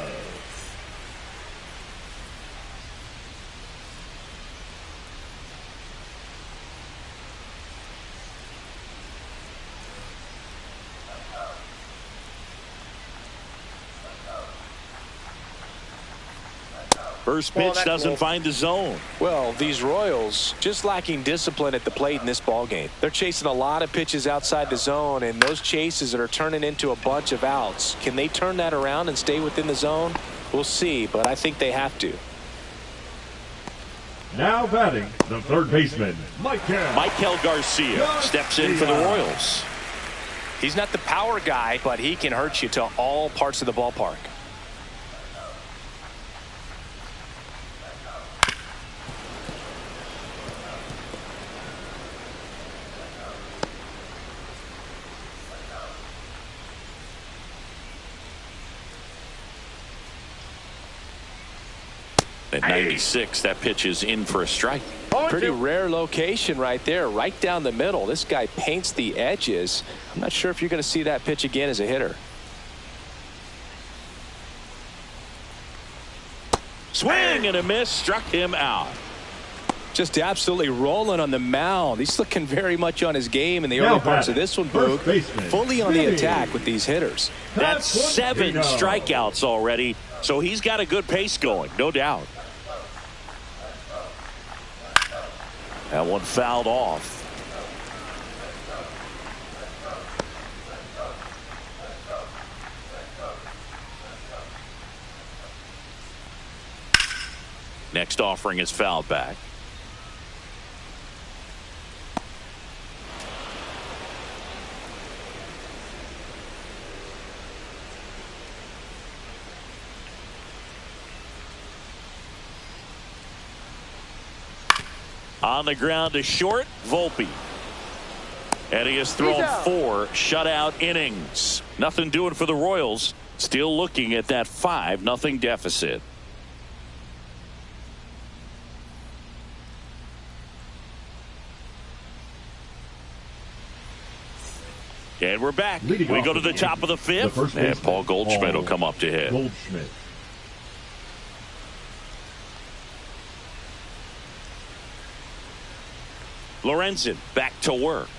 First pitch doesn't find the zone. Well, these Royals just lacking discipline at the plate in this ballgame. They're chasing a lot of pitches outside the zone, and those chases that are turning into a bunch of outs. Can they turn that around and stay within the zone? We'll see, but I think they have to. Now batting, the third baseman, Michael Garcia steps in for the Royals. He's not the power guy, but he can hurt you to all parts of the ballpark. At 96, that pitch is in for a strike. Pretty rare location right there, right down the middle. This guy paints the edges. I'm not sure if you're going to see that pitch again as a hitter. Swing and a miss, struck him out. Just absolutely rolling on the mound. He's looking very much on his game in the early parts of this one, Boog. Fully on the attack with these hitters. That's 7 strikeouts already, so he's got a good pace going, no doubt. That one fouled off. Next offering is fouled back. On the ground to short, Volpe. And he has thrown 4 shutout innings. Nothing doing for the Royals. Still looking at that 5-0 deficit. And we're back. We go to the top of the 5th. And Paul Goldschmidt will come up to hit. Lorenzen back to work.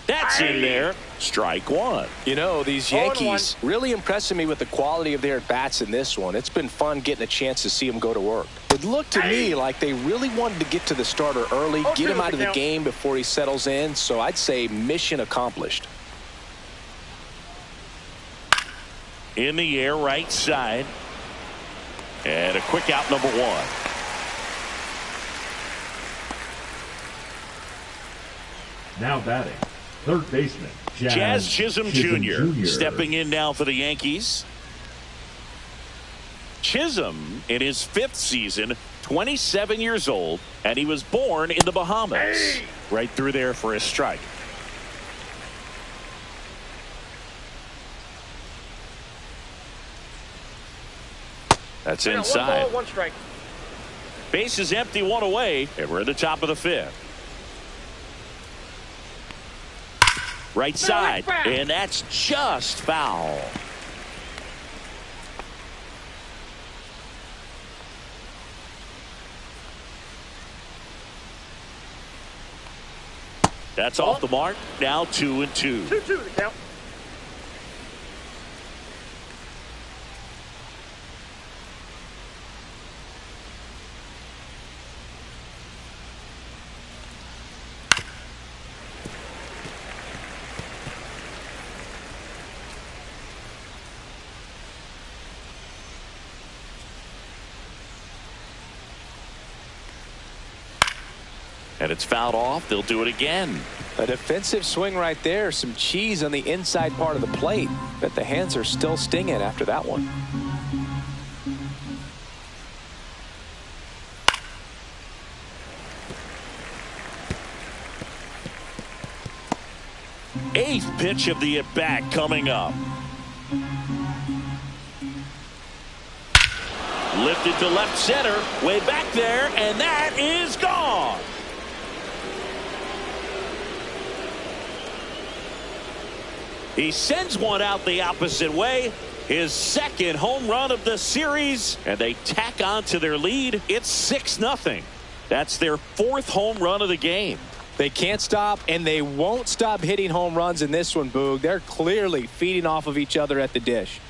That's in there. Strike one. You know, these Yankees really impressing me with the quality of their at-bats in this one. It's been fun getting a chance to see them go to work. It looked to me like they really wanted to get to the starter early, get him out of the game before he settles in. So I'd say mission accomplished. In the air, right side. And a quick out, number 1. Now batting, third baseman, Jazz Chisholm Jr. stepping in now for the Yankees. Chisholm in his 5th season, 27 years old, and he was born in the Bahamas. Right through there for a strike. That's inside. 1 ball, 1 strike. Base is empty, 1 away, and we're at the top of the 5th. Right side, and that's just foul. That's off the mark. Now 2-2. 2-2 to count. And it's fouled off. They'll do it again. A defensive swing right there. Some cheese on the inside part of the plate. But the hands are still stinging after that one. Eighth pitch of the at-bat coming up. Lifted to left center. Way back there. And that is gone. He sends one out the opposite way. His second home run of the series. And they tack on to their lead. It's 6-0. That's their fourth home run of the game. They can't stop, and they won't stop hitting home runs in this one, Boog. They're clearly feeding off of each other at the dish.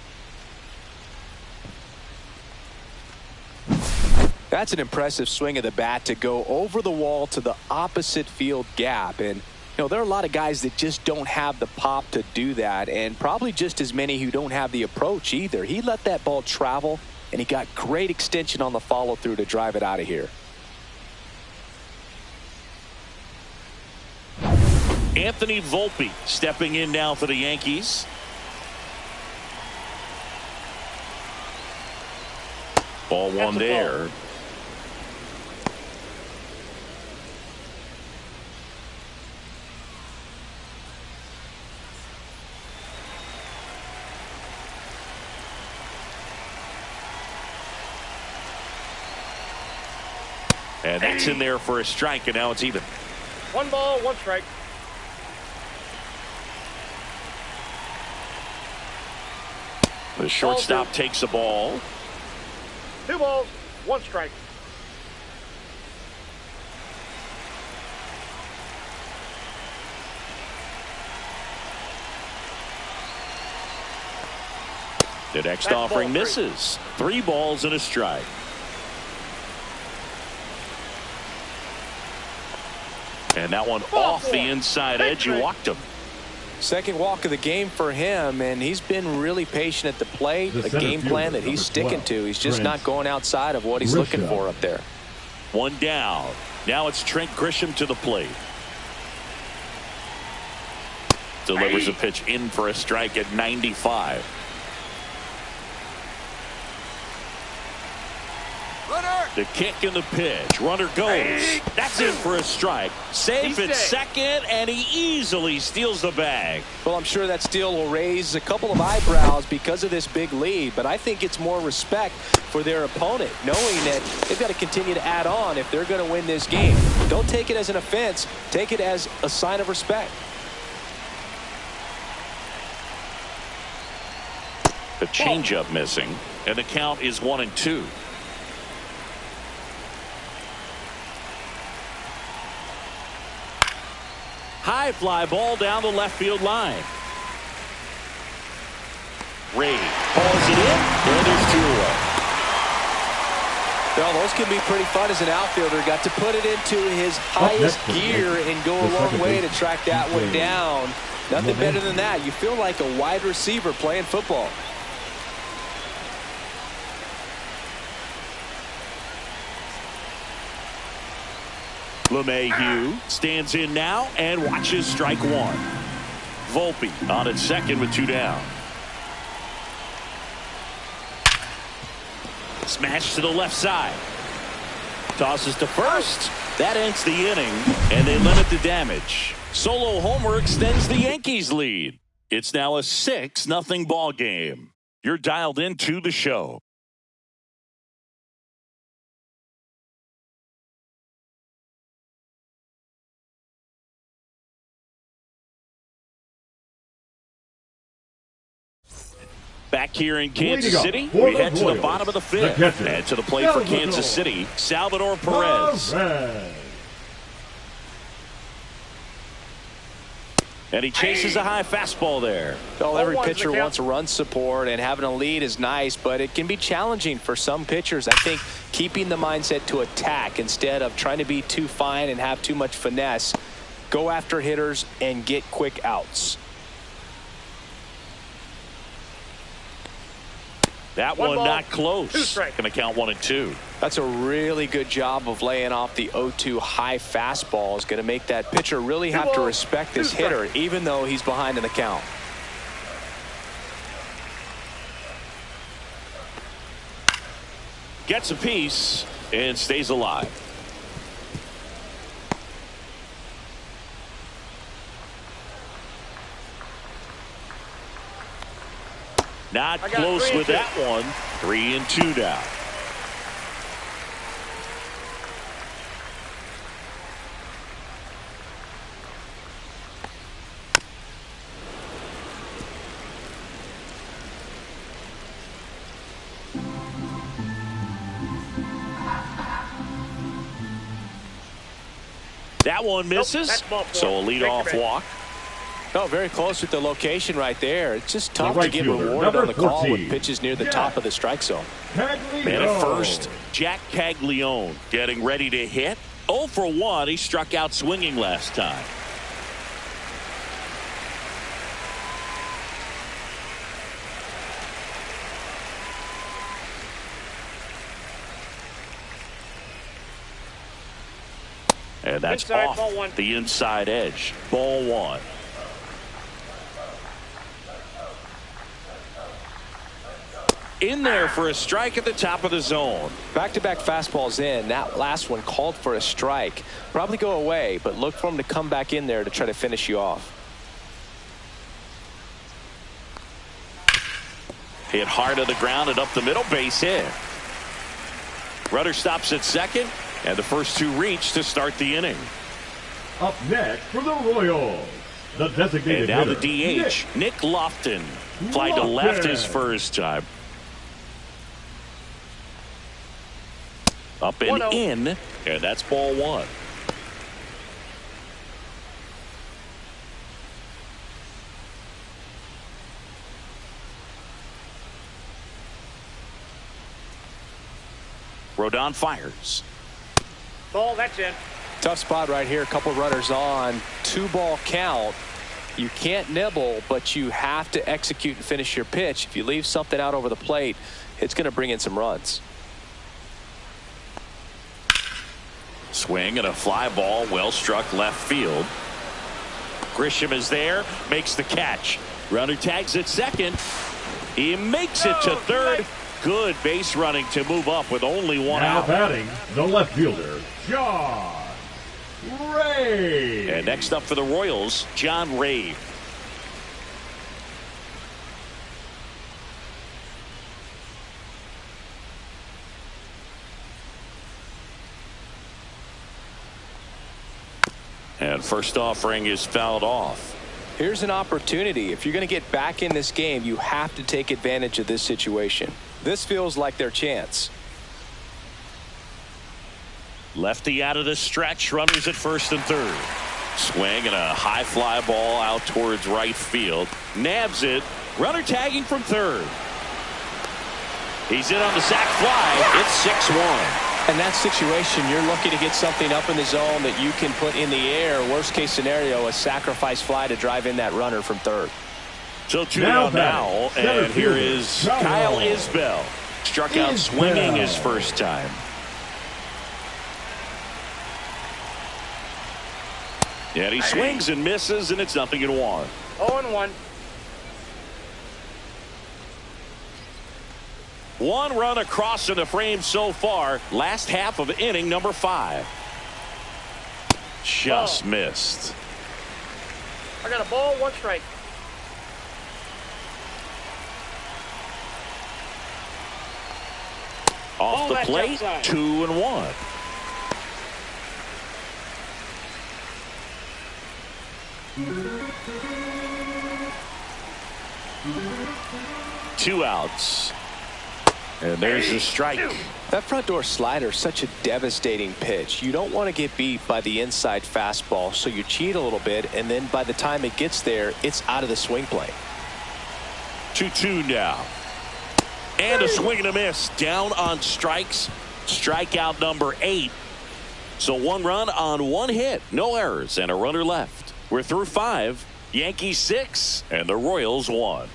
That's an impressive swing of the bat to go over the wall to the opposite field gap. And, you know, there are a lot of guys that just don't have the pop to do that, and probably just as many who don't have the approach either. He let that ball travel, and he got great extension on the follow-through to drive it out of here. Anthony Volpe stepping in now for the Yankees. Ball one there. And that's in there for a strike, and now it's even. 1 ball, 1 strike. The shortstop takes the ball. 2 balls, 1 strike. The next offering misses. 3 balls and a strike. And that one off the inside edge. You walked him. Second walk of the game for him, and he's been really patient at the plate. A game plan that he's sticking to. He's just not going outside of what he's looking for up there. 1 down. Now it's Trent Grisham to the plate. Delivers a pitch in for a strike at 95. The kick and the pitch. Runner goes. That's in for a strike. Safe at second, and he easily steals the bag. Well, I'm sure that steal will raise a couple of eyebrows because of this big lead, but I think it's more respect for their opponent, knowing that they've got to continue to add on if they're going to win this game. Don't take it as an offense. Take it as a sign of respect. The changeup missing, and the count is 1-2. High fly ball down the left field line. Ray hauls it in, and there's 2 away. Well, those can be pretty fun as an outfielder. Got to put it into his highest gear and go a long way to track that one down. Nothing better than that. You feel like a wide receiver playing football. LeMahieu stands in now and watches strike 1. Volpe on at second with 2 down. Smash to the left side. Tosses to first. That ends the inning, and they limit the damage. Solo homer extends the Yankees lead. It's now a 6-0 ball game. You're dialed into the show. Back here in Kansas City, we head to the bottom of the 5th. And to the plate for Kansas City, Salvador Perez. And he chases a high fastball there. Well, every pitcher wants to run support, and having a lead is nice, but it can be challenging for some pitchers. I think keeping the mindset to attack instead of trying to be too fine and have too much finesse. Go after hitters and get quick outs. That one not close. Going to count 1-2. That's a really good job of laying off the 0-2 high fastball. Is going to make that pitcher really have to respect this hitter, even though he's behind in the count. Gets a piece and stays alive. Not close with that one. 3-2 now. That one misses, so a leadoff walk. No, very close with the location right there. It's just tough to get rewarded on the call with pitches near the top of the strike zone. And at first, Jack Caglione getting ready to hit. 0 for 1. He struck out swinging last time. And that's off the inside edge. Ball 1. In there for a strike at the top of the zone. Back-to-back fastballs in. That last one called for a strike. Probably go away, but look for him to come back in there to try to finish you off. Hit hard to the ground and up the middle, base hit. Runner stops at second, and the first two reach to start the inning. Up next for the Royals, the designated and now hitter, the DH, Nick Lofton. Fly to left his first time. Up and in, and that's ball 1. Rodon fires. Ball, that's in. Tough spot right here. A couple runners on. 2-ball count. You can't nibble, but you have to execute and finish your pitch. If you leave something out over the plate, it's going to bring in some runs. Swing and a fly ball, well struck left field. Grisham is there, makes the catch. Runner tags at second. He makes it to third. Good base running to move up with only one now out. Batting the left fielder, John Ray. And next up for the Royals, John Ray. And first offering is fouled off. Here's an opportunity. If you're going to get back in this game, you have to take advantage of this situation. This feels like their chance. Lefty out of the stretch. Runners at first and third. Swing and a high fly ball out towards right field. Nabs it. Runner tagging from third. He's in on the sac fly. It's 6-1. In that situation, you're looking to get something up in the zone that you can put in the air. Worst case scenario, a sacrifice fly to drive in that runner from third. So 2 down now, and here is Kyle Isbell. Struck out swinging his first time. And he swings and misses, and it's 0-1. 0-1. One run across in the frame so far. Last half of inning number 5. Just missed. I got a ball, 1 strike. Off the plate, 2-1. Two outs. And there's a strike. That front door slider is such a devastating pitch. You don't want to get beat by the inside fastball, so you cheat a little bit, and then by the time it gets there, it's out of the swing plane. 2-2 now. And a swing and a miss. Down on strikes. Strikeout number 8. So 1 run on 1 hit. No errors and a runner left. We're through 5. Yankees 6 and the Royals 1.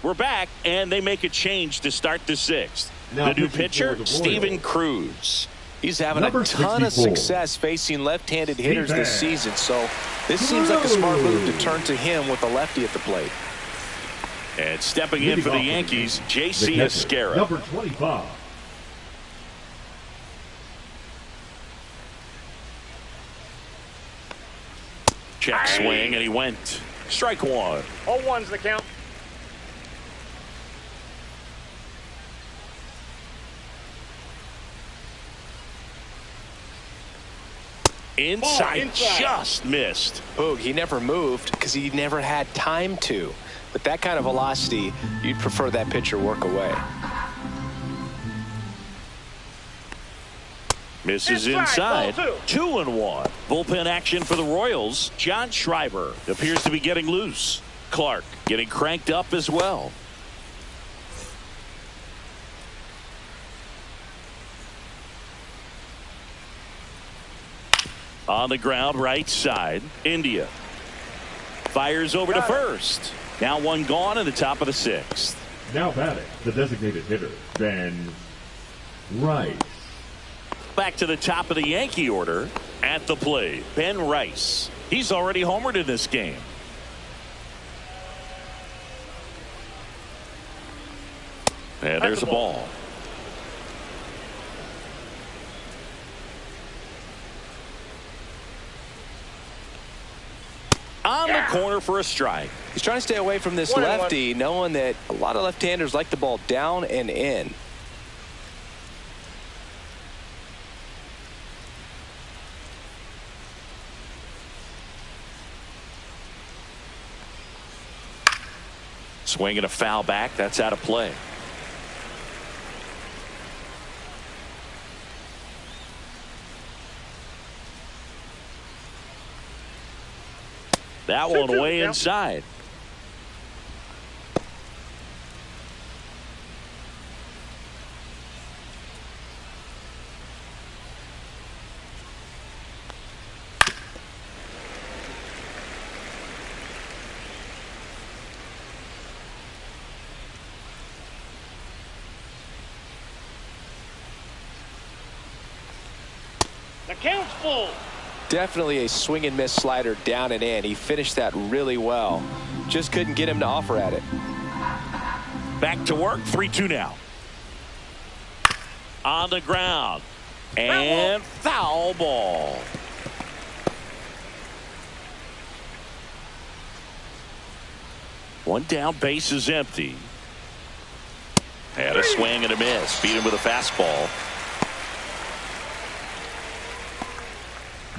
We're back, and they make a change to start the sixth. The new pitcher, Steven Cruz. He's having a ton of success facing left-handed hitters this season, so this seems like a smart move to turn to him with a lefty at the plate. And stepping in for the Yankees, J.C. Esquera. Number 25. Check swing, and he went. Strike one. 0-1's the count. Inside, just missed. Boog, he never moved because he never had time to. With that kind of velocity, you'd prefer that pitcher work away. Misses inside. 2-1. Bullpen action for the Royals. John Schreiber appears to be getting loose. Clark getting cranked up as well. On the ground, right side. India fires over to first. Now one gone in the top of the sixth. Now batting, the designated hitter, Ben Rice. Back to the top of the Yankee order. At the plate, Ben Rice. He's already homered in this game. And there's a ball. On the corner for a strike. He's trying to stay away from this lefty, knowing that a lot of left-handers like the ball down and in. Swinging a foul back. That's out of play. That one way inside. The count's full. Definitely a swing and miss slider down and in. He finished that really well. Just couldn't get him to offer at it. Back to work. 3-2 now. On the ground. And foul ball. One down, base is empty. And a swing and a miss. Beat him with a fastball.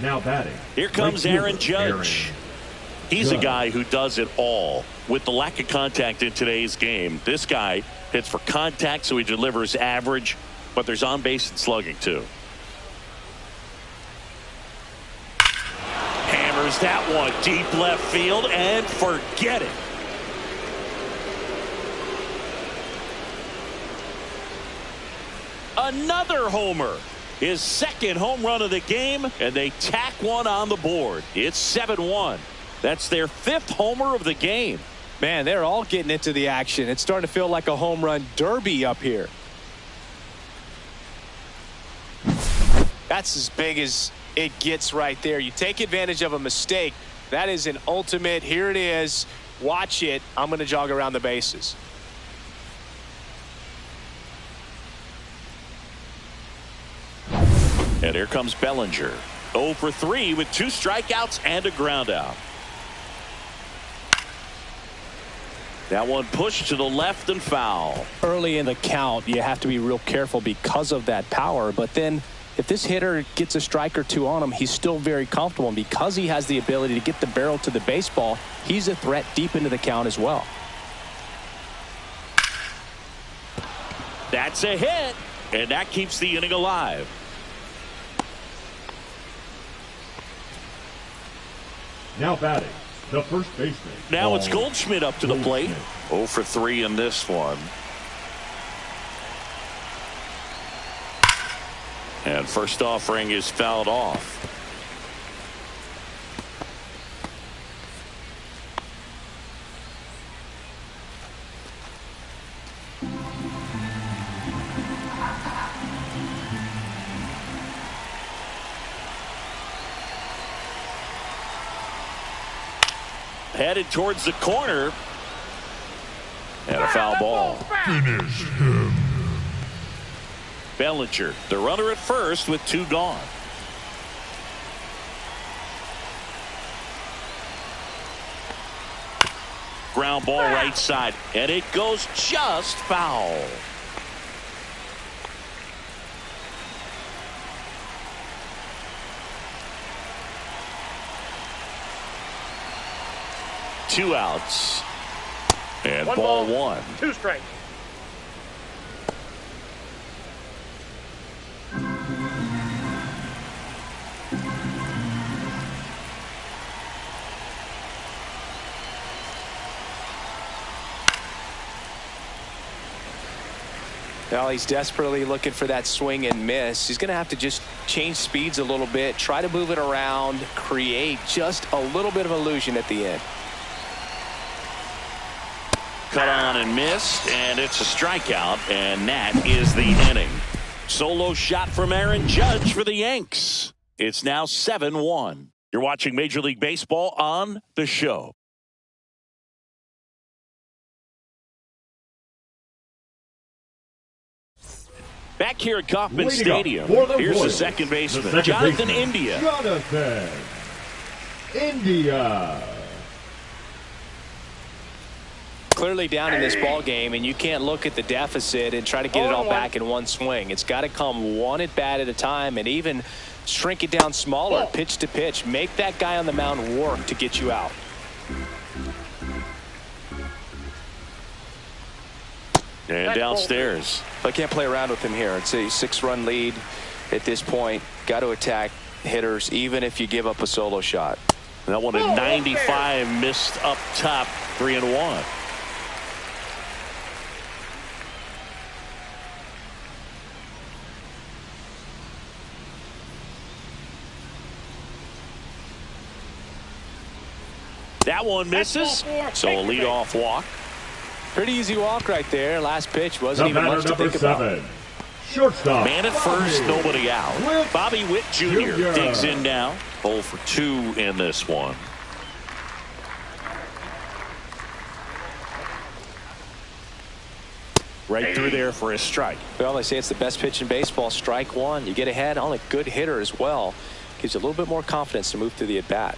Now batting. Here comes Aaron Judge. He's a guy who does it all. With the lack of contact in today's game, this guy hits for contact, so he delivers average, but there's on base and slugging too. Hammers that one deep left field and forget it. Another homer. His second home run of the game, and they tack one on the board. It's 7-1. That's their fifth homer of the game. Man, they're all getting into the action. It's starting to feel like a home run derby up here. That's as big as it gets right there. You take advantage of a mistake. That is an ultimate. Here it is. Watch it. I'm going to jog around the bases. And here comes Bellinger. 0 for 3 with 2 strikeouts and a ground out. That one pushed to the left and foul. Early in the count, you have to be real careful because of that power. But then if this hitter gets a strike or two on him, he's still very comfortable. And because he has the ability to get the barrel to the baseball, he's a threat deep into the count as well. That's a hit. And that keeps the inning alive. Now batting, the first baseman. Now it's Goldschmidt up to the plate. 0 for 3 in this one. And first offering is fouled off. Headed towards the corner. And a foul ball. Finish him. Bellinger, the runner at first with 2 gone. Ground ball right side, and it goes just foul. Two outs. And ball 1. 2 straight. Well, he's desperately looking for that swing and miss. He's going to have to just change speeds a little bit, try to move it around, create just a little bit of illusion at the end. Cut on and missed, and it's a strikeout, and that is the inning. Solo shot from Aaron Judge for the Yanks. It's now 7-1. You're watching Major League Baseball on The Show. Back here at Kauffman Stadium, here's the second baseman, Jonathan India. Jonathan India. Clearly down in this ball game, and you can't look at the deficit and try to get it all back in one swing. It's got to come one at bat at a time, and even shrink it down smaller, pitch to pitch. Make that guy on the mound work to get you out. And downstairs. I can't play around with him here. It's a 6-run lead at this point. Got to attack hitters, even if you give up a solo shot. That one at 95, missed up top, 3-1. That one misses, so a leadoff walk. Pretty easy walk right there. Last pitch wasn't even much to think about. Shortstop. Man at first, nobody out. Bobby Witt Jr. digs in now. 0 for 2 in this one. Right through there for a strike. Well, they say it's the best pitch in baseball. Strike one. You get ahead on a good hitter as well. Gives you a little bit more confidence to move through the at-bat.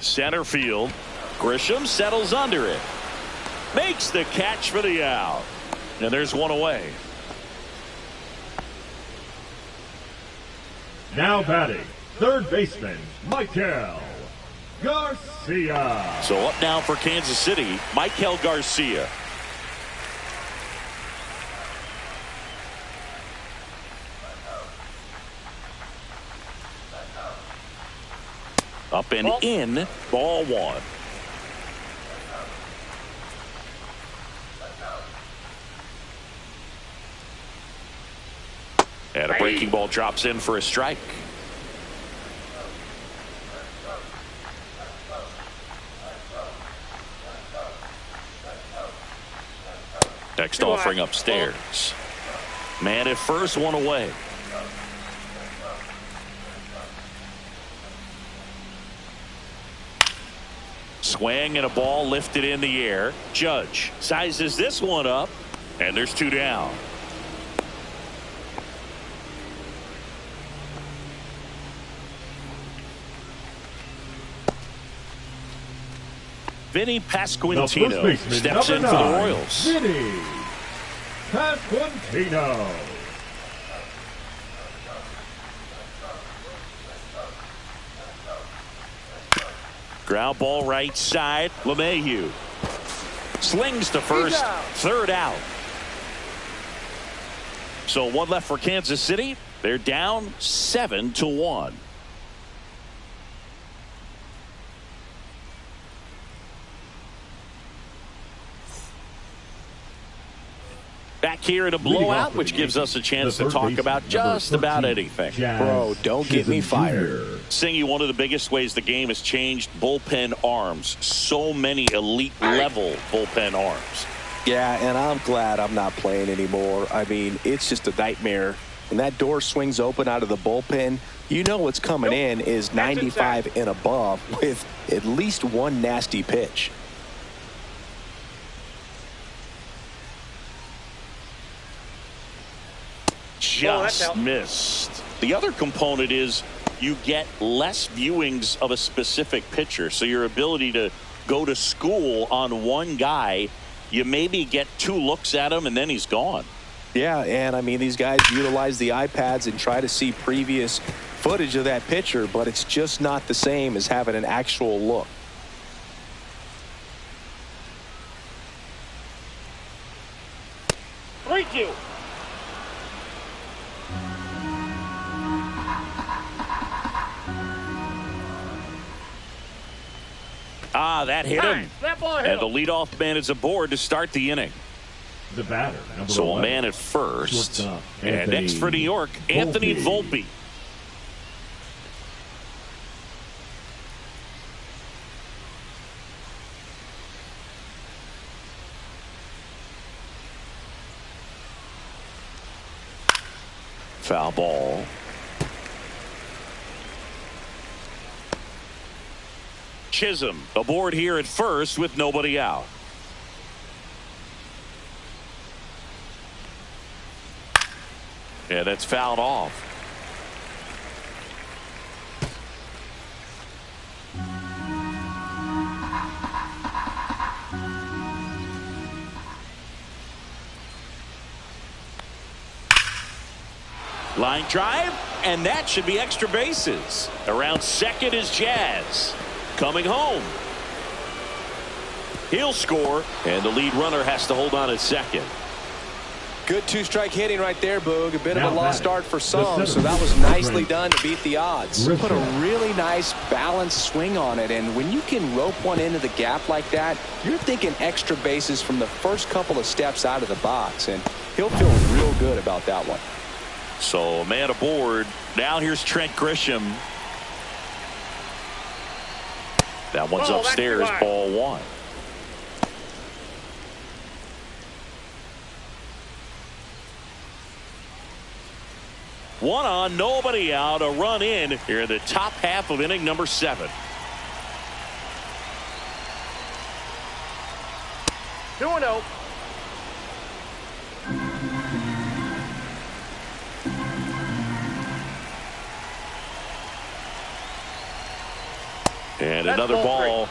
Center field. Grisham settles under it. Makes the catch for the out. And there's one away. Now batting, third baseman, Michael Garcia. So up now for Kansas City, Michael Garcia. Up and in, ball 1. And a breaking ball drops in for a strike. Next offering upstairs. Man at first, one away. Swing and a ball lifted in the air. Judge sizes this one up, and there's 2 down. Vinny Pasquantino steps in for the Royals. Vinny Pasquantino. Ground ball right side. LeMahieu slings to first. Third out. So one left for Kansas City. They're down 7-1. Back here in a blowout, which gives us a chance to talk about just about anything. Bro, don't get me fired. Singy, one of the biggest ways the game has changed, bullpen arms. So many elite level bullpen arms. Yeah, and I'm glad I'm not playing anymore. I mean, it's just a nightmare. When that door swings open out of the bullpen, you know what's coming in is 95 and above with at least one nasty pitch. Just missed. The other component is you get less viewings of a specific pitcher. So your ability to go to school on one guy, you maybe get 2 looks at him and then he's gone. Yeah, and I mean, these guys utilize the iPads and try to see previous footage of that pitcher, but it's just not the same as having an actual look. Thank you. That hit him. That ball hit And the him. leadoff man is aboard to start the inning. The batter, number So a 11, man at first. shortstop, And Anthony next for New York, Anthony Volpe. Foul ball. Chisholm aboard here at first with nobody out. Yeah, that's fouled off. Line drive, and that should be extra bases. Around second is Jazz. Coming home. He'll score, and the lead runner has to hold on at second. Good 2-strike hitting right there, Boog. A bit of a lost start for some, the so that was nicely done to beat the odds. Put a really nice balanced swing on it, and when you can rope one into the gap like that, you're thinking extra bases from the first couple of steps out of the box, and he'll feel real good about that one. So, man aboard. Now here's Trent Grisham. That one's upstairs, ball 1. One on, nobody out, a run in here in the top half of inning number 7. 2-0. And That's another ball ball.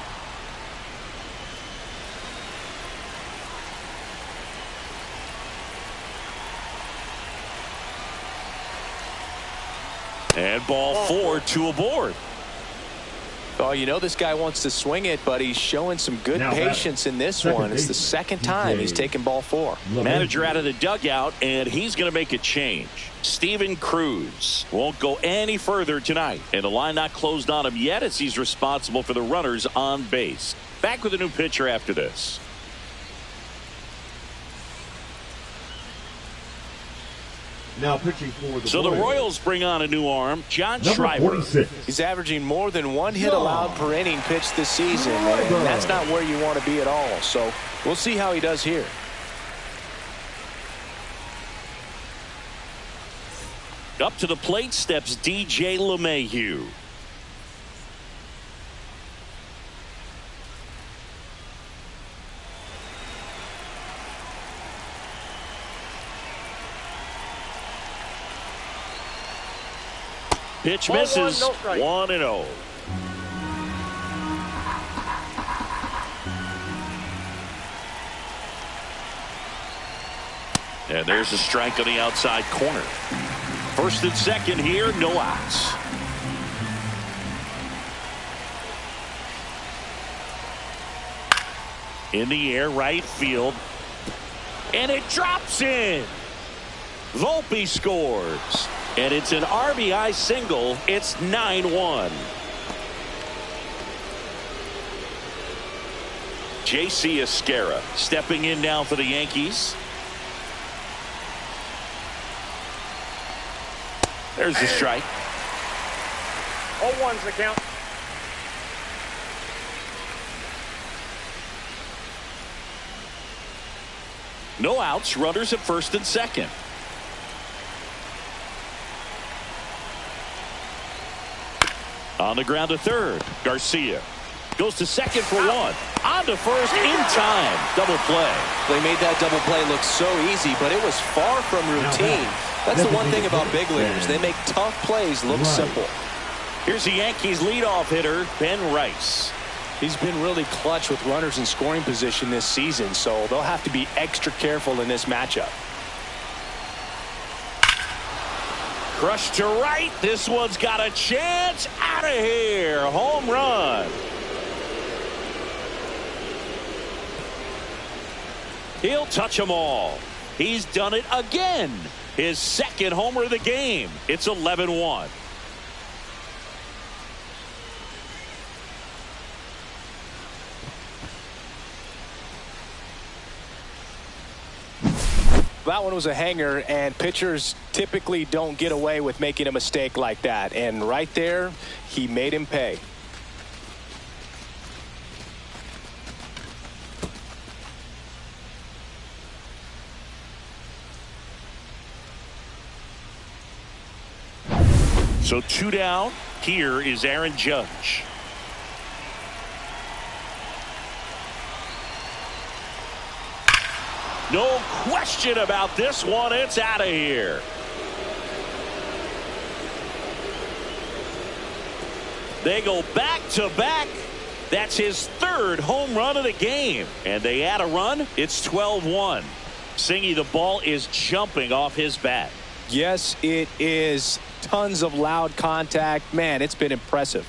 And ball 4, 2 aboard. Oh, you know this guy wants to swing it, but he's showing some good patience in this one. It's the second time he's taken ball 4. Manager out of the dugout, and he's going to make a change. Steven Cruz won't go any further tonight, and the line not closed on him yet as he's responsible for the runners on base. Back with a new pitcher after this. Now pitching for the So the Royals bring on a new arm, John number Schreiber. 46. He's averaging more than 1 hit allowed per inning pitched this season, and that's not where you want to be at all. So we'll see how he does here. Up to the plate steps DJ LeMahieu. Pitch misses. 1-0. And there's a strike on the outside corner. First and second here, no outs. In the air, right field. And it drops in. Volpe scores. And it's an RBI single. It's 9-1. J.C. Esquera stepping in now for the Yankees. There's the strike. 0-1's the count. No outs, runners at first and second. On the ground to third. Garcia goes to second for one. On to first in time. Double play. They made that double play look so easy, but it was far from routine. That's the one thing about big leaguers. They make tough plays look simple. Here's the Yankees leadoff hitter, Ben Rice. He's been really clutch with runners in scoring position this season, so they'll have to be extra careful in this matchup. Crushed to right. This one's got a chance. Out of here. Home run. He'll touch them all. He's done it again. His second homer of the game. It's 11-1. That one was a hanger, and pitchers typically don't get away with making a mistake like that. And right there, he made him pay. So 2 down. Here is Aaron Judge. No question about this one. It's out of here. They go back to back. That's his third home run of the game. And they add a run. It's 12-1. Singy, the ball is jumping off his bat. Yes, it is. Tons of loud contact. Man, it's been impressive.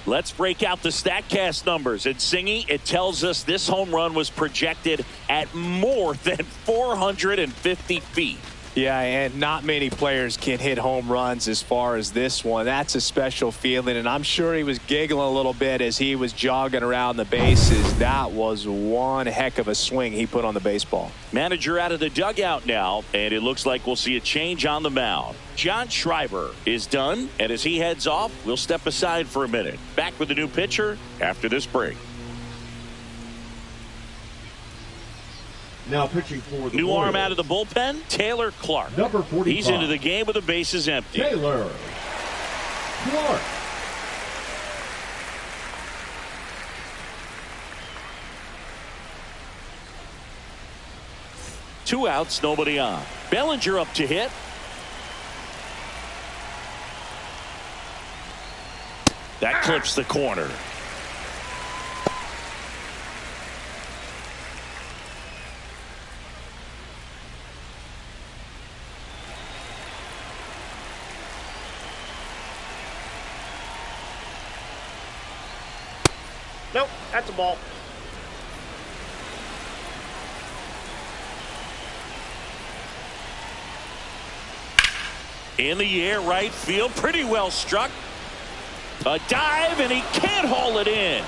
Let's break out the StatCast numbers. And Singy, it tells us this home run was projected at more than 450 feet. Yeah, and not many players can hit home runs as far as this one. That's a special feeling, and I'm sure he was giggling a little bit as he was jogging around the bases. That was one heck of a swing he put on the baseball. Manager out of the dugout now, and it looks like we'll see a change on the mound. John Schreiber is done, and as he heads off, we'll step aside for a minute. Back with the new pitcher after this break. Now pitching for the new Royals. arm out of the bullpen, Taylor Clark. Number 45. He's into the game with the bases empty. Taylor Clark. Two outs, nobody on. Bellinger up to hit. That clips the corner. Nope, that's a ball. In the air, right field, pretty well struck. A dive, and he can't haul it in.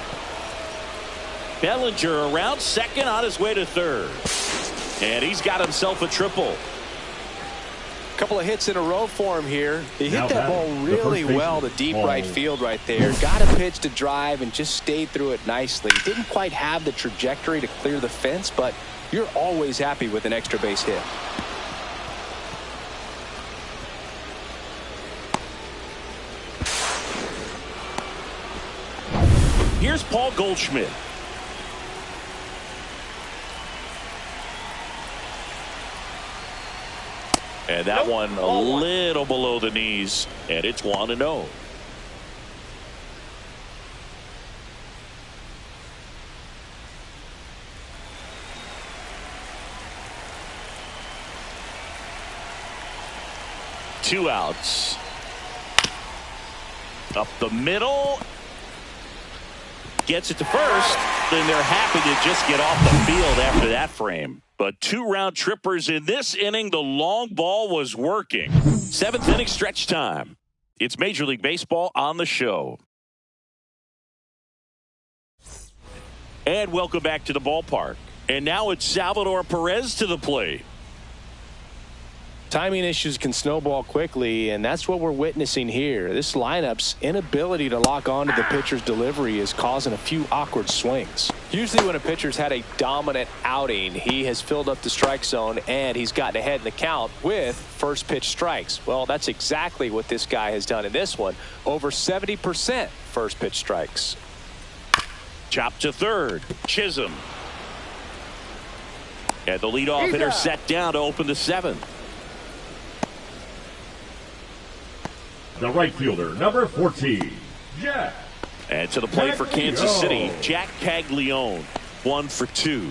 Bellinger around second, on his way to third. And he's got himself a triple. Couple of hits in a row for him here. He hit that ball really well to deep right field right there. Got a pitch to drive and just stayed through it nicely. Didn't quite have the trajectory to clear the fence, but you're always happy with an extra base hit. Here's Paul Goldschmidt. And that one a little below the knees, and it's 1-0. Two outs. Up the middle. Gets it to first. Then they're happy to just get off the field after that frame. But 2 round trippers in this inning. The long ball was working. 7th inning stretch time. It's Major League Baseball on the show. And welcome back to the ballpark. And now it's Salvador Perez to the plate. Timing issues can snowball quickly, and that's what we're witnessing here. This lineup's inability to lock onto the pitcher's delivery is causing a few awkward swings. Usually when a pitcher's had a dominant outing, he has filled up the strike zone and he's gotten ahead in the count with first pitch strikes. Well, that's exactly what this guy has done in this one. Over 70% first pitch strikes. Chop to third. Chisholm. And the leadoff hitter set down to open the seventh. The right fielder, number 14, Jack. And to the plate for Kansas City, Jack Caglione, 1 for 2.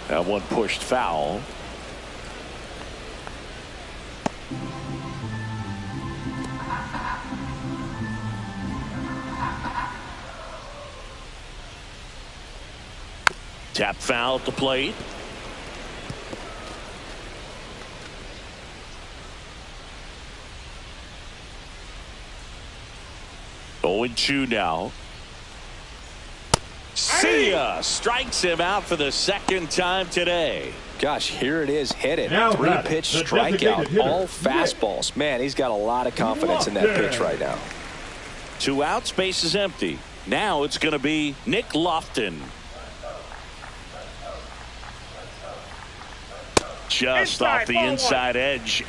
That one pushed foul. Tap foul at the plate. Oh, 0-2 now. See ya! Strikes him out for the second time today. Gosh, here it is, hit it. Now 3-pitch strikeout, all fastballs. Man, he's got a lot of confidence in that pitch right now. 2 outs, base is empty. Now it's going to be Nick Lofton. Just off the inside edge.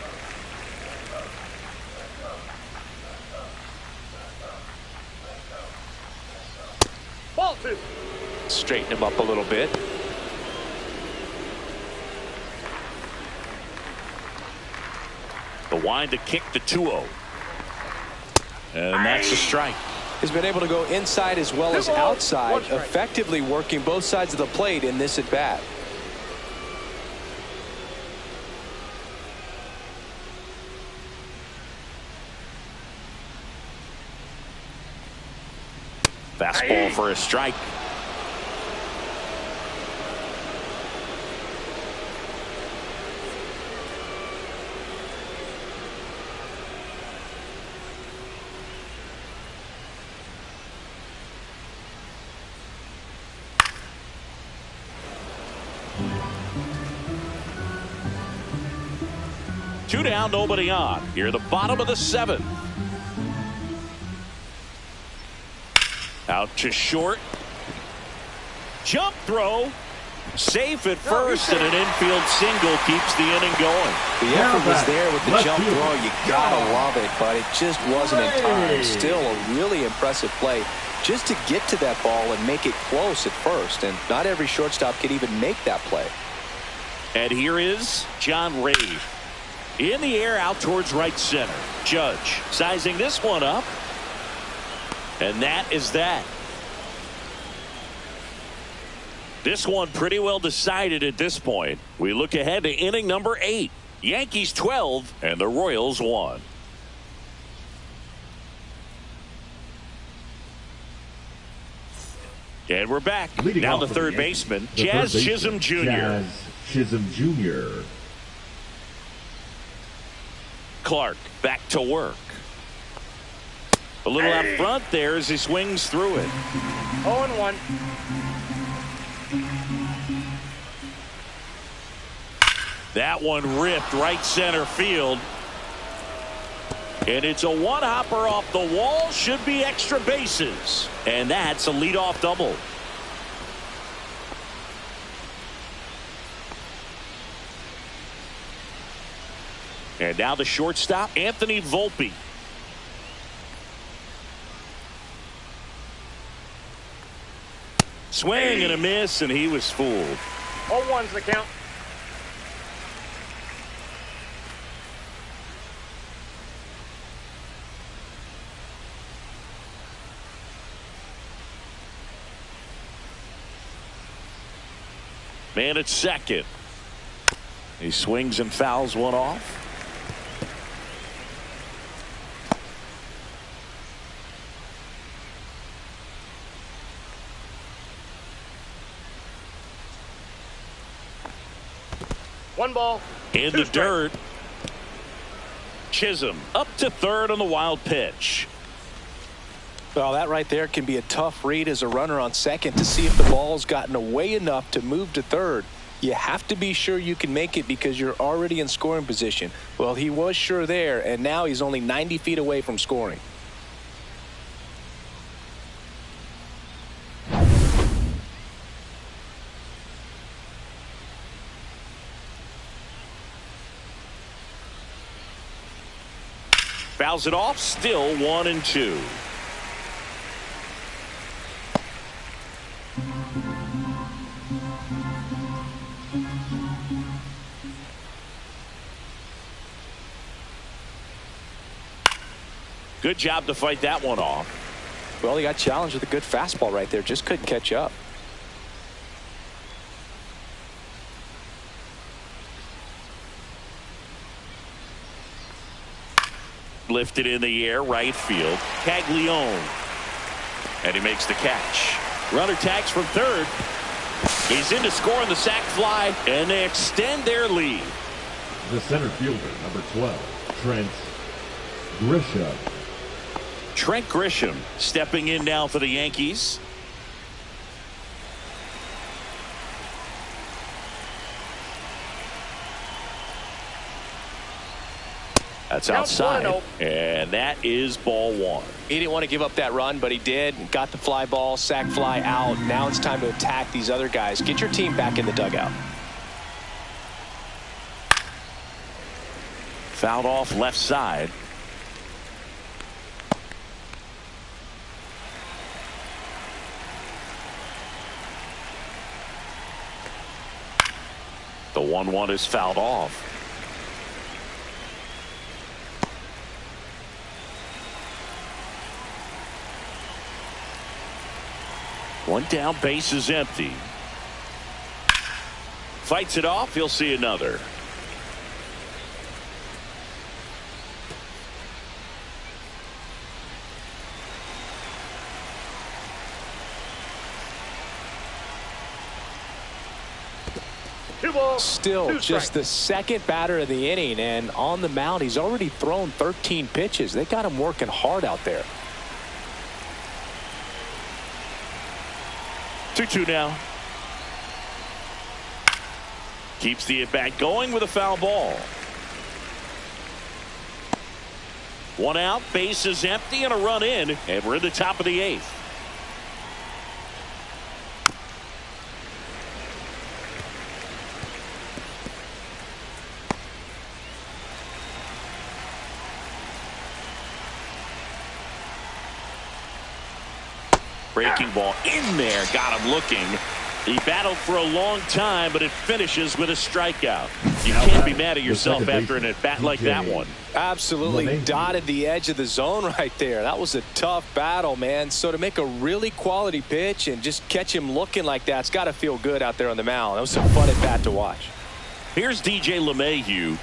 Ball 2. Straighten him up a little bit. The wind to kick the 2-0. And that's a strike. He's been able to go inside as well as outside, effectively working both sides of the plate in this at bat. Fastball for a strike. Two down, nobody on. Here, the bottom of the 7th. Out to short. Jump throw. Safe at first, and an infield single keeps the inning going. The effort was there with the jump throw. You gotta love it, but it just wasn't in time. Still a really impressive play just to get to that ball and make it close at first. And not every shortstop can even make that play. And here is John Ray. In the air out towards right center. Judge sizing this one up. And that is that. This one pretty well decided at this point. We look ahead to inning number 8. Yankees 12 and the Royals 1. And we're back. Leading now off the third baseman, Jazz Chisholm Jr. Jazz Chisholm Jr. Clark back to work. A little out front there as he swings through it. 0-1. That one ripped right center field. And it's a one-hopper off the wall. Should be extra bases. And that's a leadoff double. And now the shortstop, Anthony Volpe. Swing and a miss, and he was fooled. 0-1's the count. Man at second. He swings and fouls one off. One ball. In the dirt. Chisholm up to third on the wild pitch. Well, that right there can be a tough read as a runner on second to see if the ball's gotten away enough to move to third. You have to be sure you can make it because you're already in scoring position. Well, he was sure there, and now he's only 90 feet away from scoring. Fouls it off, still 1-2. Good job to fight that one off. Well, he got challenged with a good fastball right there. Just couldn't catch up. Lifted in the air, right field. Caglione. And he makes the catch. Runner tags from third. He's in to score on the sac fly, and they extend their lead. The center fielder, number 12, Trent Grisham. Trent Grisham stepping in now for the Yankees. That's outside, and that is ball one. He didn't want to give up that run, but he did. Got the fly ball, sac fly out. Now it's time to attack these other guys. Get your team back in the dugout. Fouled off left side. The 1-1 is fouled off. One down, base is empty. Fights it off, he'll see another. Still just the second batter of the inning, and on the mound he's already thrown 13 pitches. They got him working hard out there. 2-2 now. Keeps the at-bat going with a foul ball. One out, base is empty, and a run in, and we're in the top of the eighth. Breaking ball in there, got him looking. He battled for a long time, but it finishes with a strikeout. You can't be mad at yourself after an at-bat like that one. Absolutely dotted the edge of the zone right there. That was a tough battle, man. So to make a really quality pitch and just catch him looking like that, it's got to feel good out there on the mound. That was some fun at-bat to watch. Here's DJ LeMahieu.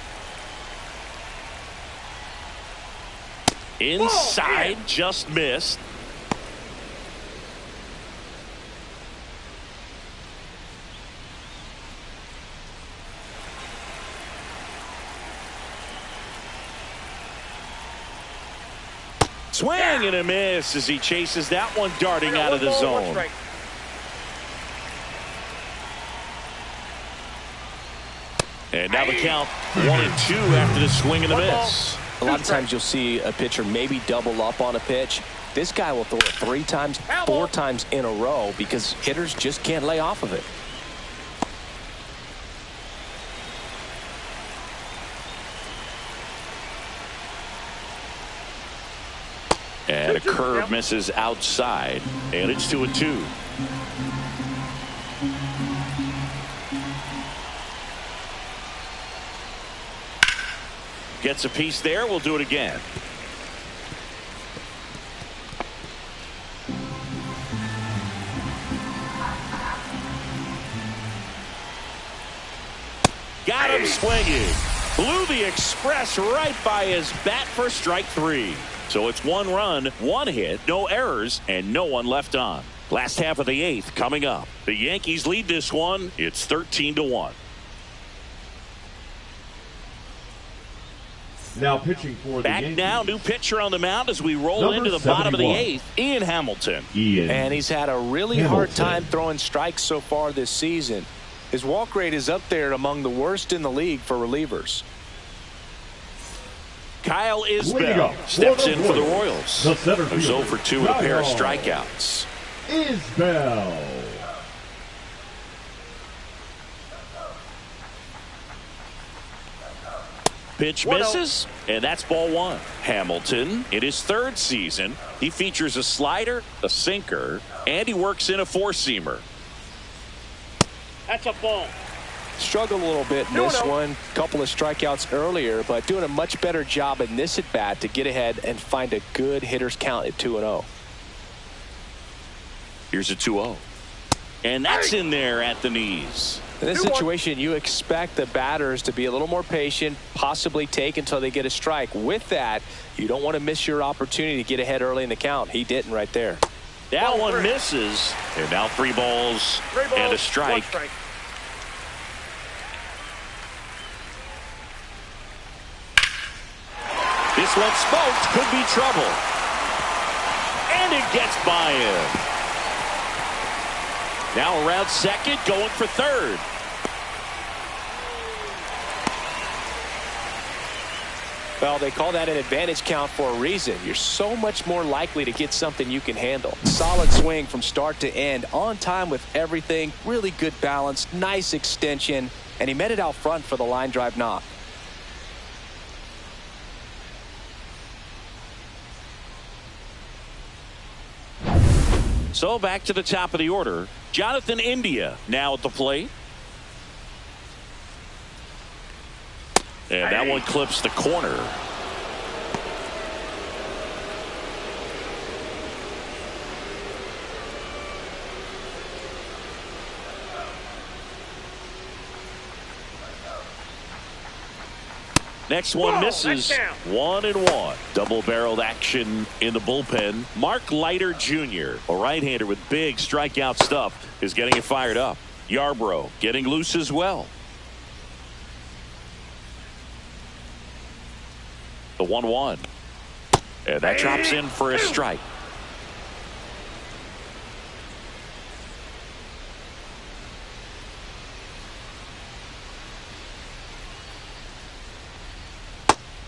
Inside, just missed. Swing and a miss as he chases that one darting out of the zone. And now the count 1-2 after the swing and the miss. A lot of times you'll see a pitcher maybe double up on a pitch. This guy will throw it 3 times, 4 times in a row because hitters just can't lay off of it. And a curve misses outside, and it's 2-2. Gets a piece there. We'll do it again. Got him swinging. Blew the express right by his bat for strike 3. So it's 1 run, 1 hit, no errors, and no one left on. Last half of the 8th coming up. The Yankees lead this one. It's 13-1. Now pitching for the Back Yankees. now, new pitcher on the mound as we roll Number into the bottom of the 71. 8th, Ian Hamilton. And he's had a really hard time throwing strikes so far this season. His walk rate is up there among the worst in the league for relievers. Kyle Leading Isbell up steps for in the for the Royals, Royals. the center Who's fielder, 0 for 2 with a pair of Kyle strikeouts. Isbell. Pitch misses, and that's ball 1. Hamilton, in his 3rd season, he features a slider, a sinker, and he works in a 4-seamer. That's a ball. Struggled a little bit in this one. Couple of strikeouts earlier, but doing a much better job in this at bat to get ahead and find a good hitter's count at 2-0. Here's a 2-0. And that's in there at the knees. In this situation, you expect the batters to be a little more patient, possibly take until they get a strike. With that, you don't want to miss your opportunity to get ahead early in the count. He didn't right there. That one misses. And now 3 balls and a strike. This one smoked, could be trouble. And it gets by him. Now around second, going for third. Well, they call that an advantage count for a reason. You're so much more likely to get something you can handle. Solid swing from start to end, on time with everything, really good balance, nice extension, and he met it out front for the line drive knock. So back to the top of the order. Jonathan India now at the plate. And that one clips the corner. Next one misses. 1-1. Double-barreled action in the bullpen. Mark Leiter Jr., a right-hander with big strikeout stuff, is getting it fired up. Yarbrough getting loose as well. The 1-1. And that drops in for a strike.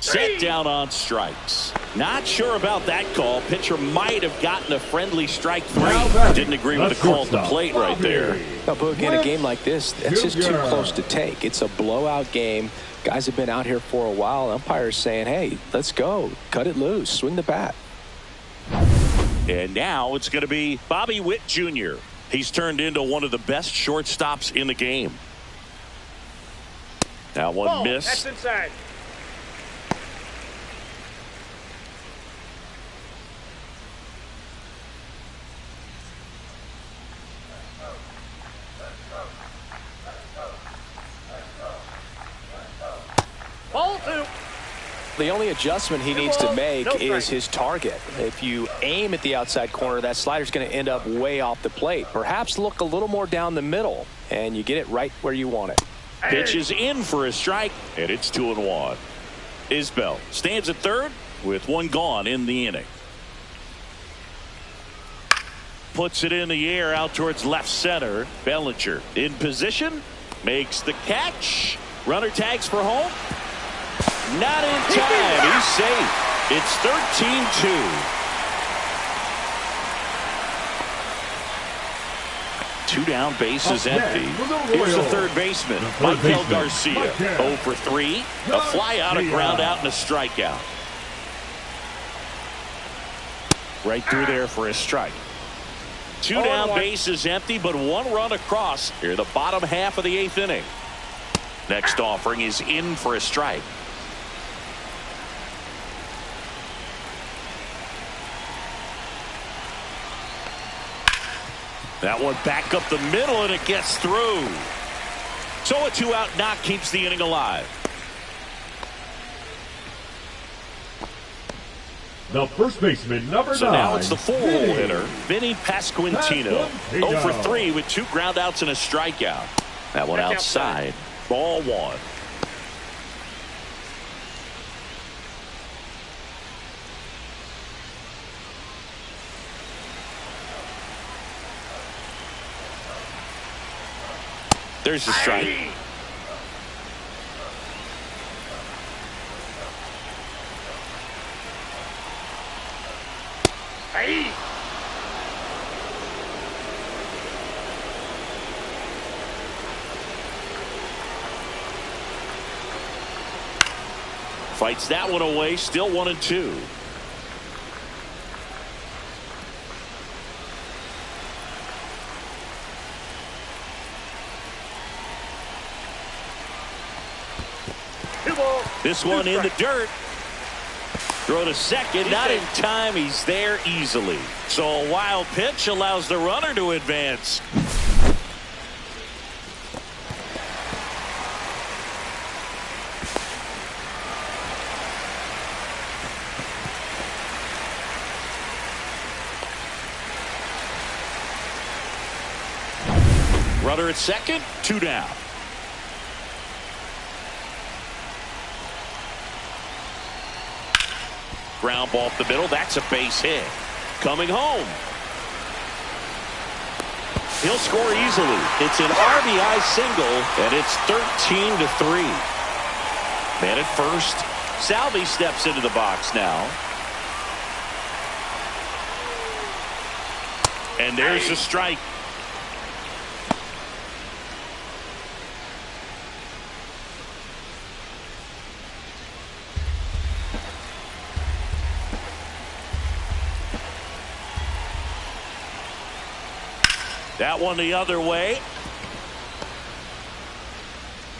Set down on strikes. Not sure about that call. Pitcher might have gotten a friendly strike 3. Didn't agree with the call at the plate right there. Now, Boog, in a game like this, that's just too close to take. It's a blowout game. Guys have been out here for a while. Umpires saying, hey, let's go. Cut it loose. Swing the bat. And now it's going to be Bobby Witt Jr. He's turned into one of the best shortstops in the game. That one missed. That's inside. Ball 2. The only adjustment he needs to make is his target. If you aim at the outside corner, that slider's going to end up way off the plate. Perhaps look a little more down the middle, and you get it right where you want it. Pitch is in for a strike, and it's 2-1. Isbell stands at third with one gone in the inning. Puts it in the air out towards left center. Bellinger in position, makes the catch. Runner tags for home. Not in time. He's safe. It's 13-2. 2 down, bases empty. Here's the third baseman, Michael Garcia. 0 for 3. A fly out, a ground out, and a strikeout. Right through there for a strike. 2 down, bases empty, but 1 run across here, the bottom half of the 8th inning. Next offering is in for a strike. That one back up the middle, and it gets through. So a 2-out knock keeps the inning alive. The first baseman, number 9. So now it's the 4-hole hitter, Vinny Pasquantino. 0 for 3 with 2 groundouts and a strikeout. That one outside. Ball 1. There's the strike. Fights that one away. Still 1-2. This one in the dirt. Throw to second. Not in time. He's there easily. So a wild pitch allows the runner to advance. Runner at second, 2 down. Ground ball up the middle. That's a base hit. Coming home. He'll score easily. It's an RBI single, and it's 13-3. Man at first. Salvi steps into the box now. And there's a strike. That one the other way.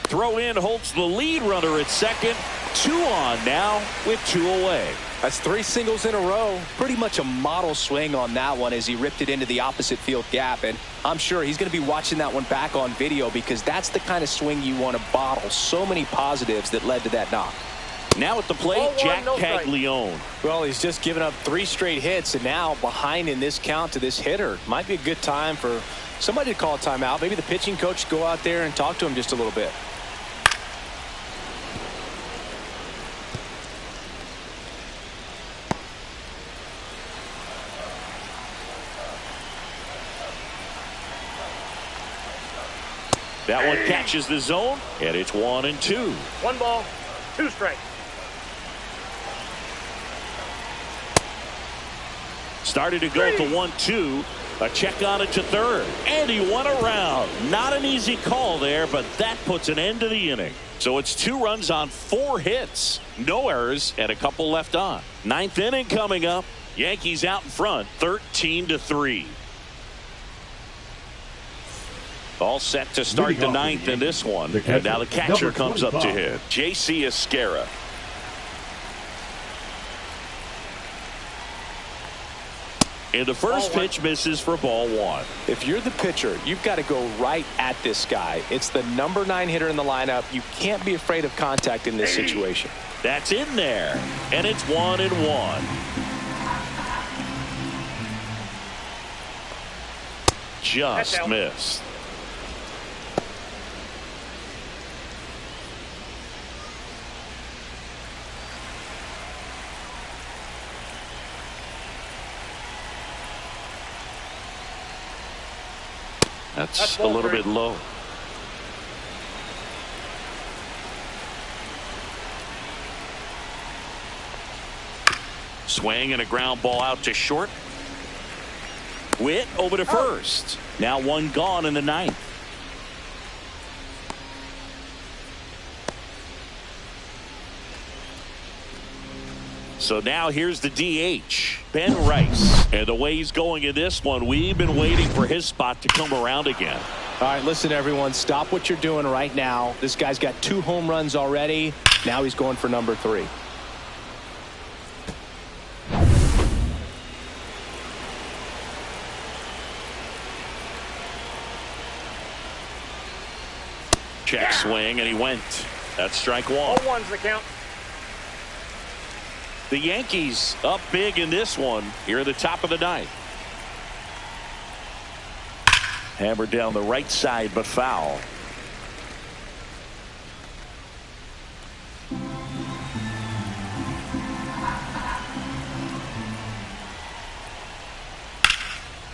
Throw in holds the lead runner at second. 2 on now with 2 away. That's 3 singles in a row. Pretty much a model swing on that one as he ripped it into the opposite field gap. And I'm sure he's going to be watching that one back on video because that's the kind of swing you want to bottle. So many positives that led to that knock. Now at the plate, Jack Caglione. Well, he's just given up 3 straight hits and now behind in this count to this hitter. Might be a good time for somebody to call a timeout. Maybe the pitching coach go out there and talk to him just a little bit. That one catches the zone, and it's 1-2. 1 ball, 2 strikes. Started to go to 1-2. A check on it to third. And he won around. Not an easy call there, but that puts an end to the inning. So it's 2 runs on 4 hits. No errors and a couple left on. 9th inning coming up. Yankees out in front, 13-3. All set to start the 9th in this one. And now the catcher comes up to hit. J.C. Esquera. And the first pitch misses for ball 1. If you're the pitcher, you've got to go right at this guy. It's the number 9 hitter in the lineup. You can't be afraid of contact in this situation. That's in there. And it's 1-1. Just missed. That's a little bit low. Swing and a ground ball out to short. Witt over to first. Now 1 gone in the 9th. So now here's the DH, Ben Rice. And the way he's going in this one, we've been waiting for his spot to come around again. All right, listen, everyone, stop what you're doing right now. This guy's got 2 home runs already. Now he's going for number 3. Check swing, and he went. That's strike 1. 0-1's the count. The Yankees up big in this one here at the top of the 9th. Hammered down the right side, but foul.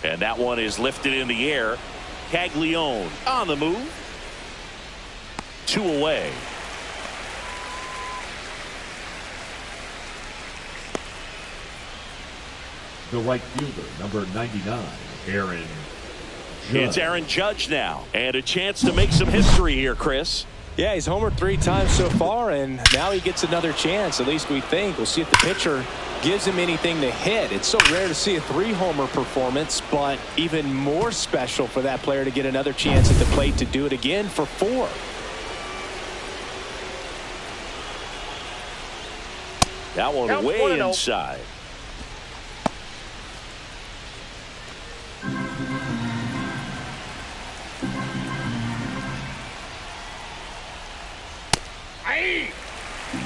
And that one is lifted in the air. Caglione on the move. 2 away. The right fielder, number 99, Aaron Judge. It's Aaron Judge now, and a chance to make some history here, Chris. Yeah, he's homered 3 times so far, and now he gets another chance. At least we think. We'll see if the pitcher gives him anything to hit. It's so rare to see a 3-homer performance, but even more special for that player to get another chance at the plate to do it again for 4. That one Counts way 1-0. inside.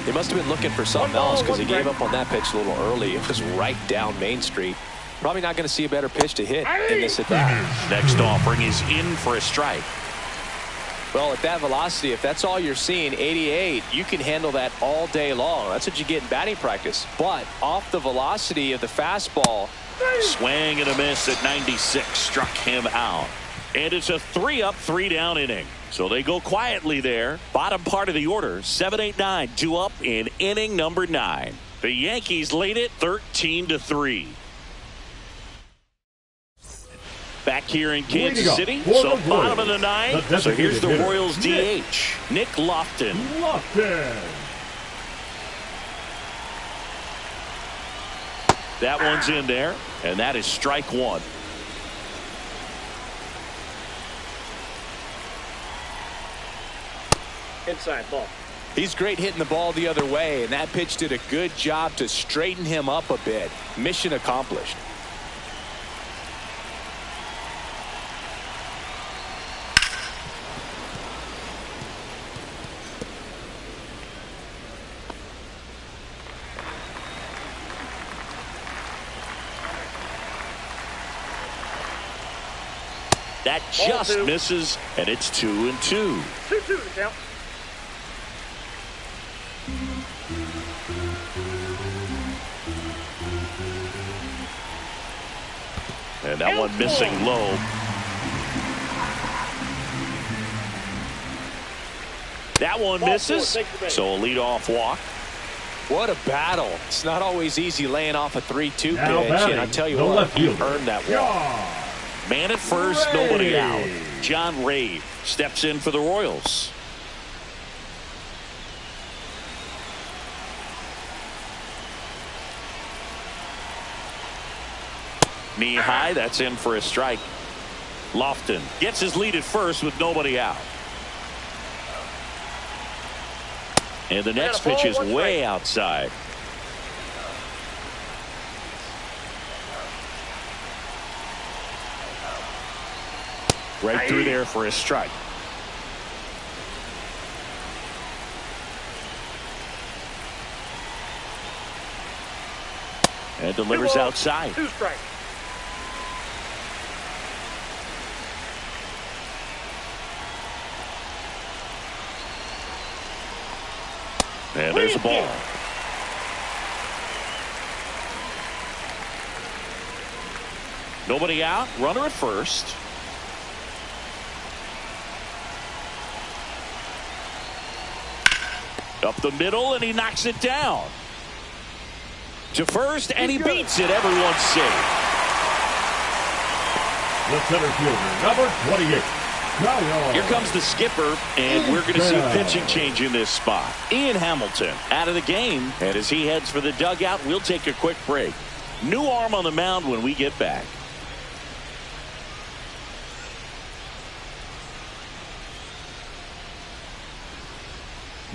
He must have been looking for something else because he gave up on that pitch a little early. It was right down Main Street. Probably not going to see a better pitch to hit in this at bat. Next offering is in for a strike. Well, at that velocity, if that's all you're seeing, 88, you can handle that all day long. That's what you get in batting practice. But off the velocity of the fastball. Swing and a miss at 96. Struck him out. And it's a 3-up, 3-down inning. So they go quietly there. Bottom part of the order, 7, 8, 9, 2 up in inning number 9. The Yankees lead it 13-3. Back here in Kansas City, so bottom of the 9th. So here's the Royals DH, Nick Lofton. That one's in there, and that is strike 1. Inside ball. He's great hitting the ball the other way, and that pitch did a good job to straighten him up a bit. Mission accomplished. That just misses, and it's 2-2. 2-2 to count. And that one missing low. That one misses. So a leadoff walk. What a battle. It's not always easy laying off a 3-2 pitch, and I tell you the what, left he fielder. earned that walk. Man at first, nobody out. John Ray steps in for the Royals. Knee high, that's in for a strike. Lofton gets his lead at first with nobody out. And the next pitch is way outside. Right through there for a strike. And delivers outside. 2 strikes. And there's the ball. Nobody out. Runner at first. Up the middle, and he knocks it down. To first, and he beats it. Everyone's safe. The center fielder, number 28. Here comes the skipper, and we're going to see a pitching change in this spot. Ian Hamilton out of the game, and as he heads for the dugout, we'll take a quick break. New arm on the mound when we get back.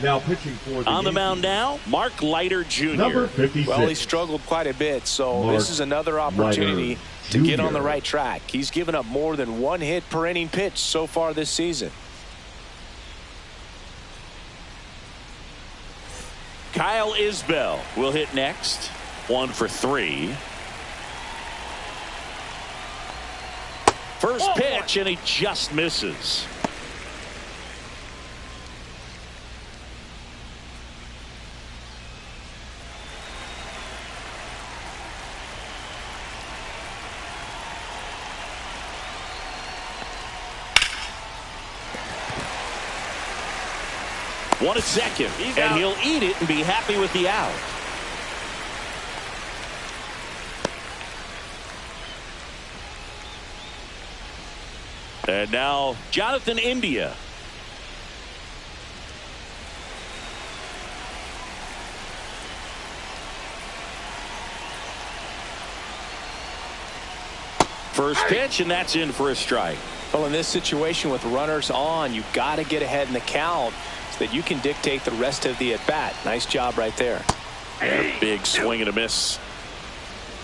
Now pitching for the on the Yankees. mound now, Mark Leiter Jr. Number 56. Well, he struggled quite a bit, so this is another opportunity to get on the right track. He's given up more than 1 hit per inning pitch so far this season. Kyle Isbell will hit next. 1 for 3. First pitch, and he just misses. One at second, and he'll eat it and be happy with the out. And now Jonathan India. First pitch, and that's in for a strike. Well, in this situation with runners on, you've got to get ahead in the count so that you can dictate the rest of the at-bat. Nice job right there. And a big swing and a miss.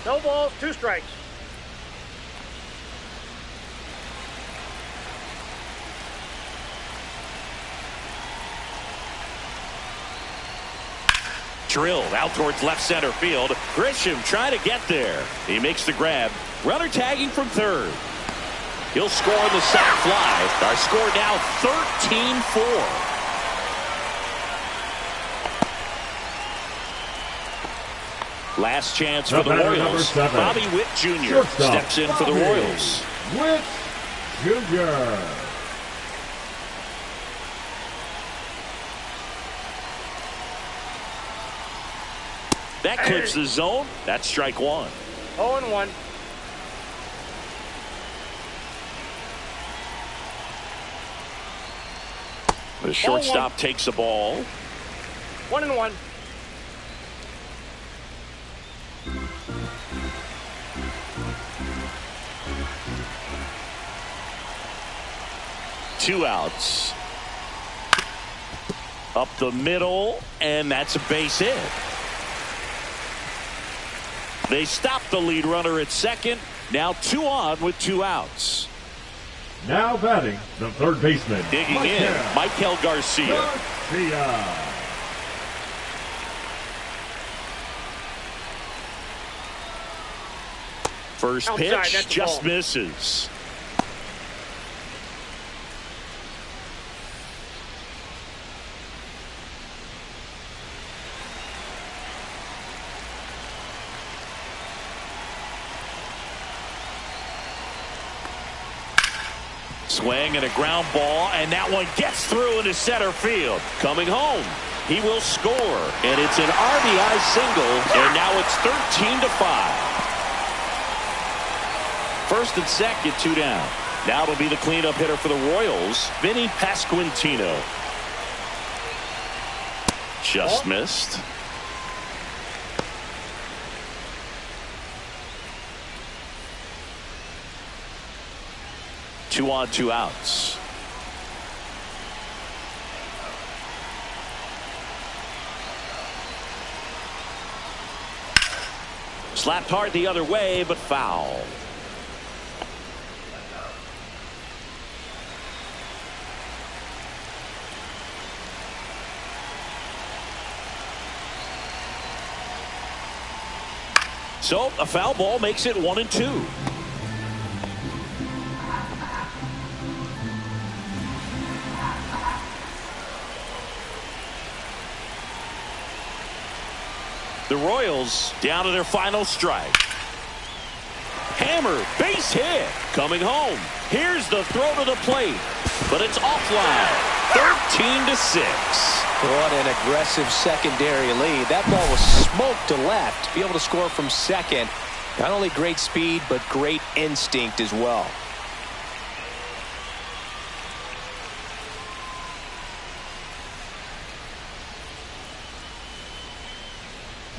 No balls, 2 strikes. Drilled out towards left center field. Grisham trying to get there. He makes the grab. Runner tagging from third. He'll score on the sac fly. Our score now 13-4. Last chance for the Royals. Bobby Witt Jr. steps in for the Royals. Witt Jr. That clips the zone. That's strike 1. 0-1. The shortstop takes the ball. 1-1. Two outs. Up the middle, and that's a base hit. They stop the lead runner at second. Now 2 on with 2 outs. Now batting, the third baseman. Digging in, Michael Garcia. First pitch just misses. Swing and a ground ball, and that one gets through into center field. Coming home, he will score, and it's an RBI single, and now it's 13-5. First and second, 2 down. Now it'll be the cleanup hitter for the Royals, Vinny Pasquantino. Just missed. Two on, 2 outs. Slapped hard the other way, but foul. So a foul ball makes it 1-2. The Royals down to their final strike. Hammer, base hit. Coming home. Here's the throw to the plate. But it's offline. 13-6. What an aggressive secondary lead. That ball was smoked to left. To be able to score from second. Not only great speed, but great instinct as well.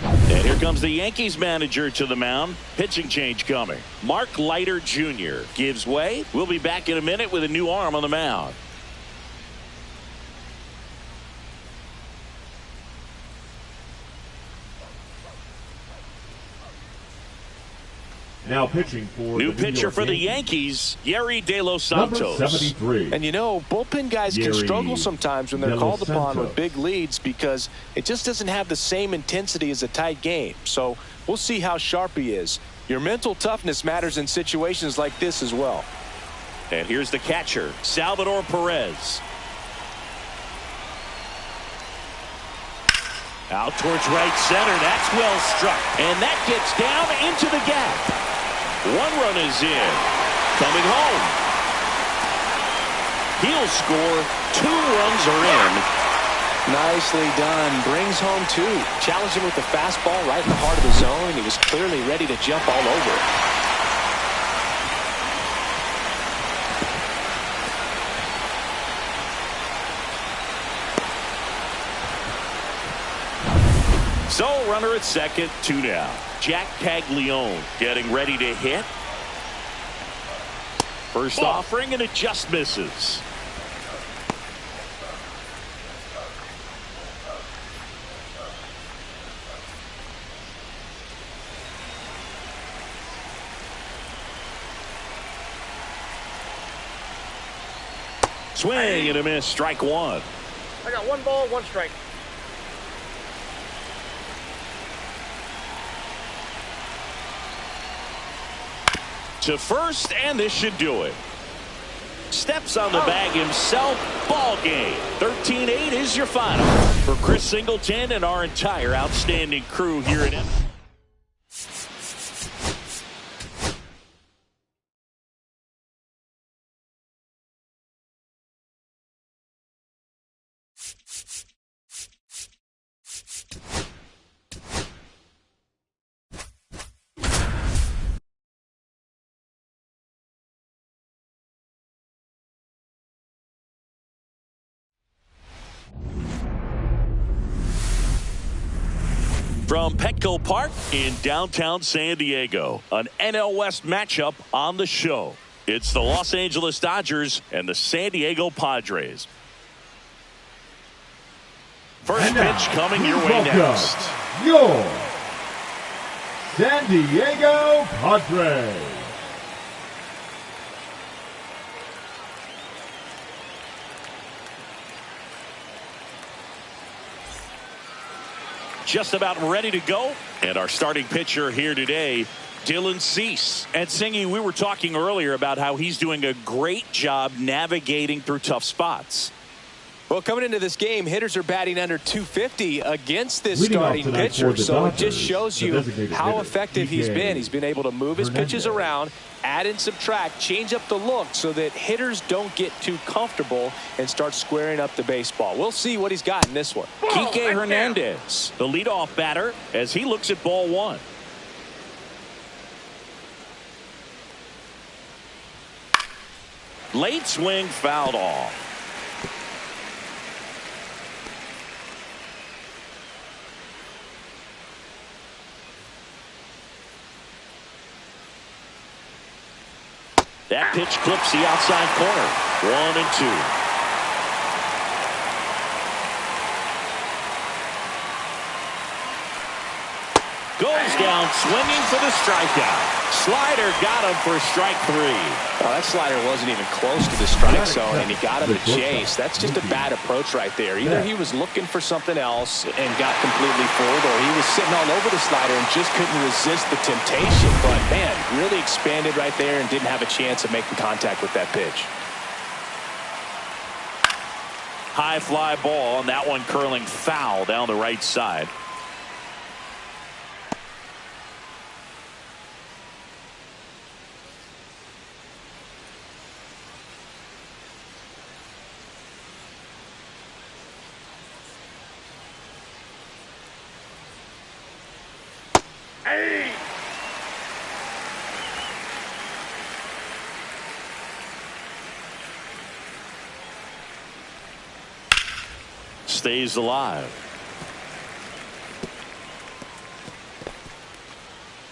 And here comes the Yankees manager to the mound. Pitching change coming. Mark Leiter Jr. gives way. We'll be back in a minute with a new arm on the mound. Now pitching for new the pitcher for the Yankees, Yerry De Los Santos. Number 73. And you know, bullpen guys can struggle sometimes when they're called upon with big leads because it just doesn't have the same intensity as a tight game. So we'll see how sharp he is. Your mental toughness matters in situations like this as well. And here's the catcher, Salvador Perez. Out towards right center. That's well struck. And that gets down into the gap. 1 run is in. Coming home. He'll score. 2 runs are in. Nicely done. Brings home 2. Challenged him with the fastball right in the heart of the zone. He was clearly ready to jump all over it. So, runner at second, 2 down. Jack Caglione getting ready to hit. First offering, and it just misses. Swing and a miss, strike 1. I got 1 ball, 1 strike. To first, and this should do it. Steps on the bag himself. Ball game. 13-8 is your final. For Chris Singleton and our entire outstanding crew here at MLB. From Petco Park in downtown San Diego, an NL West matchup on the show. It's the Los Angeles Dodgers and the San Diego Padres. First pitch coming your way next. Your San Diego Padres. Just about ready to go. And our starting pitcher here today, Dylan Cease. And Singy, we were talking earlier about how he's doing a great job navigating through tough spots. Well, coming into this game, hitters are batting under 250 against this starting pitcher. So it just shows you how effective he's been. He's been able to move his pitches around, add and subtract, change up the look so that hitters don't get too comfortable and start squaring up the baseball. We'll see what he's got in this one. Kike Hernandez, the leadoff batter, as he looks at ball 1. Late swing, fouled off. That pitch clips the outside corner. 1-2. Goes down swinging for the strikeout. Slider got him for strike 3. Oh, that slider wasn't even close to the strike zone, and he got him to chase. That's just a bad approach right there. Either he was looking for something else and got completely fooled, or he was sitting all over the slider and just couldn't resist the temptation. But, man, really expanded right there and didn't have a chance of making contact with that pitch. High fly ball, and that one curling foul down the right side. Stays alive.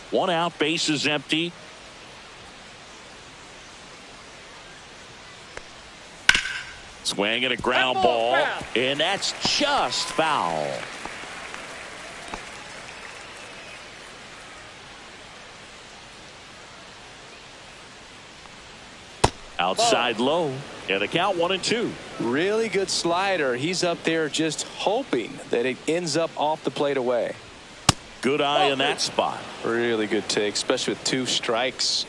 1 out, base is empty. Swing and a ground ball, and that's just foul. Outside low, and the count 1-2. Really good slider. He's up there just hoping that it ends up off the plate away. Good eye in that spot. Really good take, especially with 2 strikes.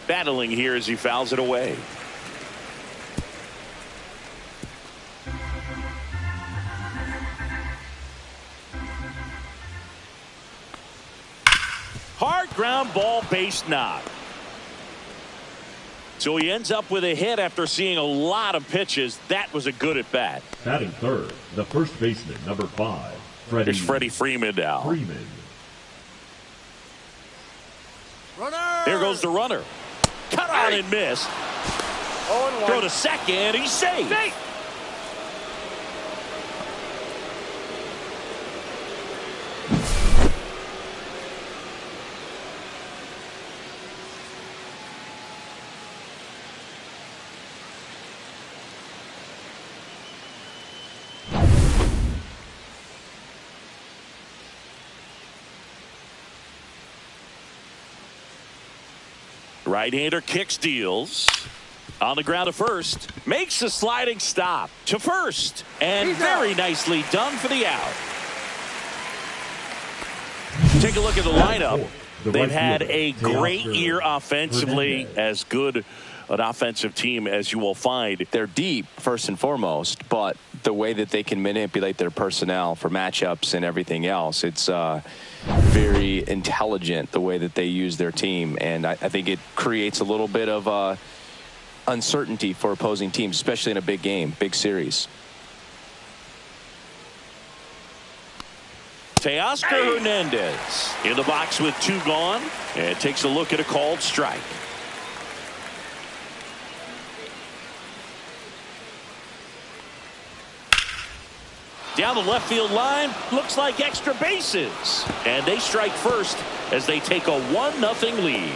Battling here as he fouls it away. Hard ground ball, base knock. So he ends up with a hit after seeing a lot of pitches. That was a good at bat. Batting third, the first baseman, number 5, Freddie. Here's Freddie Freeman now. Freeman. Runner! Here goes the runner. Cut on and miss. 0-1. Throw to second. He's safe. Right-hander kicks, deals. On the ground to first. Makes a sliding stop to first. And very nicely done for the out. Take a look at the lineup. They've had a great year offensively. As good an offensive team as you will find. They're deep, first and foremost, but the way that they can manipulate their personnel for matchups and everything else, it's very intelligent the way that they use their team. And I think it creates a little bit of uncertainty for opposing teams, especially in a big game, big series. Teoscar Hernandez in the box with 2 gone, and takes a look at a called strike. Down the left field line, looks like extra bases. And they strike first as they take a 1-0 lead.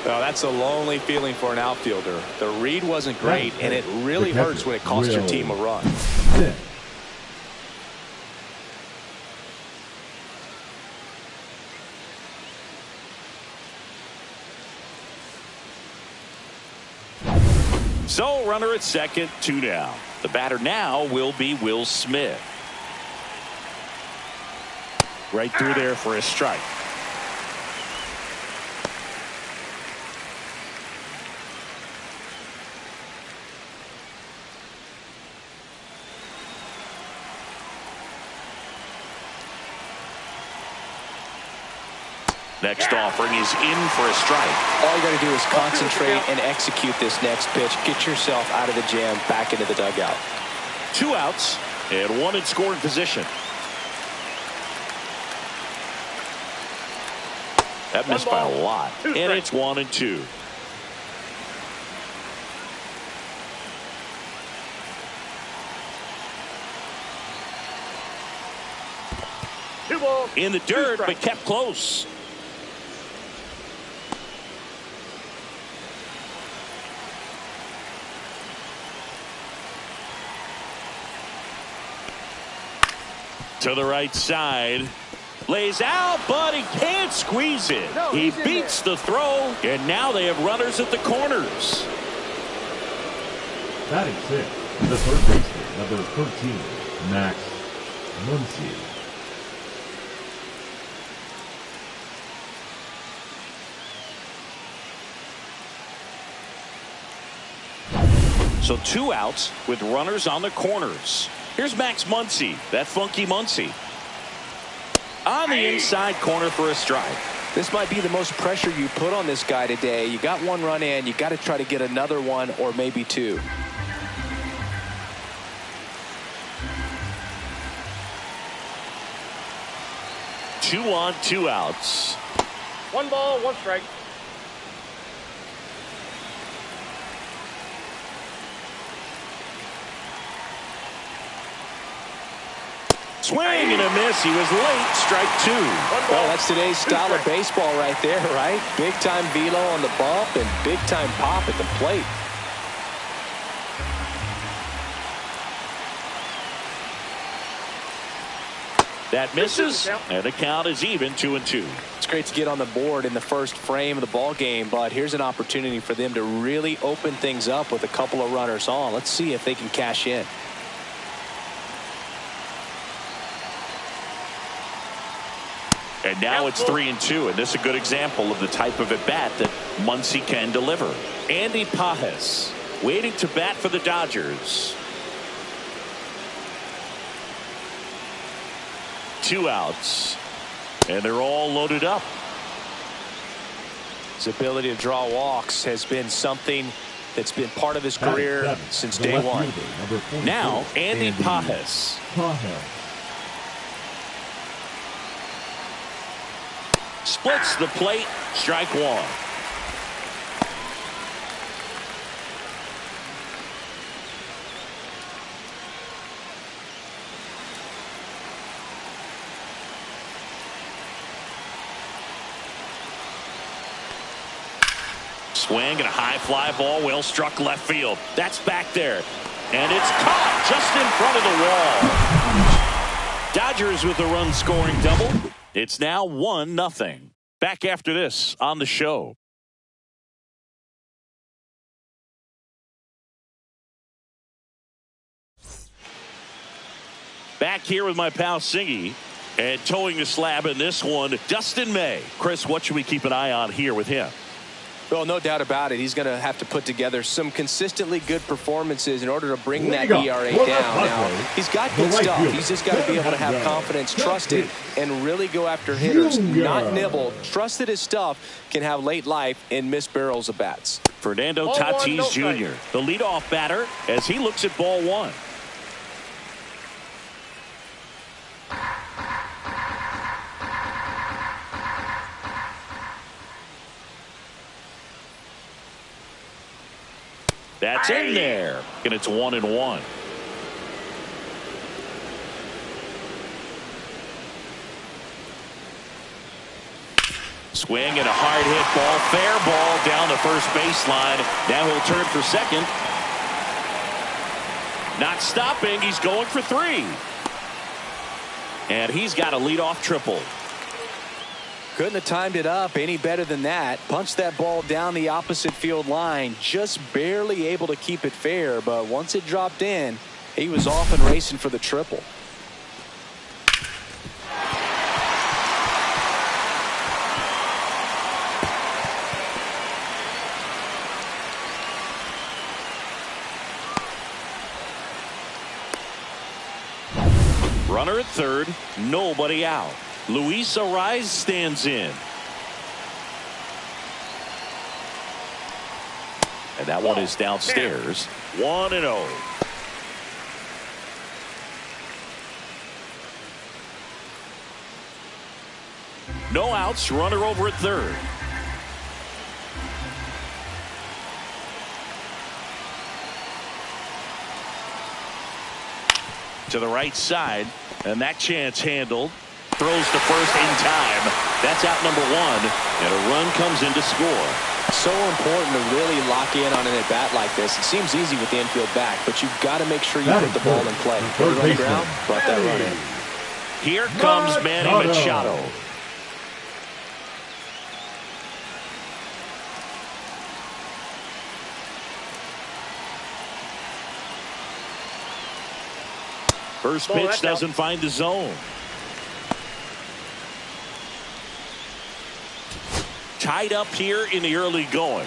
Well, that's a lonely feeling for an outfielder. The read wasn't great, and it really hurts when it costs your team a run. So runner at second, 2 down. The batter now will be Will Smith. Right through there for a strike. Next offering is in for a strike. All you got to do is concentrate and execute this next pitch. Get yourself out of the jam, back into the dugout. 2 outs and 1 in scoring position. That missed by a lot. And it's 1-2. In the dirt, but kept close. To the right side. Lays out, but he can't squeeze it. He beats the throw, and now they have runners at the corners. Batting 6th, the third baseman, number 13, Max Muncy. So 2 outs with runners on the corners. Here's Max Muncy, that funky Muncy. On the inside corner for a strike. This might be the most pressure you put on this guy today. You got 1 run in. You got to try to get another 1 or maybe 2. Two on, 2 outs. 1 ball, 1 strike. Swing and a miss. He was late. Strike 2. Well, that's today's style of baseball right there, right? Big time velo on the bump and big time pop at the plate. That misses, and the count is even, 2-2. It's great to get on the board in the first frame of the ball game, but here's an opportunity for them to really open things up with a couple of runners on. Let's see if they can cash in. And now it's 3-2, and this is a good example of the type of at-bat that Muncy can deliver. Andy Pajes waiting to bat for the Dodgers. 2 outs, and they're all loaded up. His ability to draw walks has been something that's been part of his career since day one. Now, Andy Pajes. Splits the plate, strike one. Swing and a high fly ball, well struck left field. That's back there. And it's caught just in front of the wall. Dodgers with a run scoring double. It's now 1-0. Back after this on the show. Back here with my pal Singy. And towing the slab in this one, Dustin May. Chris, what should we keep an eye on here with him? Well, no doubt about it. He's going to have to put together some consistently good performances in order to bring that ERA down. Now, he's got good stuff. He's just got to be able to have confidence, trust it, and really go after hitters, not nibble. Trust that his stuff can have late life and miss barrels of bats. Fernando Tatis Jr., the leadoff batter, as he looks at ball one. That's in there, and it's 1-1. Swing and a hard hit ball, fair ball down the first baseline. Now he'll turn for second. Not stopping, he's going for three. And he's got a leadoff triple. Couldn't have timed it up any better than that. Punched that ball down the opposite field line. Just barely able to keep it fair. But once it dropped in, he was off and racing for the triple. Runner at third, nobody out. Luis Ariz stands in. And that one is downstairs. 1-0. No outs, runner over at third. To the right side, and that chance handled. Throws to first in time. That's out number one, and a run comes in to score. So important to really lock in on an at-bat like this. It seems easy with the infield back, but you've got to make sure you put the ball in play. Put it on the ground, brought that run in. Here comes Manny Machado. First pitch doesn't find the zone. Tied up here in the early going.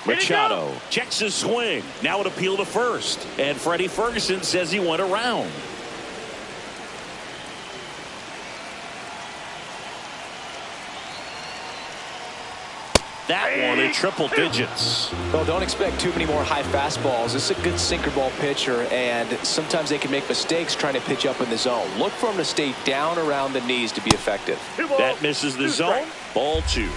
Machado checks his swing. Now an appeal to first. And Freddie Ferguson says he went around. That one in triple digits. Well, don't expect too many more high fastballs. This is a good sinker ball pitcher, and sometimes they can make mistakes trying to pitch up in the zone. Look for him to stay down around the knees to be effective. That misses the zone. Ball two.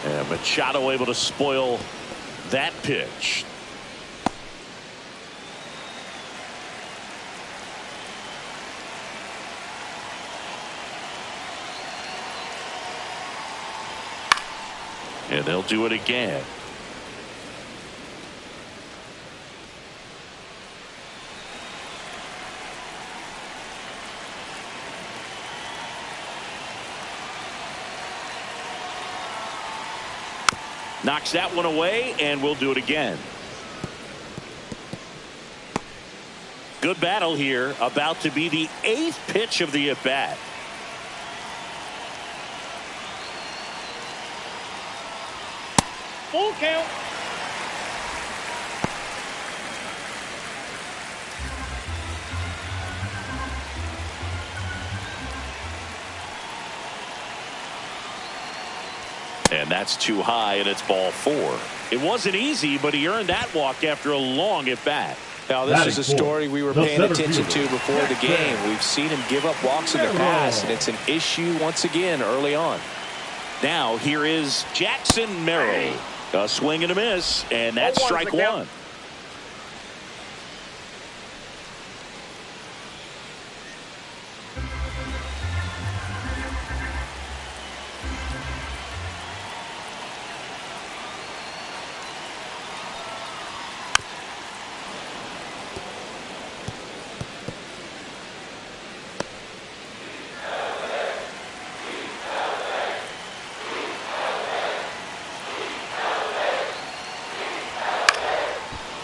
And Machado able to spoil that pitch. And they'll do it again. Knocks that one away, and we'll do it again. Good battle here. About to be the 8th pitch of the at-bat. Full count. And that's too high, and it's ball 4. It wasn't easy, but he earned that walk after a long at bat. Now, this is a story we were paying attention to before the game. We've seen him give up walks in the past, and it's an issue once again early on. Now, here is Jackson Merrill. A swing and a miss, and that's strike 1.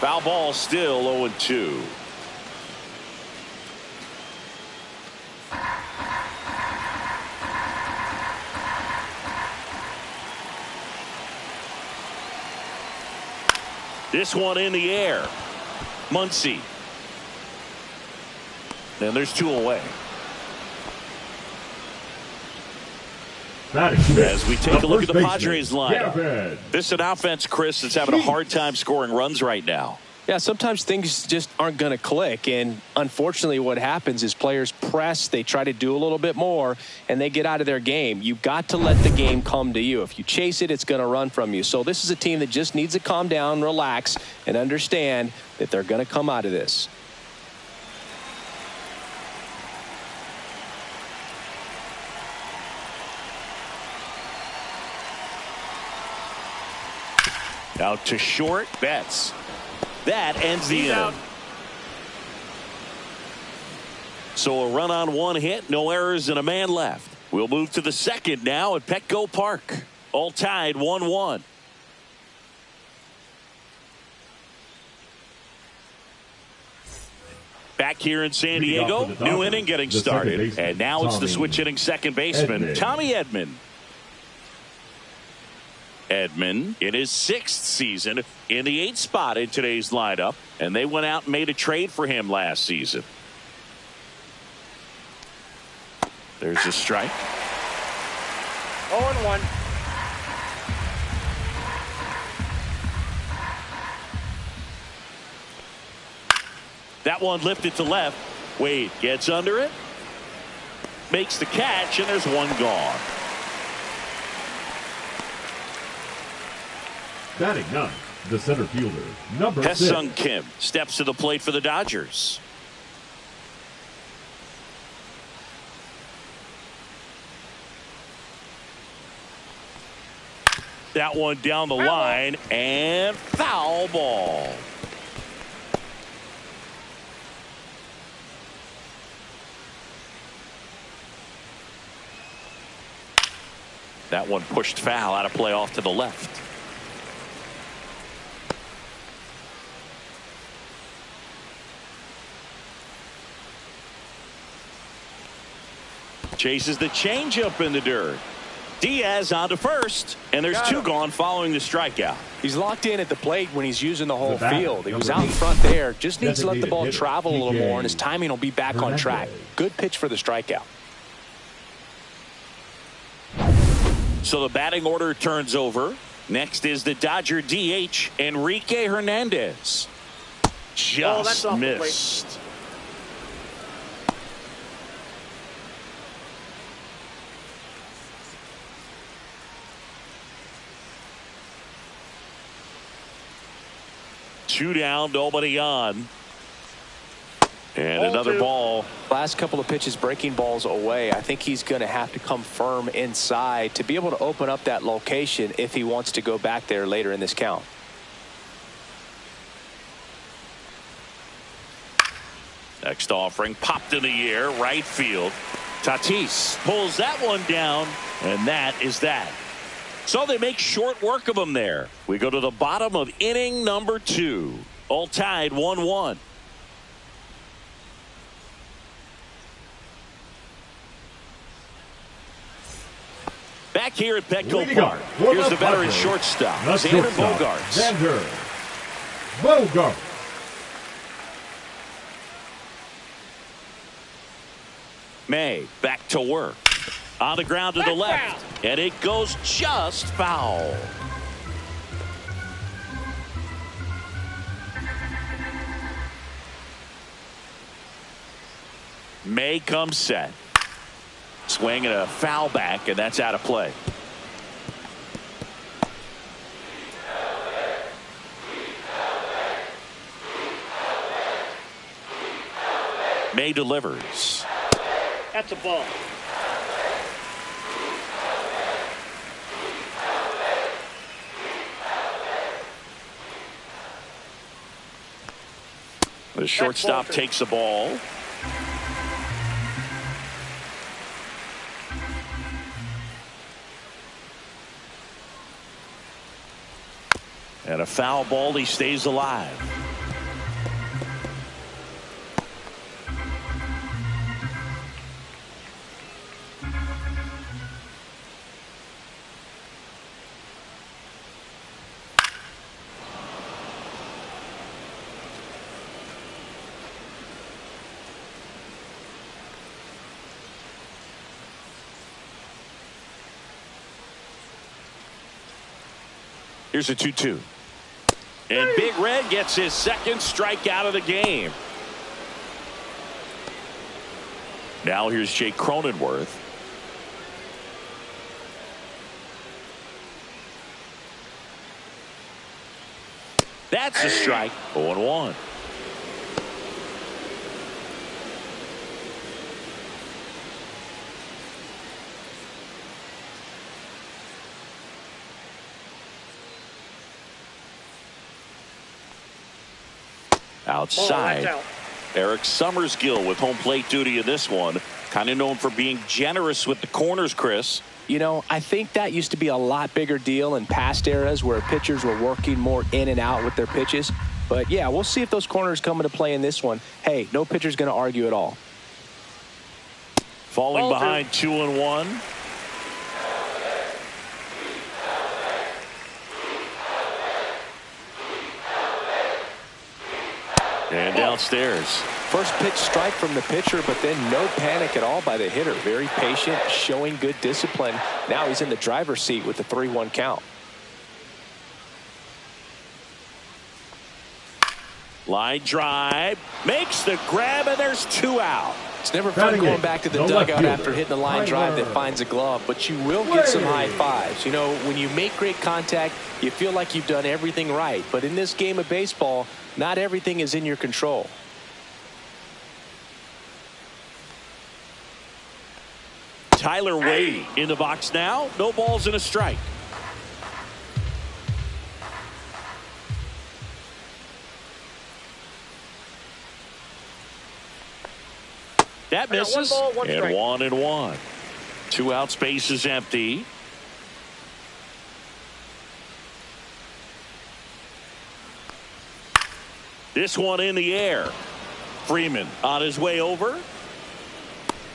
Foul ball, still 0-2. This one in the air. Muncy. And there's 2 away. As we take a look at the Padres lineup. This is an offense, Chris, that's having a hard time scoring runs right now. Yeah, sometimes things just aren't going to click, and unfortunately what happens is players press, they try to do a little bit more, and they get out of their game. You've got to let the game come to you. If you chase it, it's going to run from you. So this is a team that just needs to calm down, relax, and understand that they're going to come out of this. Out to short, Betts. That ends the inning. So a run on 1 hit, no errors, and a man left. We'll move to the second now at Petco Park. All tied 1-1. Back here in San Diego, new inning getting started. And now it's the switch hitting second baseman, Tommy Edman. Edman in his 6th season in the 8th spot in today's lineup, and they went out and made a trade for him last season. There's a strike. 0-1. That one lifted to left. Wade gets under it, makes the catch, and there's one gone. Batting 9, the center fielder, number 6. Hesung Kim steps to the plate for the Dodgers. That one down the line, and foul ball. That one pushed foul, out of play off to the left. Chases the changeup in the dirt. Diaz on to first, and there's 2 gone following the strikeout. He's locked in at the plate when he's using the whole field. He was out in front there. Just needs to let the ball travel a little more, and his timing will be back on track. Good pitch for the strikeout. So the batting order turns over. Next is the Dodger DH, Enrique Hernandez. Just missed. Two down, nobody on. And another ball. Last couple of pitches breaking balls away. I think he's going to have to come firm inside to be able to open up that location if he wants to go back there later in this count. Next offering popped in the air, right field. Tatis pulls that one down, and that is that. So they make short work of him there. We go to the bottom of inning number 2. All tied 1-1. Back here at Petco Park, here's the veteran shortstop, Xander Bogaerts. Xander Bogaerts. May back to work. On the ground to the left. And it goes just foul. May comes set. Swing and a foul back, and that's out of play. May delivers. That's a ball. The shortstop takes the ball. And a foul ball, he stays alive. Here's a 2-2. And Big Red gets his second strikeout of the game. Now here's Jake Cronenworth. That's a strike. 0-1. Outside. Eric Summersgill with home plate duty in this one. Kind of known for being generous with the corners, Chris. You know, I think that used to be a lot bigger deal in past eras where pitchers were working more in and out with their pitches. But yeah, we'll see if those corners come into play in this one. Hey, no pitcher's going to argue at all. Falling behind 2-1. And downstairs. First pitch strike from the pitcher, but then no panic at all by the hitter. Very patient, showing good discipline. Now he's in the driver's seat with the 3-1 count. Line drive. Makes the grab, and there's 2 out. It's never fun going back to the dugout after hitting a line drive that finds a glove, but you will get some high fives. You know, when you make great contact, you feel like you've done everything right. But in this game of baseball, not everything is in your control. Tyler Wade in the box now. No balls and a strike. That misses. 1 ball, 1 strike. And 1-1. 2 out, space is empty. This one in the air. Freeman on his way over.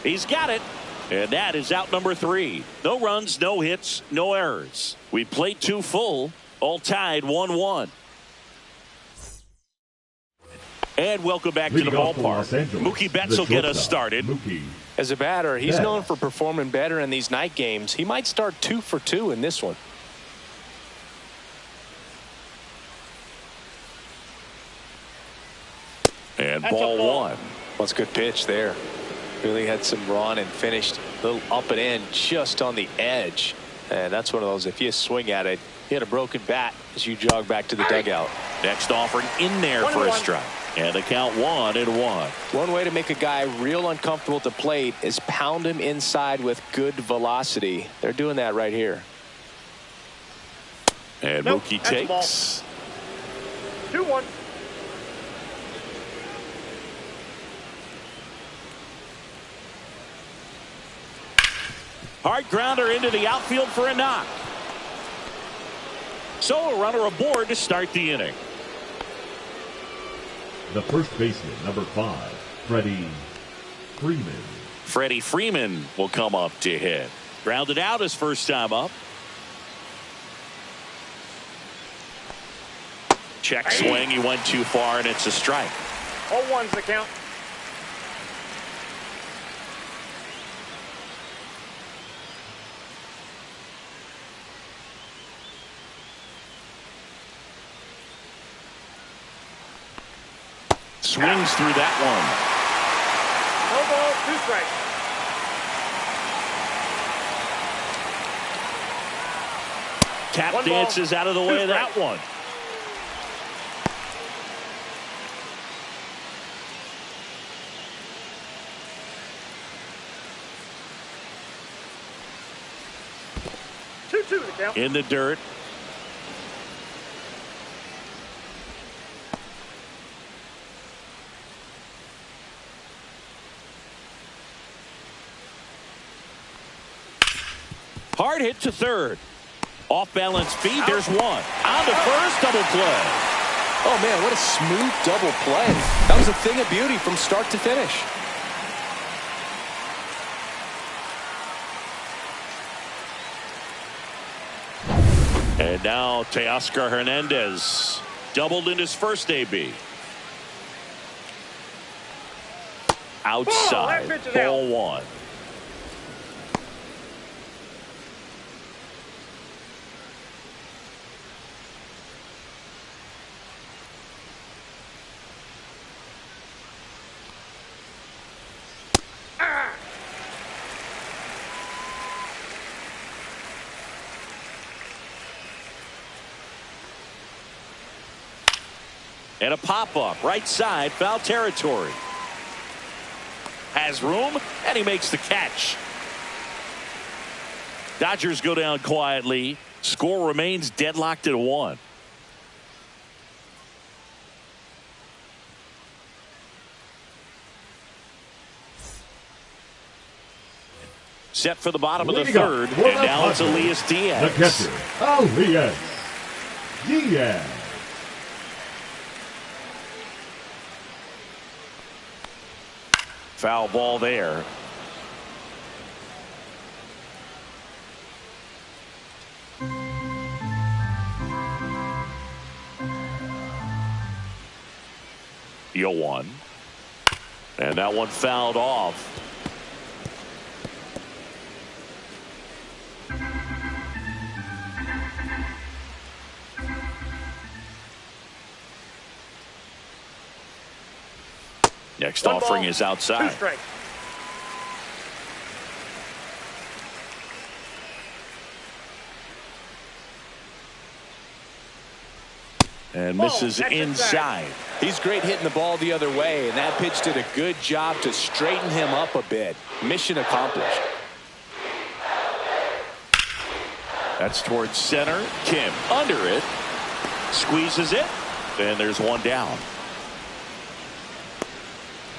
He's got it. And that is out number 3. No runs, no hits, no errors. We played 2 full, all tied 1-1. And welcome back to the ballpark. Mookie Betts will get us started. As a batter, he's known for performing better in these night games. He might start 2 for 2 in this one. And ball 1. That's a good pitch there. Really had some run and finished a little up and in just on the edge. And that's one of those, if you swing at it, you had a broken bat as you jog back to the dugout. Next offering in there for a strike. And the count 1-1. One way to make a guy real uncomfortable at the plate is pound him inside with good velocity. They're doing that right here. And Mookie takes. 2-1. Hard grounder into the outfield for a knock. So a runner aboard to start the inning. The first baseman, number 5, Freddie Freeman. Freddie Freeman will come up to hit. Grounded out his first time up. Check swing. He went too far, and it's a strike. 0-1's the count. Swings through that one. No ball, 2 strikes. Tap One dances ball, out of the 2 way of that strikes. one. Two the count. In the dirt. Hard hit to third. Off balance feed. There's one. On to first. Double play. Oh, man, what a smooth double play. That was a thing of beauty from start to finish. And now Teoscar Hernandez doubled in his first AB. Outside. Ball 1. And a pop-up, right side, foul territory. Has room, and he makes the catch. Dodgers go down quietly. Score remains deadlocked at 1. Set for the bottom of the third, and now it's Elias Diaz. The catcher, Elias Diaz. Foul ball there. Yo one. And that one fouled off. Next offering is outside. 2 strikes. And misses inside. He's great hitting the ball the other way, and that pitch did a good job to straighten him up a bit. Mission accomplished. That's towards center. Kim under it. Squeezes it. And there's one down.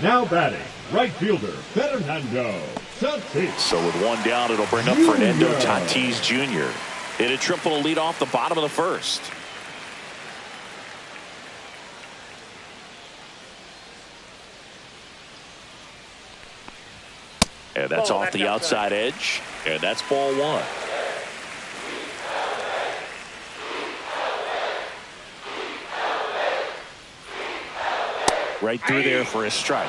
Now batting, right fielder, Fernando Tatis. So with one down, it'll bring up Fernando Tatis Jr. Hit a triple to lead off the bottom of the first. And that's off the outside edge. And that's ball 1. Right through there for a strike.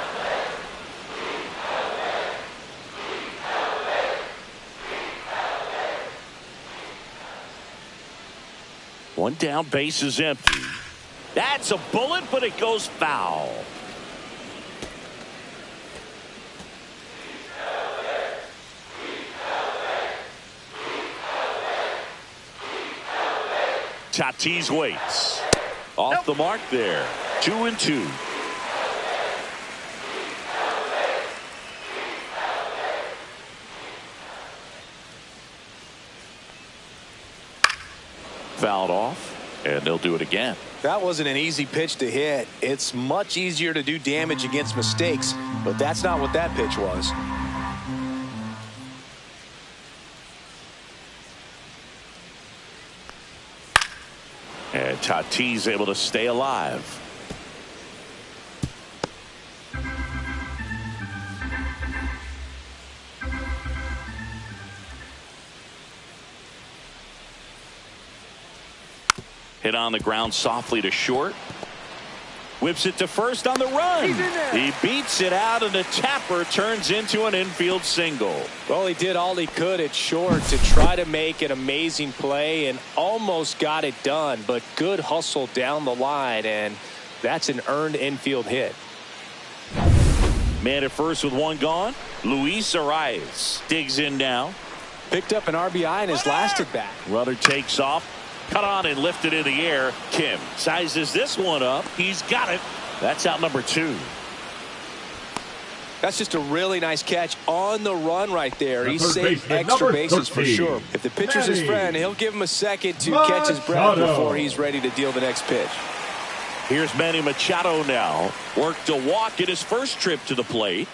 One down, base is empty. That's a bullet, but it goes foul. Tatis waits. Off the mark there. 2-2. Fouled off, and they'll do it again. That wasn't an easy pitch to hit. It's much easier to do damage against mistakes, but that's not what that pitch was. And Tatis able to stay alive. Hit on the ground softly to short. Whips it to first on the run. He beats it out, and the tapper turns into an infield single. Well, he did all he could at short to try to make an amazing play and almost got it done, but good hustle down the line, and that's an earned infield hit. Man at first with one gone. Luis Arias digs in now. Picked up an RBI in his last at bat. Runner takes off. Cut on and lifted in the air. Kim sizes this one up. He's got it. That's out number 2. That's just a really nice catch on the run right there. He saved extra bases for sure. If the pitcher's his friend, he'll give him a second to catch his breath before he's ready to deal the next pitch. Here's Manny Machado now. Worked a walk in his first trip to the plate.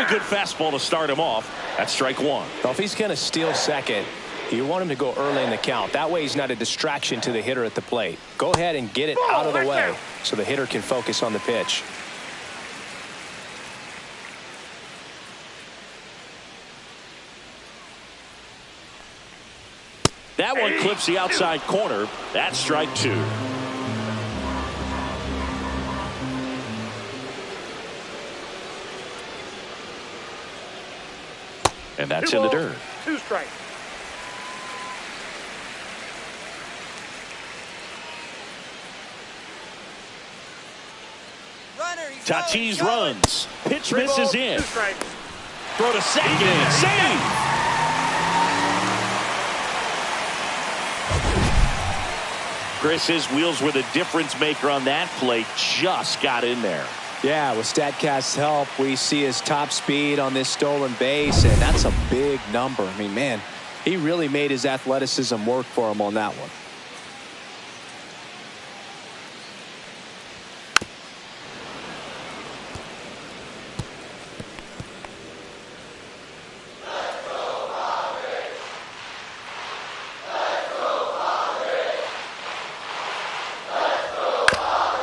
Good fastball to start him off. That's strike 1. Well, if he's going to steal second, you want him to go early in the count. That way he's not a distraction to the hitter at the plate. Go ahead and get it out of the way so the hitter can focus on the pitch. That one clips the outside corner. That's strike 2. And that's in the dirt. 2 strikes. Tatis runs. Pitch misses in. 2 strikes. Throw to second. Save. Chris, his wheels were the difference maker on that play. Just got in there. Yeah, with StatCast's help, we see his top speed on this stolen base, and that's a big number. I mean, man, he really made his athleticism work for him on that one.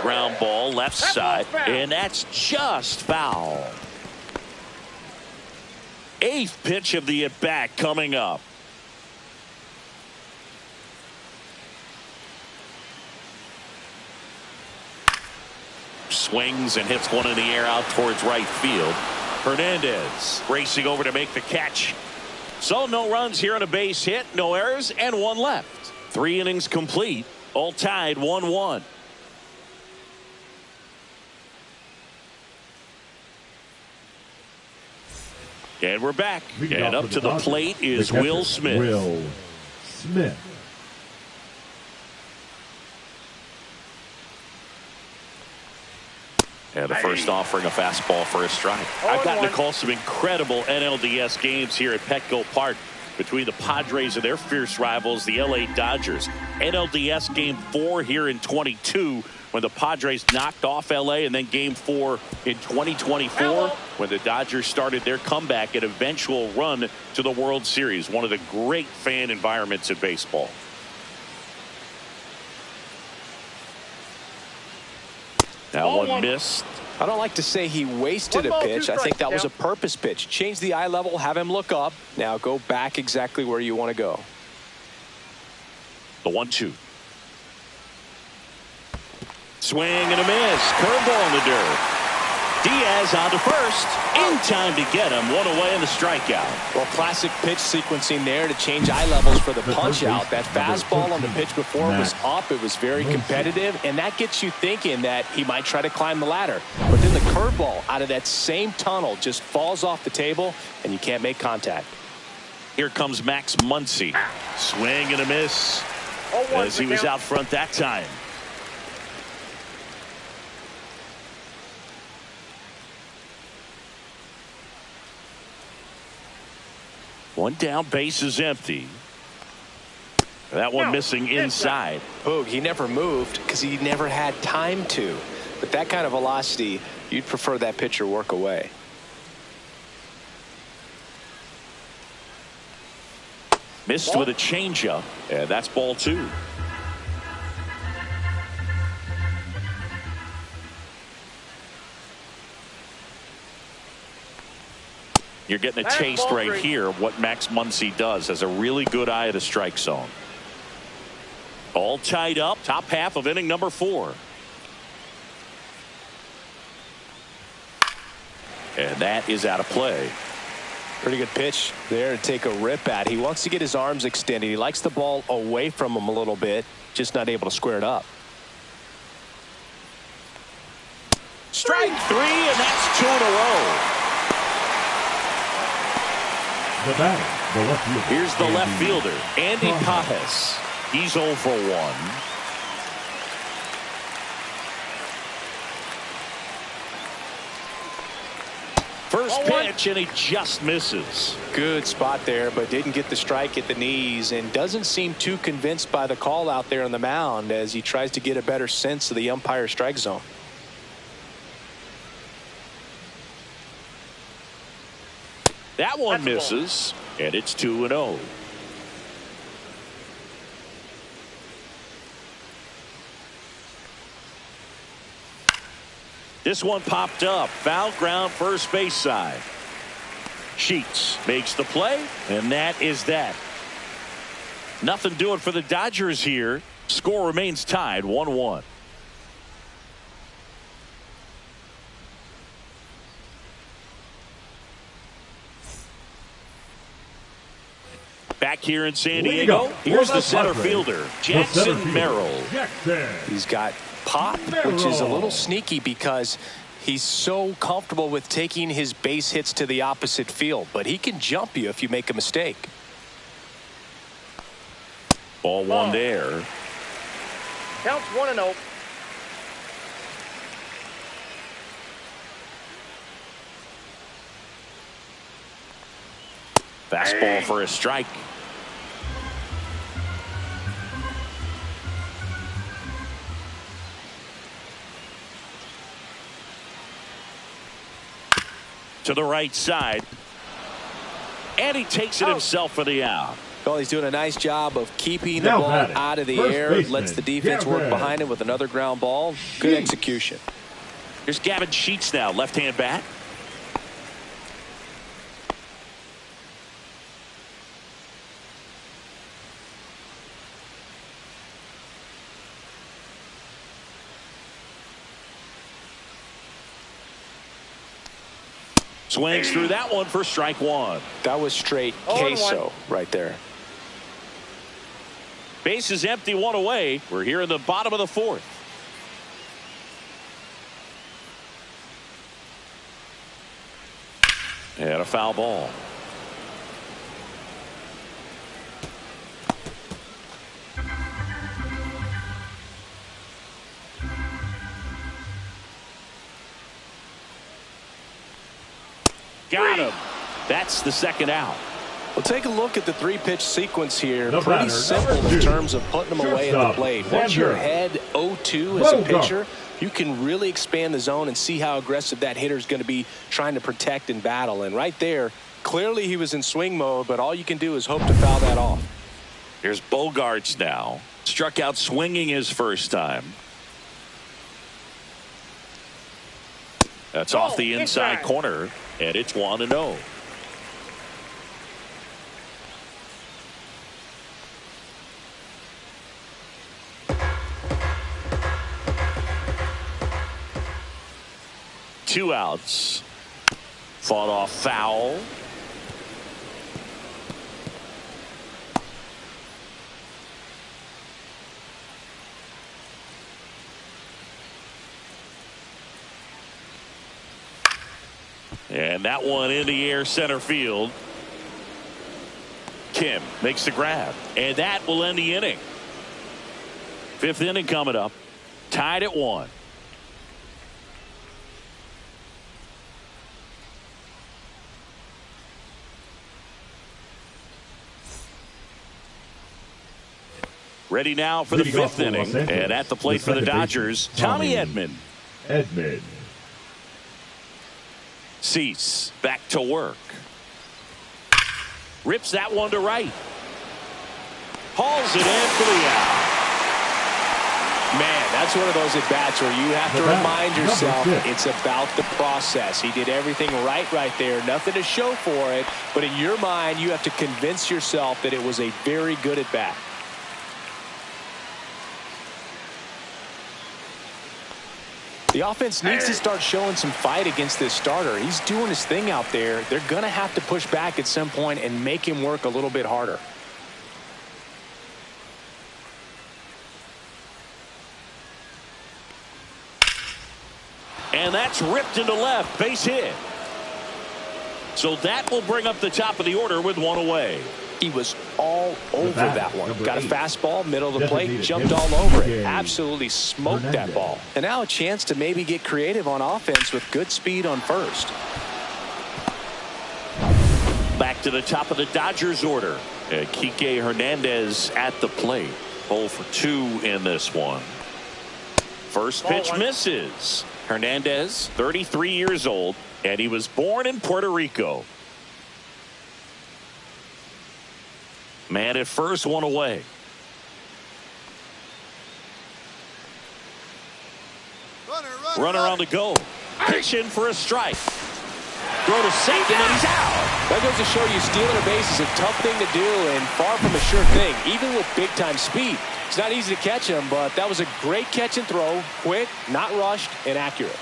Ground ball left side, and that's just foul. 8th pitch of the at bat coming up. Swings and hits one in the air out towards right field. Hernandez racing over to make the catch. So no runs here on a base hit, no errors, and 1 left. 3 innings complete, all tied 1-1. And we're back. And up to the plate is Will Smith. Will Smith. And the first offering a fastball for a strike. I've gotten to call some incredible NLDS games here at Petco Park between the Padres and their fierce rivals, the LA Dodgers. NLDS Game 4 here in 22 when the Padres knocked off LA, and then Game 4 in 2024 when the Dodgers started their comeback and eventual run to the World Series. One of the great fan environments in baseball. That one missed. I don't like to say he wasted a pitch. I think that was a purpose pitch. Change the eye level, have him look up. Now go back exactly where you want to go. The 1-2. Swing and a miss. Curveball in the dirt. Diaz on to first. In time to get him. 1 away in the strikeout. Well, classic pitch sequencing there to change eye levels for the punch out. That fastball on the pitch before was up. It was very competitive, and that gets you thinking that he might try to climb the ladder. But then the curveball out of that same tunnel just falls off the table, and you can't make contact. Here comes Max Muncy. Swing and a miss as he was out front that time. One down, base is empty. That one missing inside. Boog, he never moved because he never had time to. But that kind of velocity, you'd prefer that pitcher work away. Missed with a changeup, and that's ball 2. You're getting a taste right here of what Max Muncy does. Has a really good eye at the strike zone. All tied up, top half of inning number 4. And that is out of play. Pretty good pitch there to take a rip at. He wants to get his arms extended. He likes the ball away from him a little bit, just not able to square it up. Strike 3, and that's 2 in a row. The batter, the left fielder. Here's the left fielder, Andy Pajes. He's 0 for 1. First pitch, and he just misses. Good spot there, but didn't get the strike at the knees, and doesn't seem too convinced by the call out there on the mound as he tries to get a better sense of the umpire's strike zone. That one misses, and it's 2-0. This one popped up. Foul ground, first base side. Sheets makes the play, and that is that. Nothing doing for the Dodgers here. Score remains tied 1-1. Back here in San Diego, here's the center fielder, Jackson Merrill. He's got pop, which is a little sneaky because he's so comfortable with taking his base hits to the opposite field, but he can jump you if you make a mistake. Ball 1 there. Counts 1-0. Fastball for a strike. To the right side, and he takes it himself for the out. Well, he's doing a nice job of keeping the ball out of the air. Lets the defense work behind him with another ground ball. Good execution. Here's Gavin Sheets now, left-hand bat. Swings through that one for strike 1. That was straight queso right there. Base is empty, 1 away. We're here in the bottom of the 4th. And a foul ball. Got him. That's the second out. Well, take a look at the 3-pitch sequence here. Pretty simple in terms of putting them away at the plate. Once you're ahead 0-2 as a pitcher, you can really expand the zone and see how aggressive that hitter is going to be trying to protect and battle. And right there, clearly he was in swing mode, but all you can do is hope to foul that off. Here's Bogarts now. Struck out swinging his first time. That's off the inside corner, and it's 1-0. Two outs. Fought off foul. And that one in the air center field. Kim makes the grab, and that will end the inning. 5th inning coming up. Tied at 1. Ready now for the 5th inning, and at the plate for the Dodgers, Tommy Edman. Cease back to work. Rips that one to right. Hauls it in for the out. Man, that's one of those at-bats where you have to remind yourself it's about the process. He did everything right there. Nothing to show for it. But in your mind, you have to convince yourself that it was a very good at-bat. The offense needs to start showing some fight against this starter. He's doing his thing out there. They're going to have to push back at some point and make him work a little bit harder. And that's ripped into left. Base hit. So that will bring up the top of the order with one away. He was all over that one. Got a fastball, middle of the plate, jumped all over it. Absolutely smoked that ball. And now a chance to maybe get creative on offense with good speed on first. Back to the top of the Dodgers order. Kike Hernandez at the plate. 0 for 2 in this one. First pitch misses. Hernandez, 33 years old, and he was born in Puerto Rico. Man at first, one away. Runner on the go. Pitch in for a strike. Throw to second, and he's out. That goes to show you stealing a base is a tough thing to do and far from a sure thing, even with big-time speed. It's not easy to catch him, but that was a great catch and throw. Quick, not rushed, and accurate.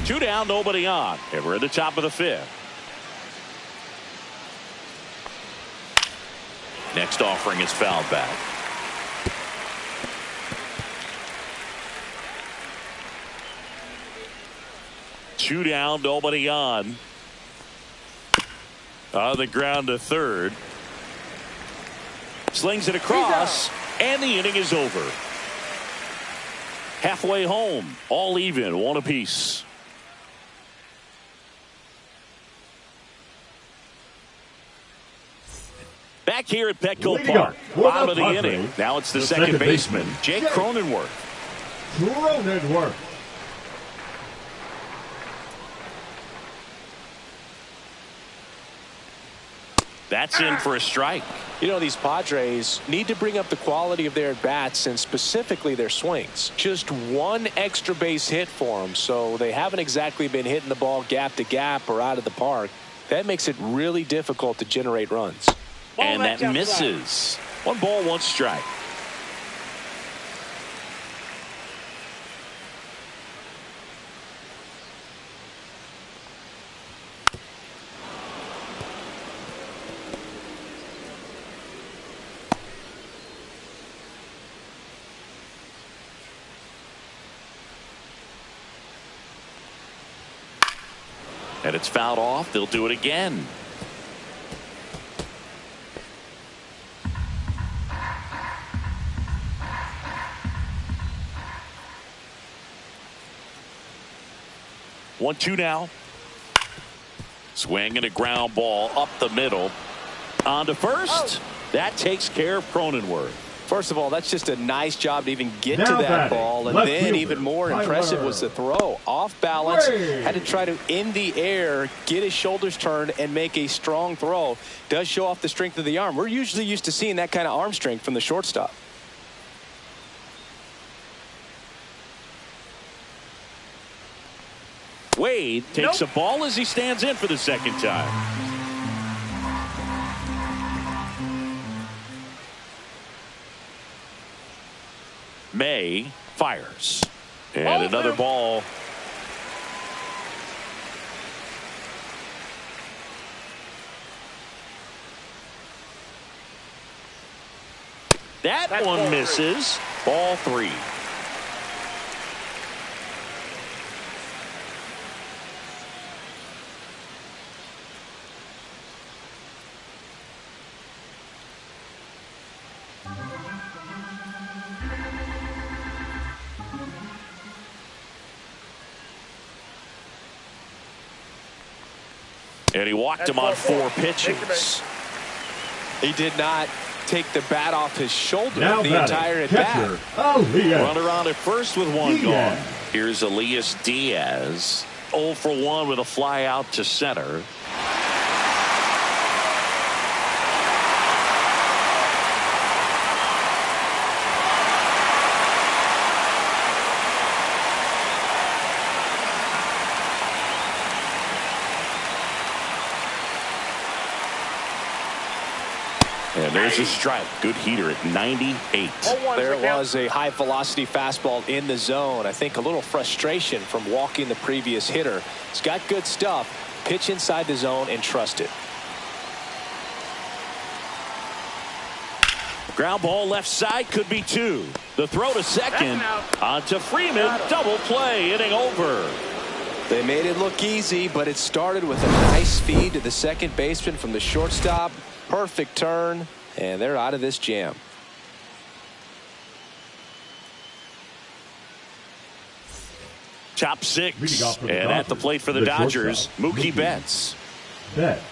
2 down, nobody on. And we're at the top of the 5th. Next offering is fouled back. Two down, nobody on. On the ground to third. Slings it across, and the inning is over. Halfway home, all even, one apiece. Back here at Petco Park, bottom of the inning. Now it's the second baseman, Jake Cronenworth. That's in for a strike. You know, these Padres need to bring up the quality of their at-bats and specifically their swings. Just one extra base hit for them, so they haven't exactly been hitting the ball gap to gap or out of the park. That makes it really difficult to generate runs. And that misses. 1 ball, 1 strike. And it's fouled off. They'll do it again. One, two now. Swing and a ground ball up the middle. On to first. That takes care of Cronenworth. First of all, that's just a nice job to even get to that ball. And then even more impressive was the throw. Off balance, had to try to in the air, get his shoulders turned, and make a strong throw. Does show off the strength of the arm. We're usually used to seeing that kind of arm strength from the shortstop. Wade takes a ball as he stands in for the second time. May fires. And another ball. That one misses. Ball 3. And he walked him on 4 pitches. He did not take the bat off his shoulder the entire at bat. Runner on at first with 1 gone. Here's Elias Diaz. 0 for 1 with a fly out to center. And there's a strike. Good heater at 98. There was a high velocity fastball in the zone. I think a little frustration from walking the previous hitter. He's got good stuff. Pitch inside the zone and trust it. Ground ball left side, could be two. The throw to second. On to Freeman. Double play. Inning over. They made it look easy, but it started with a nice feed to the second baseman from the shortstop. Perfect turn, and they're out of this jam. Top six. And at the plate for the Dodgers, Mookie Betts. Betts.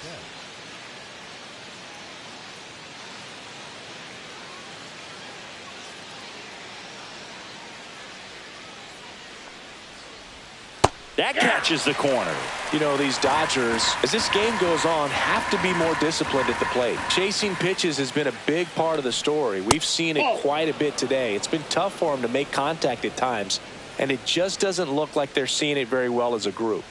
That catches the corner. You know, these Dodgers, as this game goes on, have to be more disciplined at the plate. Chasing pitches has been a big part of the story. We've seen it quite a bit today. It's been tough for them to make contact at times, and it just doesn't look like they're seeing it very well as a group.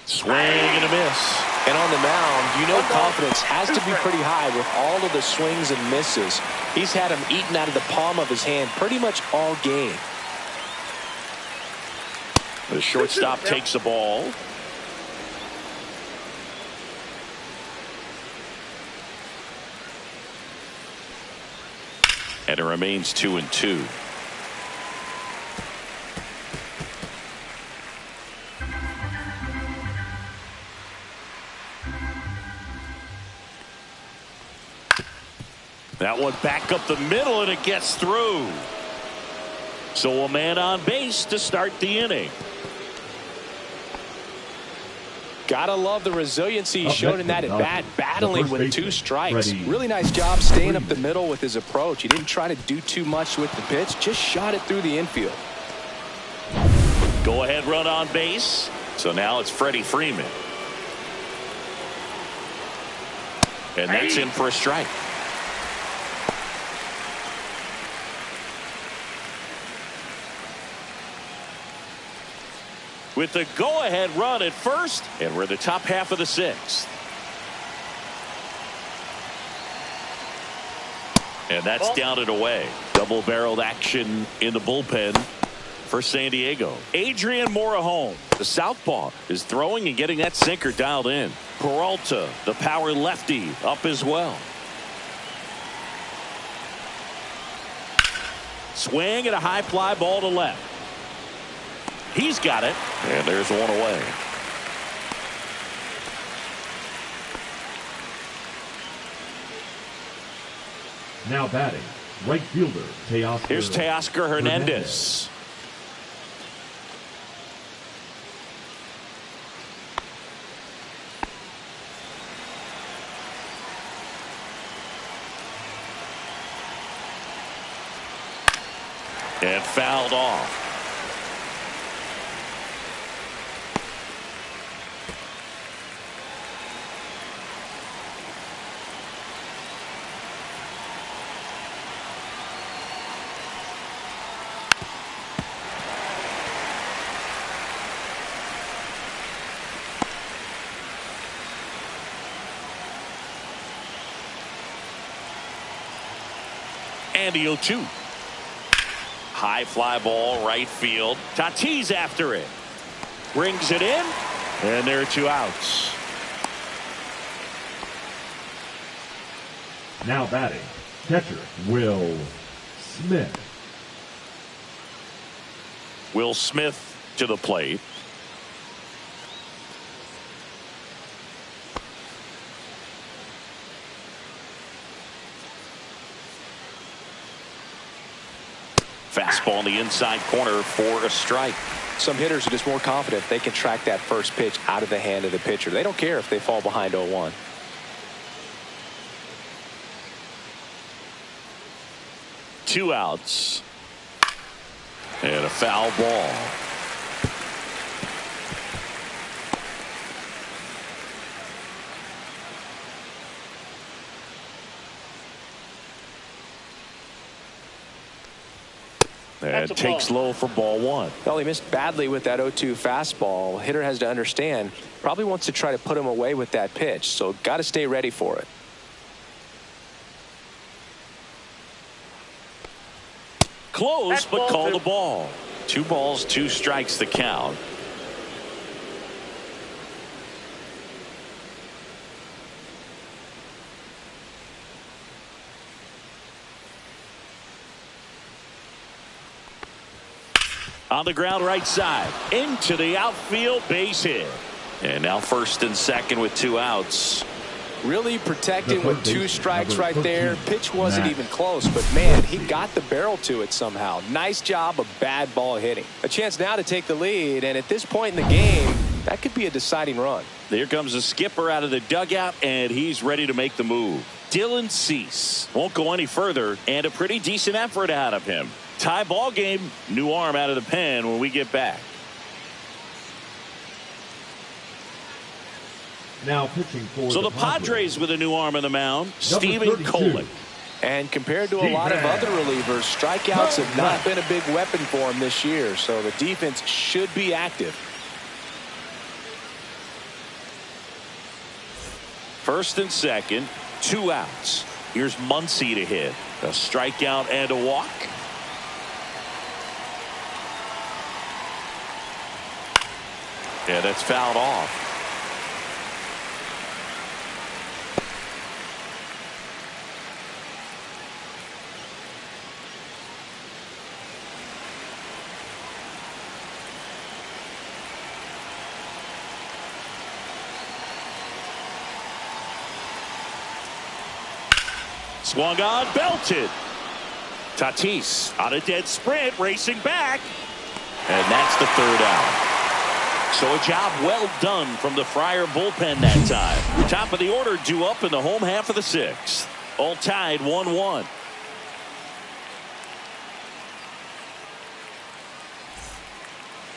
Swing and a miss. And on the mound, you know confidence has to be pretty high with all of the swings and misses. He's had them eaten out of the palm of his hand pretty much all game. The shortstop takes the ball. And it remains 2-2. That one back up the middle, and it gets through. So a man on base to start the inning. Gotta love the resiliency he showed in that at bat, battling with two strikes. Ready. Really nice job staying up the middle with his approach. He didn't try to do too much with the pitch, just shot it through the infield. Go ahead run on base. So now it's Freddie Freeman. And that's in for a strike. With the go-ahead run at first, and we're in the top half of the sixth. And that's down and away. Double-barreled action in the bullpen for San Diego. Adrian Morejon, the southpaw, is throwing and getting that sinker dialed in. Peralta, the power lefty, up as well. Swing and a high fly ball to left. He's got it, and there's one away. Now batting, right fielder Teoscar. Here's Teoscar Hernandez. And fouled off. And the 0-2. High fly ball right field. Tatis after it. Brings it in. And there are two outs. Now batting, catcher Will Smith. Will Smith to the plate. Fastball in the inside corner for a strike. Some hitters are just more confident they can track that first pitch out of the hand of the pitcher. They don't care if they fall behind 0-1. Two outs. And a foul ball. And takes low for ball one. Well, he missed badly with that 0-2 fastball. Hitter has to understand, probably wants to try to put him away with that pitch, so got to stay ready for it. Close, but call the ball. 2 balls, 2 strikes the count. On the ground right side. Into the outfield, base hit. And now first and second with 2 outs. Really protecting with 2 strikes right there. Pitch wasn't even close, but man, he got the barrel to it somehow. Nice job of bad ball hitting. A chance now to take the lead, and at this point in the game, that could be a deciding run. Here comes the skipper out of the dugout, and he's ready to make the move. Dylan Cease won't go any further, and a pretty decent effort out of him. Tie ball game, new arm out of the pen when we get back. Now pitching for so the Padres with a new arm on the mound, Steven Kolick. And compared to a lot of other relievers, strikeouts have not been a big weapon for him this year, so the defense should be active. First and second, 2 outs. Here's Muncy to hit. A strikeout and a walk. Yeah, that's fouled off. Swung on, belted. Tatis on a dead sprint, racing back. And that's the 3rd out. So a job well done from the Friar bullpen that time. Top of the order due up in the home half of the 6th. All tied 1-1.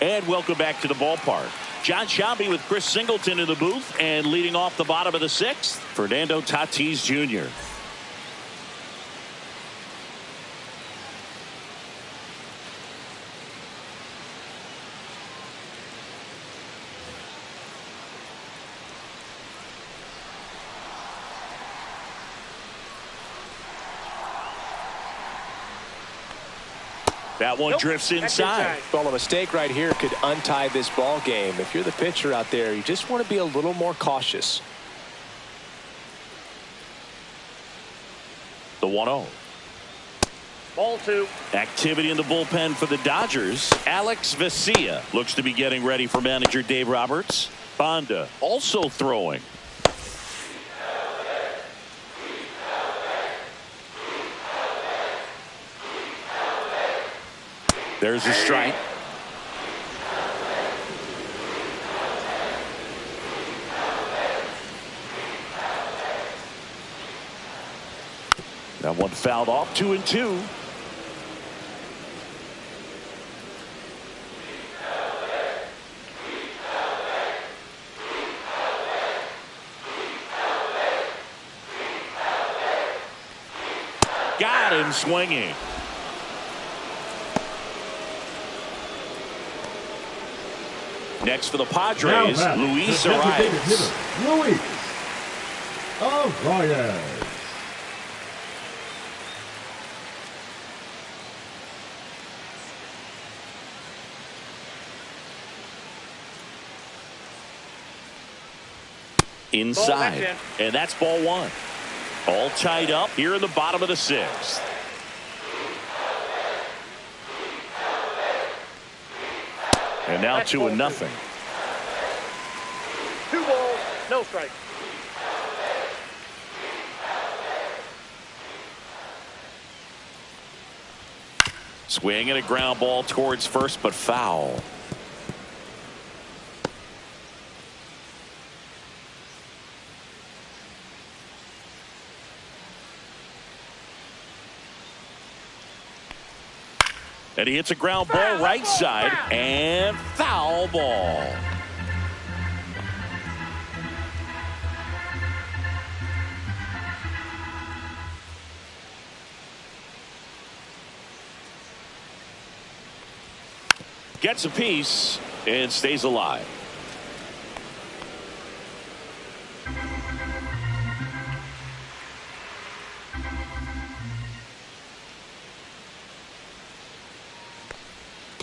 And welcome back to the ballpark. John Sciambi with Chris Singleton in the booth, and leading off the bottom of the 6th, Fernando Tatis Jr. That one drifts inside. Well, a mistake right here could untie this ball game. If you're the pitcher out there, you just want to be a little more cautious. The 1-0. Ball 2. Activity in the bullpen for the Dodgers. Alex Vesia looks to be getting ready for manager Dave Roberts. Bonda also throwing. There's a strike. That one fouled off. 2-2. Got him swinging. Next for the Padres, Luis Arias. Luis Arias. Inside, and that's ball 1. All tied up here in the bottom of the 6th. And now 2-0. 2 balls, no strike. Swing and a ground ball towards first, but foul. And he hits a ground ball right side, and foul ball. Gets a piece and stays alive.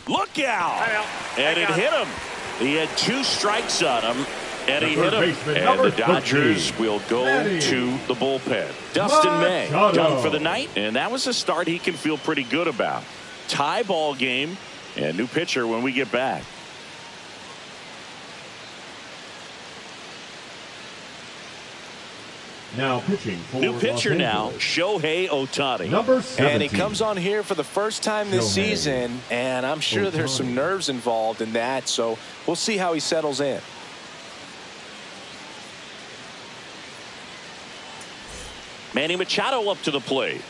Look out! And it hit him. He had 2 strikes on him, and he hit him. And the Dodgers will go to the bullpen. Dustin May done for the night, and that was a start he can feel pretty good about. Tie ball game, and new pitcher when we get back. Now pitching for new pitcher Los now, Angeles. Shohei Ohtani. Number 17. And he comes on here for the first time this season, and I'm sure there's some nerves involved in that, so we'll see how he settles in. Manny Machado up to the plate.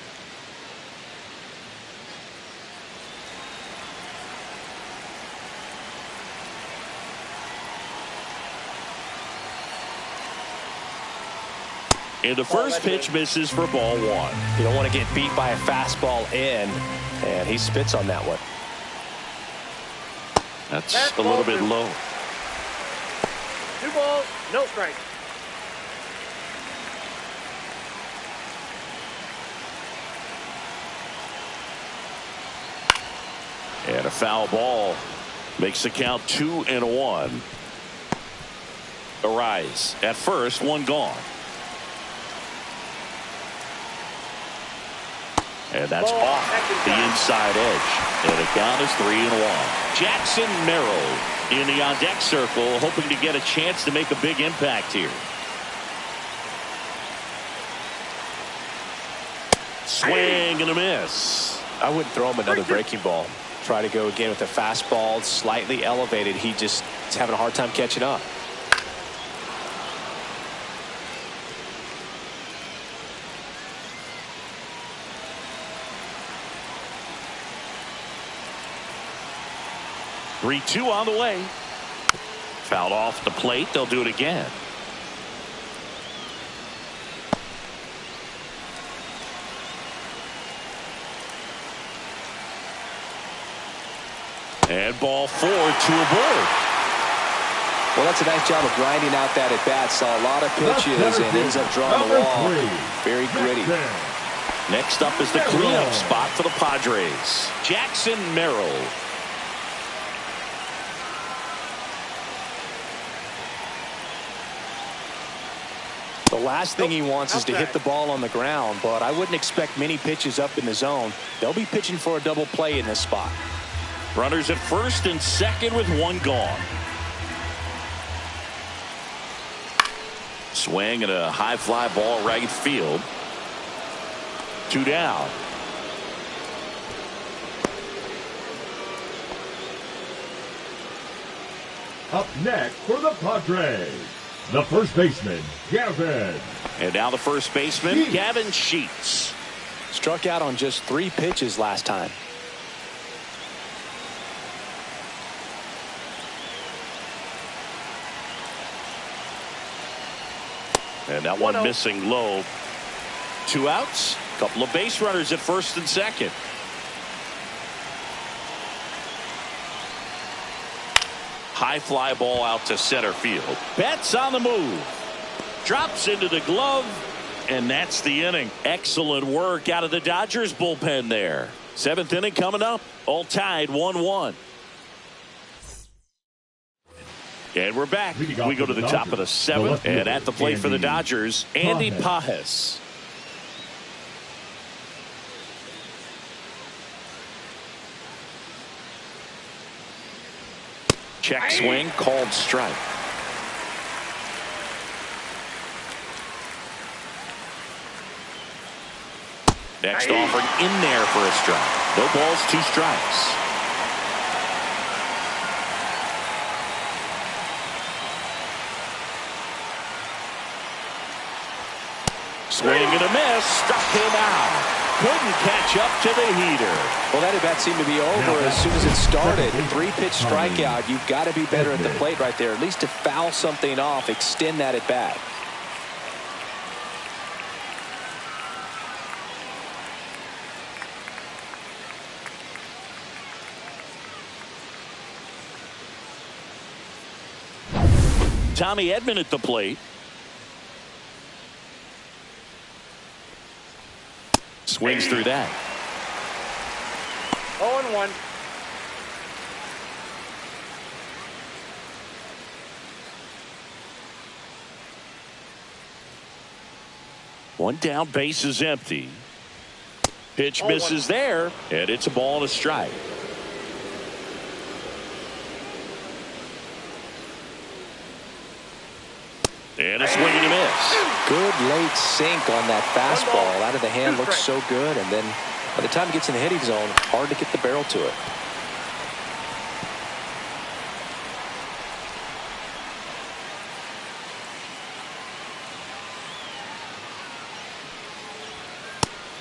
And the first pitch misses for ball 1. You don't want to get beat by a fastball in, and he spits on that one. That's a little bit low. 2 balls, no strikes. And a foul ball makes the count 2-1. Arise at first, 1 gone. And that's off the inside edge. And the count is 3-1. Jackson Merrill in the on-deck circle, hoping to get a chance to make a big impact here. Swing and a miss. I wouldn't throw him another breaking ball. Try to go again with a fastball, slightly elevated. He just is having a hard time catching up. Three-two on the way. Fouled off the plate. They'll do it again. And ball 4, 2 aboard. Well, that's a nice job of grinding out that at bat. Saw a lot of pitches and ends up drawing the wall. Very gritty. Next up is the cleanup spot for the Padres. Jackson Merrill. The last thing he wants is to hit the ball on the ground, but I wouldn't expect many pitches up in the zone. They'll be pitching for a double play in this spot. Runners at first and second with 1 gone. Swing and a high fly ball right field. 2 down. Up next for the Padres, the first baseman, Gavin. And now the first baseman, Gavin Sheets. Struck out on just 3 pitches last time. And that one missing low. 2 outs. Couple of base runners at first and second. High fly ball out to center field. Betts on the move. Drops into the glove. And that's the inning. Excellent work out of the Dodgers bullpen there. 7th inning coming up. All tied 1-1. And we're back. We go to the top of the 7th. And at the plate for the Dodgers, Andy Pages. Check swing, called strike. Next offering in there for a strike. No balls, 2 strikes. Swing and a miss. Struck him out. Couldn't catch up to the heater. Well, that at bat seemed to be over as soon as it started. 3-pitch strikeout. You've got to be better at the plate right there. At least to foul something off, extend that at bat. Tommy Edman at the plate. Swings through that. 0-1. One down, base is empty. Pitch misses there, and it's a ball and a strike. And a swing and a miss. Good late sink on that fastball. Out of the hand, looks so good, and then by the time it gets in the hitting zone, hard to get the barrel to it.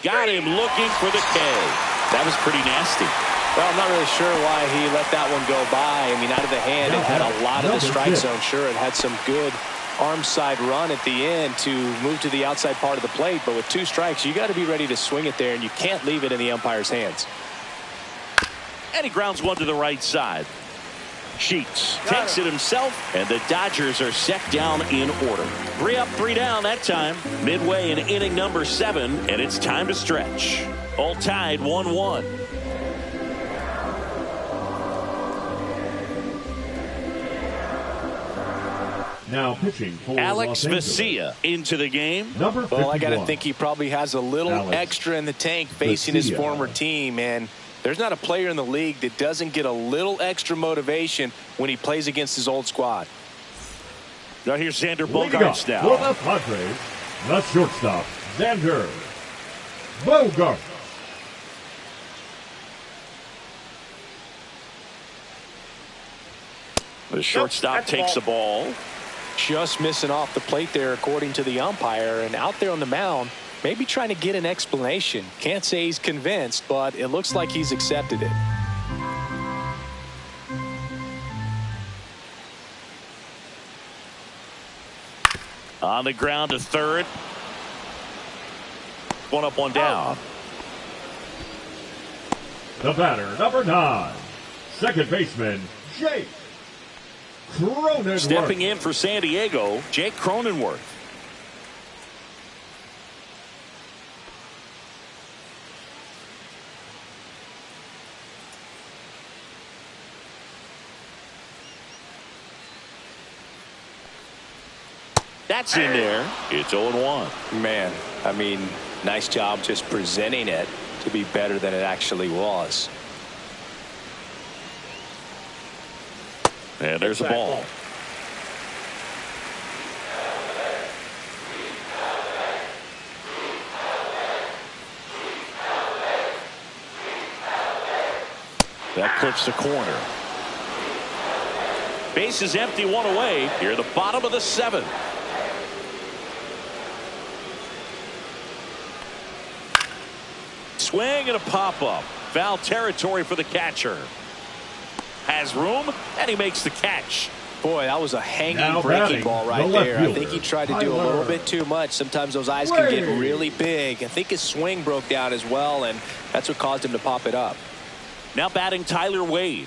Got him looking for the K. That was pretty nasty. Well, I'm not really sure why he let that one go by. I mean, out of the hand, it had a lot of the strike zone. Sure, it had some good arm side run at the end to move to the outside part of the plate, but with 2 strikes, you got to be ready to swing it there, and you can't leave it in the umpire's hands. And he grounds one to the right side. Sheets takes it himself, and the Dodgers are set down in order. 3 up, 3 down that time. Midway in inning number 7, and it's time to stretch. All tied 1-1. Now pitching for Alex Los Angeles. Vesia into the game. Number 51. Well, I got to think he probably has a little extra in the tank facing his former team, and there's not a player in the league that doesn't get a little extra motivation when he plays against his old squad. Now here's Xander Leading Bogaerts up now. for the Padres, the shortstop, Xander Bogaerts. The shortstop takes the ball. Just missing off the plate there, according to the umpire, and out there on the mound, maybe trying to get an explanation. Can't say he's convinced, but it looks like he's accepted it. On the ground to third. 1 up, 1 down. The batter, number 9, second baseman, Jake Cronenworth. Stepping in for San Diego, Jake Cronenworth. That's in there. It's 0-1. Man, I mean, nice job just presenting it to be better than it actually was. And there's a ball. That clips the corner. Base is empty, 1 away. Here at the bottom of the 7th. Swing and a pop-up. Foul territory for the catcher. Has room, and he makes the catch. Boy, that was a hanging breaking ball right there. I think he tried to do a little bit too much. Sometimes those eyes can get really big. I think his swing broke down as well, and that's what caused him to pop it up. Now batting Tyler Wade.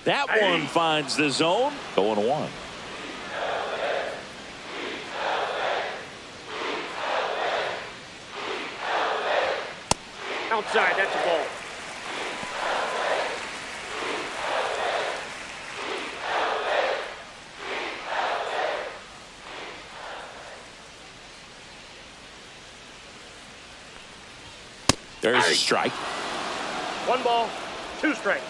That one finds the zone. 0-1. Outside, that's a ball. There's a strike. 1 ball, 2 strikes.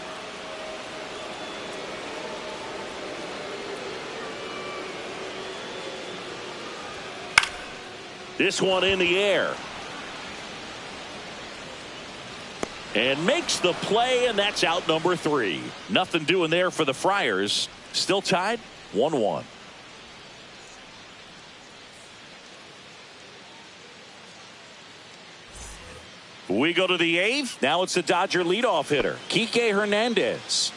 This one in the air. And makes the play, and that's out number 3. Nothing doing there for the Friars. Still tied 1-1. We go to the 8th. Now it's the Dodger leadoff hitter, Kike Hernandez.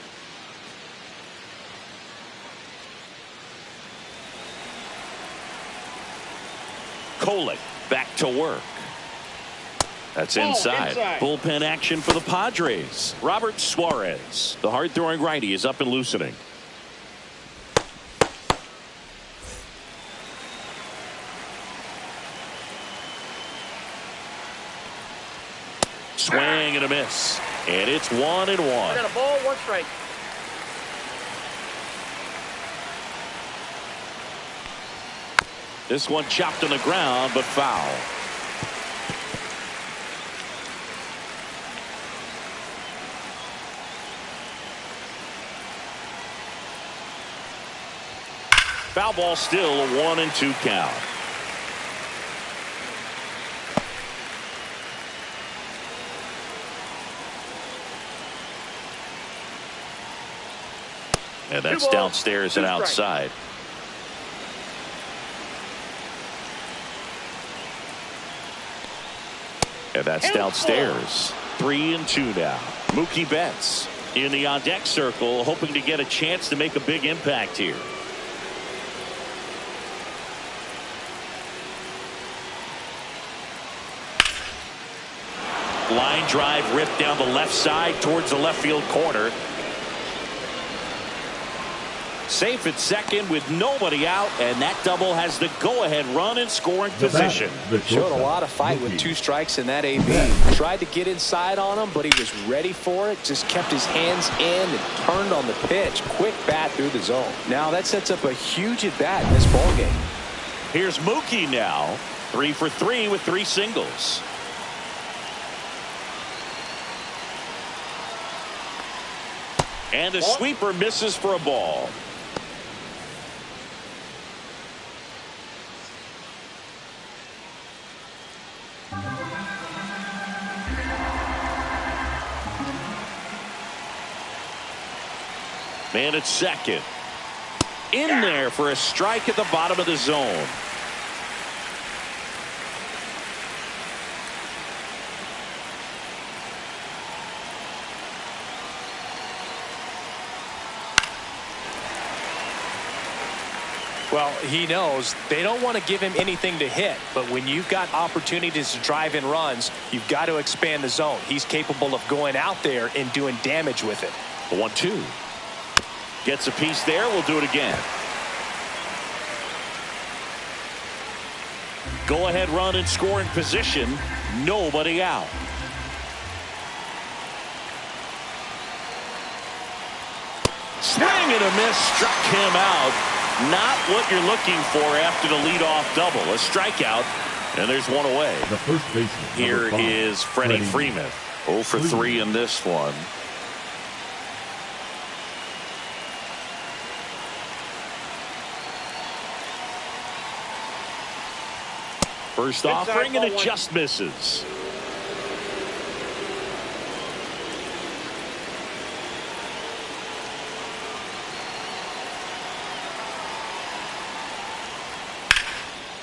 Kolek back to work. That's inside. Bullpen action for the Padres. Robert Suarez, the hard-throwing righty, is up and loosening. Swing and a miss. And it's 1-1. I got a ball, 1 strike. This one chopped on the ground, but foul. Foul ball, still a 1-2 count. And that's downstairs and outside. And that's downstairs. 3-2 now. Mookie Betts in the on-deck circle, hoping to get a chance to make a big impact here. Line drive ripped down the left side towards the left field corner. Safe at second with nobody out, and that double has the go-ahead run in scoring position. Showed a lot of fight with 2 strikes in that AB. Tried to get inside on him, but he was ready for it. Just kept his hands in and turned on the pitch. Quick bat through the zone. Now that sets up a huge at bat in this ballgame. Here's Mookie now. 3 for 3 with 3 singles. And the sweeper misses for a ball. Man at second. In there for a strike at the bottom of the zone. Well, he knows they don't want to give him anything to hit, but when you've got opportunities to drive in runs, you've got to expand the zone. He's capable of going out there and doing damage with it. The 1-2. Gets a piece there. We'll do it again. Go ahead run in scoring position. Nobody out. Swing and a miss. Struck him out. Not what you're looking for after the leadoff double. A strikeout, and there's one away. The first baseman. Here is Freddie Freeman. 0 for 3 in this one. First offering, and it just misses.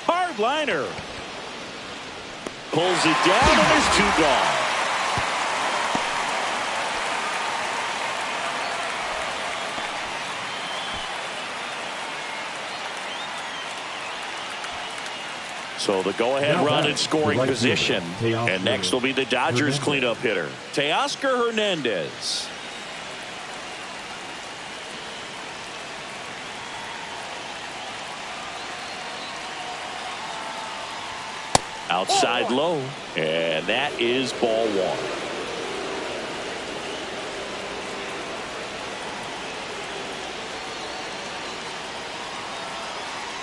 Hard liner. Pulls it down, and there's 2 gone. So the go-ahead run in scoring position. And next will be the Dodgers cleanup hitter, Teoscar Hernandez. Outside low. And that is ball 1.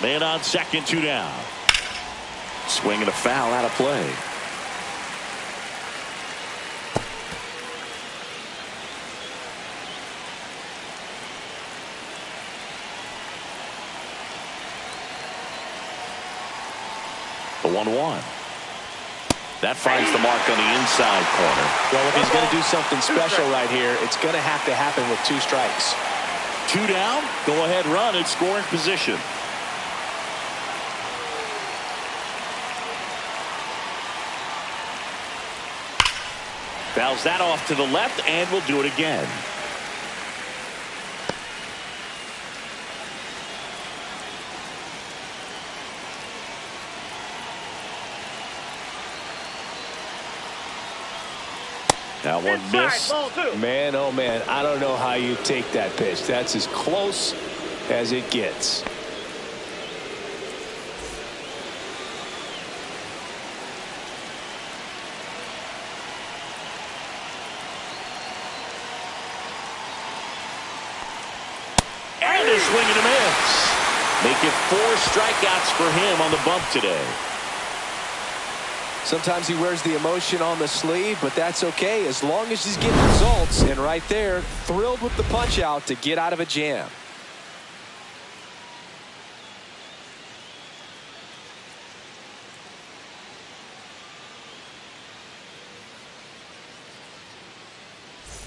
Man on second, 2 down. Swing and a foul out of play. The 1-1. That finds the mark on the inside corner. Well, if he's going to do something special right here, it's going to have to happen with 2 strikes. 2 down. Go ahead run in scoring position. Fouls that off to the left, and we'll do it again. That one missed. Man, oh man, I don't know how you take that pitch. That's as close as it gets. And a swing and a miss. Make it 4 strikeouts for him on the bump today. Sometimes he wears the emotion on the sleeve, but that's okay as long as he's getting results. And right there, thrilled with the punch out to get out of a jam.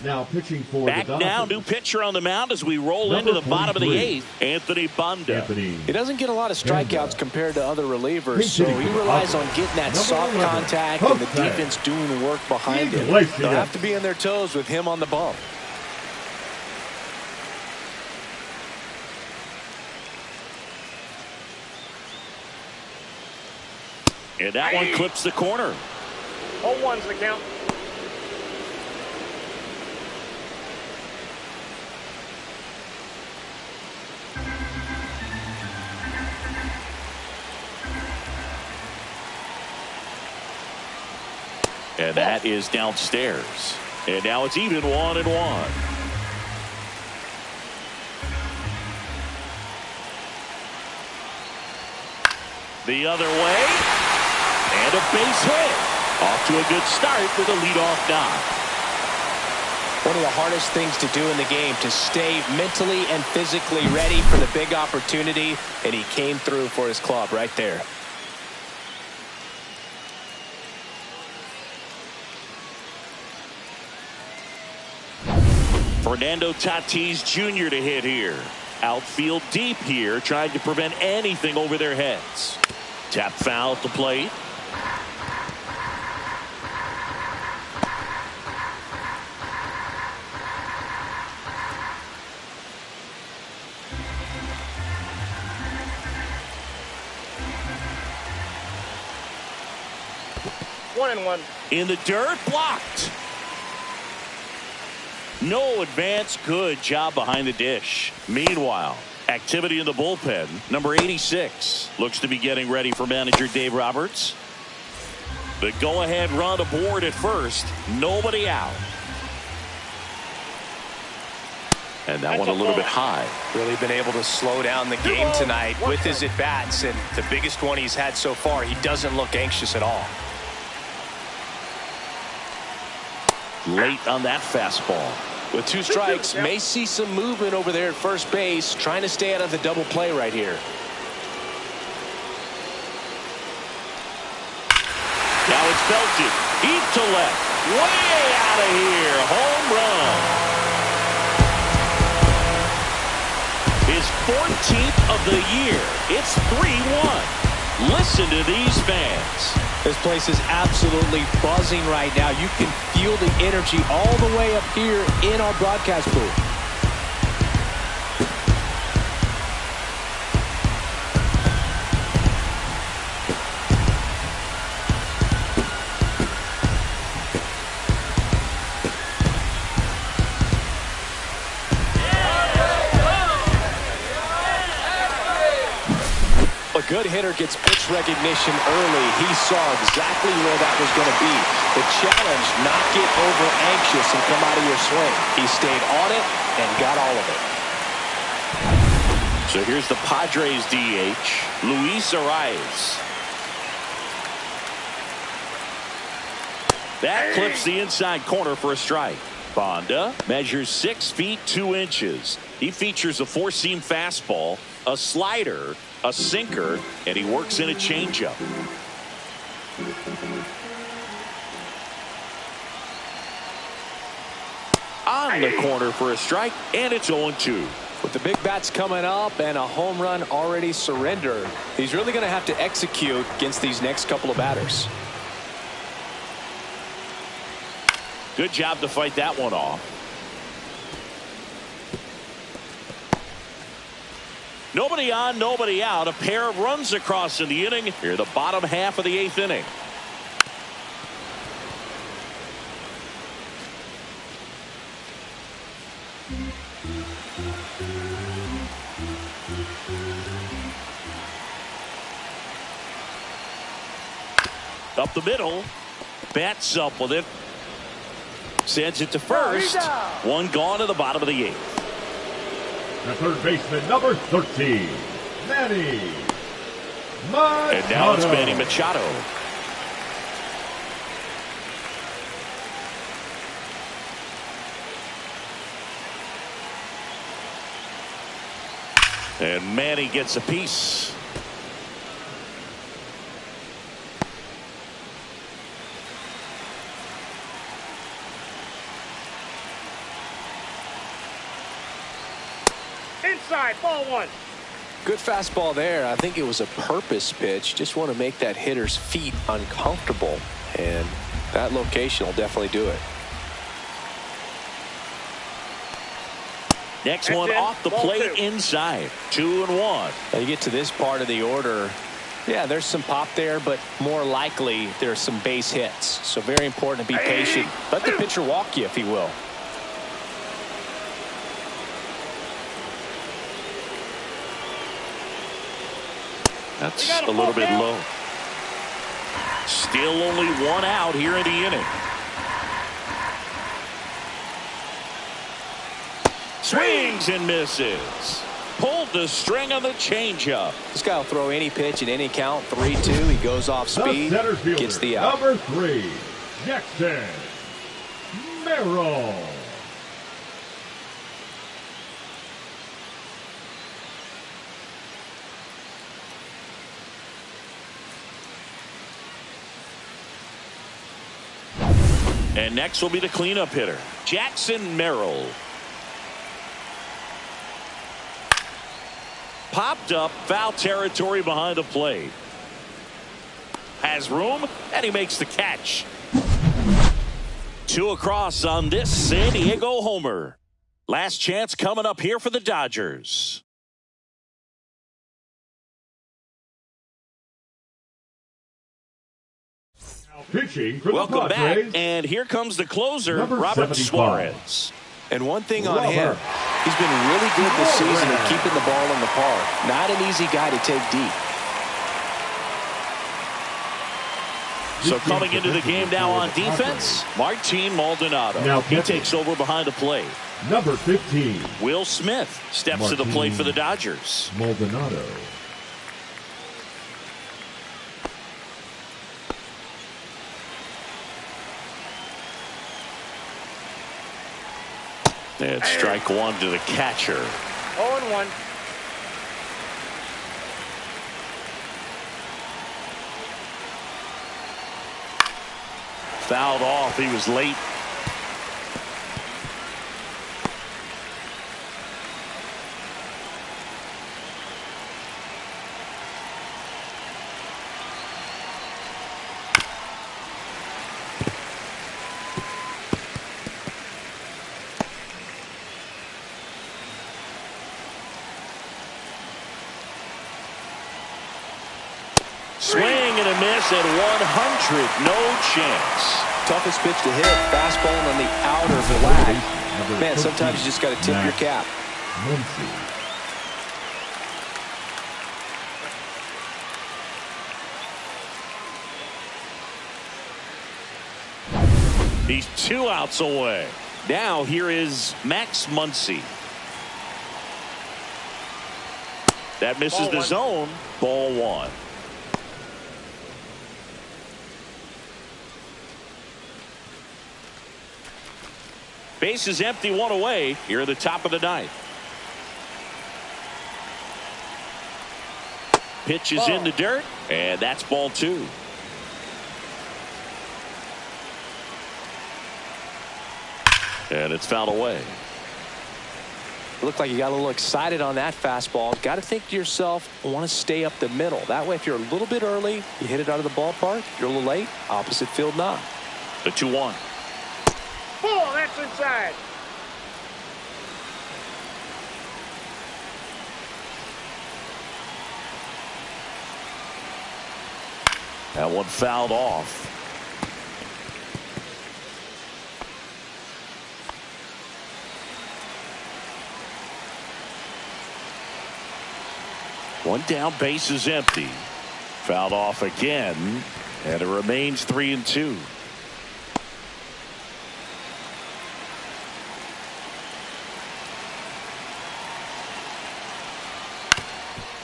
Now pitching for Back the Dodgers. now, new pitcher on the mound as we roll into the bottom of the 8th. Anthony Banda. He doesn't get a lot of strikeouts compared to other relievers, so he relies on getting that soft contact and the defense doing the work behind him. They'll have to be on their toes with him on the bump. And that one clips the corner. 0-1's the count. And that is downstairs. And now it's even 1-1. The other way. And a base hit. Off to a good start with a leadoff knock. One of the hardest things to do in the game, to stay mentally and physically ready for the big opportunity. And he came through for his club right there. Fernando Tatis Jr. to hit here. Outfield deep here, trying to prevent anything over their heads. Tap foul at the plate. One and one. In the dirt, blocked. No advance. Good job behind the dish. Meanwhile, activity in the bullpen. Number 86 looks to be getting ready for manager Dave Roberts. The go-ahead run aboard at first. Nobody out. And that one a little bit high. Really been able to slow down the game tonight with his at-bats. And the biggest one he's had so far, he doesn't look anxious at all. Late on that fastball. With 2 strikes, may see some movement over there at first base, trying to stay out of the double play right here. Now it's belted deep to left, way out of here. Home run. His 14th of the year. It's 3-1. Listen to these fans. This place is absolutely buzzing right now. You can feel the energy all the way up here in our broadcast booth. A good hitter gets pitch recognition early. He saw exactly where that was going to be. The challenge, not get over anxious and come out of your swing. He stayed on it and got all of it. So here's the Padres DH, Luis Arias. That clips the inside corner for a strike. Banda measures 6 feet 2 inches. He features a 4-seam fastball, a slider, a sinker, and he works in a changeup. On the corner for a strike, and it's 0-2. With the big bats coming up and a home run already surrendered, he's really going to have to execute against these next couple of batters. Good job to fight that one off. Nobody on, nobody out. A pair of runs across in the inning. Here, the bottom half of the 8th inning. Up the middle. Bats up with it. Sends it to first. One gone to the bottom of the 8th. The third baseman, number 13, Manny Machado. And now it's Manny Machado. And Manny gets a piece. Inside, ball 1. Good fastball there. I think it was a purpose pitch. Just want to make that hitter's feet uncomfortable, and that location will definitely do it. Next one off the plate inside. 2-1. Now you get to this part of the order. Yeah, there's some pop there, but more likely there's some base hits. So very important to be patient. Let the pitcher walk you, if he will. That's a little bit low. Still only 1 out here in the inning. Swings and misses. Pulled the string on the changeup. This guy will throw any pitch at any count. 3-2. He goes off speed. Gets the out. Number 3, Jackson Merrill. And next will be the cleanup hitter, Jackson Merrill. Popped up, foul territory behind the plate. Has room, and he makes the catch. 2 across on this San Diego homer. Last chance coming up here for the Dodgers. Pitching for Welcome the Padres. back, and here comes the closer, Number Robert 75. Suarez. And one thing on him, he's been really good this season at keeping the ball in the park. Not an easy guy to take deep. So coming into the game now on defense, Martin Maldonado. Now He takes over behind the plate. Number 15, Will Smith steps to the plate for the Dodgers. Maldonado. And strike 1 to the catcher. 0-1. Fouled off. He was late. Swing and a miss at 100. No chance. Toughest pitch to hit. Fastball on the outer flag. Man, sometimes you just got to tip your cap. He's 2 outs away. Now here is Max Muncy. That misses the zone. Ball 1. Base is empty, 1 away here at the top of the 9th. Pitch is in the dirt, and that's ball 2. And it's fouled away. Looked like you got a little excited on that fastball. Got to think to yourself, I want to stay up the middle. That way, if you're a little bit early, you hit it out of the ballpark. You're a little late, opposite field not. The 2-1. Ball, that's inside. That one fouled off. One down, base is empty. Fouled off again, and it remains 3-2.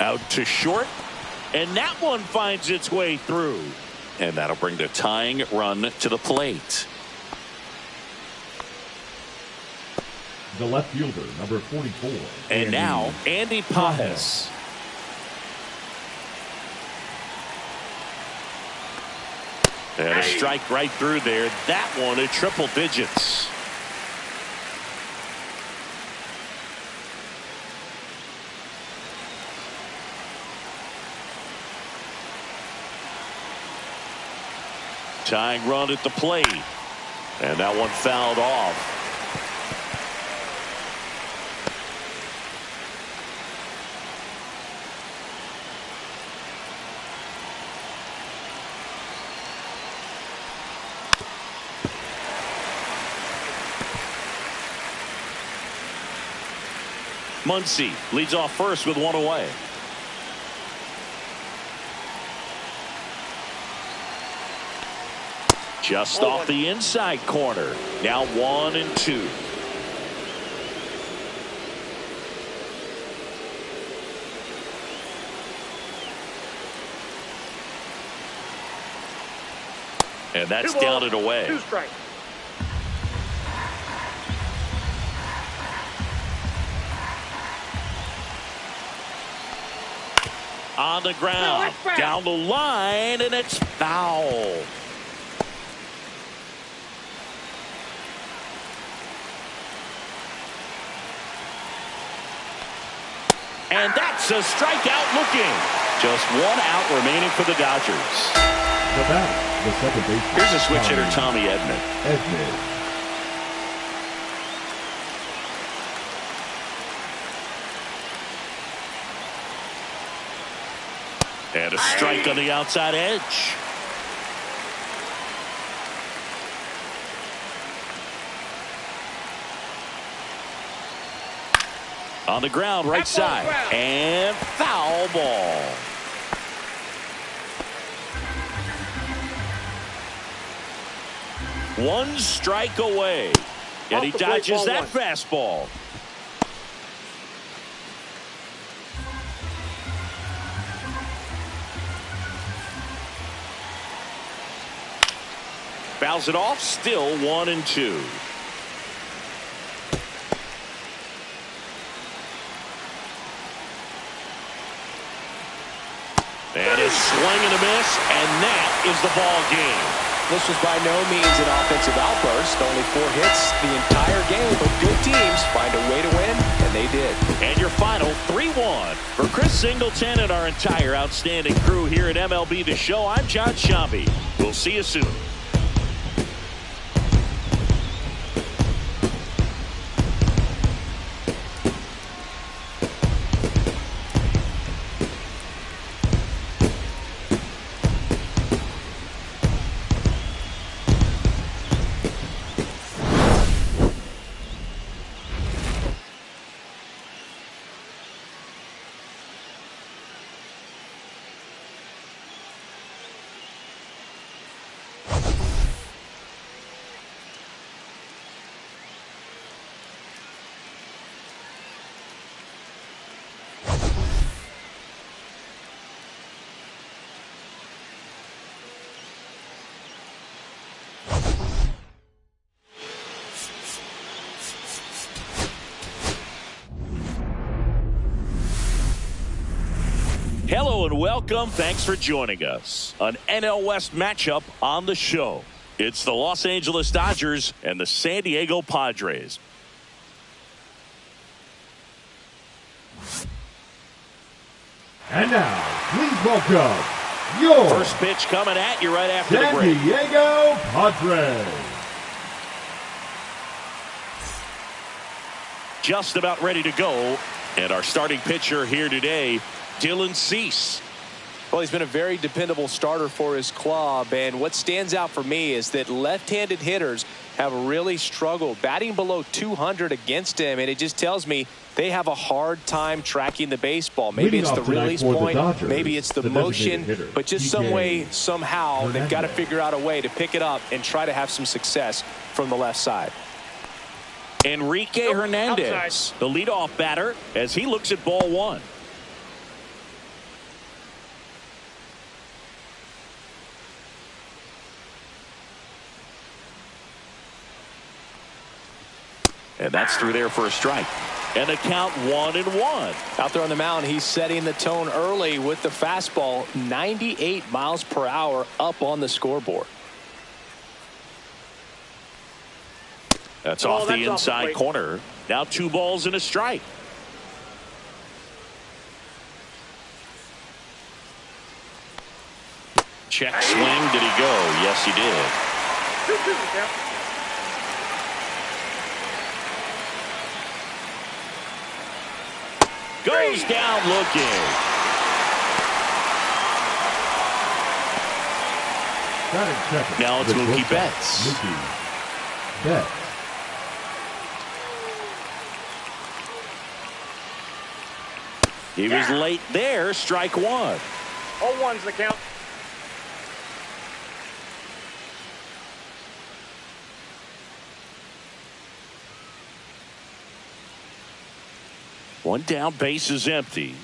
Out to short, and that one finds its way through. And that'll bring the tying run to the plate. The left fielder, number 44. And now, Andy Pajes. And a strike right through there. That one at triple digits. Tying run at the plate. And that one fouled off. Muncy leads off first with one away. Just off the inside corner. Now 1-2. And that's down and away. 2 strikes. On the ground, down the line, and it's foul. And that's a strikeout looking. Just 1 out remaining for the Dodgers. The batter, the second baseman. Here's a switch hitter, Tommy Edman. And a strike on the outside edge. On the ground, right side. And foul ball. One strike away. And he dodges that fastball. Fouls it off, still 1-2. And a swing and a miss, and that is the ball game. This was by no means an offensive outburst. Only 4 hits the entire game, but good teams find a way to win, and they did. And your final 3-1. For Chris Singleton and our entire outstanding crew here at MLB The Show, I'm John Shambi. We'll see you soon. Hello and welcome. Thanks for joining us. An NL West matchup on the show. It's the Los Angeles Dodgers and the San Diego Padres. And now, please welcome your first pitch coming at you right after the San break. Diego Padres. Just about ready to go. And our starting pitcher here today, Dylan Cease. Well, he's been a very dependable starter for his club, and what stands out for me is that left-handed hitters have really struggled batting below 200 against him, and it just tells me they have a hard time tracking the baseball. Maybe it's the release point, maybe it's the motion, but just some way, somehow, they've got to figure out a way to pick it up and try to have some success from the left side. Enrique Hernandez, the leadoff batter, as he looks at ball one. And that's through there for a strike. And a count 1-1. Out there on the mound, he's setting the tone early with the fastball, 98 miles per hour up on the scoreboard. That's off the inside corner. Now 2 balls and a strike. Check swing. Did he go? Yes, he did. 2-2 count. Goes down looking. Now it's Mookie Betts. Mookie Betts. He was late there. Strike one. 0-1's the count. One down, base is empty.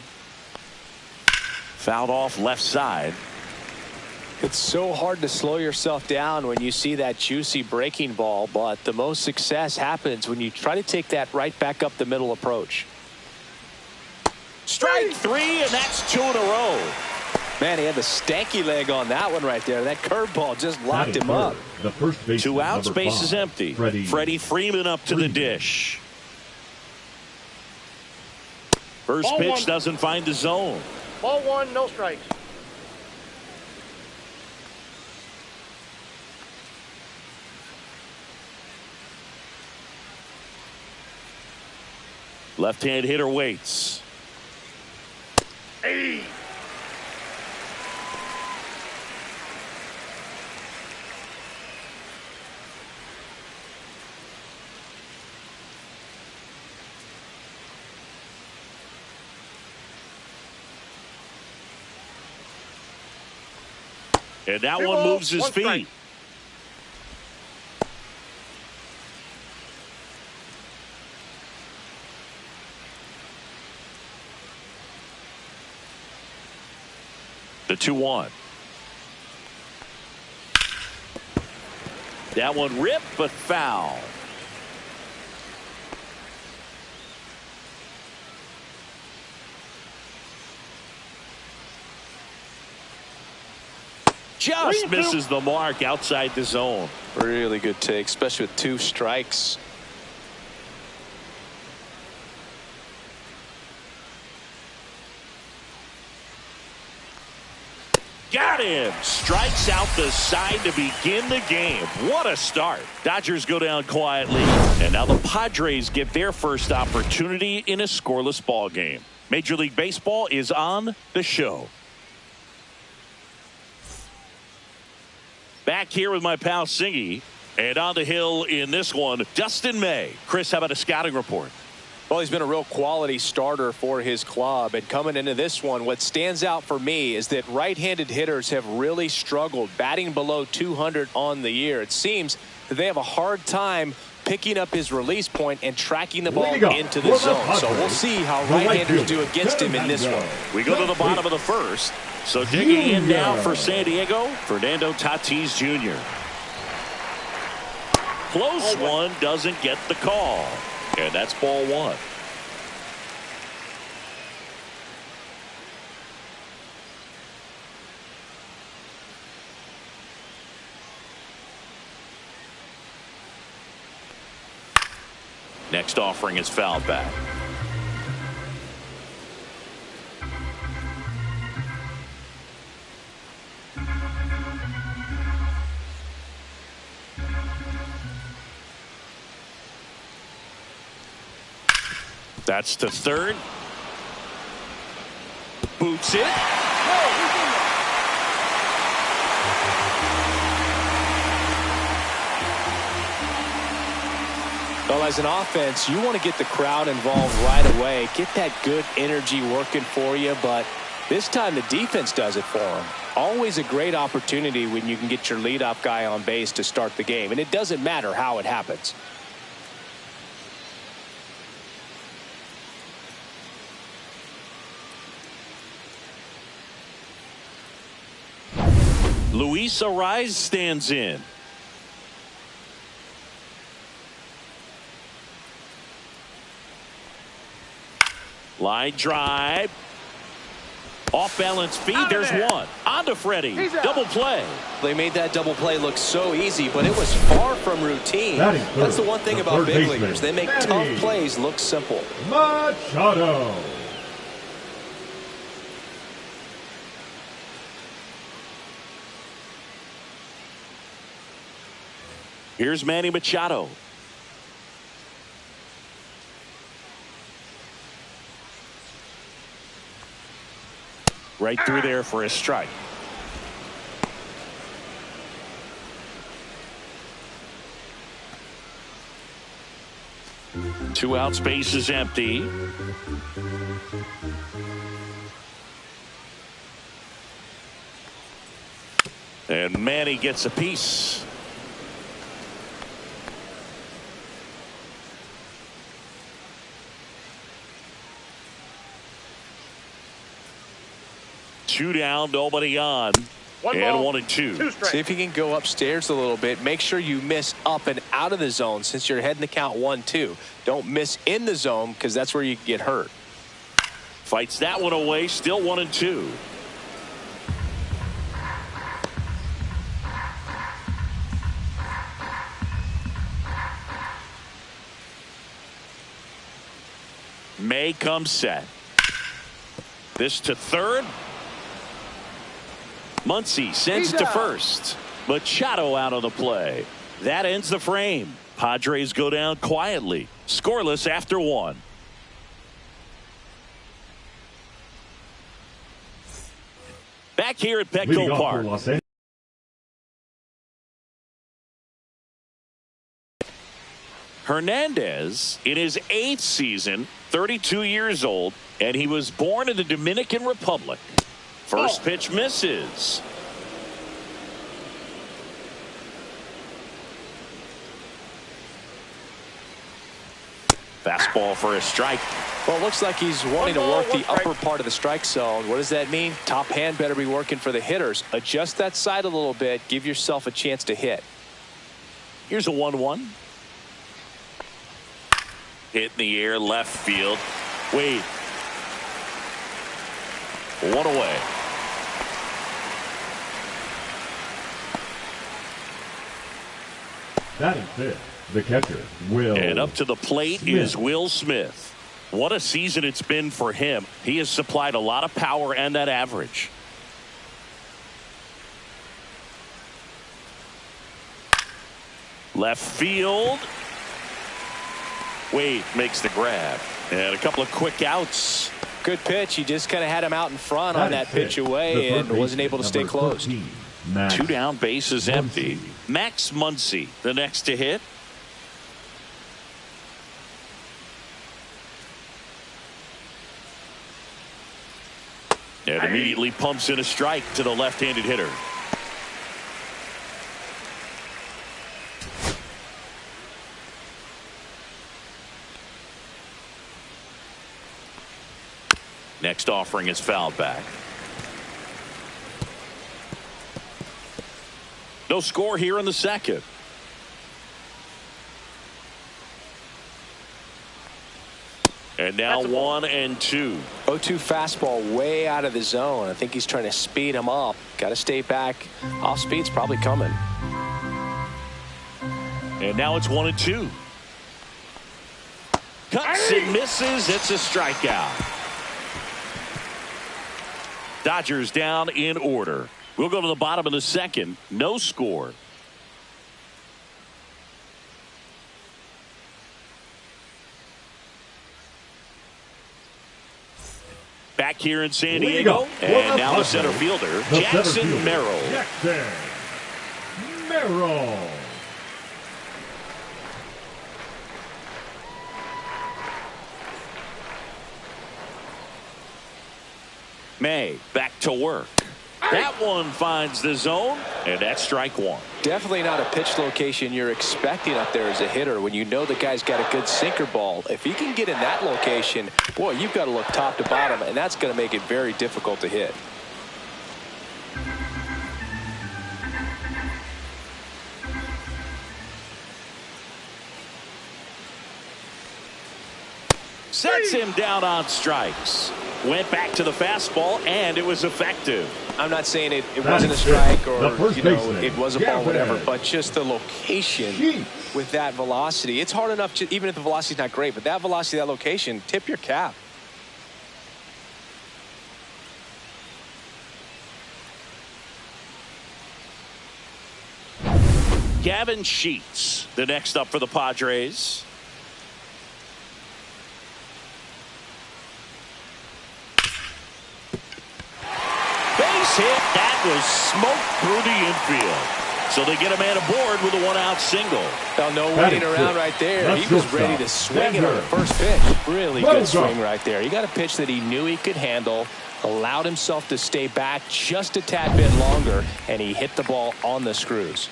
Fouled off left side. It's so hard to slow yourself down when you see that juicy breaking ball, but the most success happens when you try to take that right back up the middle approach. Strike 3, and that's 2 in a row. Man, he had the stanky leg on that one right there. That curveball just locked him up. The first base 2 outs, base is empty. Freddie Freeman up to the dish. First pitch doesn't find the zone. Ball 1, no strikes. Left-hand hitter waits. Hey. And that one moves his feet. Strike. The 2-1. That one ripped, but foul. Just misses the mark outside the zone. Really good take, especially with 2 strikes. Got him. Strikes out the side to begin the game. What a start. Dodgers go down quietly. And now the Padres get their first opportunity in a scoreless ball game. Major League Baseball is on the show. Back here with my pal Singy. And on the hill in this one, Dustin May. Chris, how about a scouting report? Well, he's been a real quality starter for his club. And coming into this one, what stands out for me is that right-handed hitters have really struggled batting below 200 on the year. It seems that they have a hard time picking up his release point and tracking the ball into the zone. So we'll see how right-handers do against him in this one. We go to the bottom of the first. So digging in now for San Diego, Fernando Tatis Jr. Close one, doesn't get the call. And that's ball 1. Next offering is fouled back. That's to third. Boots it. Well, as an offense, you want to get the crowd involved right away. Get that good energy working for you, but this time the defense does it for them. Always a great opportunity when you can get your leadoff guy on base to start the game, and it doesn't matter how it happens. Luis Ariz stands in. Line drive. Off balance feed. There's one. On to Freddie. Double play. They made that double play look so easy, but it was far from routine. That's the one thing about big leaguers. They make tough plays look simple. Machado. Here's Manny Machado. Right through there for a strike. Two outs, base is empty. And Manny gets a piece. Two down, nobody on. And 1 and 2. See if you can go upstairs a little bit. Make sure you miss up and out of the zone since you're heading the count 1-2. Don't miss in the zone because that's where you get hurt. Fights that one away. Still 1 and 2. May comes set. This to third. Muncy sends it to first. Machado out of the play. That ends the frame. Padres go down quietly. Scoreless after 1. Back here at Petco Park. Hernandez in his 8th season, 32 years old, and he was born in the Dominican Republic. First pitch misses. Fastball for a strike. Well, it looks like he's wanting to work the upper part of the strike zone. What does that mean? Top hand better be working for the hitters. Adjust that side a little bit. Give yourself a chance to hit. Here's a 1-1. Hit in the air, left field. Wade. 1 away. Batting fifth, the catcher, Will. And up to the plate is Will Smith. What a season it's been for him. He has supplied a lot of power and that average. Left field. Wade makes the grab. And a couple of quick outs. Good pitch. He just kind of had him out in front on that pitch away and wasn't able to stay close. 2 down, base is empty. Max Muncy, the next to hit. And immediately pumps in a strike to the left-handed hitter. Next offering is fouled back. No score here in the second. And now 1 and 2. 0-2 fastball way out of the zone. I think he's trying to speed him up. Got to stay back. Off speed's probably coming. And now it's 1 and 2. Cuts and misses. It's a strikeout. Dodgers down in order. We'll go to the bottom of the second. No score. Back here in San Diego. And now the center fielder, Jackson Merrill. Jackson Merrill. May back to work. That one finds the zone, and that's strike one. Definitely not a pitch location you're expecting up there as a hitter when you know the guy's got a good sinker ball. If he can get in that location, boy, you've got to look top to bottom, and that's going to make it very difficult to hit. Sets him down on strikes. Went back to the fastball, and it was effective. I'm not saying it wasn't a strike or it was a ball, whatever, but just the location with that velocity. It's hard enough, even if the velocity's not great, but that velocity, that location, tip your cap. Gavin Sheets, the next up for the Padres. Base hit. That was smoked through the infield. So they get a man aboard with a one-out single. Well, no waiting around right there. He was ready to swing it on the first pitch. Really good swing right there. He got a pitch that he knew he could handle, allowed himself to stay back just a tad bit longer, and he hit the ball on the screws.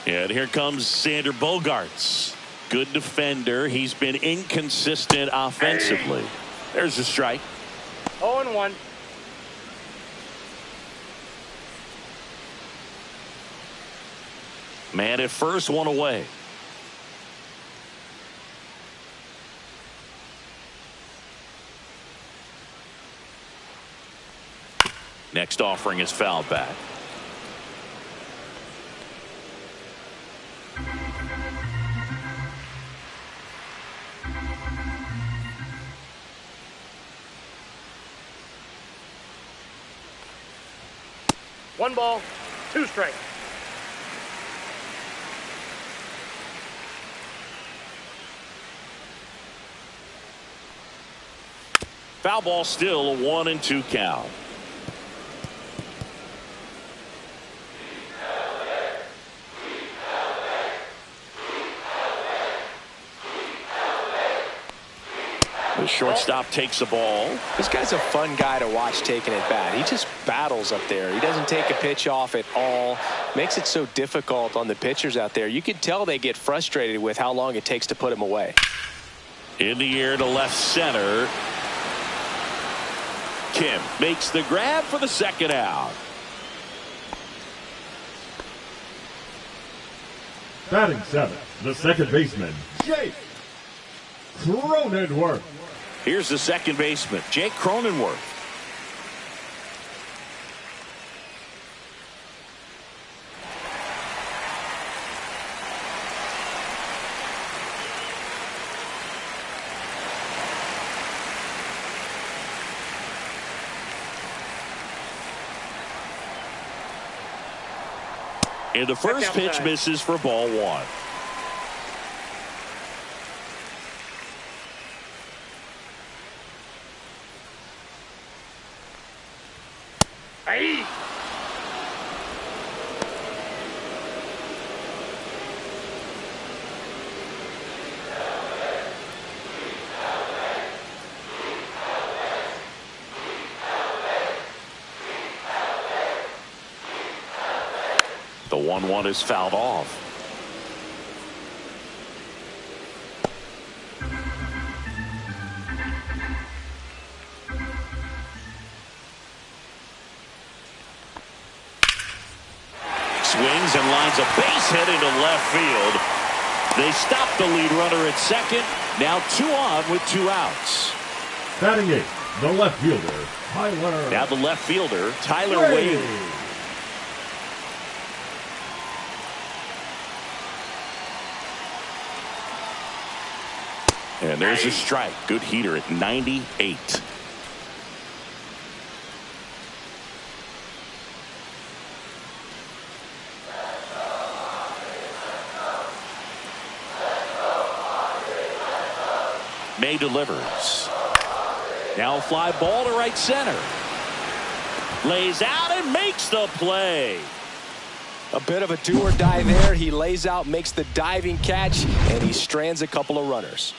And here comes Xander Bogaerts. Good defender. He's been inconsistent offensively. There's a strike. 0-1. Man at first, one away. Next offering is fouled back. One ball, two strikes. Foul ball, still a 1-2 count. The shortstop takes the ball. This guy's a fun guy to watch taking it bat. He just battles up there. He doesn't take a pitch off at all. Makes it so difficult on the pitchers out there. You could tell they get frustrated with how long it takes to put him away. In the air to left center. Kim makes the grab for the second out. Batting seventh, the second baseman, Jake Cronenworth. Here's the second baseman, Jake Cronenworth. And the first pitch misses for ball one. Hey. The 1-1 is fouled off. Swings and lines a base hit into left field. They stop the lead runner at second. Now 2 on with 2 outs. Batting eighth, the left fielder, Tyler. Now the left fielder, Tyler Wade. And there's a strike. Good heater at 98. May delivers. Now a fly ball to right center. Lays out and makes the play. A bit of a do or die there. He lays out, makes the diving catch, and he strands a couple of runners.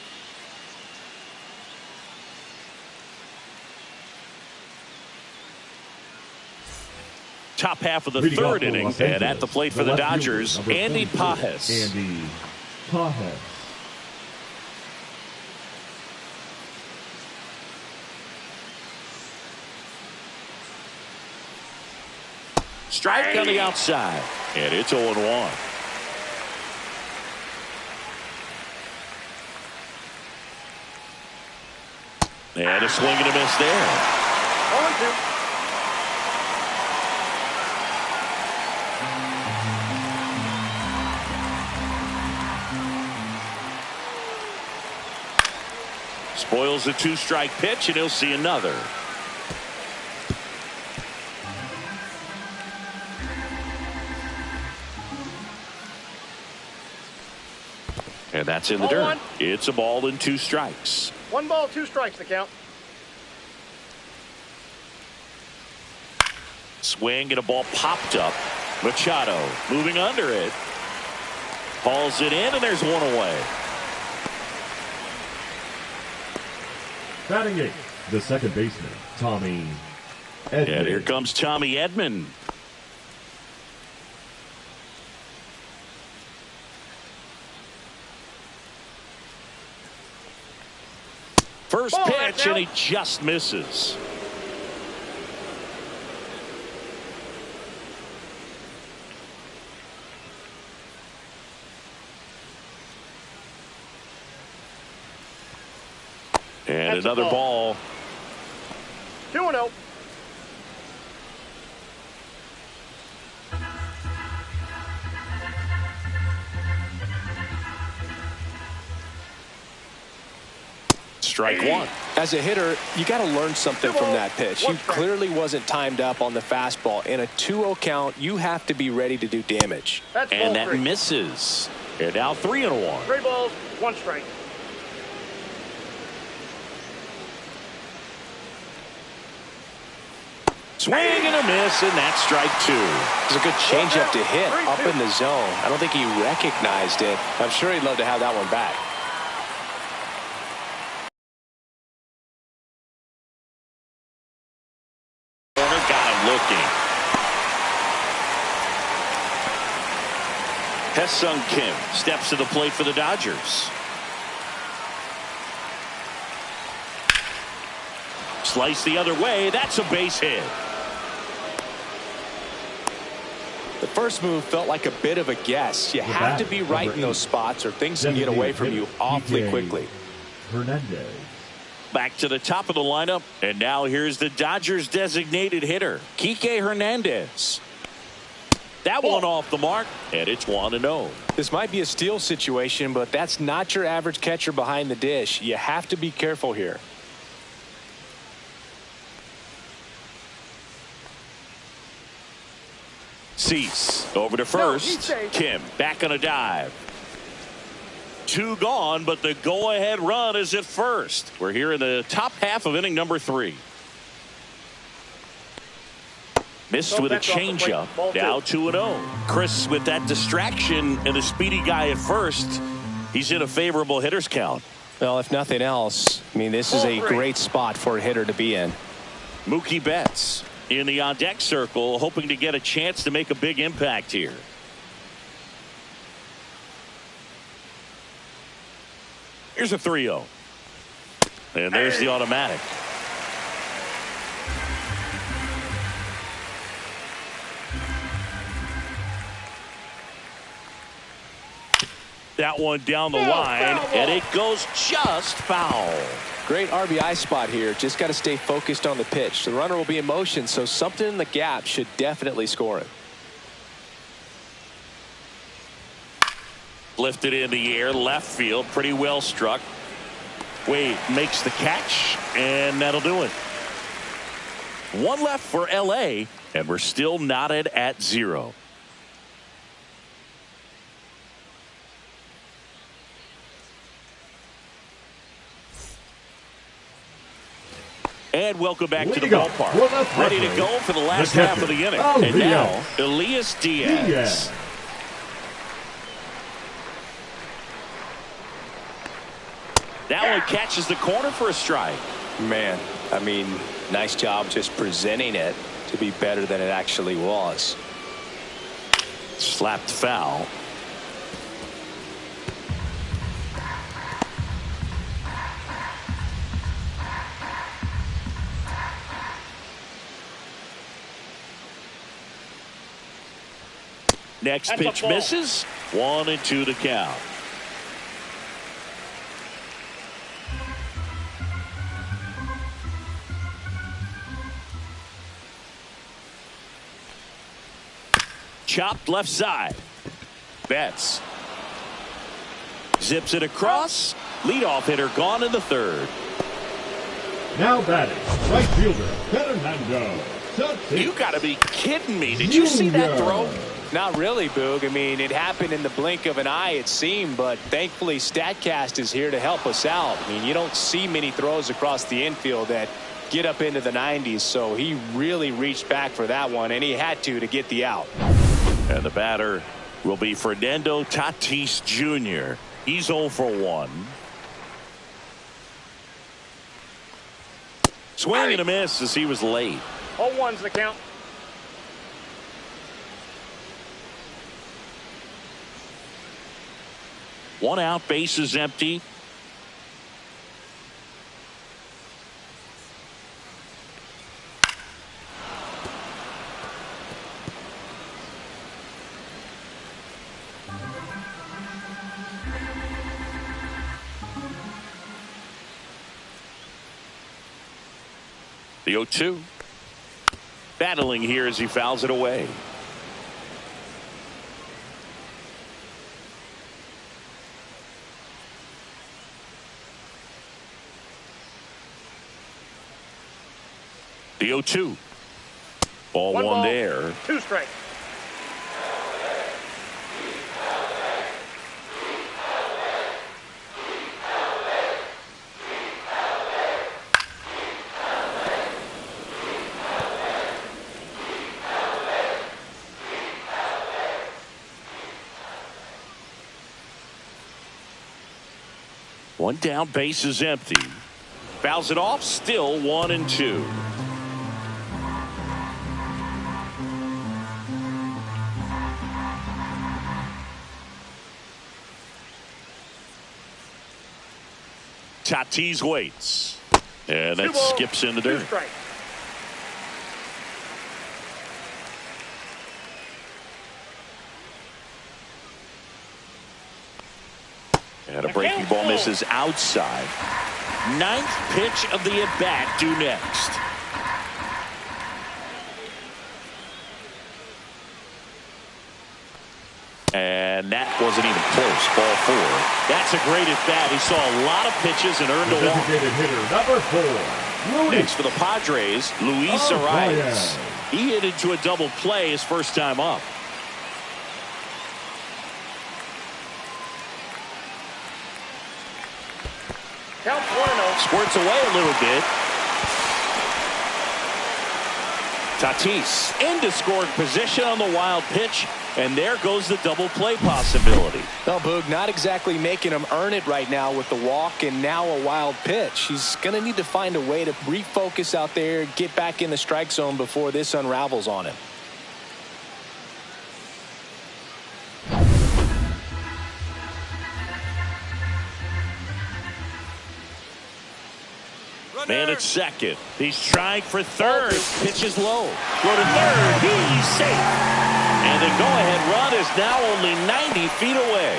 Top half of the Leading off third for inning, Los and Angeles, at the plate for the left Dodgers, fielder, number Andy 24, Pages. Andy Pages. Strike on the outside, and it's 0-1. And a swing and a miss there. 0-2. Spoils the 2-strike pitch, and he'll see another. And that's in the Ball dirt. one. It's a ball and 2 strikes. 1 ball, 2 strikes to count. Swing and a ball popped up. Machado moving under it. Hauls it in, and there's one away. Batting 8, the second baseman, Tommy Edman. And here comes Tommy Edman. First Ball, pitch, and out. he just misses. And That's a another ball. 2-0. Strike one. As a hitter, you got to learn something from that pitch. He clearly wasn't timed up on the fastball. In a 2-0 count, you have to be ready to do damage. That's And ball that 3. misses. And now 3-1. 3 balls, 1 strike. Swing and a miss, and that's strike 2. It's a good changeup to hit up in the zone. I don't think he recognized it. I'm sure he'd love to have that one back. Corner got him looking. Hesung Kim steps to the plate for the Dodgers. Slice the other way. That's a base hit. The first move felt like a bit of a guess. You have to be right in those spots or things can get away from you awfully quickly. Hernandez. Back to the top of the lineup, and now here's the Dodgers designated hitter, Kike Hernandez. That one off the mark, and it's 1-0. This might be a steal situation, but that's not your average catcher behind the dish. You have to be careful here. Cease over to first. Kim back on a dive. 2 gone, but the go-ahead run is at first. We're here in the top half of inning number 3. Missed with a changeup. Now 2-0. Chris, with that distraction and the speedy guy at first, he's in a favorable hitter's count. Well, if nothing else, I mean, this is a great spot for a hitter to be in. Mookie Betts in the on-deck circle, hoping to get a chance to make a big impact here. Here's a 3-0. And there's the automatic. That one down the line, and it goes just foul. Great RBI spot here. Just got to stay focused on the pitch. The runner will be in motion, so something in the gap should definitely score it. Lifted in the air, left field, pretty well struck. Wade makes the catch, and that'll do it. 1 left for LA, and we're still knotted at 0. And welcome back to the ballpark. Ready to go for the last half of the inning. And now, Elias Diaz. That one catches the corner for a strike. Man, I mean, nice job just presenting it to be better than it actually was. Slapped foul. Next pitch misses. 1-2 to count. Chopped left side. Betts zips it across. Leadoff hitter gone in the third. Now batting, right fielder Fernando Tatis. You got to be kidding me. Did you see that throw? Not really, Boog. I mean, it happened in the blink of an eye, it seemed, but thankfully StatCast is here to help us out. I mean, you don't see many throws across the infield that get up into the 90s, so he really reached back for that one, and he had to get the out. And the batter will be Fernando Tatis Jr. He's 0 for 1. Swing and a miss as he was late. 0-1's the count. One out, bases empty. The 0-2. Battling here as he fouls it away. The 0-2. Ball one there. 2 strikes. One down, base is empty. Fouls it off, still 1-2. Tatis waits. And that skips in the dirt. And a breaking ball misses outside. 9th pitch of the at-bat due next. And that wasn't even close. Ball 4. That's a great at-bat. He saw a lot of pitches and earned a walk. Designated hitter number 4. Next for the Padres, Luis Arias. He hit into a double play his first time up. Count 1-0. Squirts away a little bit. Tatis into scoring position on the wild pitch, and there goes the double play possibility. No, Boog, not exactly making him earn it right now with the walk and now a wild pitch. He's going to need to find a way to refocus out there, get back in the strike zone before this unravels on him. Man at second. He's trying for third. Pitch is low. Go to third. He's safe. And the go-ahead run is now only 90 feet away.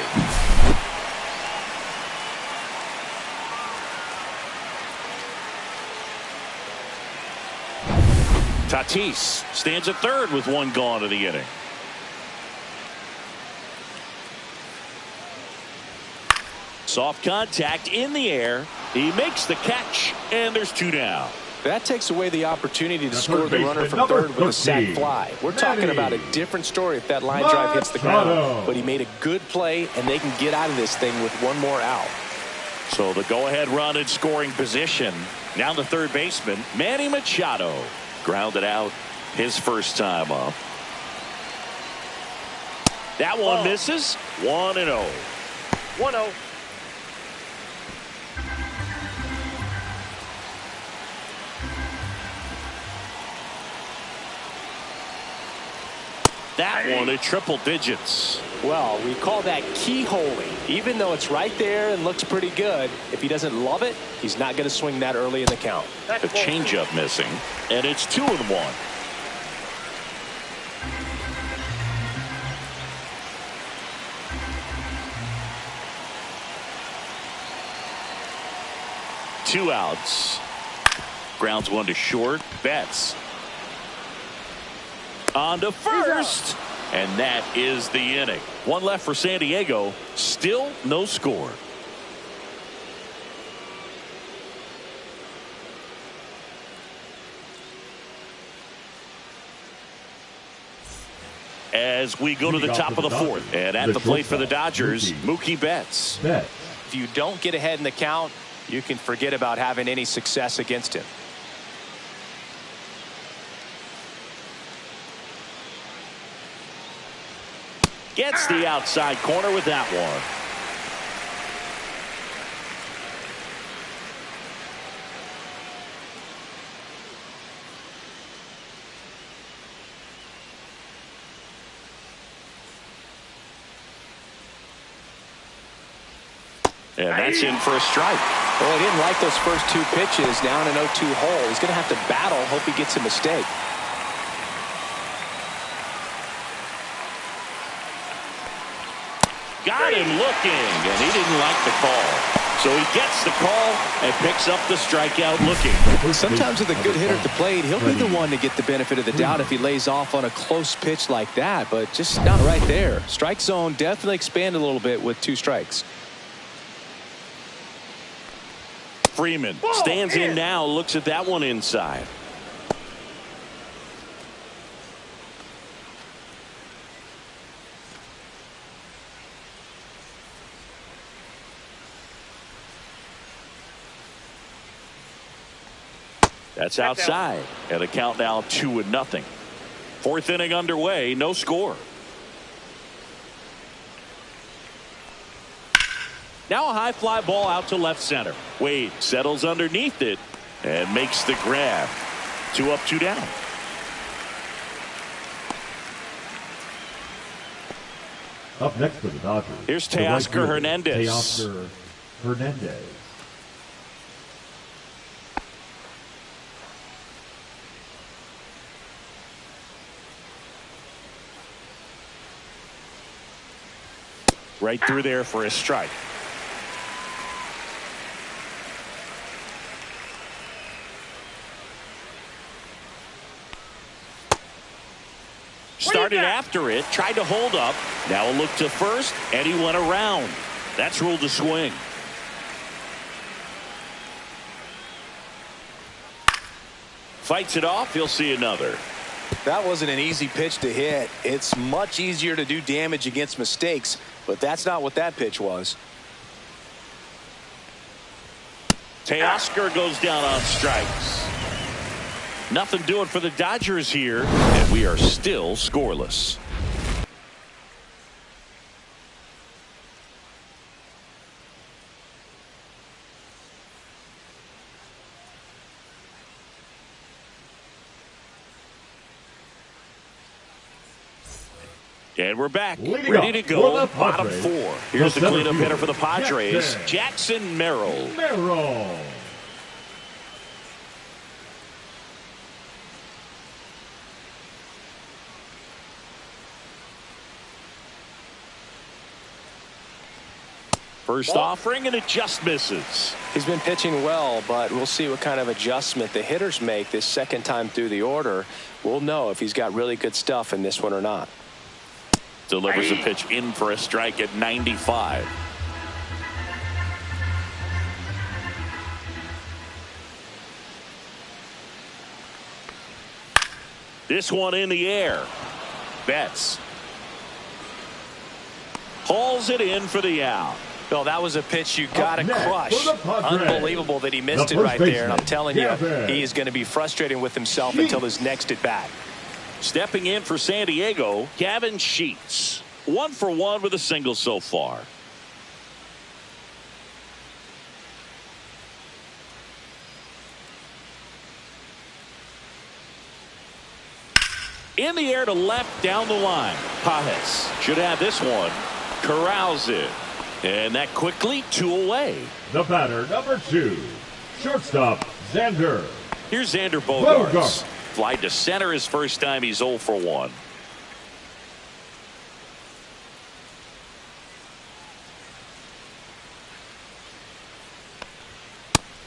Tatis stands at third with one gone in the inning. Soft contact in the air. He makes the catch, and there's 2 down. That takes away the opportunity to score the runner from third with a sac fly. We're talking about a different story if that line drive hits the ground. But he made a good play, and they can get out of this thing with one more out. So the go-ahead run in scoring position. Now the third baseman, Manny Machado. Grounded out his first time up. That one misses. 1-0. 1-0. That one at triple digits. Well, we call that keyholing. Even though it's right there and looks pretty good, if he doesn't love it, he's not going to swing that early in the count. The changeup missing, and it's 2-1. Two outs. Grounds one to short. Betts on to first, and that is the inning. One left for San Diego. Still no score. As we go to the top of the fourth, and at the plate for the Dodgers, Mookie Betts. If you don't get ahead in the count, you can forget about having any success against him. Gets the outside corner with that one. And that's in for a strike. Well, he didn't like those first two pitches. Now in an 0-2 hole, he's going to have to battle. Hope he gets a mistake. Got him looking, and he didn't like the call. So he gets the call and picks up the strikeout looking. Sometimes with a good hitter at the plate, he'll be the one to get the benefit of the doubt if he lays off on a close pitch like that, but just not right there. Strike zone definitely expanded a little bit with 2 strikes. Freeman stands in now, looks at that one inside. That's outside, and a count now 2-0. Fourth inning underway, no score. Now a high fly ball out to left center. Wade settles underneath it and makes the grab. 2 up, 2 down. Up next for the Dodgers. Here's Teoscar Hernandez. Teoscar Hernandez. Right through there for a strike. Started after it, tried to hold up. Now a look to first, and he went around. That's ruled a swing. Fights it off. He'll see another. That wasn't an easy pitch to hit. It's much easier to do damage against mistakes, but that's not what that pitch was. Teoscar goes down on strikes. Nothing doing for the Dodgers here, and we are still scoreless. And we're back, ready to go. Bottom 4. Here's the cleanup hitter for the Padres, Jackson Merrill. First offering, and it just misses. He's been pitching well, but we'll see what kind of adjustment the hitters make this second time through the order. We'll know if he's got really good stuff in this one or not. Delivers a pitch in for a strike at 95. This one in the air. Betts hauls it in for the out. Well, that was a pitch you got to crush. Unbelievable that he missed it right there. And I'm telling you, he is going to be frustrated with himself until his next at bat. Stepping in for San Diego, Gavin Sheets. 1 for 1 with a single so far. In the air to left down the line. Pages should have this one. Corrals it. And that quickly 2 away. The batter, number 2, shortstop, Xander. Here's Xander Bogaerts. Fly to center his first time. He's 0 for 1.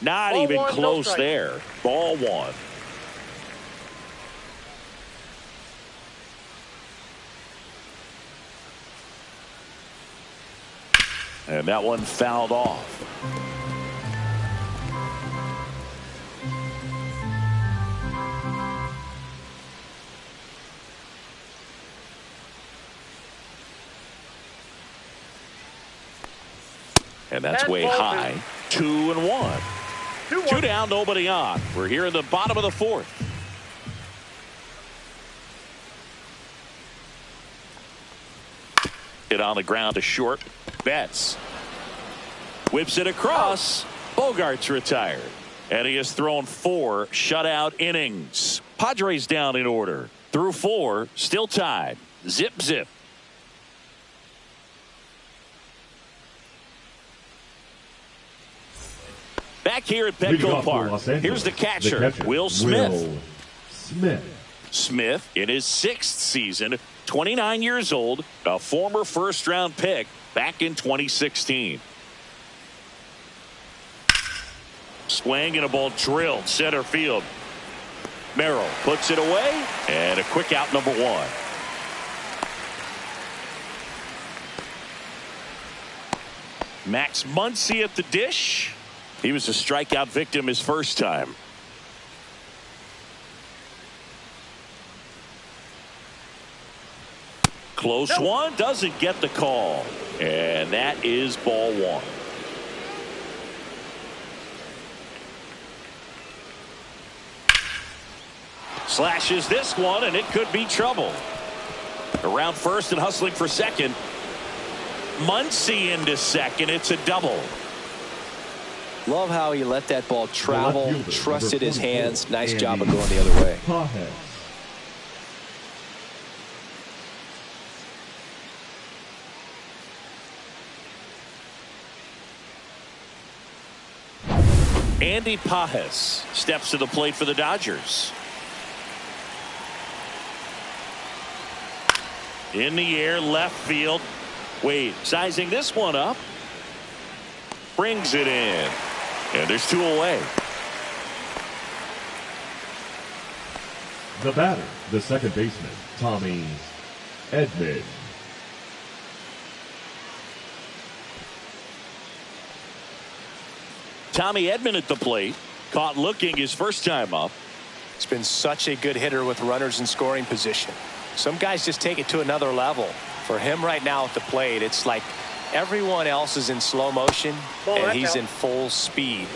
Not Ball even one, close no strike. there. Ball 1. And that one fouled off. And that's way high. 2-1. 2 down, nobody on. We're here in the bottom of the 4th. Hit on the ground to short. Betts whips it across. Bogaerts retired. And he has thrown 4 shutout innings. Padres down in order. Through 4, still tied. Zip, zip. Back here at Petco Park. Here's the catcher, Will Smith. Smith in his 6th season, 29 years old, a former first-round pick back in 2016. Swing and a ball drilled center field. Merrill puts it away, and a quick out, number 1. Max Muncy at the dish. He was a strikeout victim his first time. Close one, doesn't get the call. And that is ball 1. Slashes this one, and it could be trouble. Around first and hustling for second. Muncy into second. It's a double. Love how he let that ball travel, trusted his hands. Nice job of going the other way. Andy Pages steps to the plate for the Dodgers. In the air, left field. Wade sizing this one up. Brings it in. And there's 2 away. The batter, the second baseman, Tommy Edman. Tommy Edman at the plate. Caught looking his first time up. He's been such a good hitter with runners in scoring position. Some guys just take it to another level. For him right now at the plate, it's like everyone else is in slow motion and he's in full speed.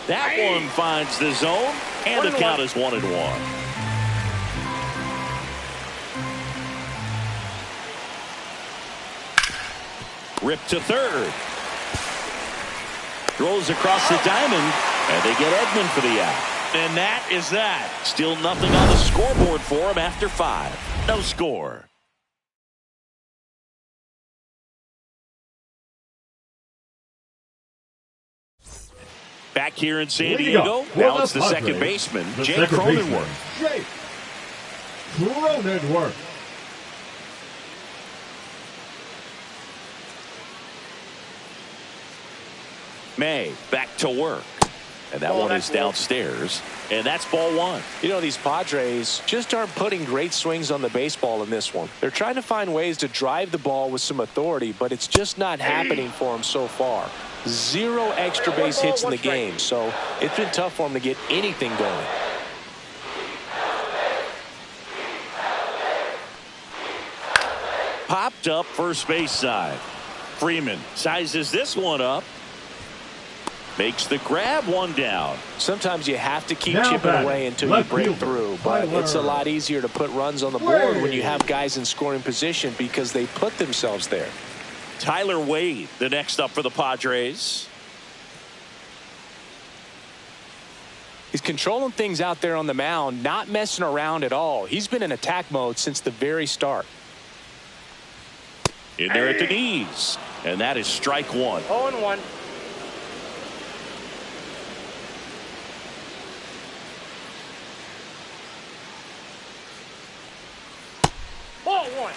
That one finds the zone, and the count is 1-1. Rip to third. Throws across the diamond, and they get Edman for the out. And that is that. Still nothing on the scoreboard for him after 5. No score. Back here in San Diego, now it's the second baseman, Jake Cronenworth. Jake Cronenworth. May back to work. And that one is downstairs. And that's ball 1. You know, these Padres just aren't putting great swings on the baseball in this one. They're trying to find ways to drive the ball with some authority, but it's just not happening for them so far. 0 extra base hits in the game, so it's been tough for them to get anything going. Popped up first base side. Freeman sizes this one up. Makes the grab, 1 down. Sometimes you have to keep chipping away until you break through, but it's a lot easier to put runs on the board when you have guys in scoring position because they put themselves there. Tyler Wade, the next up for the Padres. He's controlling things out there on the mound, not messing around at all. He's been in attack mode since the very start. In there at the knees. And that is strike one. 0-1. Ball one.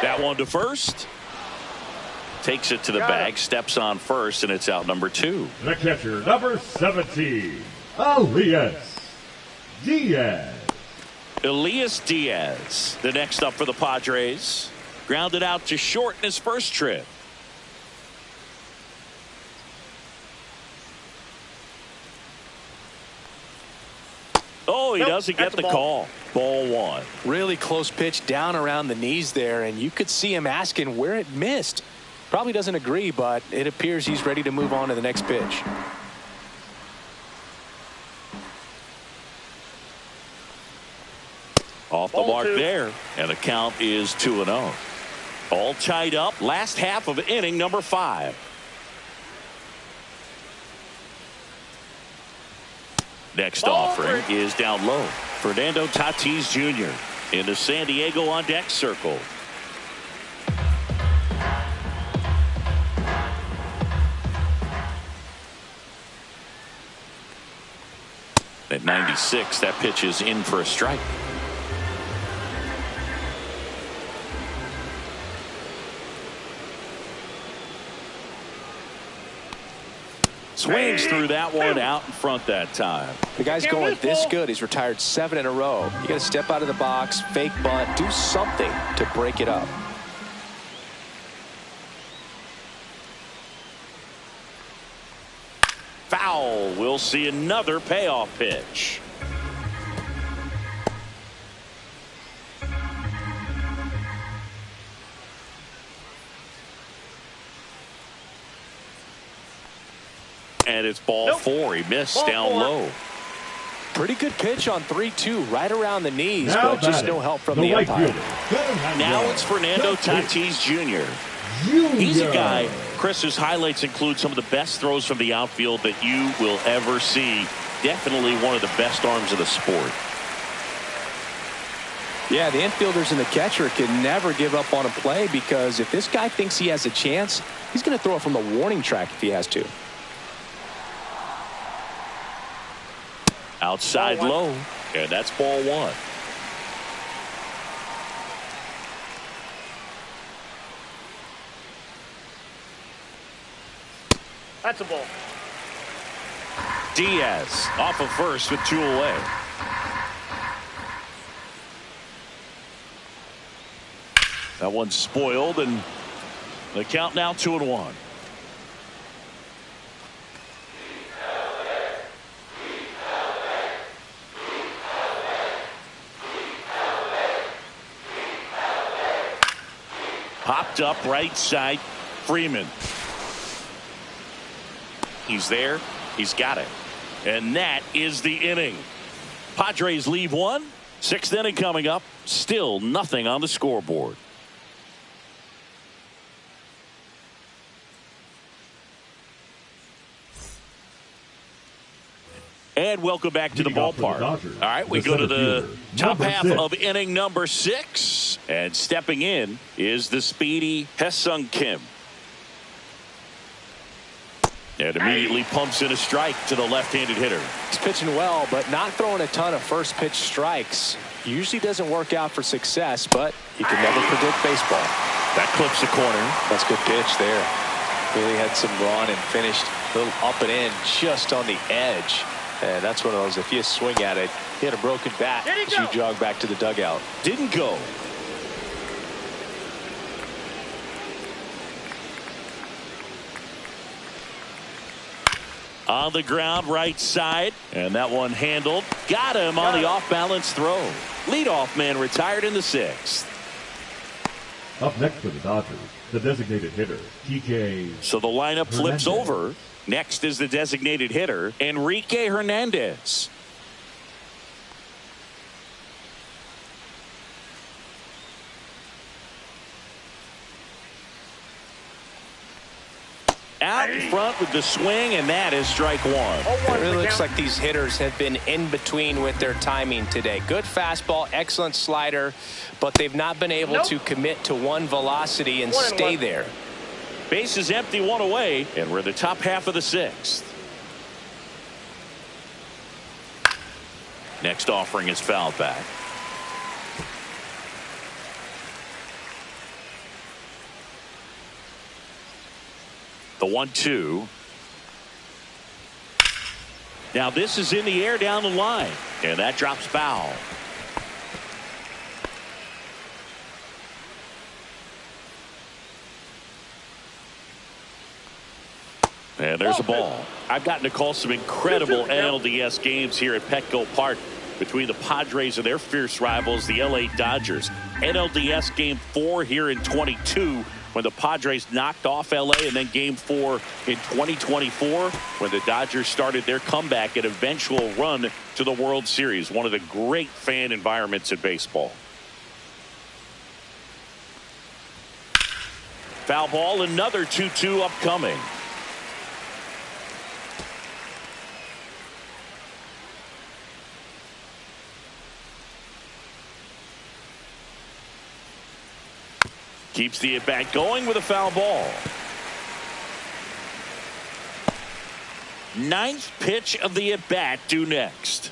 That one to first. Takes it to the bag, steps on first, and it's out number 2. The catcher, number 17, Elias Diaz. Elias Diaz, the next up for the Padres. Grounded out to short in his first trip. Oh, he doesn't get the call. Ball one. Really close pitch down around the knees there, and you could see him asking where it missed. Probably doesn't agree, but it appears he's ready to move on to the next pitch. Off the mark there, and the count is 2-0. All tied up. Last half of inning number 5. Next offering is down low. Fernando Tatis Jr. into San Diego on deck circle. At 96, that pitch is in for a strike. Swings through that one out in front that time. The guy's going this good. He's retired 7 in a row. You got to step out of the box, fake bunt, do something to break it up. Foul. We'll see another payoff pitch. And it's ball 4. He missed down low. Pretty good pitch on 3-2 right around the knees, but just no help from the umpire. Now it's Fernando Tatis Jr. He's a guy, Chris, whose highlights include some of the best throws from the outfield that you will ever see. Definitely one of the best arms of the sport. Yeah, the infielders and the catcher can never give up on a play, because if this guy thinks he has a chance, he's going to throw it from the warning track if he has to. Outside low, and that's ball 1. That's a ball. Diaz off of first with 2 away. That one's spoiled, and the count now 2-1. Popped up right side, Freeman. He's there. He's got it. And that is the inning. Padres leave 1. 6th inning coming up. Still nothing on the scoreboard. And welcome back to the ballpark. All right, we go to the top half of inning number 6. And stepping in is the speedy Ha-Seong Kim. And immediately pumps in a strike to the left-handed hitter. He's pitching well, but not throwing a ton of first pitch strikes. Usually doesn't work out for success, but you can never predict baseball. That clips the corner. That's a good pitch there. Really had some run and finished a little up and in just on the edge. And that's one of those, if you swing at it, he had a broken bat as you jog back to the dugout. Didn't go. On the ground, right side, and that one handled. Got him on the off-balance throw. Leadoff man retired in the 6th. Up next for the Dodgers, the designated hitter, TK. So the lineup flips over. Next is the designated hitter, Enrique Hernandez. out in front with the swing, and that is strike one. It really looks like these hitters have been in between with their timing today. Good fastball, excellent slider, but they've not been able to commit to one velocity and stay there. Base is empty, one away, and we're in the top half of the sixth. Next offering is fouled back. The 1-2. Now this is in the air down the line, and that drops foul. And there's a ball. I've gotten to call some incredible NLDS games here at Petco Park between the Padres and their fierce rivals, the LA Dodgers. NLDS Game 4 here in 22 when the Padres knocked off LA, and then Game 4 in 2024 when the Dodgers started their comeback and eventual run to the World Series. One of the great fan environments in baseball. Foul ball, another 2-2 upcoming. Keeps the at-bat going with a foul ball. Ninth pitch of the at-bat due next.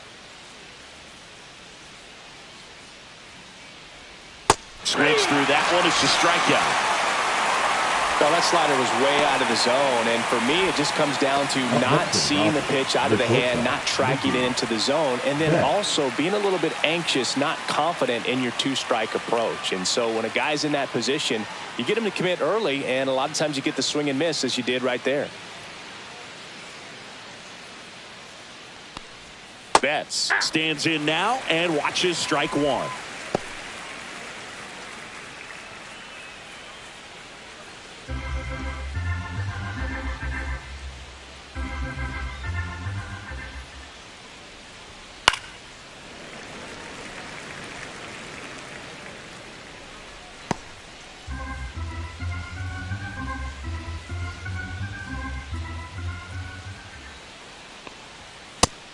Swings through that one. It's a strikeout. Well, that slider was way out of the zone, and for me it just comes down to not seeing the pitch out of the hand, not tracking it into the zone, and then also being a little bit anxious, not confident in your two-strike approach. And so when a guy's in that position, you get him to commit early, and a lot of times you get the swing and miss, as you did right there. Betts stands in now and watches strike one.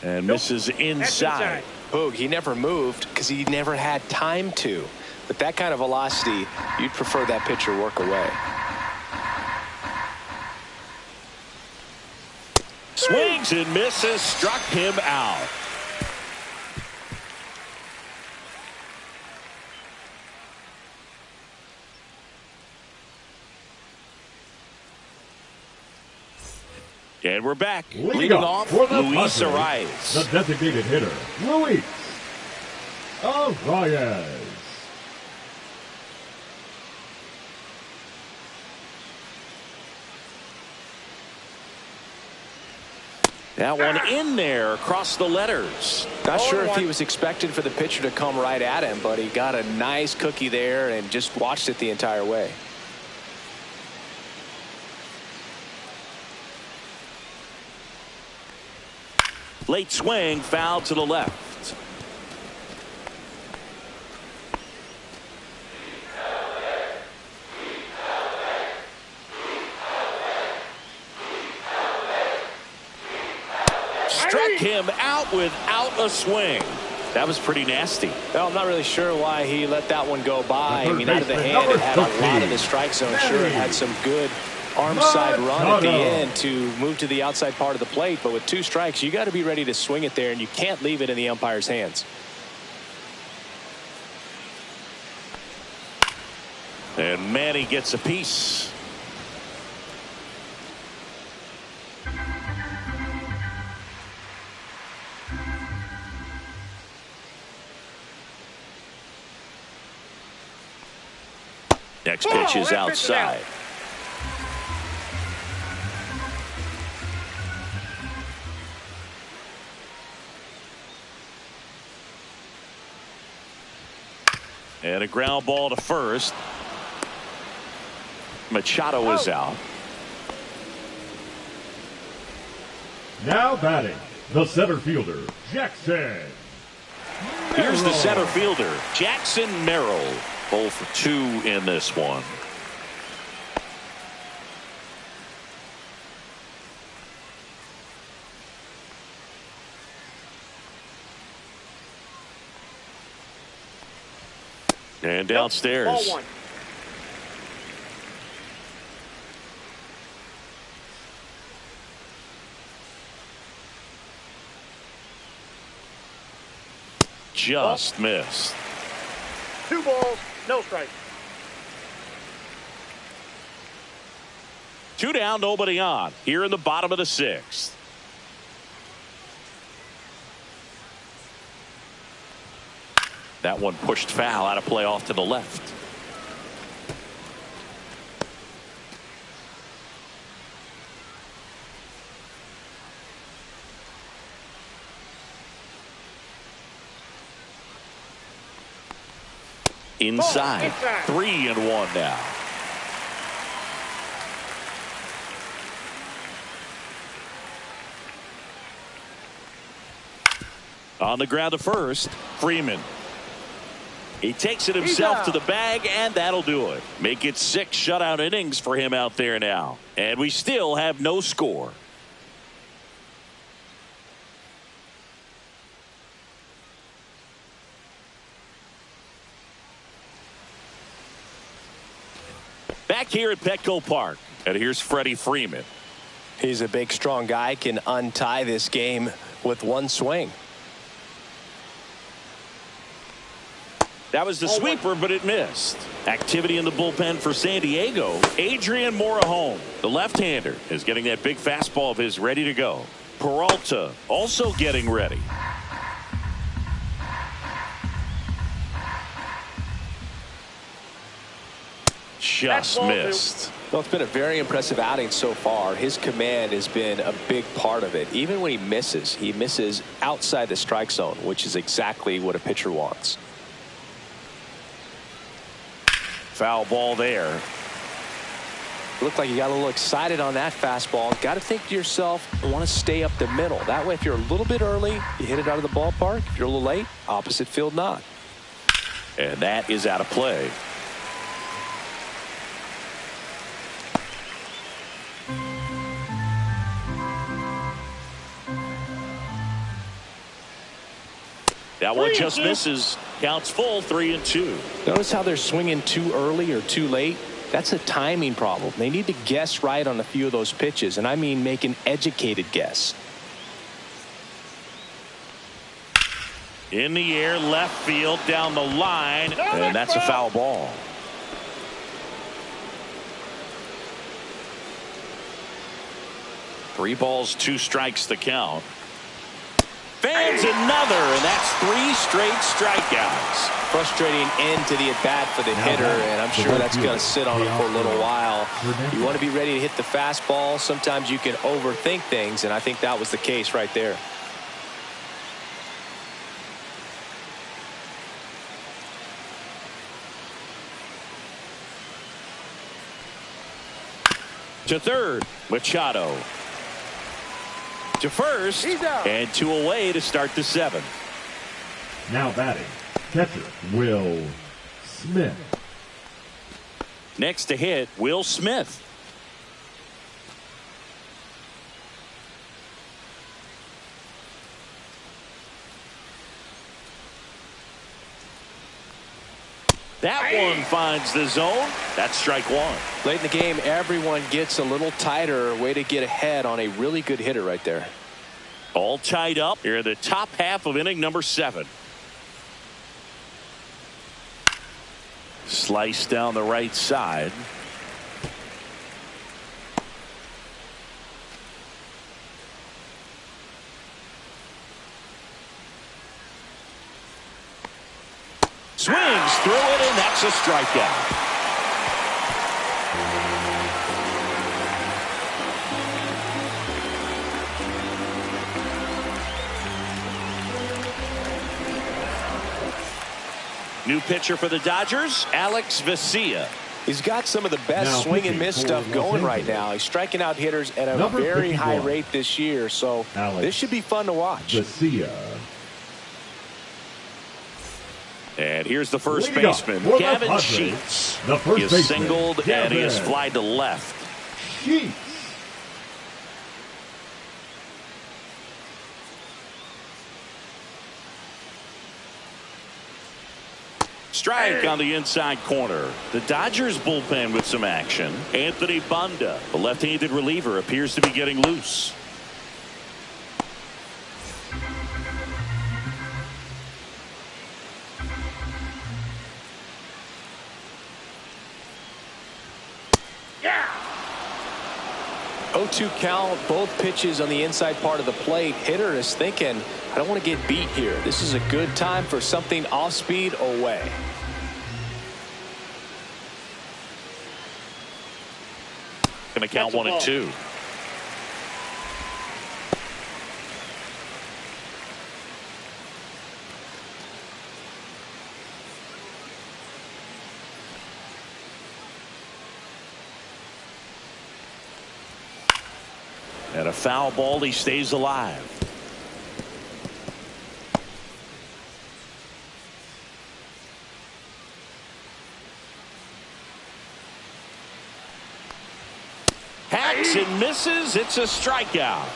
And misses inside. Boog, he never moved because he never had time to. But that kind of velocity, you'd prefer that pitcher work away. Swings and misses, struck him out. And we're back. Leading off, Luis Arias. The designated hitter, Luis Arias. That one in there across the letters. Not sure if he was expected for the pitcher to come right at him, but he got a nice cookie there and just watched it the entire way. Late swing, foul to the left. Struck him out without a swing. That was pretty nasty. Well, I'm not really sure why he let that one go by. I mean, out of the hand, it had a lot of the strike zone. Sure, it had some good arm side run at the end to move to the outside part of the plate, but with two strikes, you got to be ready to swing it there, and you can't leave it in the umpire's hands. And Manny gets a piece. Next pitch is outside. And a ground ball to first. Machado is out. Now batting, the center fielder, Jackson. Here's the center fielder, Jackson Merrill. 0 for 2 in this one. And downstairs. Ball 1. Just missed. 2 balls, no strike. 2 down, nobody on. Here in the bottom of the 6th. That one pushed foul out of play off to the left. Inside. 3-1 now. On the ground to first, Freeman. He takes it himself to the bag, and that'll do it. Make it 6 shutout innings for him out there now. And we still have no score. Back here at Petco Park, and here's Freddie Freeman. He's a big, strong guy, can untie this game with one swing. That was the sweeper, but it missed. Activity in the bullpen for San Diego. Adrian Morejon, the left-hander, is getting that big fastball of his ready to go. Peralta also getting ready. Just missed. Well, it's been a very impressive outing so far. His command has been a big part of it. Even when he misses outside the strike zone, which is exactly what a pitcher wants. Foul ball there. Looked like you got a little excited on that fastball. Got to think to yourself, I want to stay up the middle. That way, if you're a little bit early, you hit it out of the ballpark. If you're a little late, opposite field not. And that is out of play. That one just misses. Counts full, 3-2. Notice how they're swinging too early or too late. That's a timing problem. They need to guess right on a few of those pitches, and I mean make an educated guess. In the air, left field, down the line, and that's a foul ball. Three balls, 2 strikes the count. Fans another, and that's 3 straight strikeouts. Frustrating end to the at-bat for the hitter, and I'm sure that's going to sit on him for a little while. You want to be ready to hit the fastball. Sometimes you can overthink things, and I think that was the case right there. To third, Machado. To first, and 2 away to start the 7th. Now batting, catcher Will Smith. Next to hit, Will Smith. That one finds the zone. That's strike 1. Late in the game, everyone gets a little tighter. Way to get ahead on a really good hitter right there. All tied up here in the top half of inning number 7. Slice down the right side. Swings through it, and that's a strikeout. New pitcher for the Dodgers, Alex Vesia. He's got some of the best swing and miss stuff going right now. He's striking out hitters at a very high rate this year, so this should be fun to watch. Vesia. And here's the first baseman, Gavin Sheets. He is singled, and he is fly to left. Sheets. Strike on the inside corner. The Dodgers bullpen with some action. Anthony Banda, the left-handed reliever, appears to be getting loose. Yeah. 0-2 count, both pitches on the inside part of the plate. Hitter is thinking, I don't want to get beat here. This is a good time for something off speed away. Going to count 1-2. And a foul ball, he stays alive. Hacks and misses. It's a strikeout.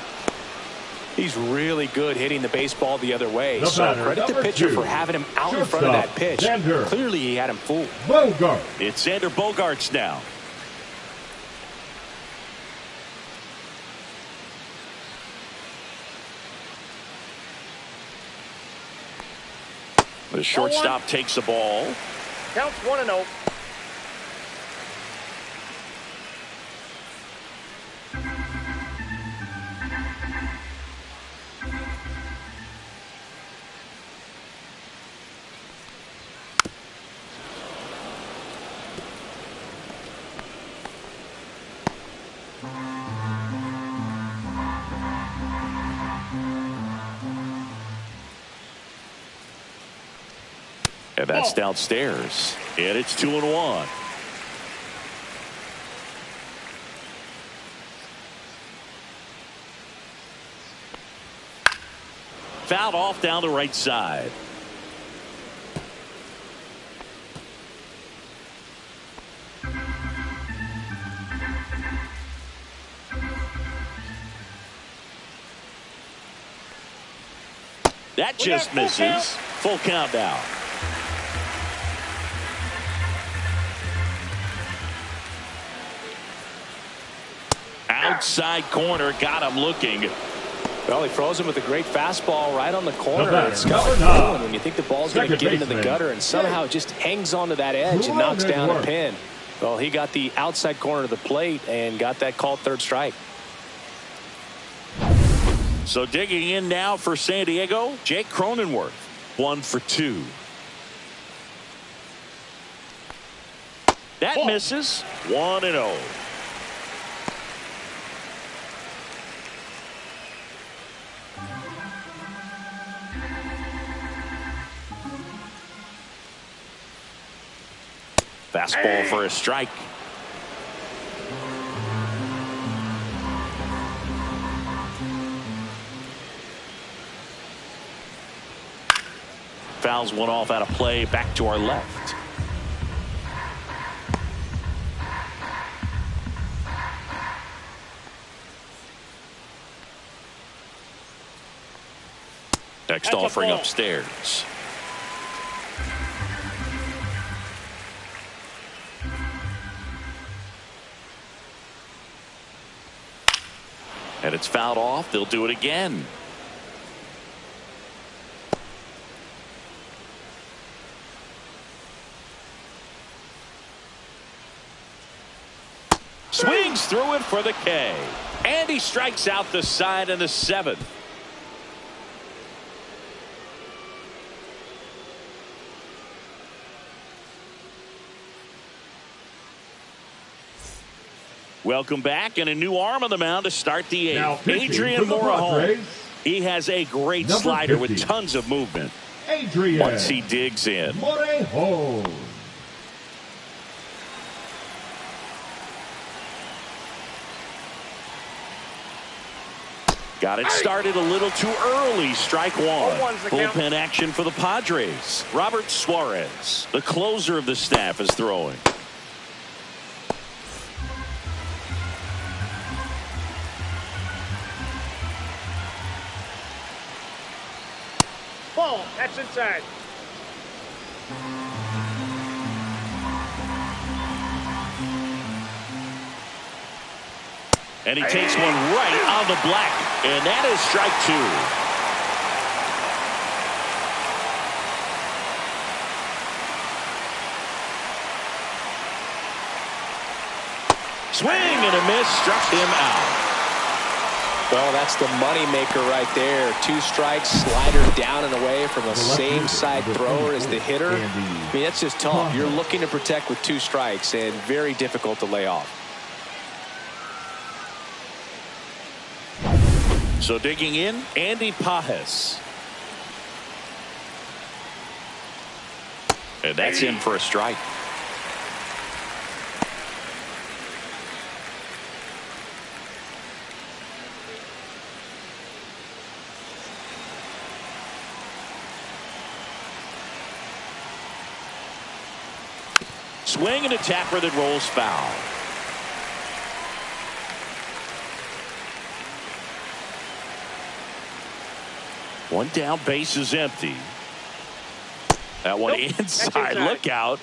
He's really good hitting the baseball the other way. The So batter, credit the number pitcher 2, for having him out in front of that pitch. Xander Clearly he had him fooled. Bogart. It's Xander Bogaerts now. The shortstop takes the ball. Counts 1-0. And that's downstairs. And it's 2-1. Fouled off down the right side. That just misses. Full count now. Outside corner, got him looking. Well, he froze him with a great fastball right on the corner. batter, It's got number like 9. going when you think the ball's going to Second get into the baseman, gutter, and somehow it just hangs onto that edge and knocks down a pin. Well, he got the outside corner of the plate and got that called third strike. So digging in now for San Diego, Jake Cronenworth, 1 for 2. That misses. 1-0. Fastball for a strike. Fouls one off out of play, back to our left. Next offering upstairs. And it's fouled off. They'll do it again. Swings through it for the K. And he strikes out the side in the 7th. Welcome back, and a new arm on the mound to start the 8th. Adrian Morejon. He has a great slider 50. With tons of movement. Adrian once he digs in. Morejon. Got it started a little too early. Strike 1. Bullpen action for the Padres. Robert Suarez, the closer of the staff, is throwing. Ball. That's inside. And he takes one right on the black. And that is strike 2. Swing and a miss, struck him out. Well, that's the money maker right there. 2 strikes, slider down and away from a same side thrower as the hitter. I mean, that's just tough. You're looking to protect with 2 strikes and very difficult to lay off. So digging in, Andy Pajes. And that's in for a strike. Swing and a tapper that rolls foul. One down, base is empty. That one inside. Look out.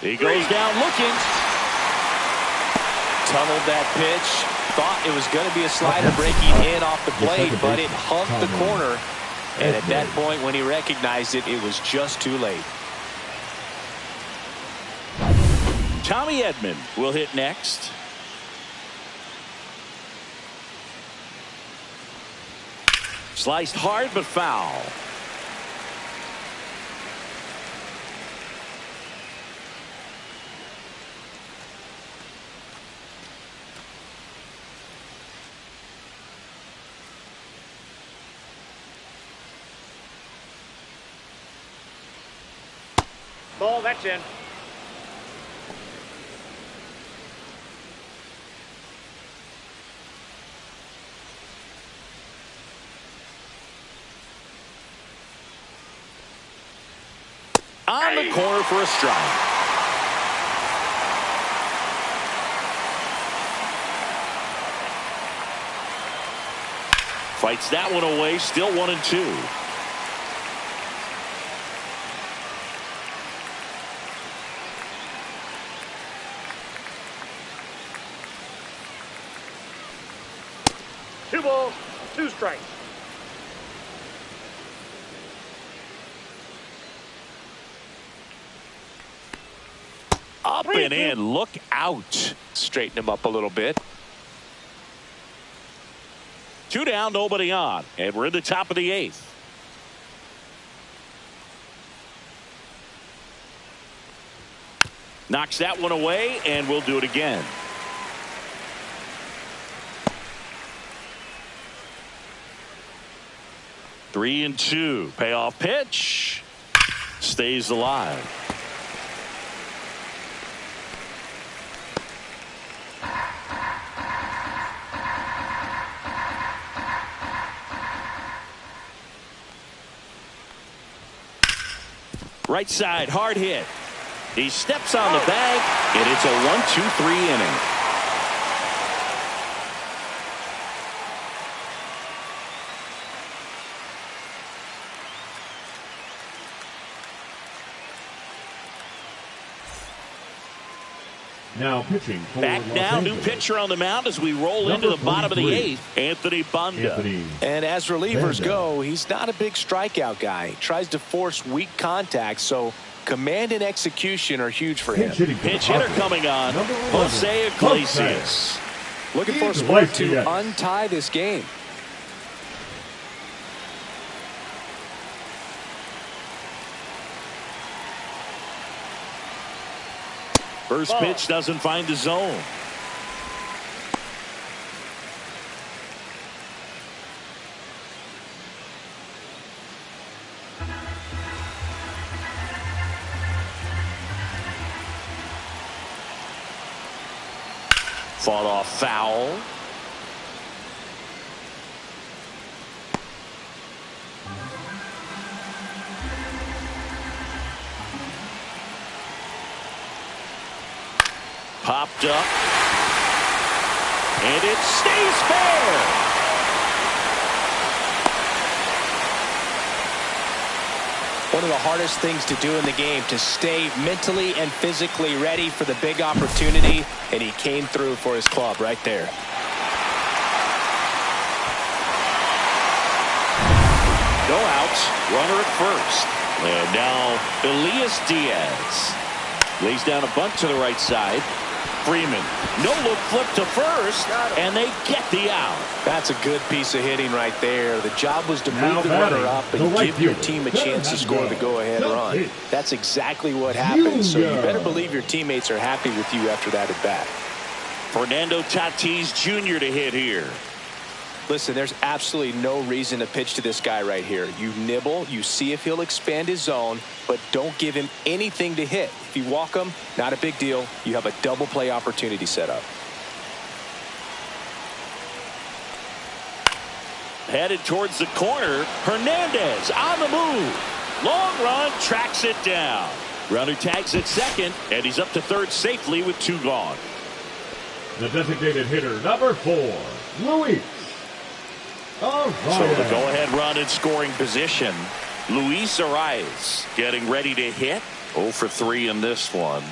He goes down looking. Tunneled that pitch. Thought it was going to be a slider breaking in off the plate, but it humped the corner. And at that point, when he recognized it, it was just too late. Tommy Edman will hit next. Sliced hard but foul. Ball, that's in. On the corner for a strike. Fights that one away, still 1-2. Two balls, 2 strikes. Up and in, look out. Straighten him up a little bit. 2 down, nobody on, and we're in the top of the 8th. Knocks that one away, and we'll do it again. Three and 2. Payoff pitch. Stays alive. Right side, hard hit. He steps on the bag, and it's a 1-2-3 inning. Now pitching for Back Los now, Angeles. new pitcher on the mound as we roll into the bottom of the 8th, Anthony Banda. And as relievers go, he's not a big strikeout guy. He tries to force weak contact, so command and execution are huge for him. Pinch hitter coming on, Jose Iglesias. Looking for a sport to untie this game. First pitch doesn't find the zone. Fought off foul. Popped up. And it stays fair. One of the hardest things to do in the game, to stay mentally and physically ready for the big opportunity, and he came through for his club right there. No outs, runner at first. And now Elias Diaz lays down a bunt to the right side. Freeman, no look flip to first, and they get the out. That's a good piece of hitting right there. The job was to move the runner up and give your team a chance to score the go-ahead run. That's exactly what happened, so you better believe your teammates are happy with you after that at bat. Fernando Tatis Jr. to hit here. Listen, there's absolutely no reason to pitch to this guy right here. You nibble, you see if he'll expand his zone, but don't give him anything to hit. If you walk him, not a big deal. You have a double play opportunity set up. Headed towards the corner. Hernandez on the move. Long run, tracks it down. Runner tags at second, and he's up to third safely with 2 gone. The designated hitter, number 4, Luis. So the go-ahead run in scoring position. Luis Arias getting ready to hit. 0 for 3 in this one.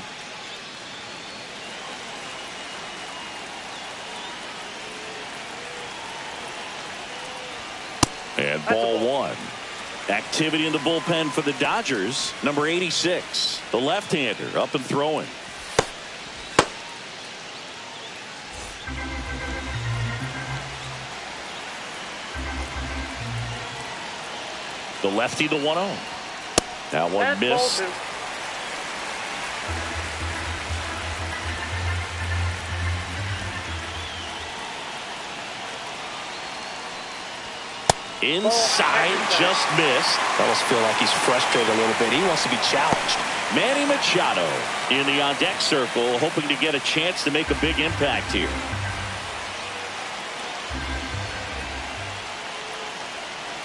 And ball 1. Activity in the bullpen for the Dodgers. Number 86, the left-hander, up and throwing. The lefty, the 1-0. That one missed. Inside, just missed. Almost feel like he's frustrated a little bit. He wants to be challenged. Manny Machado in the on-deck circle, hoping to get a chance to make a big impact here.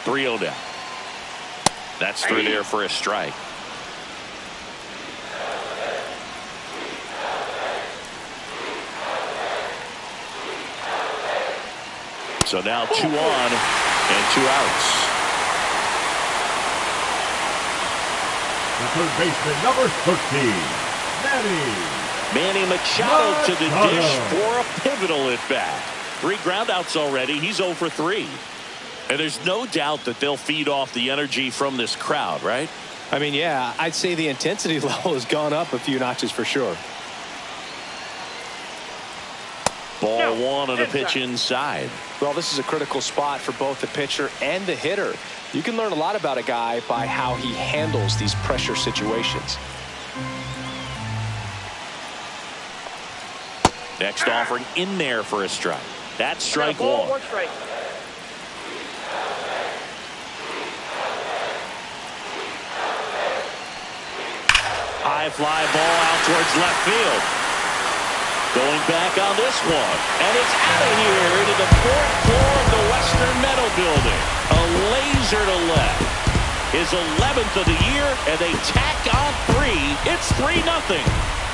.3-0 down. That's through there for a strike. So now 2 on and 2 outs. The third baseman, number 13, Manny Machado to the dish for a pivotal at bat. 3 groundouts already. He's 0 for 3. And there's no doubt that they'll feed off the energy from this crowd, right? I mean, yeah, I'd say the intensity level has gone up a few notches for sure. Ball 1 on a pitch inside. Well, this is a critical spot for both the pitcher and the hitter. You can learn a lot about a guy by how he handles these pressure situations. Next offering in there for a strike. That's strike 1. High fly ball out towards left field. Going back on this one. And it's out of here into the 4th floor of the Western Meadow Building. A laser to left. His 11th of the year, and they tack on 3. It's 3-0.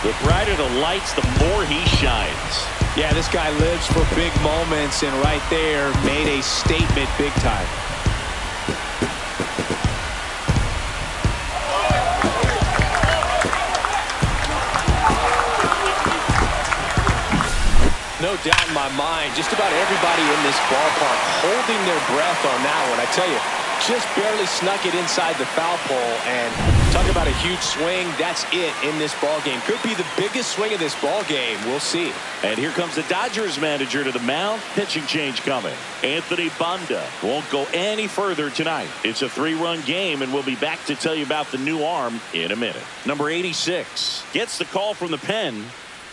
The brighter the lights, the more he shines. Yeah, this guy lives for big moments, and right there made a statement big time. No doubt in my mind, just about everybody in this ballpark holding their breath on that one. I tell you, just barely snuck it inside the foul pole, and talk about a huge swing. That's it in this ball game. Could be the biggest swing of this ball game. We'll see. And here comes the Dodgers manager to the mound. Pitching change coming. Anthony Banda won't go any further tonight. It's a 3-run game, and we'll be back to tell you about the new arm in a minute. Number 86 gets the call from the pen.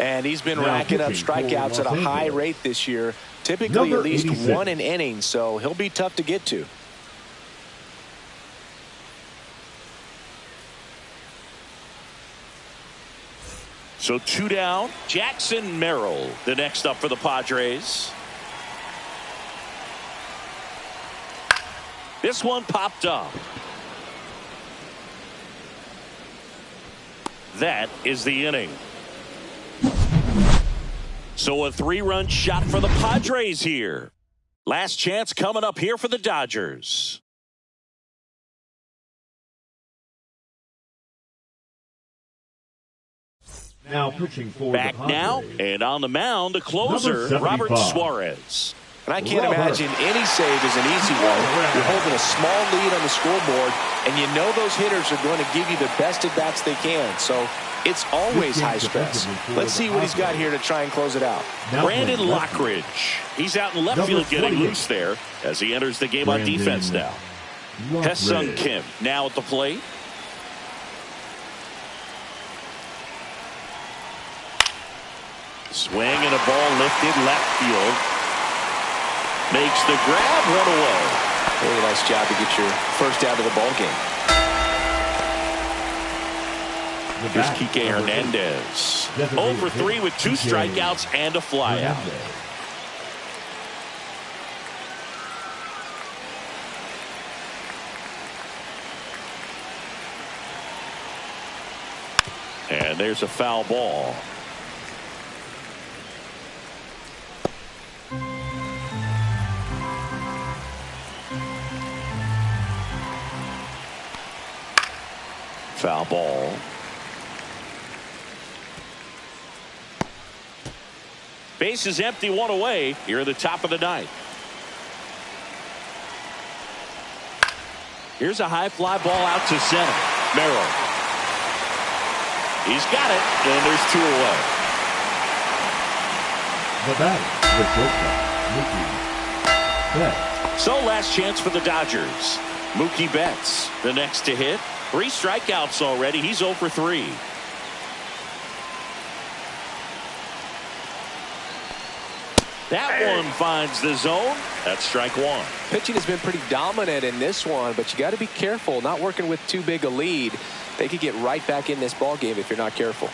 And he's been racking up strikeouts at a high rate this year. Typically at least 1 an inning, so he'll be tough to get to. So 2 down. Jackson Merrill, the next up for the Padres. This one popped up. That is the inning. So a 3-run shot for the Padres here. Last chance coming up here for the Dodgers. Now pitching for Back the now, Padres. and on the mound, the closer, Number Robert 75. Suarez. And I can't imagine any save is an easy one. You're holding a small lead on the scoreboard, and you know those hitters are going to give you the best at-bats they can. So it's always high stress. Let's see what he's got here to try and close it out. Brandon Lockridge. He's out in left field getting loose there as he enters the game on defense now. Hesung Kim now at the plate. Swing and a ball lifted left field. Makes the grab, run away. Really nice job to get your first out of the ball game. Here's Kike Hernandez. 0 for 3 with 2 strikeouts and a flyout. And there's a foul ball. Foul ball. Base is empty, 1 away here at the top of the 9th. Here's a high fly ball out to center. Merrill. He's got it, and there's 2 away. The batter, the shortstop, Mookie Betts. So last chance for the Dodgers. Mookie Betts, the next to hit. 3 strikeouts already. He's 0 for 3. That one finds the zone. That's strike 1. Pitching has been pretty dominant in this one, but you got to be careful. Not working with too big a lead. They could get right back in this ball game if you're not careful.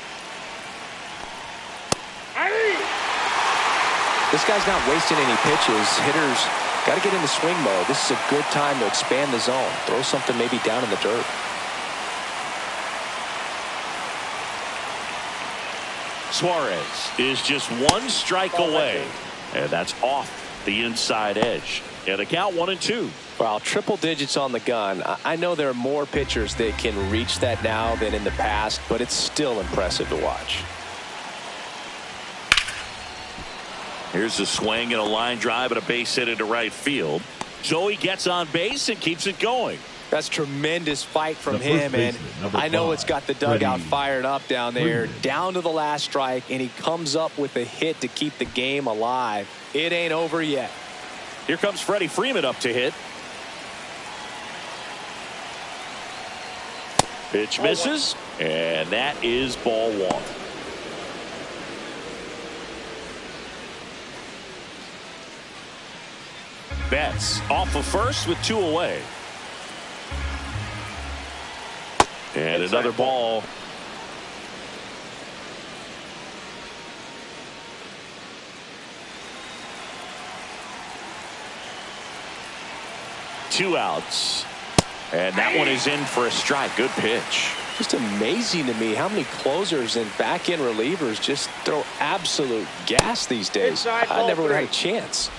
This guy's not wasting any pitches. Hitters got to get into swing mode. This is a good time to expand the zone. Throw something maybe down in the dirt. Suarez is just 1 strike away, and that's off the inside edge. And the count 1-2. Well, triple digits on the gun. I know there are more pitchers that can reach that now than in the past, but it's still impressive to watch. Here's a swing and a line drive and a base hit into right field. Joey gets on base and keeps it going. That's tremendous fight from him, and I know it's got the dugout fired up down there, down to the last strike, and he comes up with a hit to keep the game alive. It ain't over yet. Here comes Freddie Freeman up to hit. Pitch misses, and that is ball 1. Betts off of first with 2 away. And another ball. Two outs. And that one is in for a strike. Good pitch. Just amazing to me how many closers and back-end relievers just throw absolute gas these days. I never would have had a chance.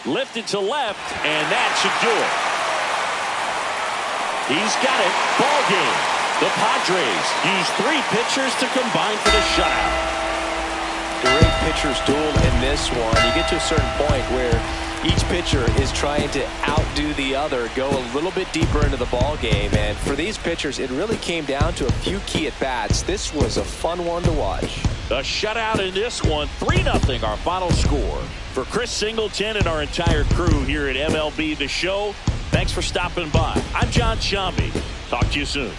Lifted to left, and that should do it. He's got it. Ball game. The Padres use 3 pitchers to combine for the shutout. Great pitchers duel in this one. You get to a certain point where each pitcher is trying to outdo the other, go a little bit deeper into the ball game. And for these pitchers, it really came down to a few key at-bats. This was a fun one to watch. A shutout in this one, 3-0 our final score. For Chris Singleton and our entire crew here at MLB The Show, thanks for stopping by. I'm John Shambi. Talk to you soon.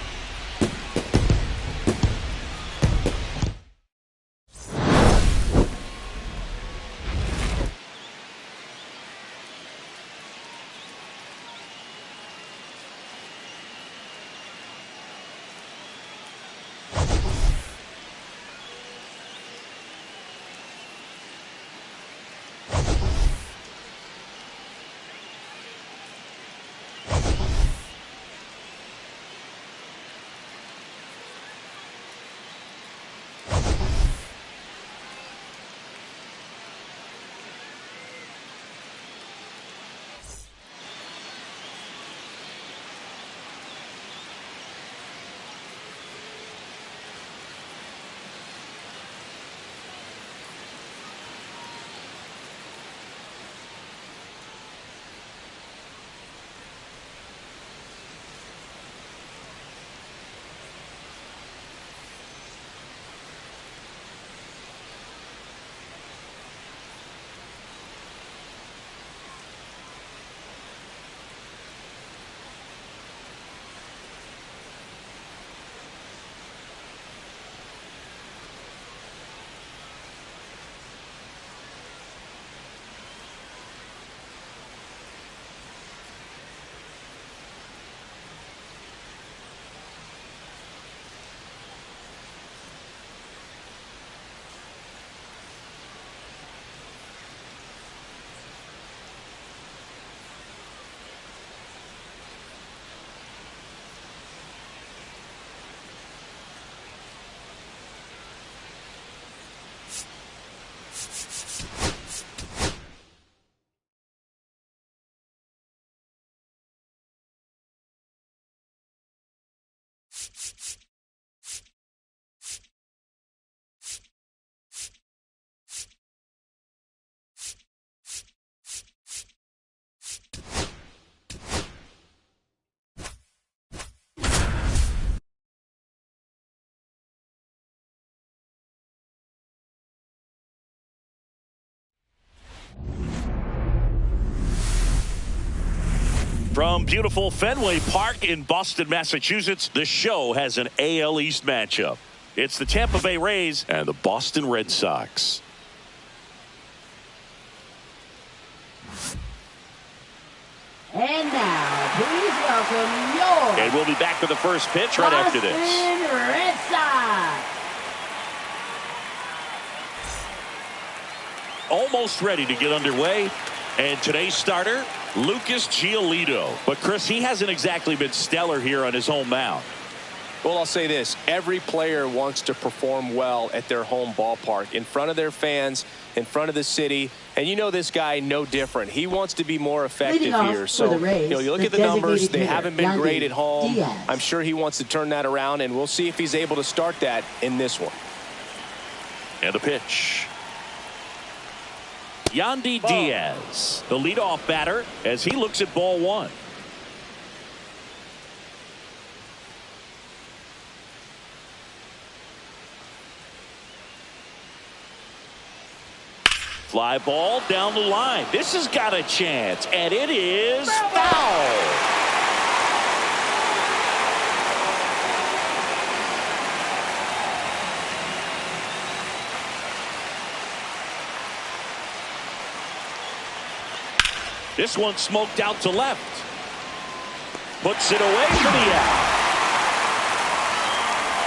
From beautiful Fenway Park in Boston, Massachusetts, the show has an AL East matchup. It's the Tampa Bay Rays and the Boston Red Sox. And now, please welcome your... And we'll be back with the first pitch right after this. Boston Red Sox. Almost ready to get underway. And today's starter, Lucas Giolito. But, Chris, he hasn't exactly been stellar here on his home mound. Well, I'll say this. Every player wants to perform well at their home ballpark, in front of their fans, in front of the city. And you know this guy no different. He wants to be more effective here. So, you look at the numbers. They haven't been great at home. I'm sure he wants to turn that around, and we'll see if he's able to start that in this one. And the pitch. Yandy Diaz, the leadoff batter, as he looks at ball one. Fly ball down the line. This has got a chance, and it is foul. This one smoked out to left. Puts it away for the out.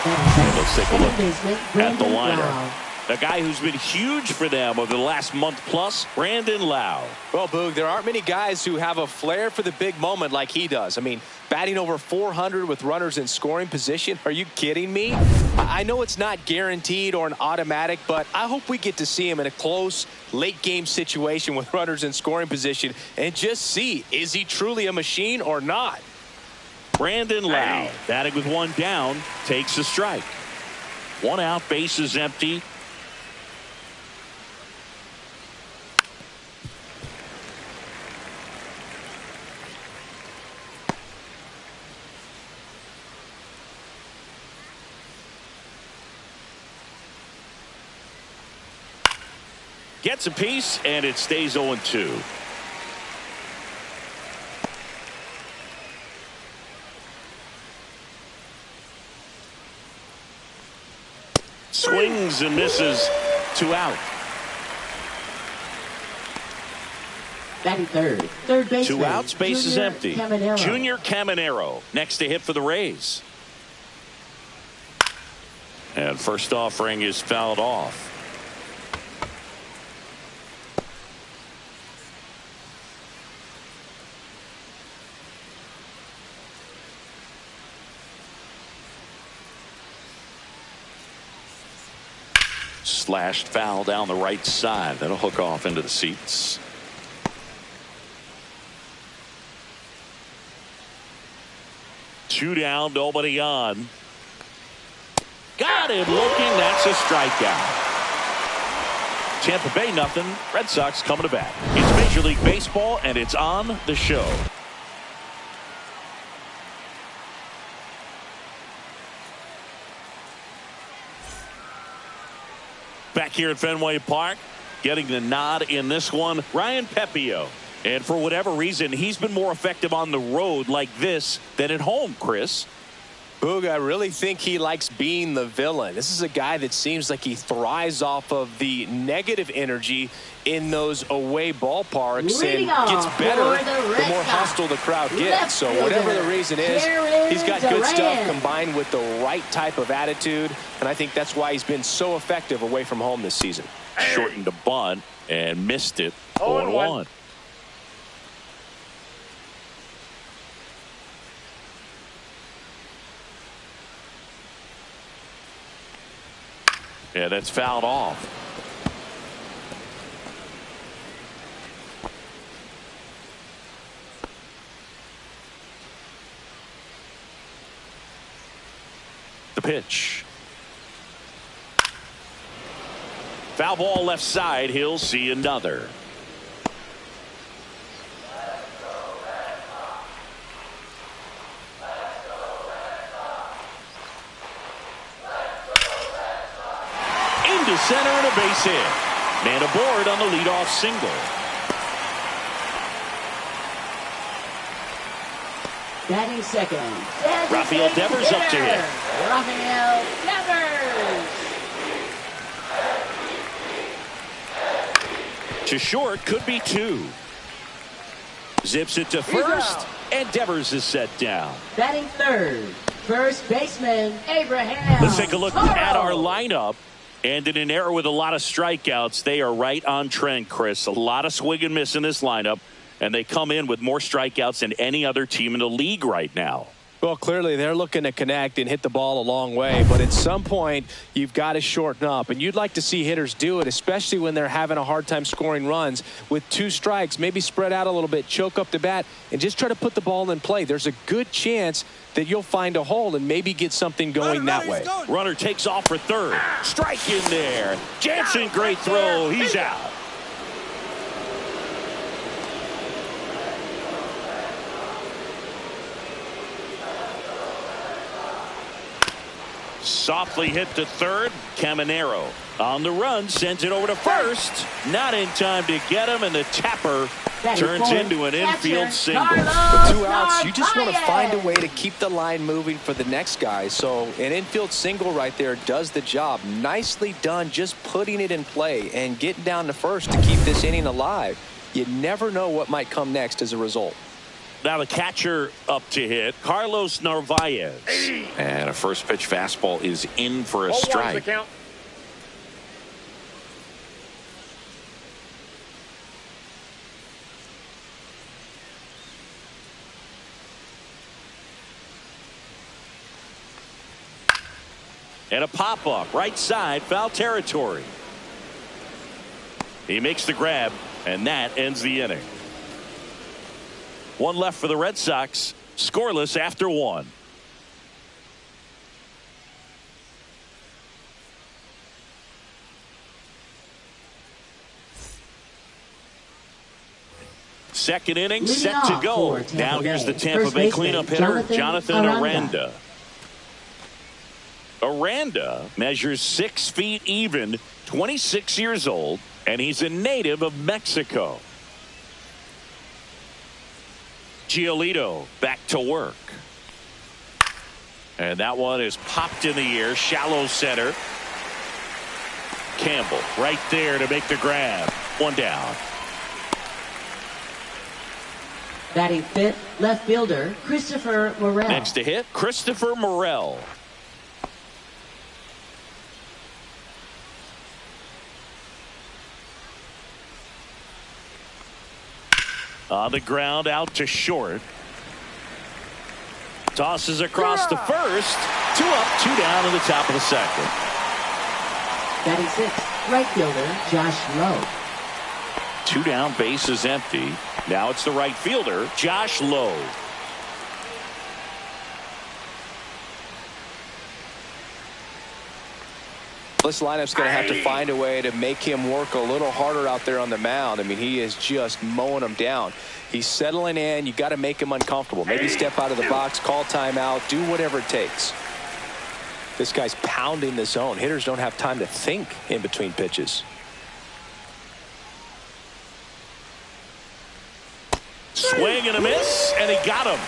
And let's take a look at the lineup. A guy who's been huge for them over the last month plus, Brandon Lowe. Well, Boog, there aren't many guys who have a flair for the big moment like he does. I mean, batting over 400 with runners in scoring position. Are you kidding me? I know it's not guaranteed or an automatic, but I hope we get to see him in a close late game situation with runners in scoring position and just see, is he truly a machine or not? Brandon Lowe, batting with one down, takes a strike. One out, base is empty. Gets a piece, and it stays 0-2. Swings and misses. 2 out. Batting third baseman. 2 outs, base is empty. Caminero. Junior Caminero next to hit for the Rays. And first offering is fouled off. Slashed foul down the right side. That'll hook off into the seats. Two down, nobody on. Got him looking. That's a strikeout. Tampa Bay nothing. Red Sox coming to bat. It's Major League Baseball, and it's on the show. Back here at Fenway Park, getting the nod in this one, Ryan Pepio. And for whatever reason, he's been more effective on the road like this than at home, Chris. Boog, I really think he likes being the villain. This is a guy that seems like he thrives off of the negative energy in those away ballparks and gets better the more hostile the crowd gets. So whatever the reason is, he's got good stuff combined with the right type of attitude, and I think that's why he's been so effective away from home this season. Shortened the bunt and missed it. 0-1. Yeah, that's fouled off. The pitch. Foul ball left side. He'll see another. Into center and a base hit. Man aboard on the leadoff single. Batting second. Rafael Devers up to hit. Rafael Devers. To short, could be 2. Zips it to first, and Devers is set down. Batting third. First baseman, Abraham. Let's take a look Toro. at our lineup. And in an era with a lot of strikeouts, they are right on trend, Chris. A lot of swing and miss in this lineup, and they come in with more strikeouts than any other team in the league right now. Well, clearly they're looking to connect and hit the ball a long way, but at some point you've got to shorten up, and you'd like to see hitters do it, especially when they're having a hard time scoring runs. With 2 strikes, maybe spread out a little bit, choke up the bat, and just try to put the ball in play. There's a good chance that you'll find a hole and maybe get something going that way. Runner takes off for third. Strike in there. Jansen, great throw. He's out. Softly hit to third. Caminero on the run, sends it over to first. Not in time to get him, and the tapper turns into an infield single. With 2 outs, you just want to find a way to keep the line moving for the next guy. So an infield single right there does the job. Nicely done, just putting it in play and getting down to first to keep this inning alive. You never know what might come next as a result. Now the catcher up to hit, Carlos Narvaez. And a first pitch fastball is in for a strike. And a pop-up, right side, foul territory. He makes the grab, and that ends the inning. 1 left for the Red Sox, scoreless after 1. Second inning set to go. Now here's the Tampa Bay cleanup hitter, Jonathan Aranda. Aranda measures 6 feet even, 26 years old, and he's a native of Mexico. Giolito back to work. And that one is popped in the air, shallow center. Campbell right there to make the grab. 1 down. Batting fifth, left fielder, Christopher Morel. Next to hit, Christopher Morel. On the ground, out to short. Tosses across to first. 2 up, 2 down in the top of the second. Batting sixth, right fielder, Josh Lowe. 2 down, base is empty. Now it's the right fielder, Josh Lowe. This lineup's going to have to find a way to make him work a little harder out there on the mound. I mean, he is just mowing them down. He's settling in. You got to make him uncomfortable. Maybe step out of the box, call timeout, do whatever it takes. This guy's pounding the zone. Hitters don't have time to think in between pitches. Swing and a miss, and he got him.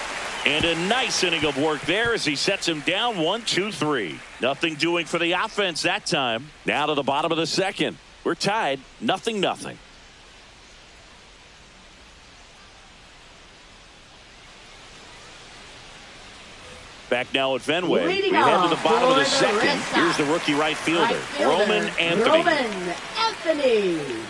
And a nice inning of work there as he sets him down 1, 2, 3. Nothing doing for the offense that time. Now to the bottom of the second. We're tied 0-0. Back now at Fenway. We head to the bottom of the second. Here's the rookie right fielder, Roman Anthony. Roman Anthony.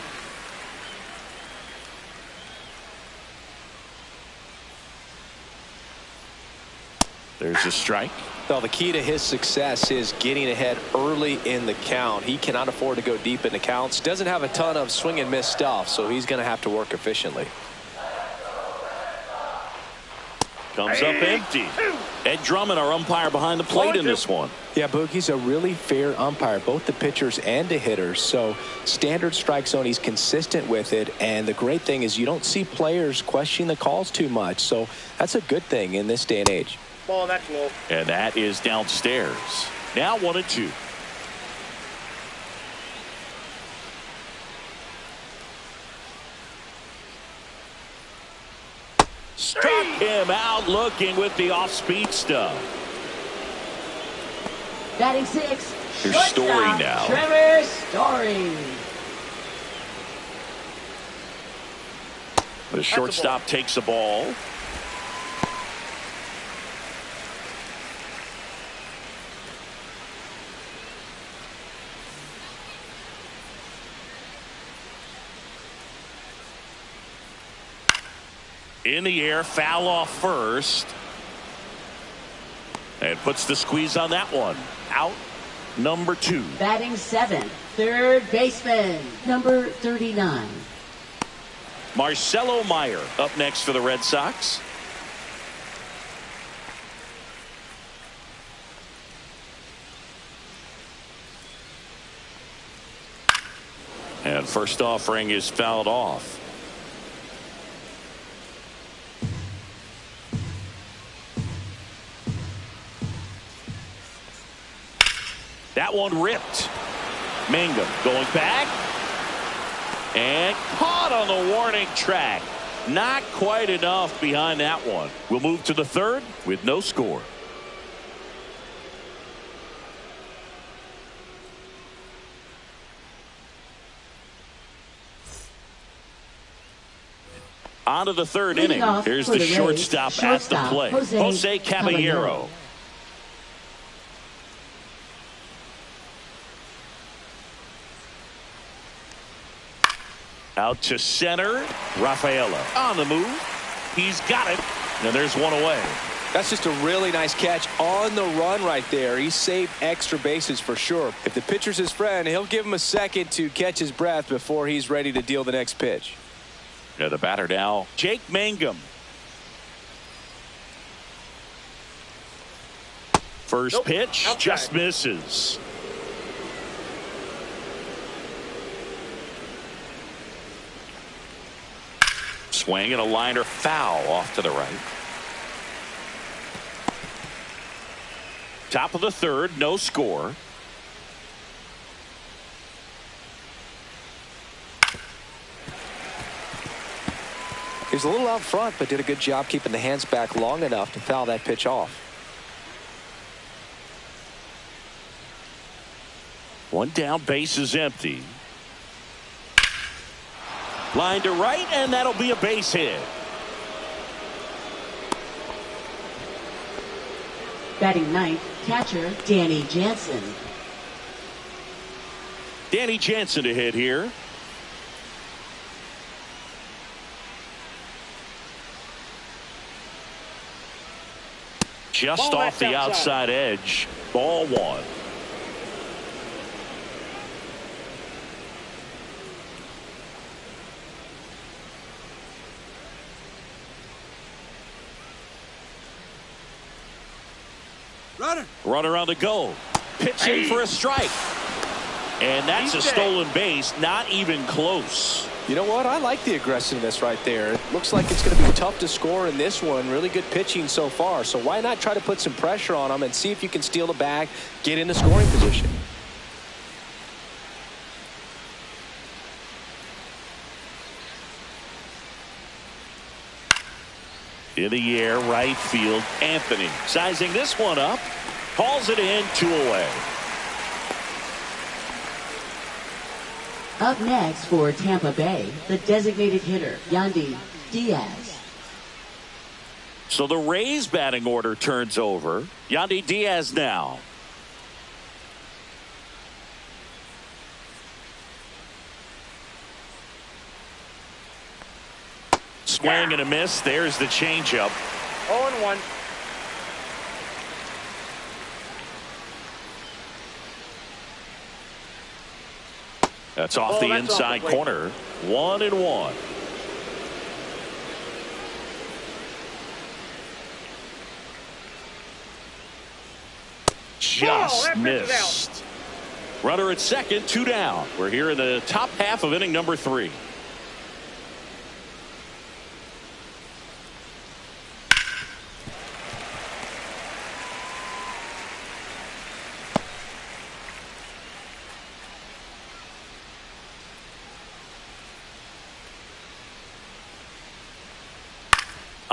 There's a strike. Well, the key to his success is getting ahead early in the count. He cannot afford to go deep in the counts. Doesn't have a ton of swing and miss stuff, so he's going to have to work efficiently. Comes up empty. Ed Drummond, our umpire behind the plate in this one. Yeah, Boog, he's a really fair umpire, both the pitchers and the hitters. So standard strike zone, he's consistent with it. And the great thing is you don't see players questioning the calls too much. So that's a good thing in this day and age. Ball, that's low. And that is downstairs. Now 1-2. Struck him out looking with the off-speed stuff. Batting 6. Here's Story now. Trevor Story. The shortstop takes the ball. In the air, foul off first. And puts the squeeze on that one. Out number 2. Batting 7. Third baseman, number 39. Marcelo Meyer up next for the Red Sox. And first offering is fouled off. That one ripped. Mangum going back. And caught on the warning track. Not quite enough behind that one. We'll move to the third with no score. On to the third inning. Here's the shortstop at the plate. Jose Caballero. Out to center. Rafaela on the move. He's got it. And there's one away. That's just a really nice catch on the run right there. He saved extra bases for sure. If the pitcher's his friend, he'll give him a second to catch his breath before he's ready to deal the next pitch. Yeah, the batter now, Jake Mangum. First pitch just misses. Swing and a liner foul off to the right. Top of the third, no score. He was a little out front, but did a good job keeping the hands back long enough to foul that pitch off. One down, base is empty. Line to right, and that'll be a base hit. Batting ninth, catcher Danny Jansen. Danny Jansen to hit here. Just off the outside edge. Ball 1. Runner on the go. Pitching for a strike. And that's a stolen base. Not even close. You know what? I like the aggressiveness right there. It looks like it's going to be tough to score in this one. Really good pitching so far. So why not try to put some pressure on them and see if you can steal the bag, get in the scoring position. In the air, right field, Anthony. Sizing this one up. Calls it in, 2 away. Up next for Tampa Bay, the designated hitter, Yandy Diaz. So the Rays batting order turns over. Yandy Diaz now. Swing and a miss. There's the changeup. 0-1. That's off the inside corner. 1-1. Just missed. Runner at second, 2 down. We're here in the top half of inning number 3.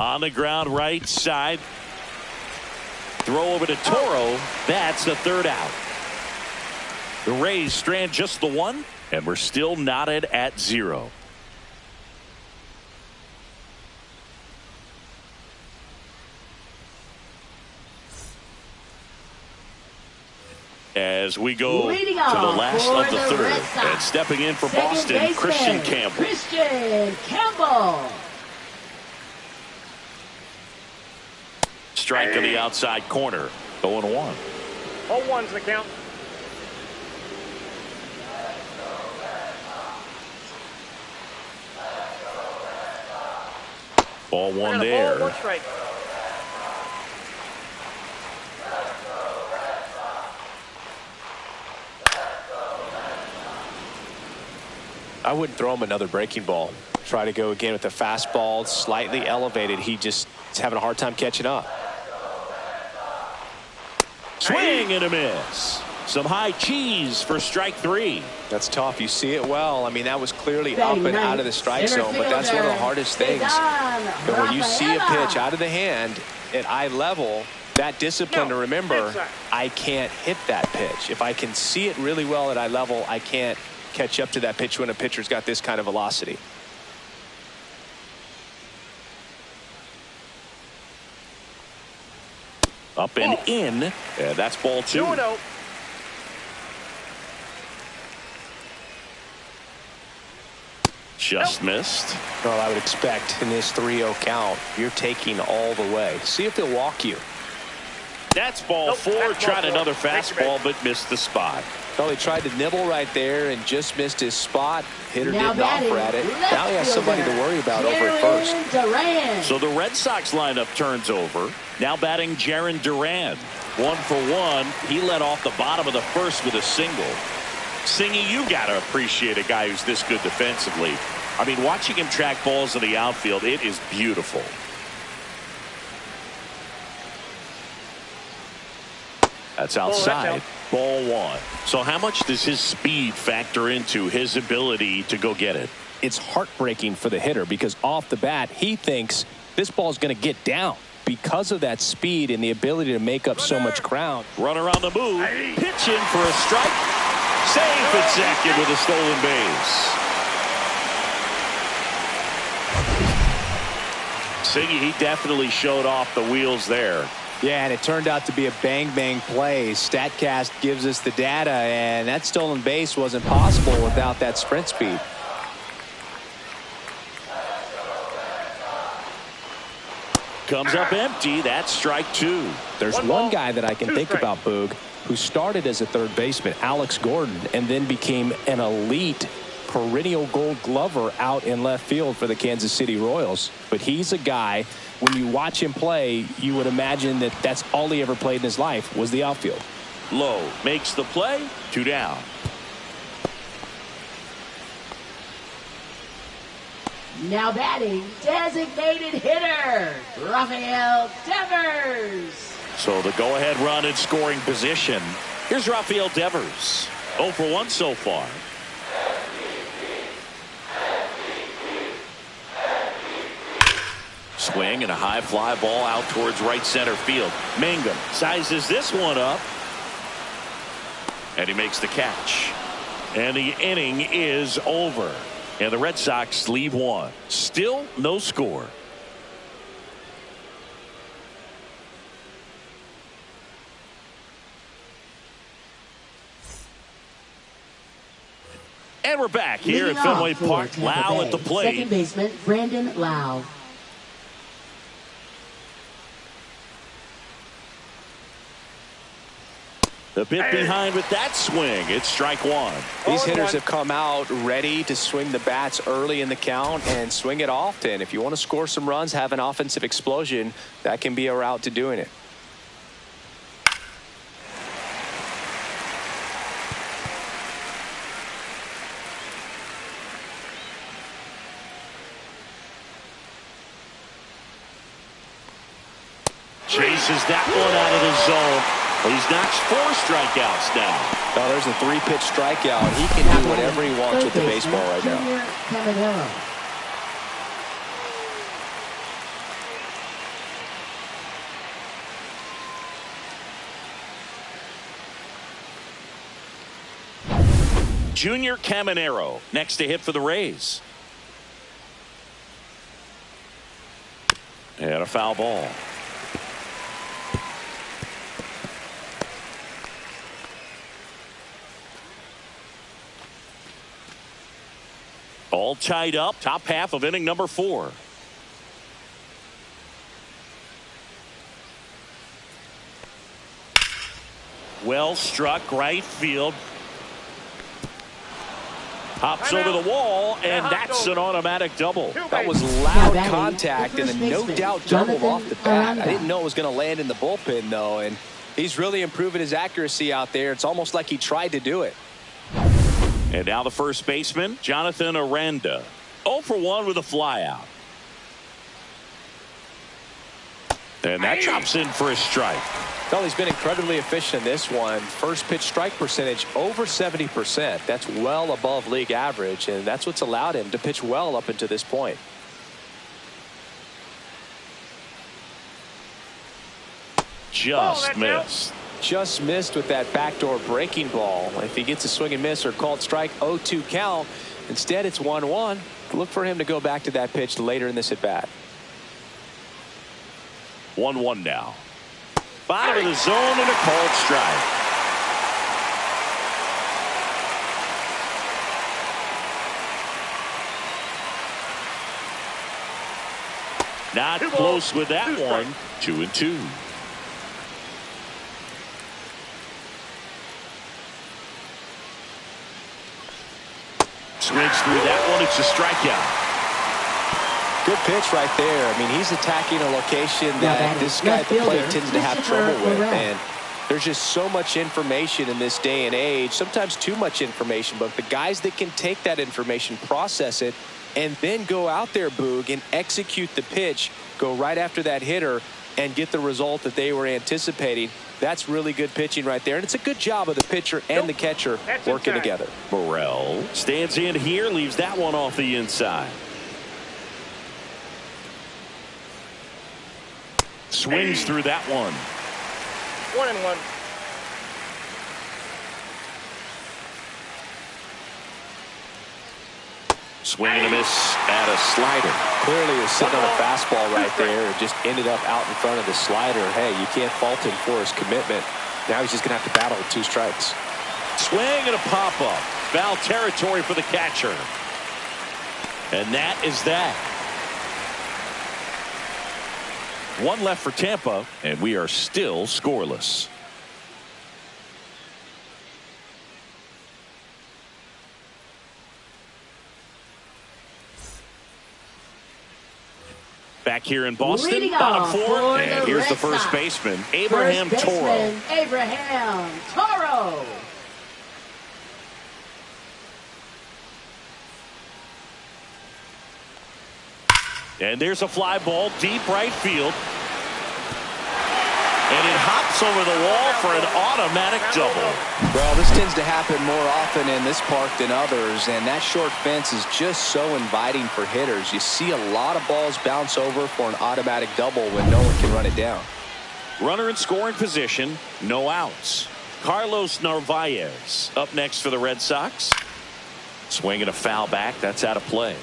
On the ground, right side. Throw over to Toro. That's the third out. The Rays strand just the one, and we're still knotted at 0. As we go to the last of the third, and stepping in for Boston, Christian Campbell. Strike on the outside corner. 0-1. 0-1's the count. Ball one there. Ball, 1 strike. I wouldn't throw him another breaking ball. Try to go again with the fastball, slightly elevated. He just is having a hard time catching up. Swing and a miss. Some high cheese for strike 3. That's tough. You see it well. I mean, that was clearly up and out of the strike zone, but that's one of the hardest things. But when you see a pitch out of the hand at eye level, that discipline to remember, I can't hit that pitch. If I can see it really well at eye level, I can't catch up to that pitch when a pitcher's got this kind of velocity. Up and in, and that's ball 2. 2-0. Just missed. Well, I would expect in this 3-0 count, you're taking all the way. See if they'll walk you. That's ball 4. Tried another fastball, but missed the spot. Well, he tried to nibble right there and just missed his spot. Hitter didn't offer at it. Now he has somebody to worry about over at first. So the Red Sox lineup turns over. Now batting Jarren Duran. 1 for 1. He led off the bottom of the first with a single. Singy, you got to appreciate a guy who's this good defensively. I mean, watching him track balls in the outfield, it is beautiful. That's outside. Ball 1. So how much does his speed factor into his ability to go get it? It's heartbreaking for the hitter because off the bat, he thinks this ball's going to get down because of that speed and the ability to make up so much ground. Runner on the move. Pitching for a strike. Safe at second with a stolen base. Singy, he definitely showed off the wheels there. Yeah, and it turned out to be a bang-bang play. StatCast gives us the data, and that stolen base wasn't possible without that sprint speed. Comes up empty. That's strike 2. There's one guy that I can think about, Boog, who started as a third baseman, Alex Gordon, and then became an elite perennial Gold Glover out in left field for the Kansas City Royals. But he's a guy, when you watch him play, you would imagine that that's all he ever played in his life was the outfield. Low makes the play. 2 down. Now batting, designated hitter, Rafael Devers. So the go-ahead run in scoring position. Here's Rafael Devers. 0 for 1 so far. Swing and a high fly ball out towards right center field. Mangum sizes this one up. And he makes the catch. And the inning is over. And the Red Sox leave 1. Still no score. And we're back here at Fenway Park. Lau at the plate. Second baseman Brandon Lau. The bit behind with that swing. It's strike 1. These hitters have come out ready to swing the bats early in the count and swing it often. If you want to score some runs, have an offensive explosion, that can be a route to doing it. Chases that one out of the zone. He's notched 4 strikeouts now. Oh, there's a 3-pitch strikeout. He can do whatever he wants with the baseball right now. Junior Caminero next to hit for the Rays. And a foul ball. All tied up, top half of inning number 4. Well struck, right field. Hops over the wall, and that's an automatic double. That was loud contact and a no-doubt double off the bat. I didn't know it was going to land in the bullpen, though, and he's really improving his accuracy out there. It's almost like he tried to do it. And now the first baseman, Jonathan Aranda. 0 for 1 with a flyout. And that chops in for a strike. Well, he's been incredibly efficient in this one. First pitch strike percentage over 70%. That's well above league average, and that's what's allowed him to pitch well up until this point. Just missed. Just missed with that backdoor breaking ball. If he gets a swing and miss or called strike, 0-2 count. Instead, it's 1-1. Look for him to go back to that pitch later in this at bat. 1-1 now. Bottom of the zone and a called strike. Not close with that one. 2-2. Swings through that one. It's a strikeout. Good pitch right there. I mean, he's attacking a location that this guy at the plate tends to have trouble with. And there's just so much information in this day and age, sometimes too much information. But the guys that can take that information, process it, and then go out there, Boog, and execute the pitch, go right after that hitter, and get the result that they were anticipating. That's really good pitching right there. And it's a good job of the pitcher and the catcher working together. Burrell stands in here, leaves that one off the inside. Swings through that one. 1-1. Swing and a miss at a slider. Clearly was sitting on a fastball right there. It just ended up out in front of the slider. Hey, you can't fault him for his commitment. Now he's just going to have to battle with 2 strikes. Swing and a pop-up. Foul territory for the catcher. And that is that. 1 left for Tampa, and we are still scoreless. Back here in Boston, bottom 4, and here's the first baseman, Abraham Toro. Abraham Toro. And there's a fly ball deep right field. And it hops over the wall for an automatic double. Well, this tends to happen more often in this park than others, and that short fence is just so inviting for hitters. You see a lot of balls bounce over for an automatic double when no one can run it down. Runner in scoring position, no outs. Carlos Narvaez up next for the Red Sox. Swing and a foul back. That's out of play.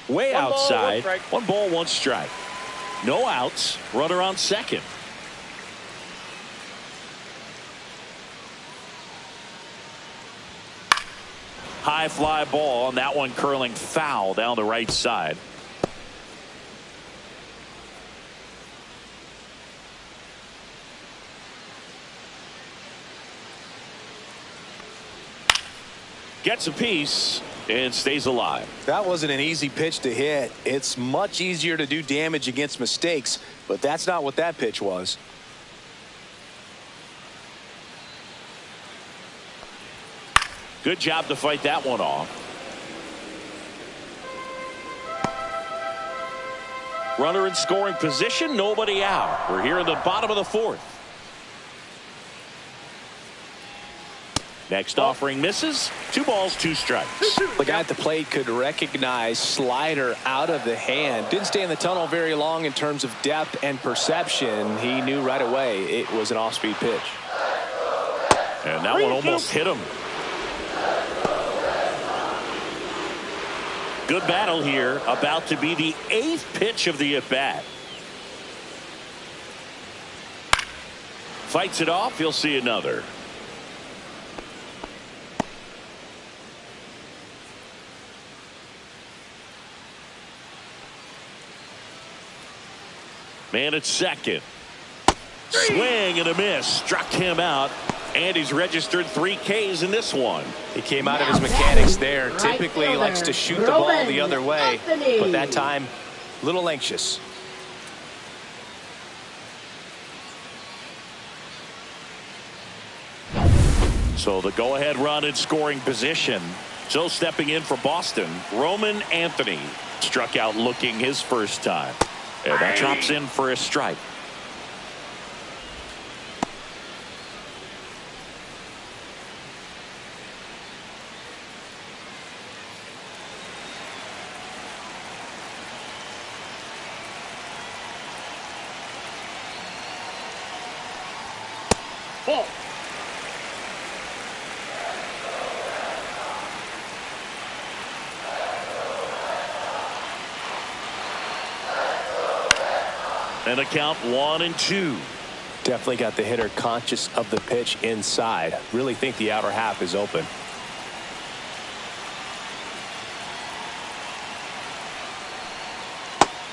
Way outside. 1 ball, 1 strike. No outs. Runner on second. High fly ball, and that one curling foul down the right side. Gets a piece and stays alive. That wasn't an easy pitch to hit. It's much easier to do damage against mistakes, but that's not what that pitch was. Good job to fight that one off. Runner in scoring position, nobody out. We're here in the bottom of the 4th. Next offering misses. 2 balls, 2 strikes. The guy at the plate could recognize slider out of the hand. Didn't stay in the tunnel very long in terms of depth and perception. He knew right away it was an off-speed pitch. And that one almost hit him. Good battle here. About to be the 8th pitch of the at-bat. Fights it off. He'll see another. Man at second. Swing and a miss. Struck him out. And he's registered 3 Ks in this one. He came out of his mechanics there. Typically he likes to shoot the ball the other way. But that time, a little anxious. So the go-ahead run in scoring position. So stepping in for Boston, Roman Anthony struck out looking his first time. And that drops in for a strike. Ball. And a count 1-2. Definitely got the hitter conscious of the pitch inside. Really think the outer half is open.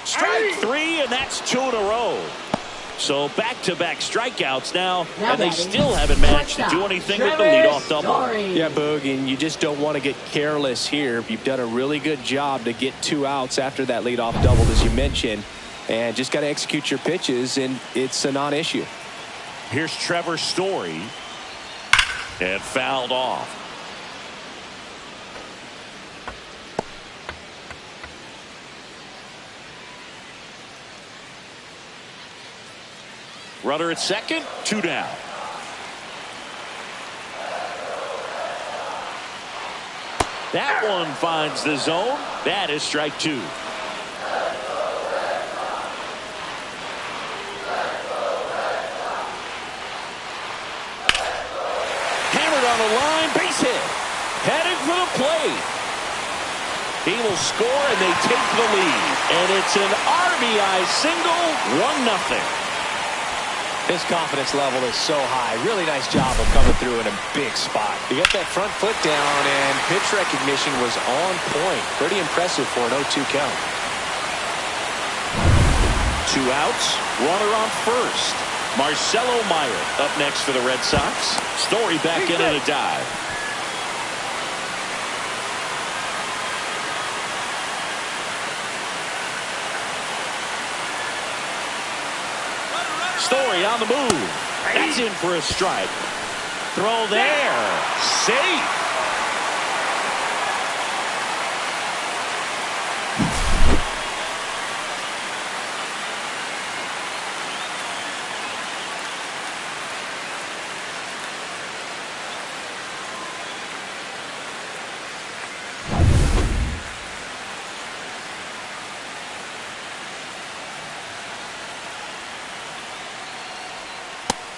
Strike 3, and that's 2 in a row. So back-to-back strikeouts now, and they still haven't managed to do anything with the leadoff double. Yeah, Boog, and you just don't want to get careless here. You've done a really good job to get 2 outs after that leadoff double, as you mentioned, and just got to execute your pitches, and it's a non-issue. Here's Trevor Story, and fouled off. Runner at second, 2 down. That one finds the zone. That is strike 2. Hammered on the line, base hit. Headed for the plate. He will score and they take the lead. And it's an RBI single, 1-0. His confidence level is so high. Really nice job of coming through in a big spot. He got that front foot down, and pitch recognition was on point. Pretty impressive for an 0-2 count. 2 outs, runner on first. Marcelo Meyer up next for the Red Sox. Story back in at a dive. Story on the move. That's in for a strike. Throw there. Safe.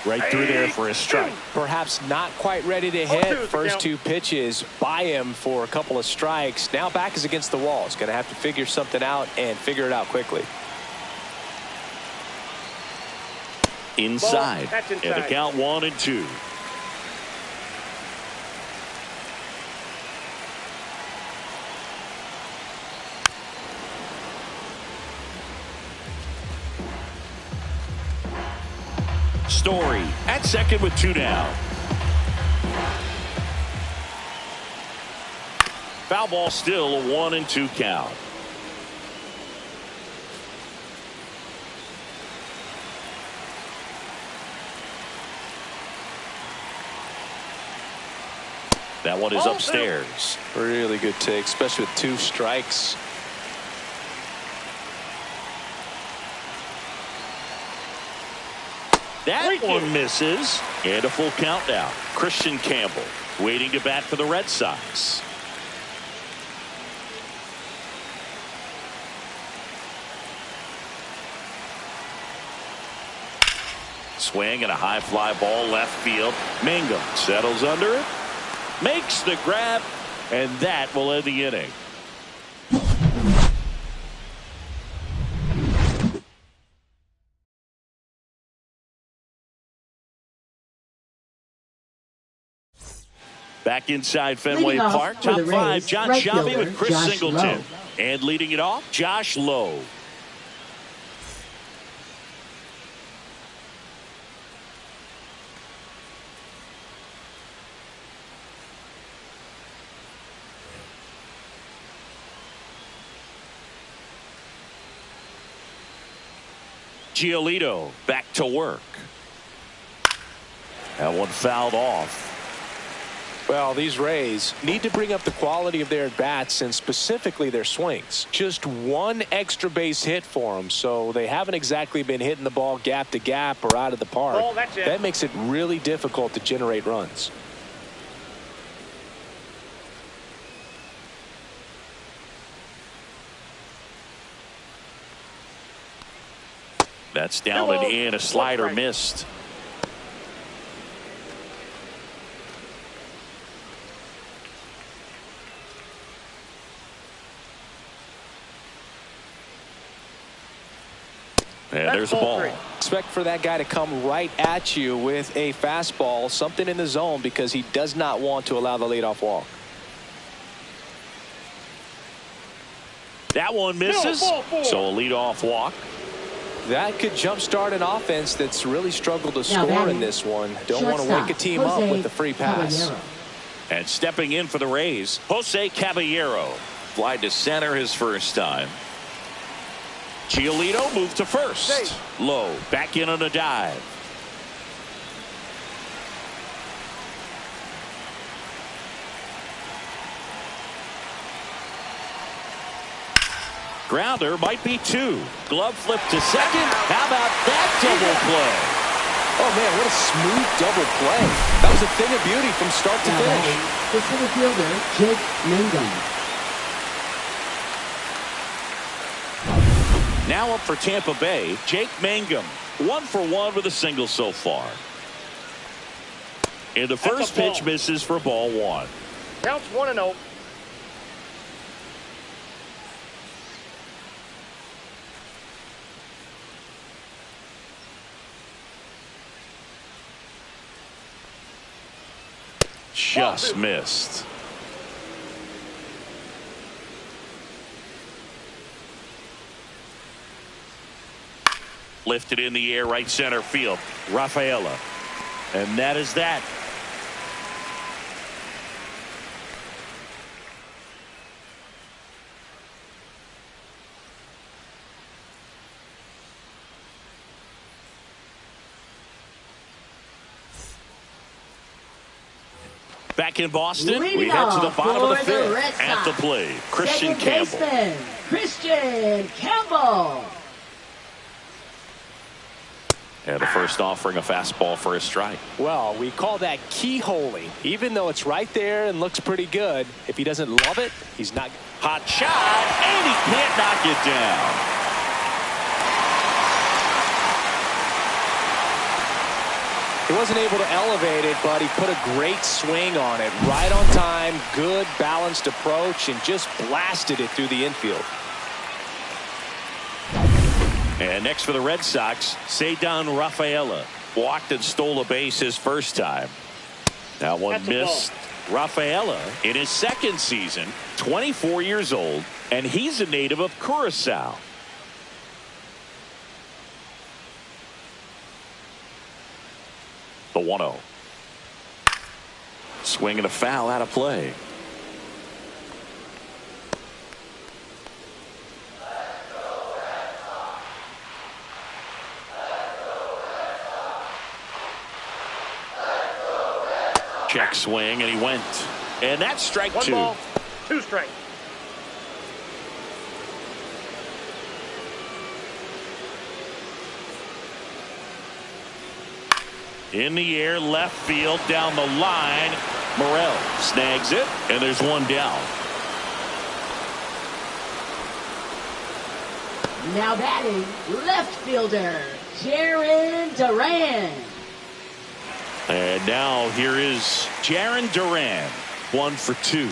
Right through there for a strike. Perhaps not quite ready to hit. First 2 pitches by him for a couple of strikes. Now back is against the wall. He's going to have to figure something out and figure it out quickly. Inside. And the count 1-2. Story at second with 2 down. Foul ball, still a 1-2 count. That one is upstairs. Really good take, especially with 2 strikes. That one misses, and a full count now. Christian Campbell. waiting to bat for the Red Sox. Swing and a high fly ball left field. Mangum settles under it, makes the grab, and that will end the inning. Back inside Fenway Park, top five, John Shelby with Chris Singleton. And leading it off, Josh Lowe. Giolito back to work. That one fouled off. Well, these Rays need to bring up the quality of their at-bats and specifically their swings. Just one extra base hit for them, so they haven't exactly been hitting the ball gap to gap or out of the park. Oh, that's it. That makes it really difficult to generate runs. That's down and in. A slider missed. And there's a ball. Expect for that guy to come right at you with a fastball, something in the zone, because he does not want to allow the leadoff walk. That one misses. So a leadoff walk. That could jumpstart an offense that's really struggled to score in this one. Don't want to wake a team up with the free pass. And stepping in for the Rays, Jose Caballero. Fly to center his first time. Giolito moved to first. Low back in on a dive. Grounder might be two. Glove flip to second. How about that double play? Oh, man, what a smooth double play. That was a thing of beauty from start to finish. The center fielder, Jake Mangum. Now up for Tampa Bay, Jake Mangum. 1 for 1 with a single so far. And the first pitch misses for ball one. Counts 1-0. Just missed. Lifted in the air, right center field. Rafaela. And that is that. Back in Boston, we head to the bottom of the fifth. At the plate, Christian Campbell. Christian Campbell. And the first offering a fastball for a strike. Well, we call that keyholing. Even though it's right there and looks pretty good, if he doesn't love it, he's not. Hot shot, and he can't knock it down. He wasn't able to elevate it, but he put a great swing on it. Right on time, good balanced approach, and just blasted it through the infield. And next for the Red Sox, Ceddanne Rafaela. Walked and stole a base his first time. That one missed. Rafaela in his second season, 24 years old, and he's a native of Curacao. The 1-0. Swing and a foul out of play. Check swing, and he went. And that's strike two. 1 ball, 2 strikes. In the air, left field, down the line. Morel snags it, and there's one down. Now batting, left fielder, Jaron Duran. And now here is Jaron Duran, 1 for 2.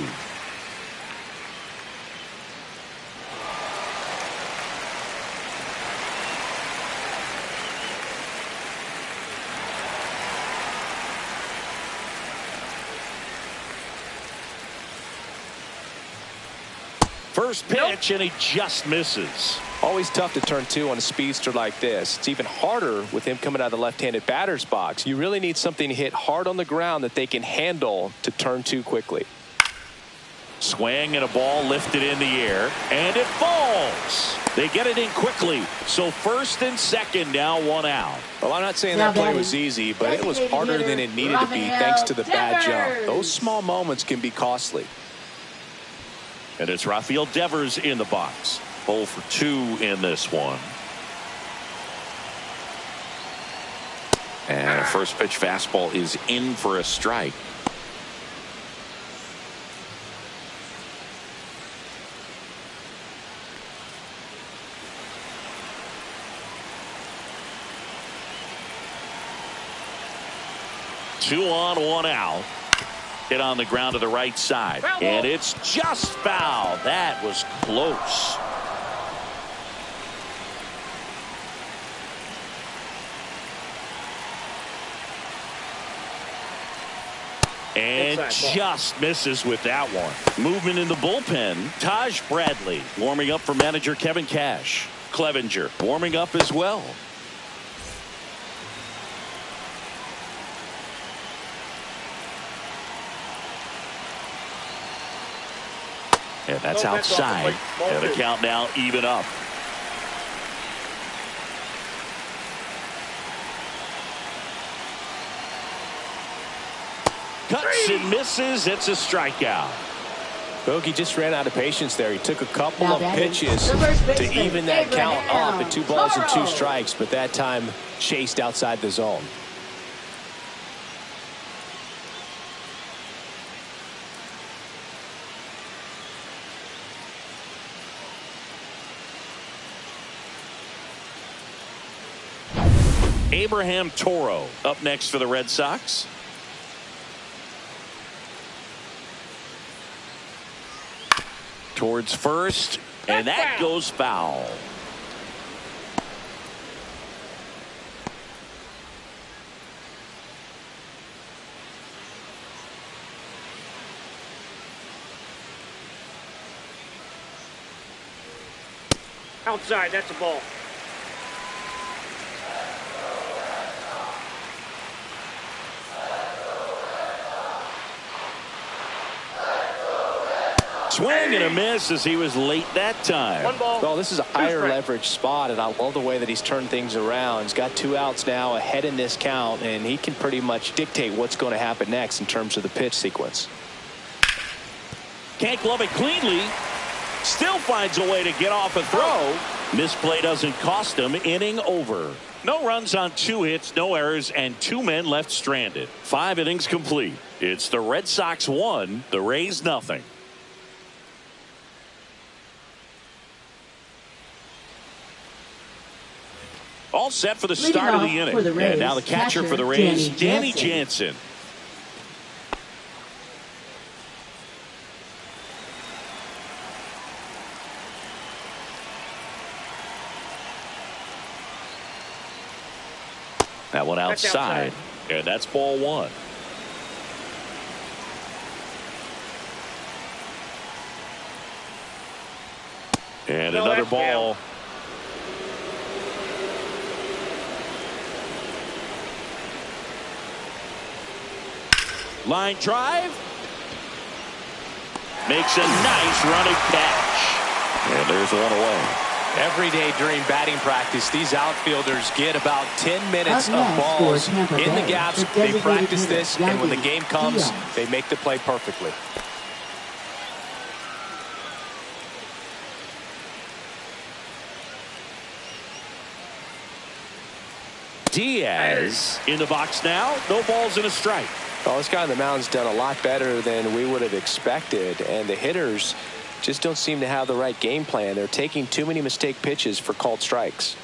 First pitch, and he just misses. Always tough to turn 2 on a speedster like this. It's even harder with him coming out of the left-handed batter's box. You really need something to hit hard on the ground that they can handle to turn 2 quickly. Swing and a ball lifted in the air, and it falls. They get it in quickly. So first and second, now 1 out. Well, I'm not saying that play was easy, but it was harder than it needed to be thanks to the bad jump. Those small moments can be costly. And it's Rafael Devers in the box. 0 for 2 in this one. And a first pitch fastball is in for a strike. Two on, 1 out. Hit on the ground to the right side. And it's just foul. That was close. And just misses with that one. Movement in the bullpen. Taj Bradley warming up for manager Kevin Cash. Clevenger warming up as well. And that's outside. And the count now even up. Cuts and misses. It's a strikeout. Bogey just ran out of patience there. He took a couple of pitches to even that count up at 2 balls and 2 strikes, but that time chased outside the zone. Abraham Toro up next for the Red Sox. Towards first, and that goes foul. Outside, that's a ball. Swing and a miss as he was late that time. 1 ball. Well, this is a higher leverage spot, and I love the way that he's turned things around. He's got 2 outs now ahead in this count, and he can pretty much dictate what's going to happen next in terms of the pitch sequence. Can't glove it cleanly. Still finds a way to get off a throw. Misplay doesn't cost him. Inning over. No runs on 2 hits, no errors, and 2 men left stranded. 5 innings complete. It's the Red Sox 1, the Rays nothing. All set for the start of the inning. And now the catcher for the Rays, Danny Jansen. That one outside. And that's ball 1. And another ball. Line drive. Makes a nice running catch. And there's one away. Every day during batting practice, these outfielders get about 10 minutes of balls in the gaps. They practice this, and when the game comes, they make the play perfectly. Diaz in the box now. No balls and a strike. Well, this guy on the mound's done a lot better than we would have expected, and the hitters just don't seem to have the right game plan. They're taking too many mistake pitches for called strikes.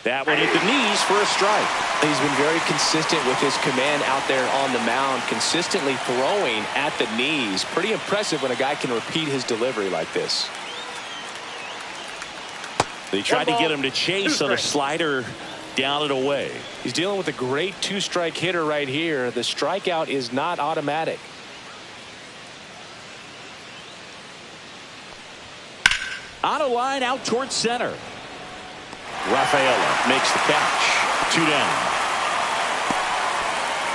That one hit the knees for a strike. He's been very consistent with his command out there on the mound, consistently throwing at the knees. Pretty impressive when a guy can repeat his delivery like this. They tried to get him to chase on a slider down and away. He's dealing with a great two-strike hitter right here. The strikeout is not automatic. On a line out towards center. Rafaela makes the catch. 2 down.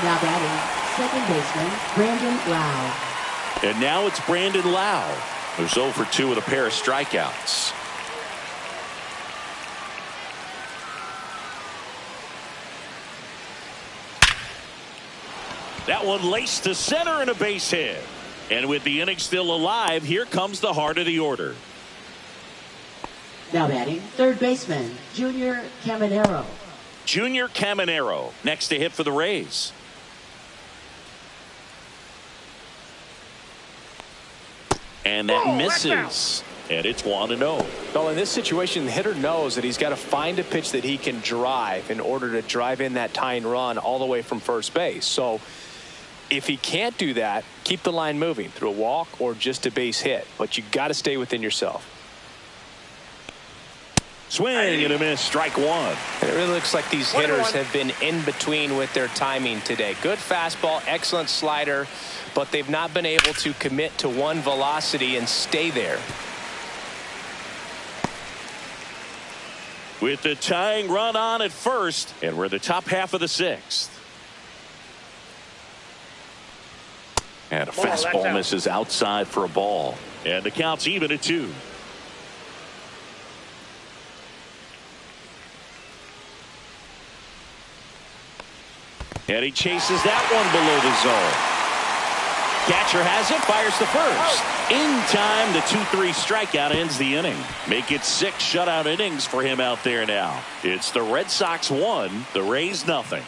Now batting, second baseman, Brandon Lau. And now it's Brandon Lau, who's 0 for 2 with a pair of strikeouts. That one laced to center and a base hit. And with the inning still alive, here comes the heart of the order. Now batting, third baseman, Junior Caminero. Junior Caminero next to hit for the Rays. And that misses. And it's 1-0. Well, in this situation, the hitter knows that he's got to find a pitch that he can drive in order to drive in that tying run all the way from first base. So if he can't do that, keep the line moving through a walk or just a base hit. But you got to stay within yourself. Swing and a miss, strike 1. And it really looks like these hitters have been in between with their timing today. Good fastball, excellent slider, but they've not been able to commit to one velocity and stay there. With the tying run on at first, and we're the top half of the 6th. And a fastball misses outside for a ball. And the count's even at 2. And he chases that one below the zone. Catcher has it, fires the first. In time, the 2-3 strikeout ends the inning. Make it 6 shutout innings for him out there now. It's the Red Sox 1, the Rays nothing.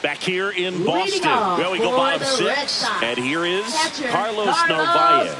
Back here in Boston. Well, we go bottom 6. And here is Carlos Narvaez.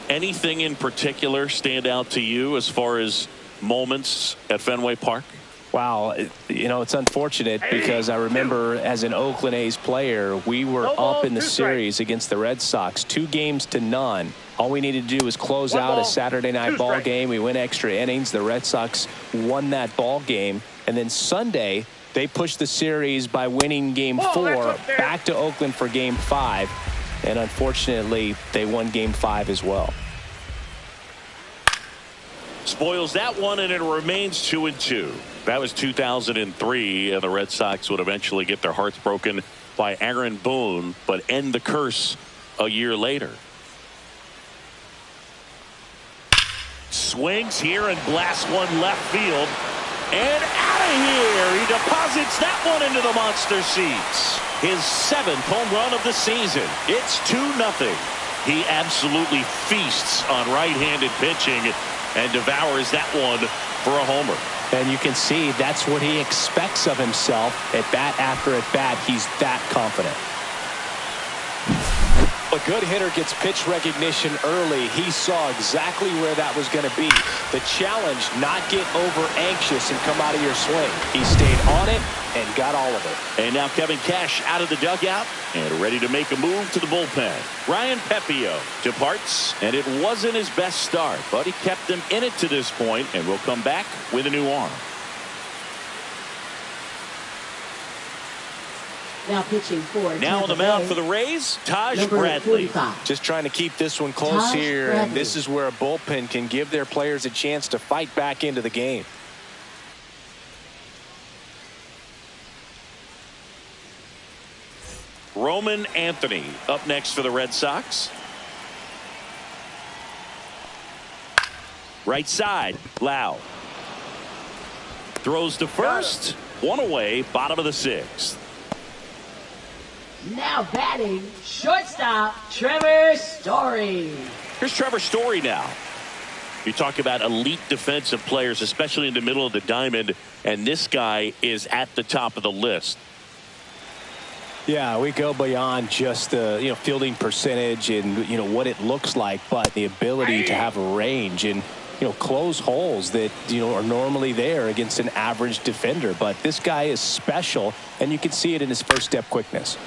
Anything in particular stand out to you as far as moments at Fenway Park? Wow, you know, it's unfortunate because I remember as an Oakland A's player, we were up in the series against the Red Sox, 2-0. All we needed to do was close out a Saturday night ball game. We went extra innings. The Red Sox won that ball game. And then Sunday, they pushed the series by winning game 4 back to Oakland for game 5. And unfortunately, they won game 5 as well. Spoils that one, and it remains 2-2. That was 2003, and the Red Sox would eventually get their hearts broken by Aaron Boone, but end the curse a year later. Swings here and blasts one left field. And out of here, he deposits that one into the monster seats. His 7th home run of the season. It's 2-0. He absolutely feasts on right-handed pitching and devours that one for a homer. And you can see that's what he expects of himself at bat after at bat. He's that confident. A good hitter gets pitch recognition early. He saw exactly where that was going to be. The challenge, not get over anxious and come out of your swing. He stayed on it and got all of it. And now Kevin Cash out of the dugout and ready to make a move to the bullpen. Ryan Pepiot departs, and it wasn't his best start, but he kept them in it to this point and will come back with a new arm. Now pitching for Now on the mound for the Rays, Taj Bradley. Just trying to keep this one close here, and this is where a bullpen can give their players a chance to fight back into the game. Roman Anthony up next for the Red Sox. Right side, Lau. Throws to first, One away, bottom of the 6th. Now batting, shortstop, Trevor Story. Here's Trevor Story now. You talk about elite defensive players, especially in the middle of the diamond, and this guy is at the top of the list. Yeah, we go beyond just the fielding percentage and what it looks like, but the ability to have range and close holes that are normally there against an average defender. But this guy is special, and you can see it in his first step quickness.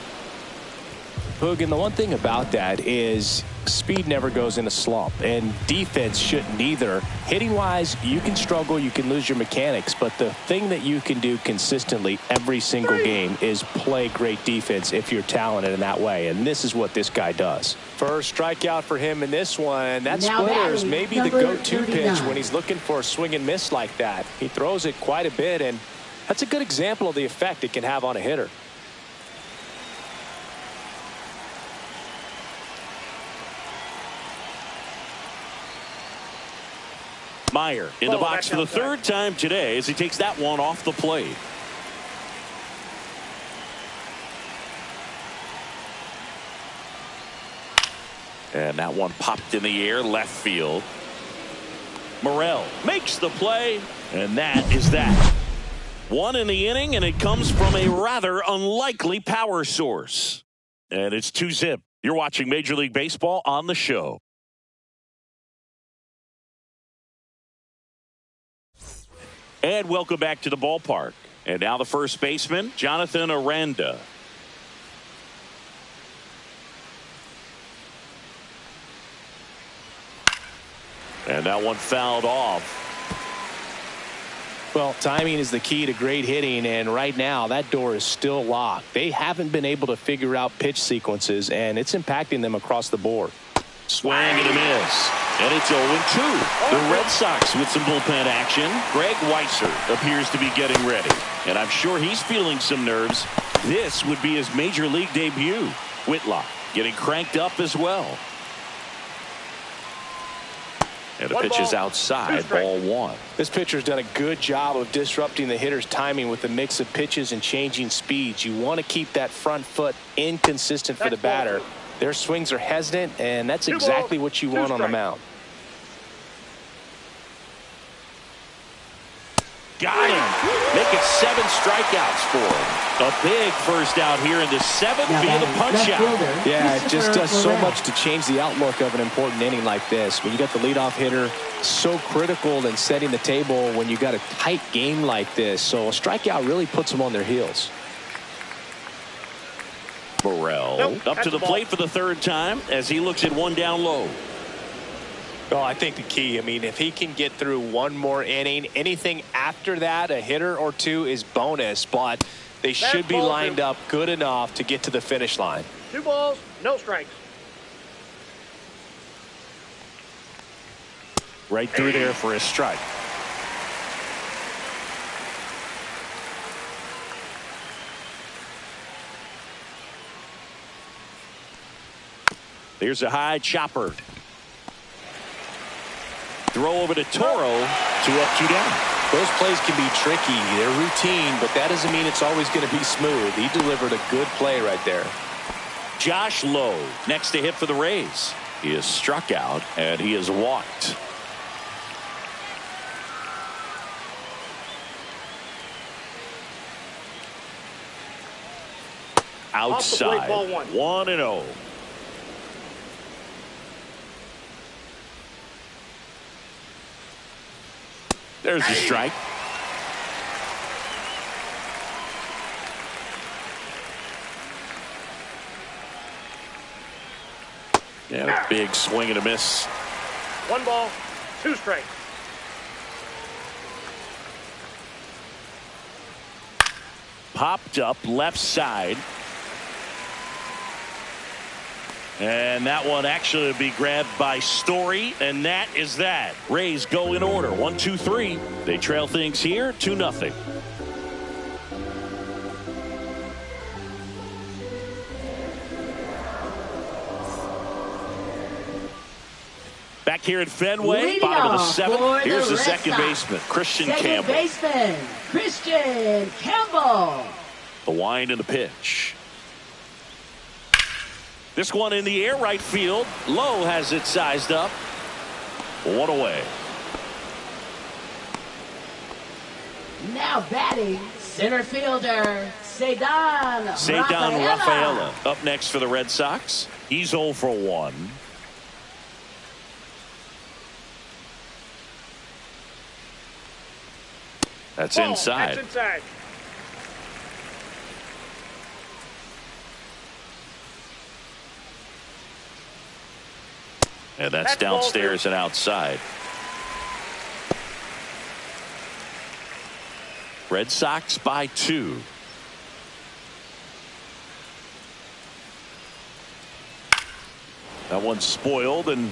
Hoog, and the one thing about that is speed never goes in a slump, and defense shouldn't either. Hitting wise, you can struggle, you can lose your mechanics, but the thing that you can do consistently every single game is play great defense if you're talented in that way, and this is what this guy does. First strikeout for him in this one. That splitter is maybe the go-to pitch when he's looking for a swing and miss like that. He throws it quite a bit, and that's a good example of the effect it can have on a hitter. Meyer in the box for the third time today as he takes that one off the plate. And that one popped in the air left field. Morel makes the play, and that is that. One in the inning, and it comes from a rather unlikely power source. And it's 2-zip. You're watching Major League Baseball on the show. And welcome back to the ballpark. And now the first baseman, Jonathan Aranda. And that one fouled off. Well, timing is the key to great hitting, and right now that door is still locked. They haven't been able to figure out pitch sequences, and it's impacting them across the board. Swing and a miss. And it's 0-2. The Red Sox with some bullpen action. Greg Weisser appears to be getting ready. And I'm sure he's feeling some nerves. This would be his major league debut. Whitlock getting cranked up as well. And the pitch is outside, ball 1. This pitcher's done a good job of disrupting the hitter's timing with a mix of pitches and changing speeds. You want to keep that front foot inconsistent for the batter. Their swings are hesitant, and that's exactly what you want on the mound. Got him. Make it 7 strikeouts for him. A big first out here in the 7th via the punch out. Yeah, it just does so much to change the outlook of an important inning like this. When you got the leadoff hitter, so critical in setting the table when you got a tight game like this. So a strikeout really puts them on their heels. Morel up to the plate for the third time as he looks at one down low. Well, I think the key, if he can get through one more inning, anything after that, a hitter or two is bonus, but they should be lined up good enough to get to the finish line. 2 balls, no strikes. Right through there for a strike. There's a high chopper. Throw over to Toro. 2 up, 2 down. Those plays can be tricky. They're routine, but that doesn't mean it's always going to be smooth. He delivered a good play right there. Josh Lowe next to hit for the Rays. He is struck out and he is walked. Outside. 1-0. There's the strike. And a big swing and a miss. 1 ball, 2 strikes. Popped up left side. And that one actually will be grabbed by Story, and that is that. Rays go in order. 1, 2, 3. They trail things here 2-0. Back here at Fenway, Leading bottom of the off seventh. for Here's the the Red second Sox. baseman, Christian Second Campbell. baseman, Christian Campbell. The wind and the pitch. This one in the air, right field. Lowe has it sized up. One away. Now batting, center fielder, Cedar Rafaela up next for the Red Sox. He's 0 for 1. That's inside. That's inside. And that's downstairs and outside. Red Sox by 2. That one's spoiled, and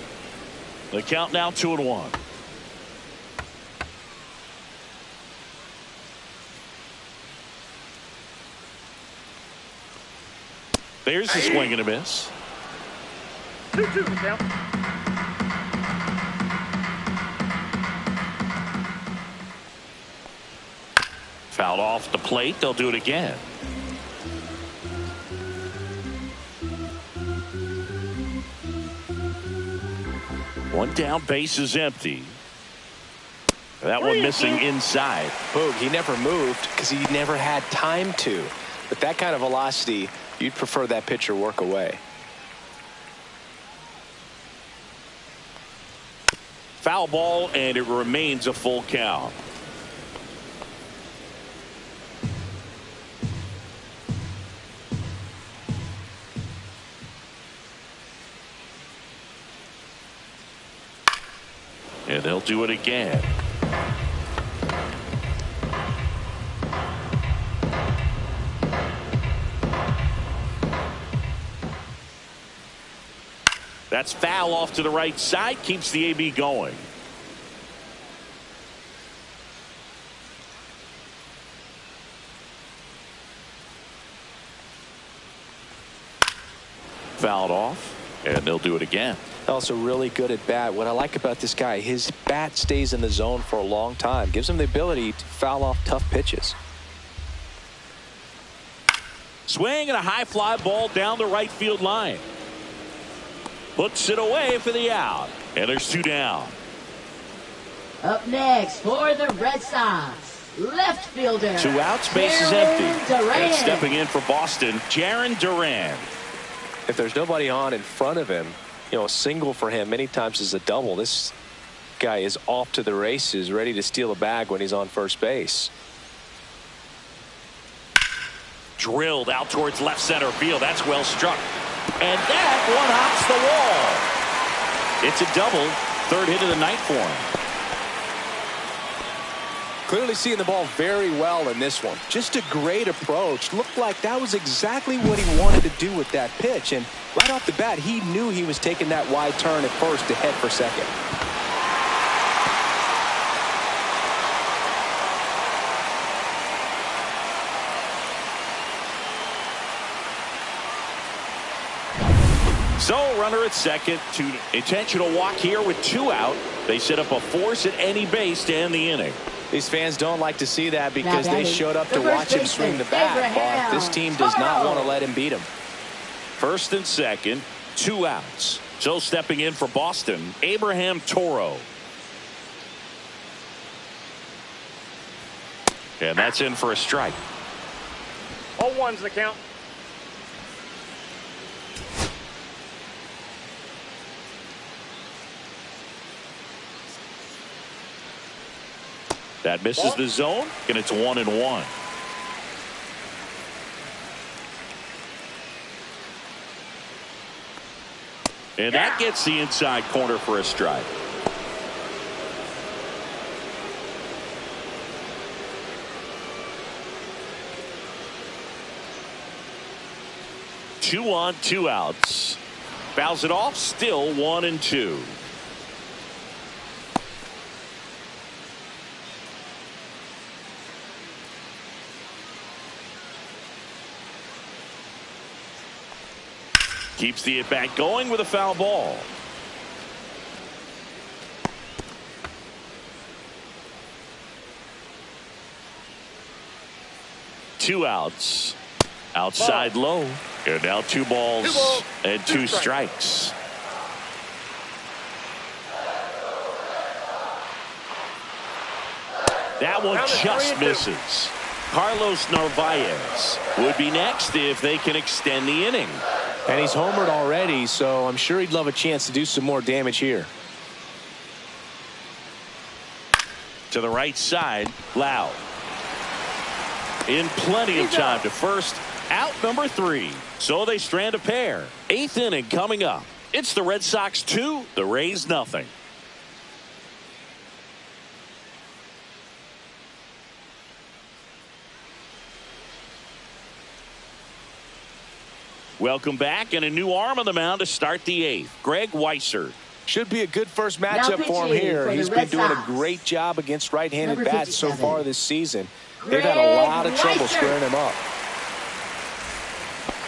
the count now 2-1. There's the swing and a miss. 2-2 the count. Fouled off the plate. They'll do it again. One down, base is empty. That one missing inside. Boog, he never moved because he never had time to. With that kind of velocity, you'd prefer that pitcher work away. Foul ball, and it remains a full count. And they'll do it again. That's foul off to the right side. Keeps the AB going. Fouled off, and they'll do it again. Also really good at bat. What I like about this guy, his bat stays in the zone for a long time. Gives him the ability to foul off tough pitches. Swing and a high fly ball down the right field line. Puts it away for the out. And there's 2 down. Up next for the Red Sox, left fielder. 2 outs, base is Jarren empty. Duran. And stepping in for Boston, Jarren Duran. If there's nobody on in front of him, you know, a single for him many times is a double. This guy is off to the races, ready to steal a bag when he's on first base. Drilled out towards left center field. That's well struck. And that one hops the wall. It's a double. 3rd hit of the night for him. Clearly seeing the ball very well in this one. Just a great approach. Looked like that was exactly what he wanted to do with that pitch. And right off the bat, he knew he was taking that wide turn at first to head for second. So runner at second. To intentional walk here with 2 out. They set up a force at any base to end the inning. These fans don't like to see that because they showed up to watch him swing the bat, but this team does not want to let him beat him. 1st and 2nd, 2 outs. So stepping in for Boston, Abraham Toro. And that's in for a strike. 0-1's the count. That misses the zone, and it's 1-1. And that gets the inside corner for a strike. Two on, 2 outs. Fouls it off, still 1-2. Keeps the at-bat going with a foul ball. 2 outs. Outside low. And now 2 balls and 2 strikes. That one just misses. Carlos Narvaez would be next if they can extend the inning. And he's homered already, so I'm sure he'd love a chance to do some more damage here. To the right side, Lau. In plenty of time to first. Out number 3. So they strand a pair. 8th inning coming up. It's the Red Sox 2, the Rays nothing. Welcome back, and a new arm on the mound to start the 8th. Greg Weissert. Should be a good first matchup for him here. He's been doing a great job against right-handed bats so far this season. They've had a lot of trouble squaring him up.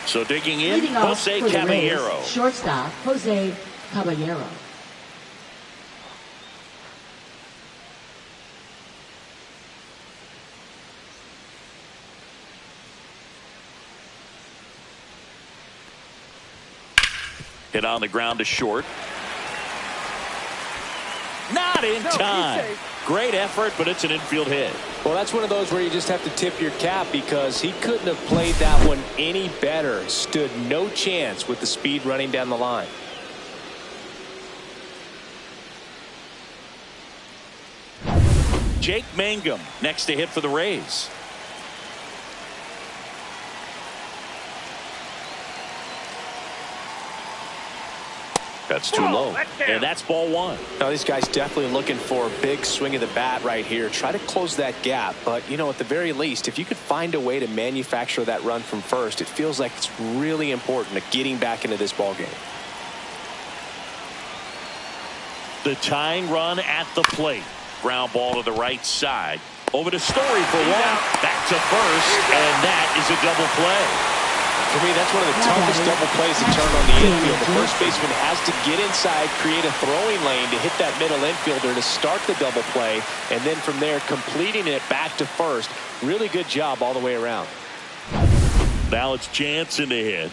So digging in, Jose Caballero. Shortstop, Jose Caballero. Hit on the ground to short. Not in time. Great effort, but it's an infield hit. Well, that's one of those where you just have to tip your cap because he couldn't have played that one any better. Stood no chance with the speed running down the line. Jake Mangum next to hit for the Rays. That's too low, and that's ball 1. Now, these guys definitely looking for a big swing of the bat right here. Try to close that gap, but, you know, at the very least, if you could find a way to manufacture that run from first, it feels like it's really important to getting back into this ball game. The tying run at the plate. Ground ball to the right side. Over to Story for 1. Back to first, and that is a double play. For me, that's one of the toughest double plays to turn on the infield. The first baseman has to get inside, create a throwing lane to hit that middle infielder to start the double play, and then from there, completing it back to first. Really good job all the way around. Now it's Jansen to hit.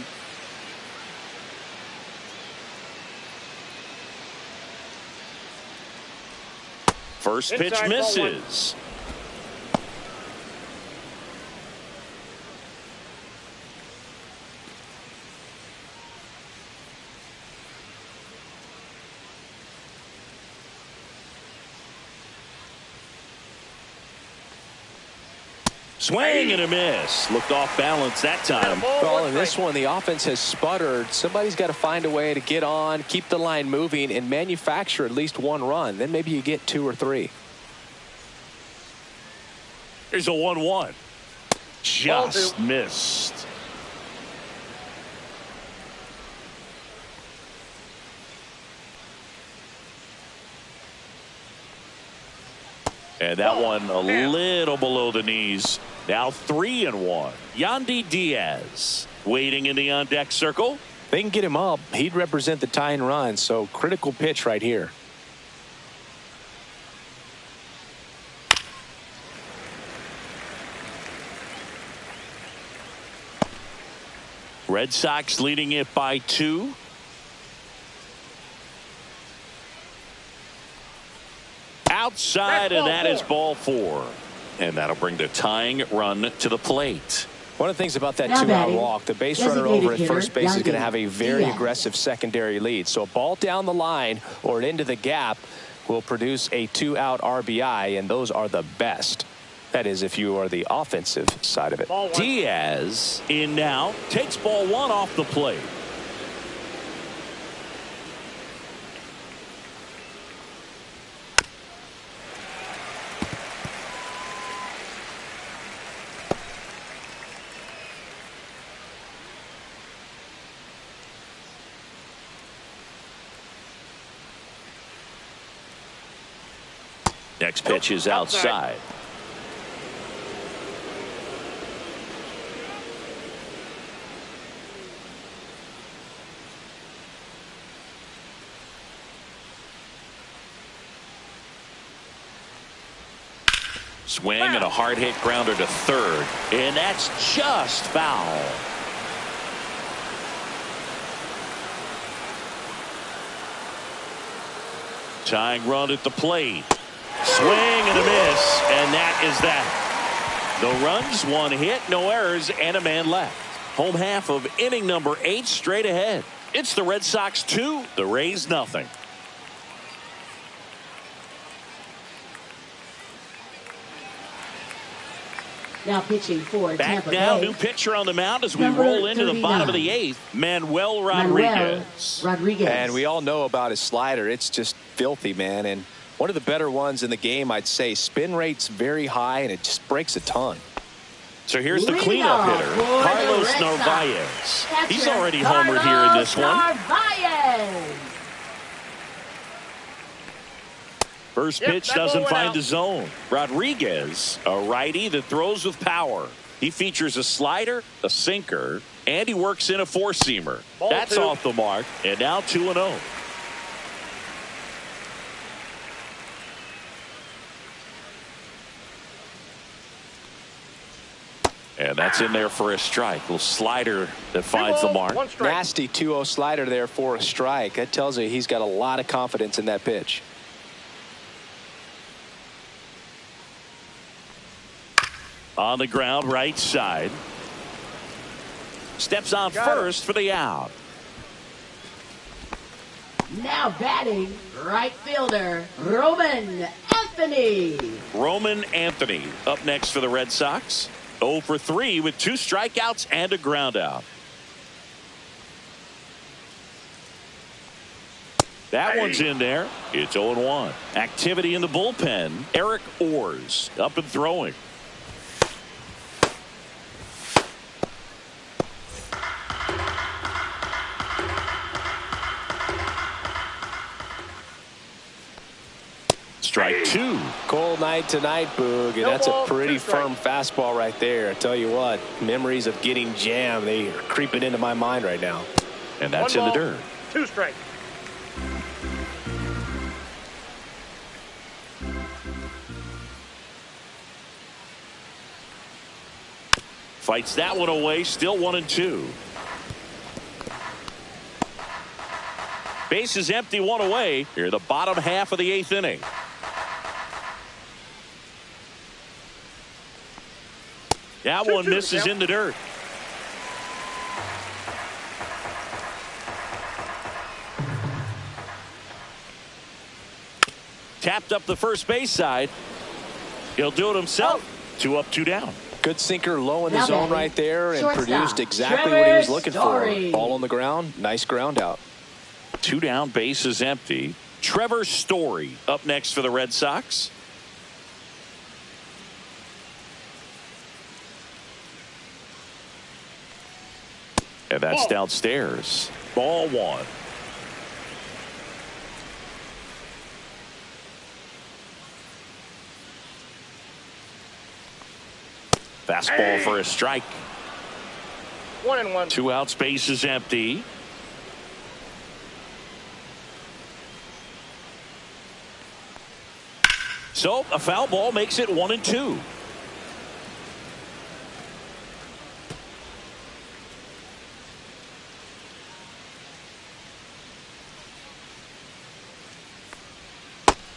First pitch misses. Swing and a miss. Looked off balance that time. Well, in this one, the offense has sputtered. Somebody's got to find a way to get on, keep the line moving, and manufacture at least 1 run. Then maybe you get 2 or 3. Here's a 1-1. Just missed. And that one a little below the knees. Now 3-1. Yandy Diaz waiting in the on-deck circle. They can get him up. He'd represent the tying run, so critical pitch right here. Red Sox leading it by 2. Outside, and that is ball 4. And that'll bring the tying run to the plate. One of the things about that 2-out walk, the base runner over at first base is going to have a very aggressive secondary lead. So a ball down the line or into the gap will produce a 2-out RBI, and those are the best. That is, if you are the offensive side of it. Diaz in now, takes ball 1 off the plate. Next pitch is outside. Swing and a hard hit grounder to third, and that's just foul. Tying run at the plate. Swing and a miss, and that is that. The runs, one hit, no errors, and a man left. Home half of inning number 8 straight ahead. It's the Red Sox 2, the Rays nothing. Now pitching for Back Tampa now, Bay. new pitcher on the mound as we Number roll into the 39. bottom of the 8th. Manuel Rodriguez. And we all know about his slider. It's just filthy, man. And one of the better ones in the game, I'd say. Spin rate's very high, and it just breaks a ton. So here's the cleanup hitter, Carlos Narvaez. He's already homered here in this one. Narvaez. First pitch doesn't find the zone. Rodriguez, a righty that throws with power. He features a slider, a sinker, and he works in a four-seamer. That's off the mark, and now 2-0. And that's in there for a strike. Little slider that finds the mark. Nasty 2-0 slider there for a strike. That tells you he's got a lot of confidence in that pitch. On the ground, right side. Steps on first for the out. Now batting, right fielder, Roman Anthony. Roman Anthony up next for the Red Sox. 0 for 3 with 2 strikeouts and a ground out. That one's in there. It's 0-1. Activity in the bullpen. Eric Orrs up and throwing. Strike 2. Cold night tonight, Boog, and that's a pretty firm fastball right there. I tell you what, memories of getting jammed, they are creeping into my mind right now. And that's in the dirt. 2 strikes. Fights that one away, still 1-2. Base is empty, 1 away. Here, the bottom half of the 8th inning. That one misses in the dirt. Tapped up the first base side. He'll do it himself. 2 up, 2 down. Good sinker low in the zone right there and Shortstop, produced exactly Trevor what he was looking Story. for. Ball on the ground. Nice ground out. 2 down, base is empty. Trevor Story up next for the Red Sox. And that's downstairs. Ball 1. Fastball for a strike. 1-1. 2 outs, base is empty. So a foul ball makes it 1-2.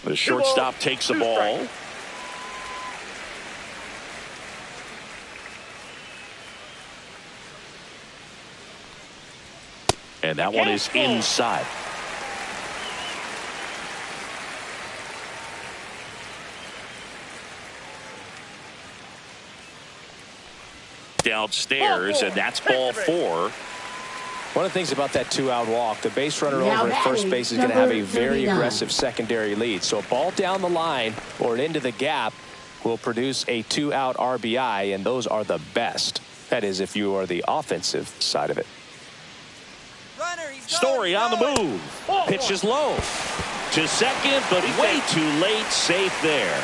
The shortstop takes the ball. And that one is inside. Downstairs, and that's ball 4. One of the things about that 2-out walk, the base runner Now over at first batting, base is going to have a number very 39. aggressive secondary lead. So a ball down the line or into the gap will produce a 2-out RBI, and those are the best. That is, if you are the offensive side of it. Story on the move. Pitch is low to second, but way too late. Safe there.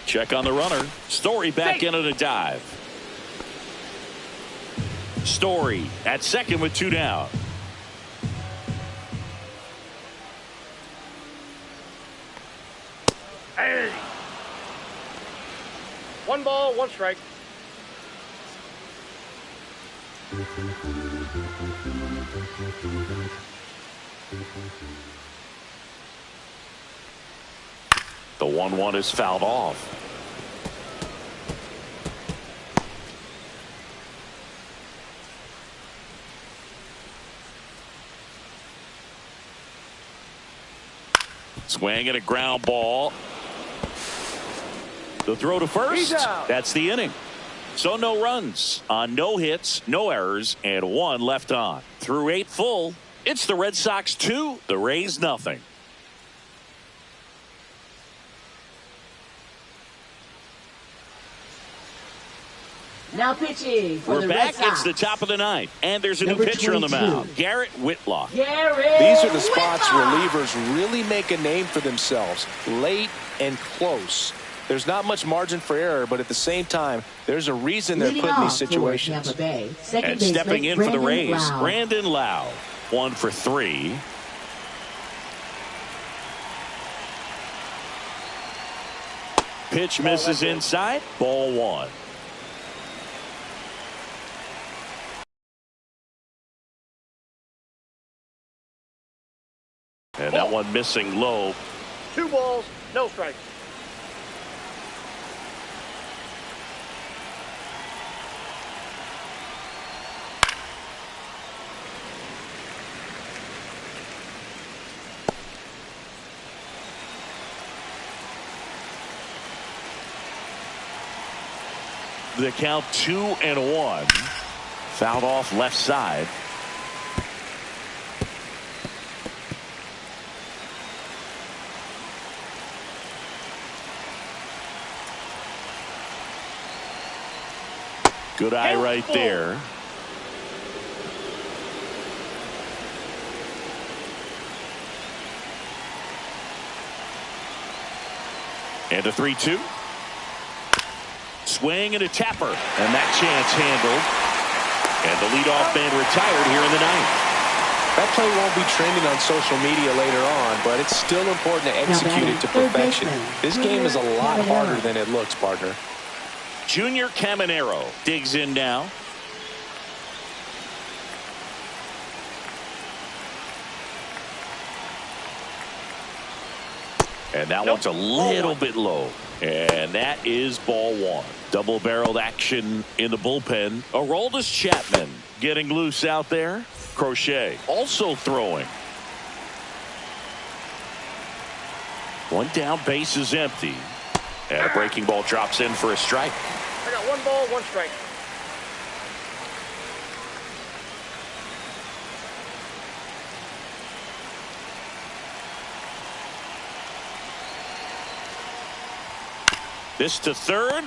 Check on the runner. Story back in at a dive. Story at second with 2 down. Hey. 1 ball, 1 strike. The 1-1 is fouled off. Swing and a ground ball. The throw to first. That's the inning. So no runs on no hits, no errors, and 1 left on. Through 8 full, it's the Red Sox 2, the Rays nothing. Now pitching for the We're back. Red Sox. It's the top of the 9th, and there's a Number new pitcher on the 22. mound, Garrett Whitlock. These are the spots relievers really make a name for themselves. Late and close. There's not much margin for error, but at the same time, there's a reason they're put in these situations. Tampa Bay. Second And baseman, stepping in for the Rays, Lau. Brandon Lau. 1 for 3. Pitch misses inside. Ball 1. And that one missing low. 2 balls, no strikes. The count 2-1. Fouled off left side. Good eye right there. And a 3-2. Swing and a tapper. And that chance handled. And the leadoff man retired here in the 9th. That play won't be trending on social media later on, but it's still important to execute it to perfection. This game is a lot harder than it looks, partner. Junior Caminero digs in now. And that one's a little bit low. And that is ball 1. Double barreled action in the bullpen. Aroldis Chapman getting loose out there. Crochet also throwing. 1 down, base is empty. And a breaking ball drops in for a strike. I got 1 ball, 1 strike. This to third.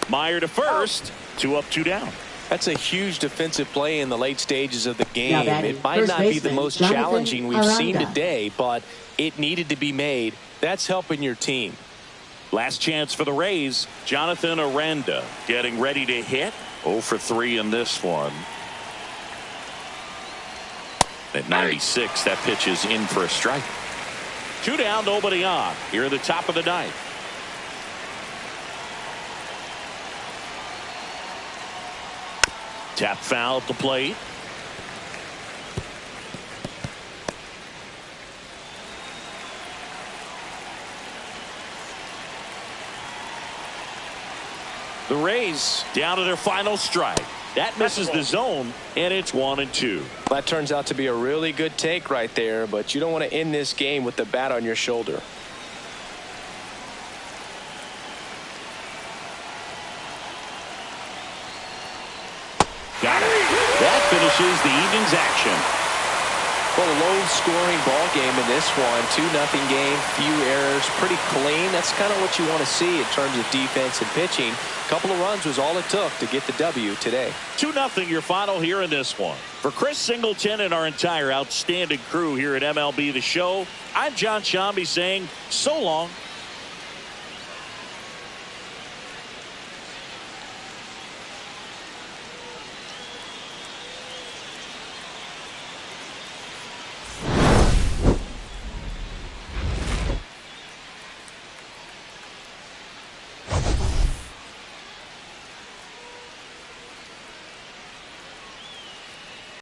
Meyer to first. 2 up, 2 down. That's a huge defensive play in the late stages of the game. Now batting, It might first not be the baseman, most Jonathan challenging we've seen Aranda. today, but it needed to be made. That's helping your team. Last chance for the Rays. Jonathan Aranda getting ready to hit. 0 for 3 in this one. At 96, that pitch is in for a strike. 2 down, nobody on. Here at the top of the 9th. Tap foul at the plate. The Rays down to their final strike. That misses the zone, and it's 1-2. That turns out to be a really good take right there, but you don't want to end this game with the bat on your shoulder. Got it. That finishes the evening's action. Well, a low-scoring ball game in this one. 2-0 game, few errors, pretty clean. That's kind of what you want to see in terms of defense and pitching. A couple of runs was all it took to get the W today. 2-0 your final here in this one. For Chris Singleton and our entire outstanding crew here at MLB The Show, I'm John Shambi saying so long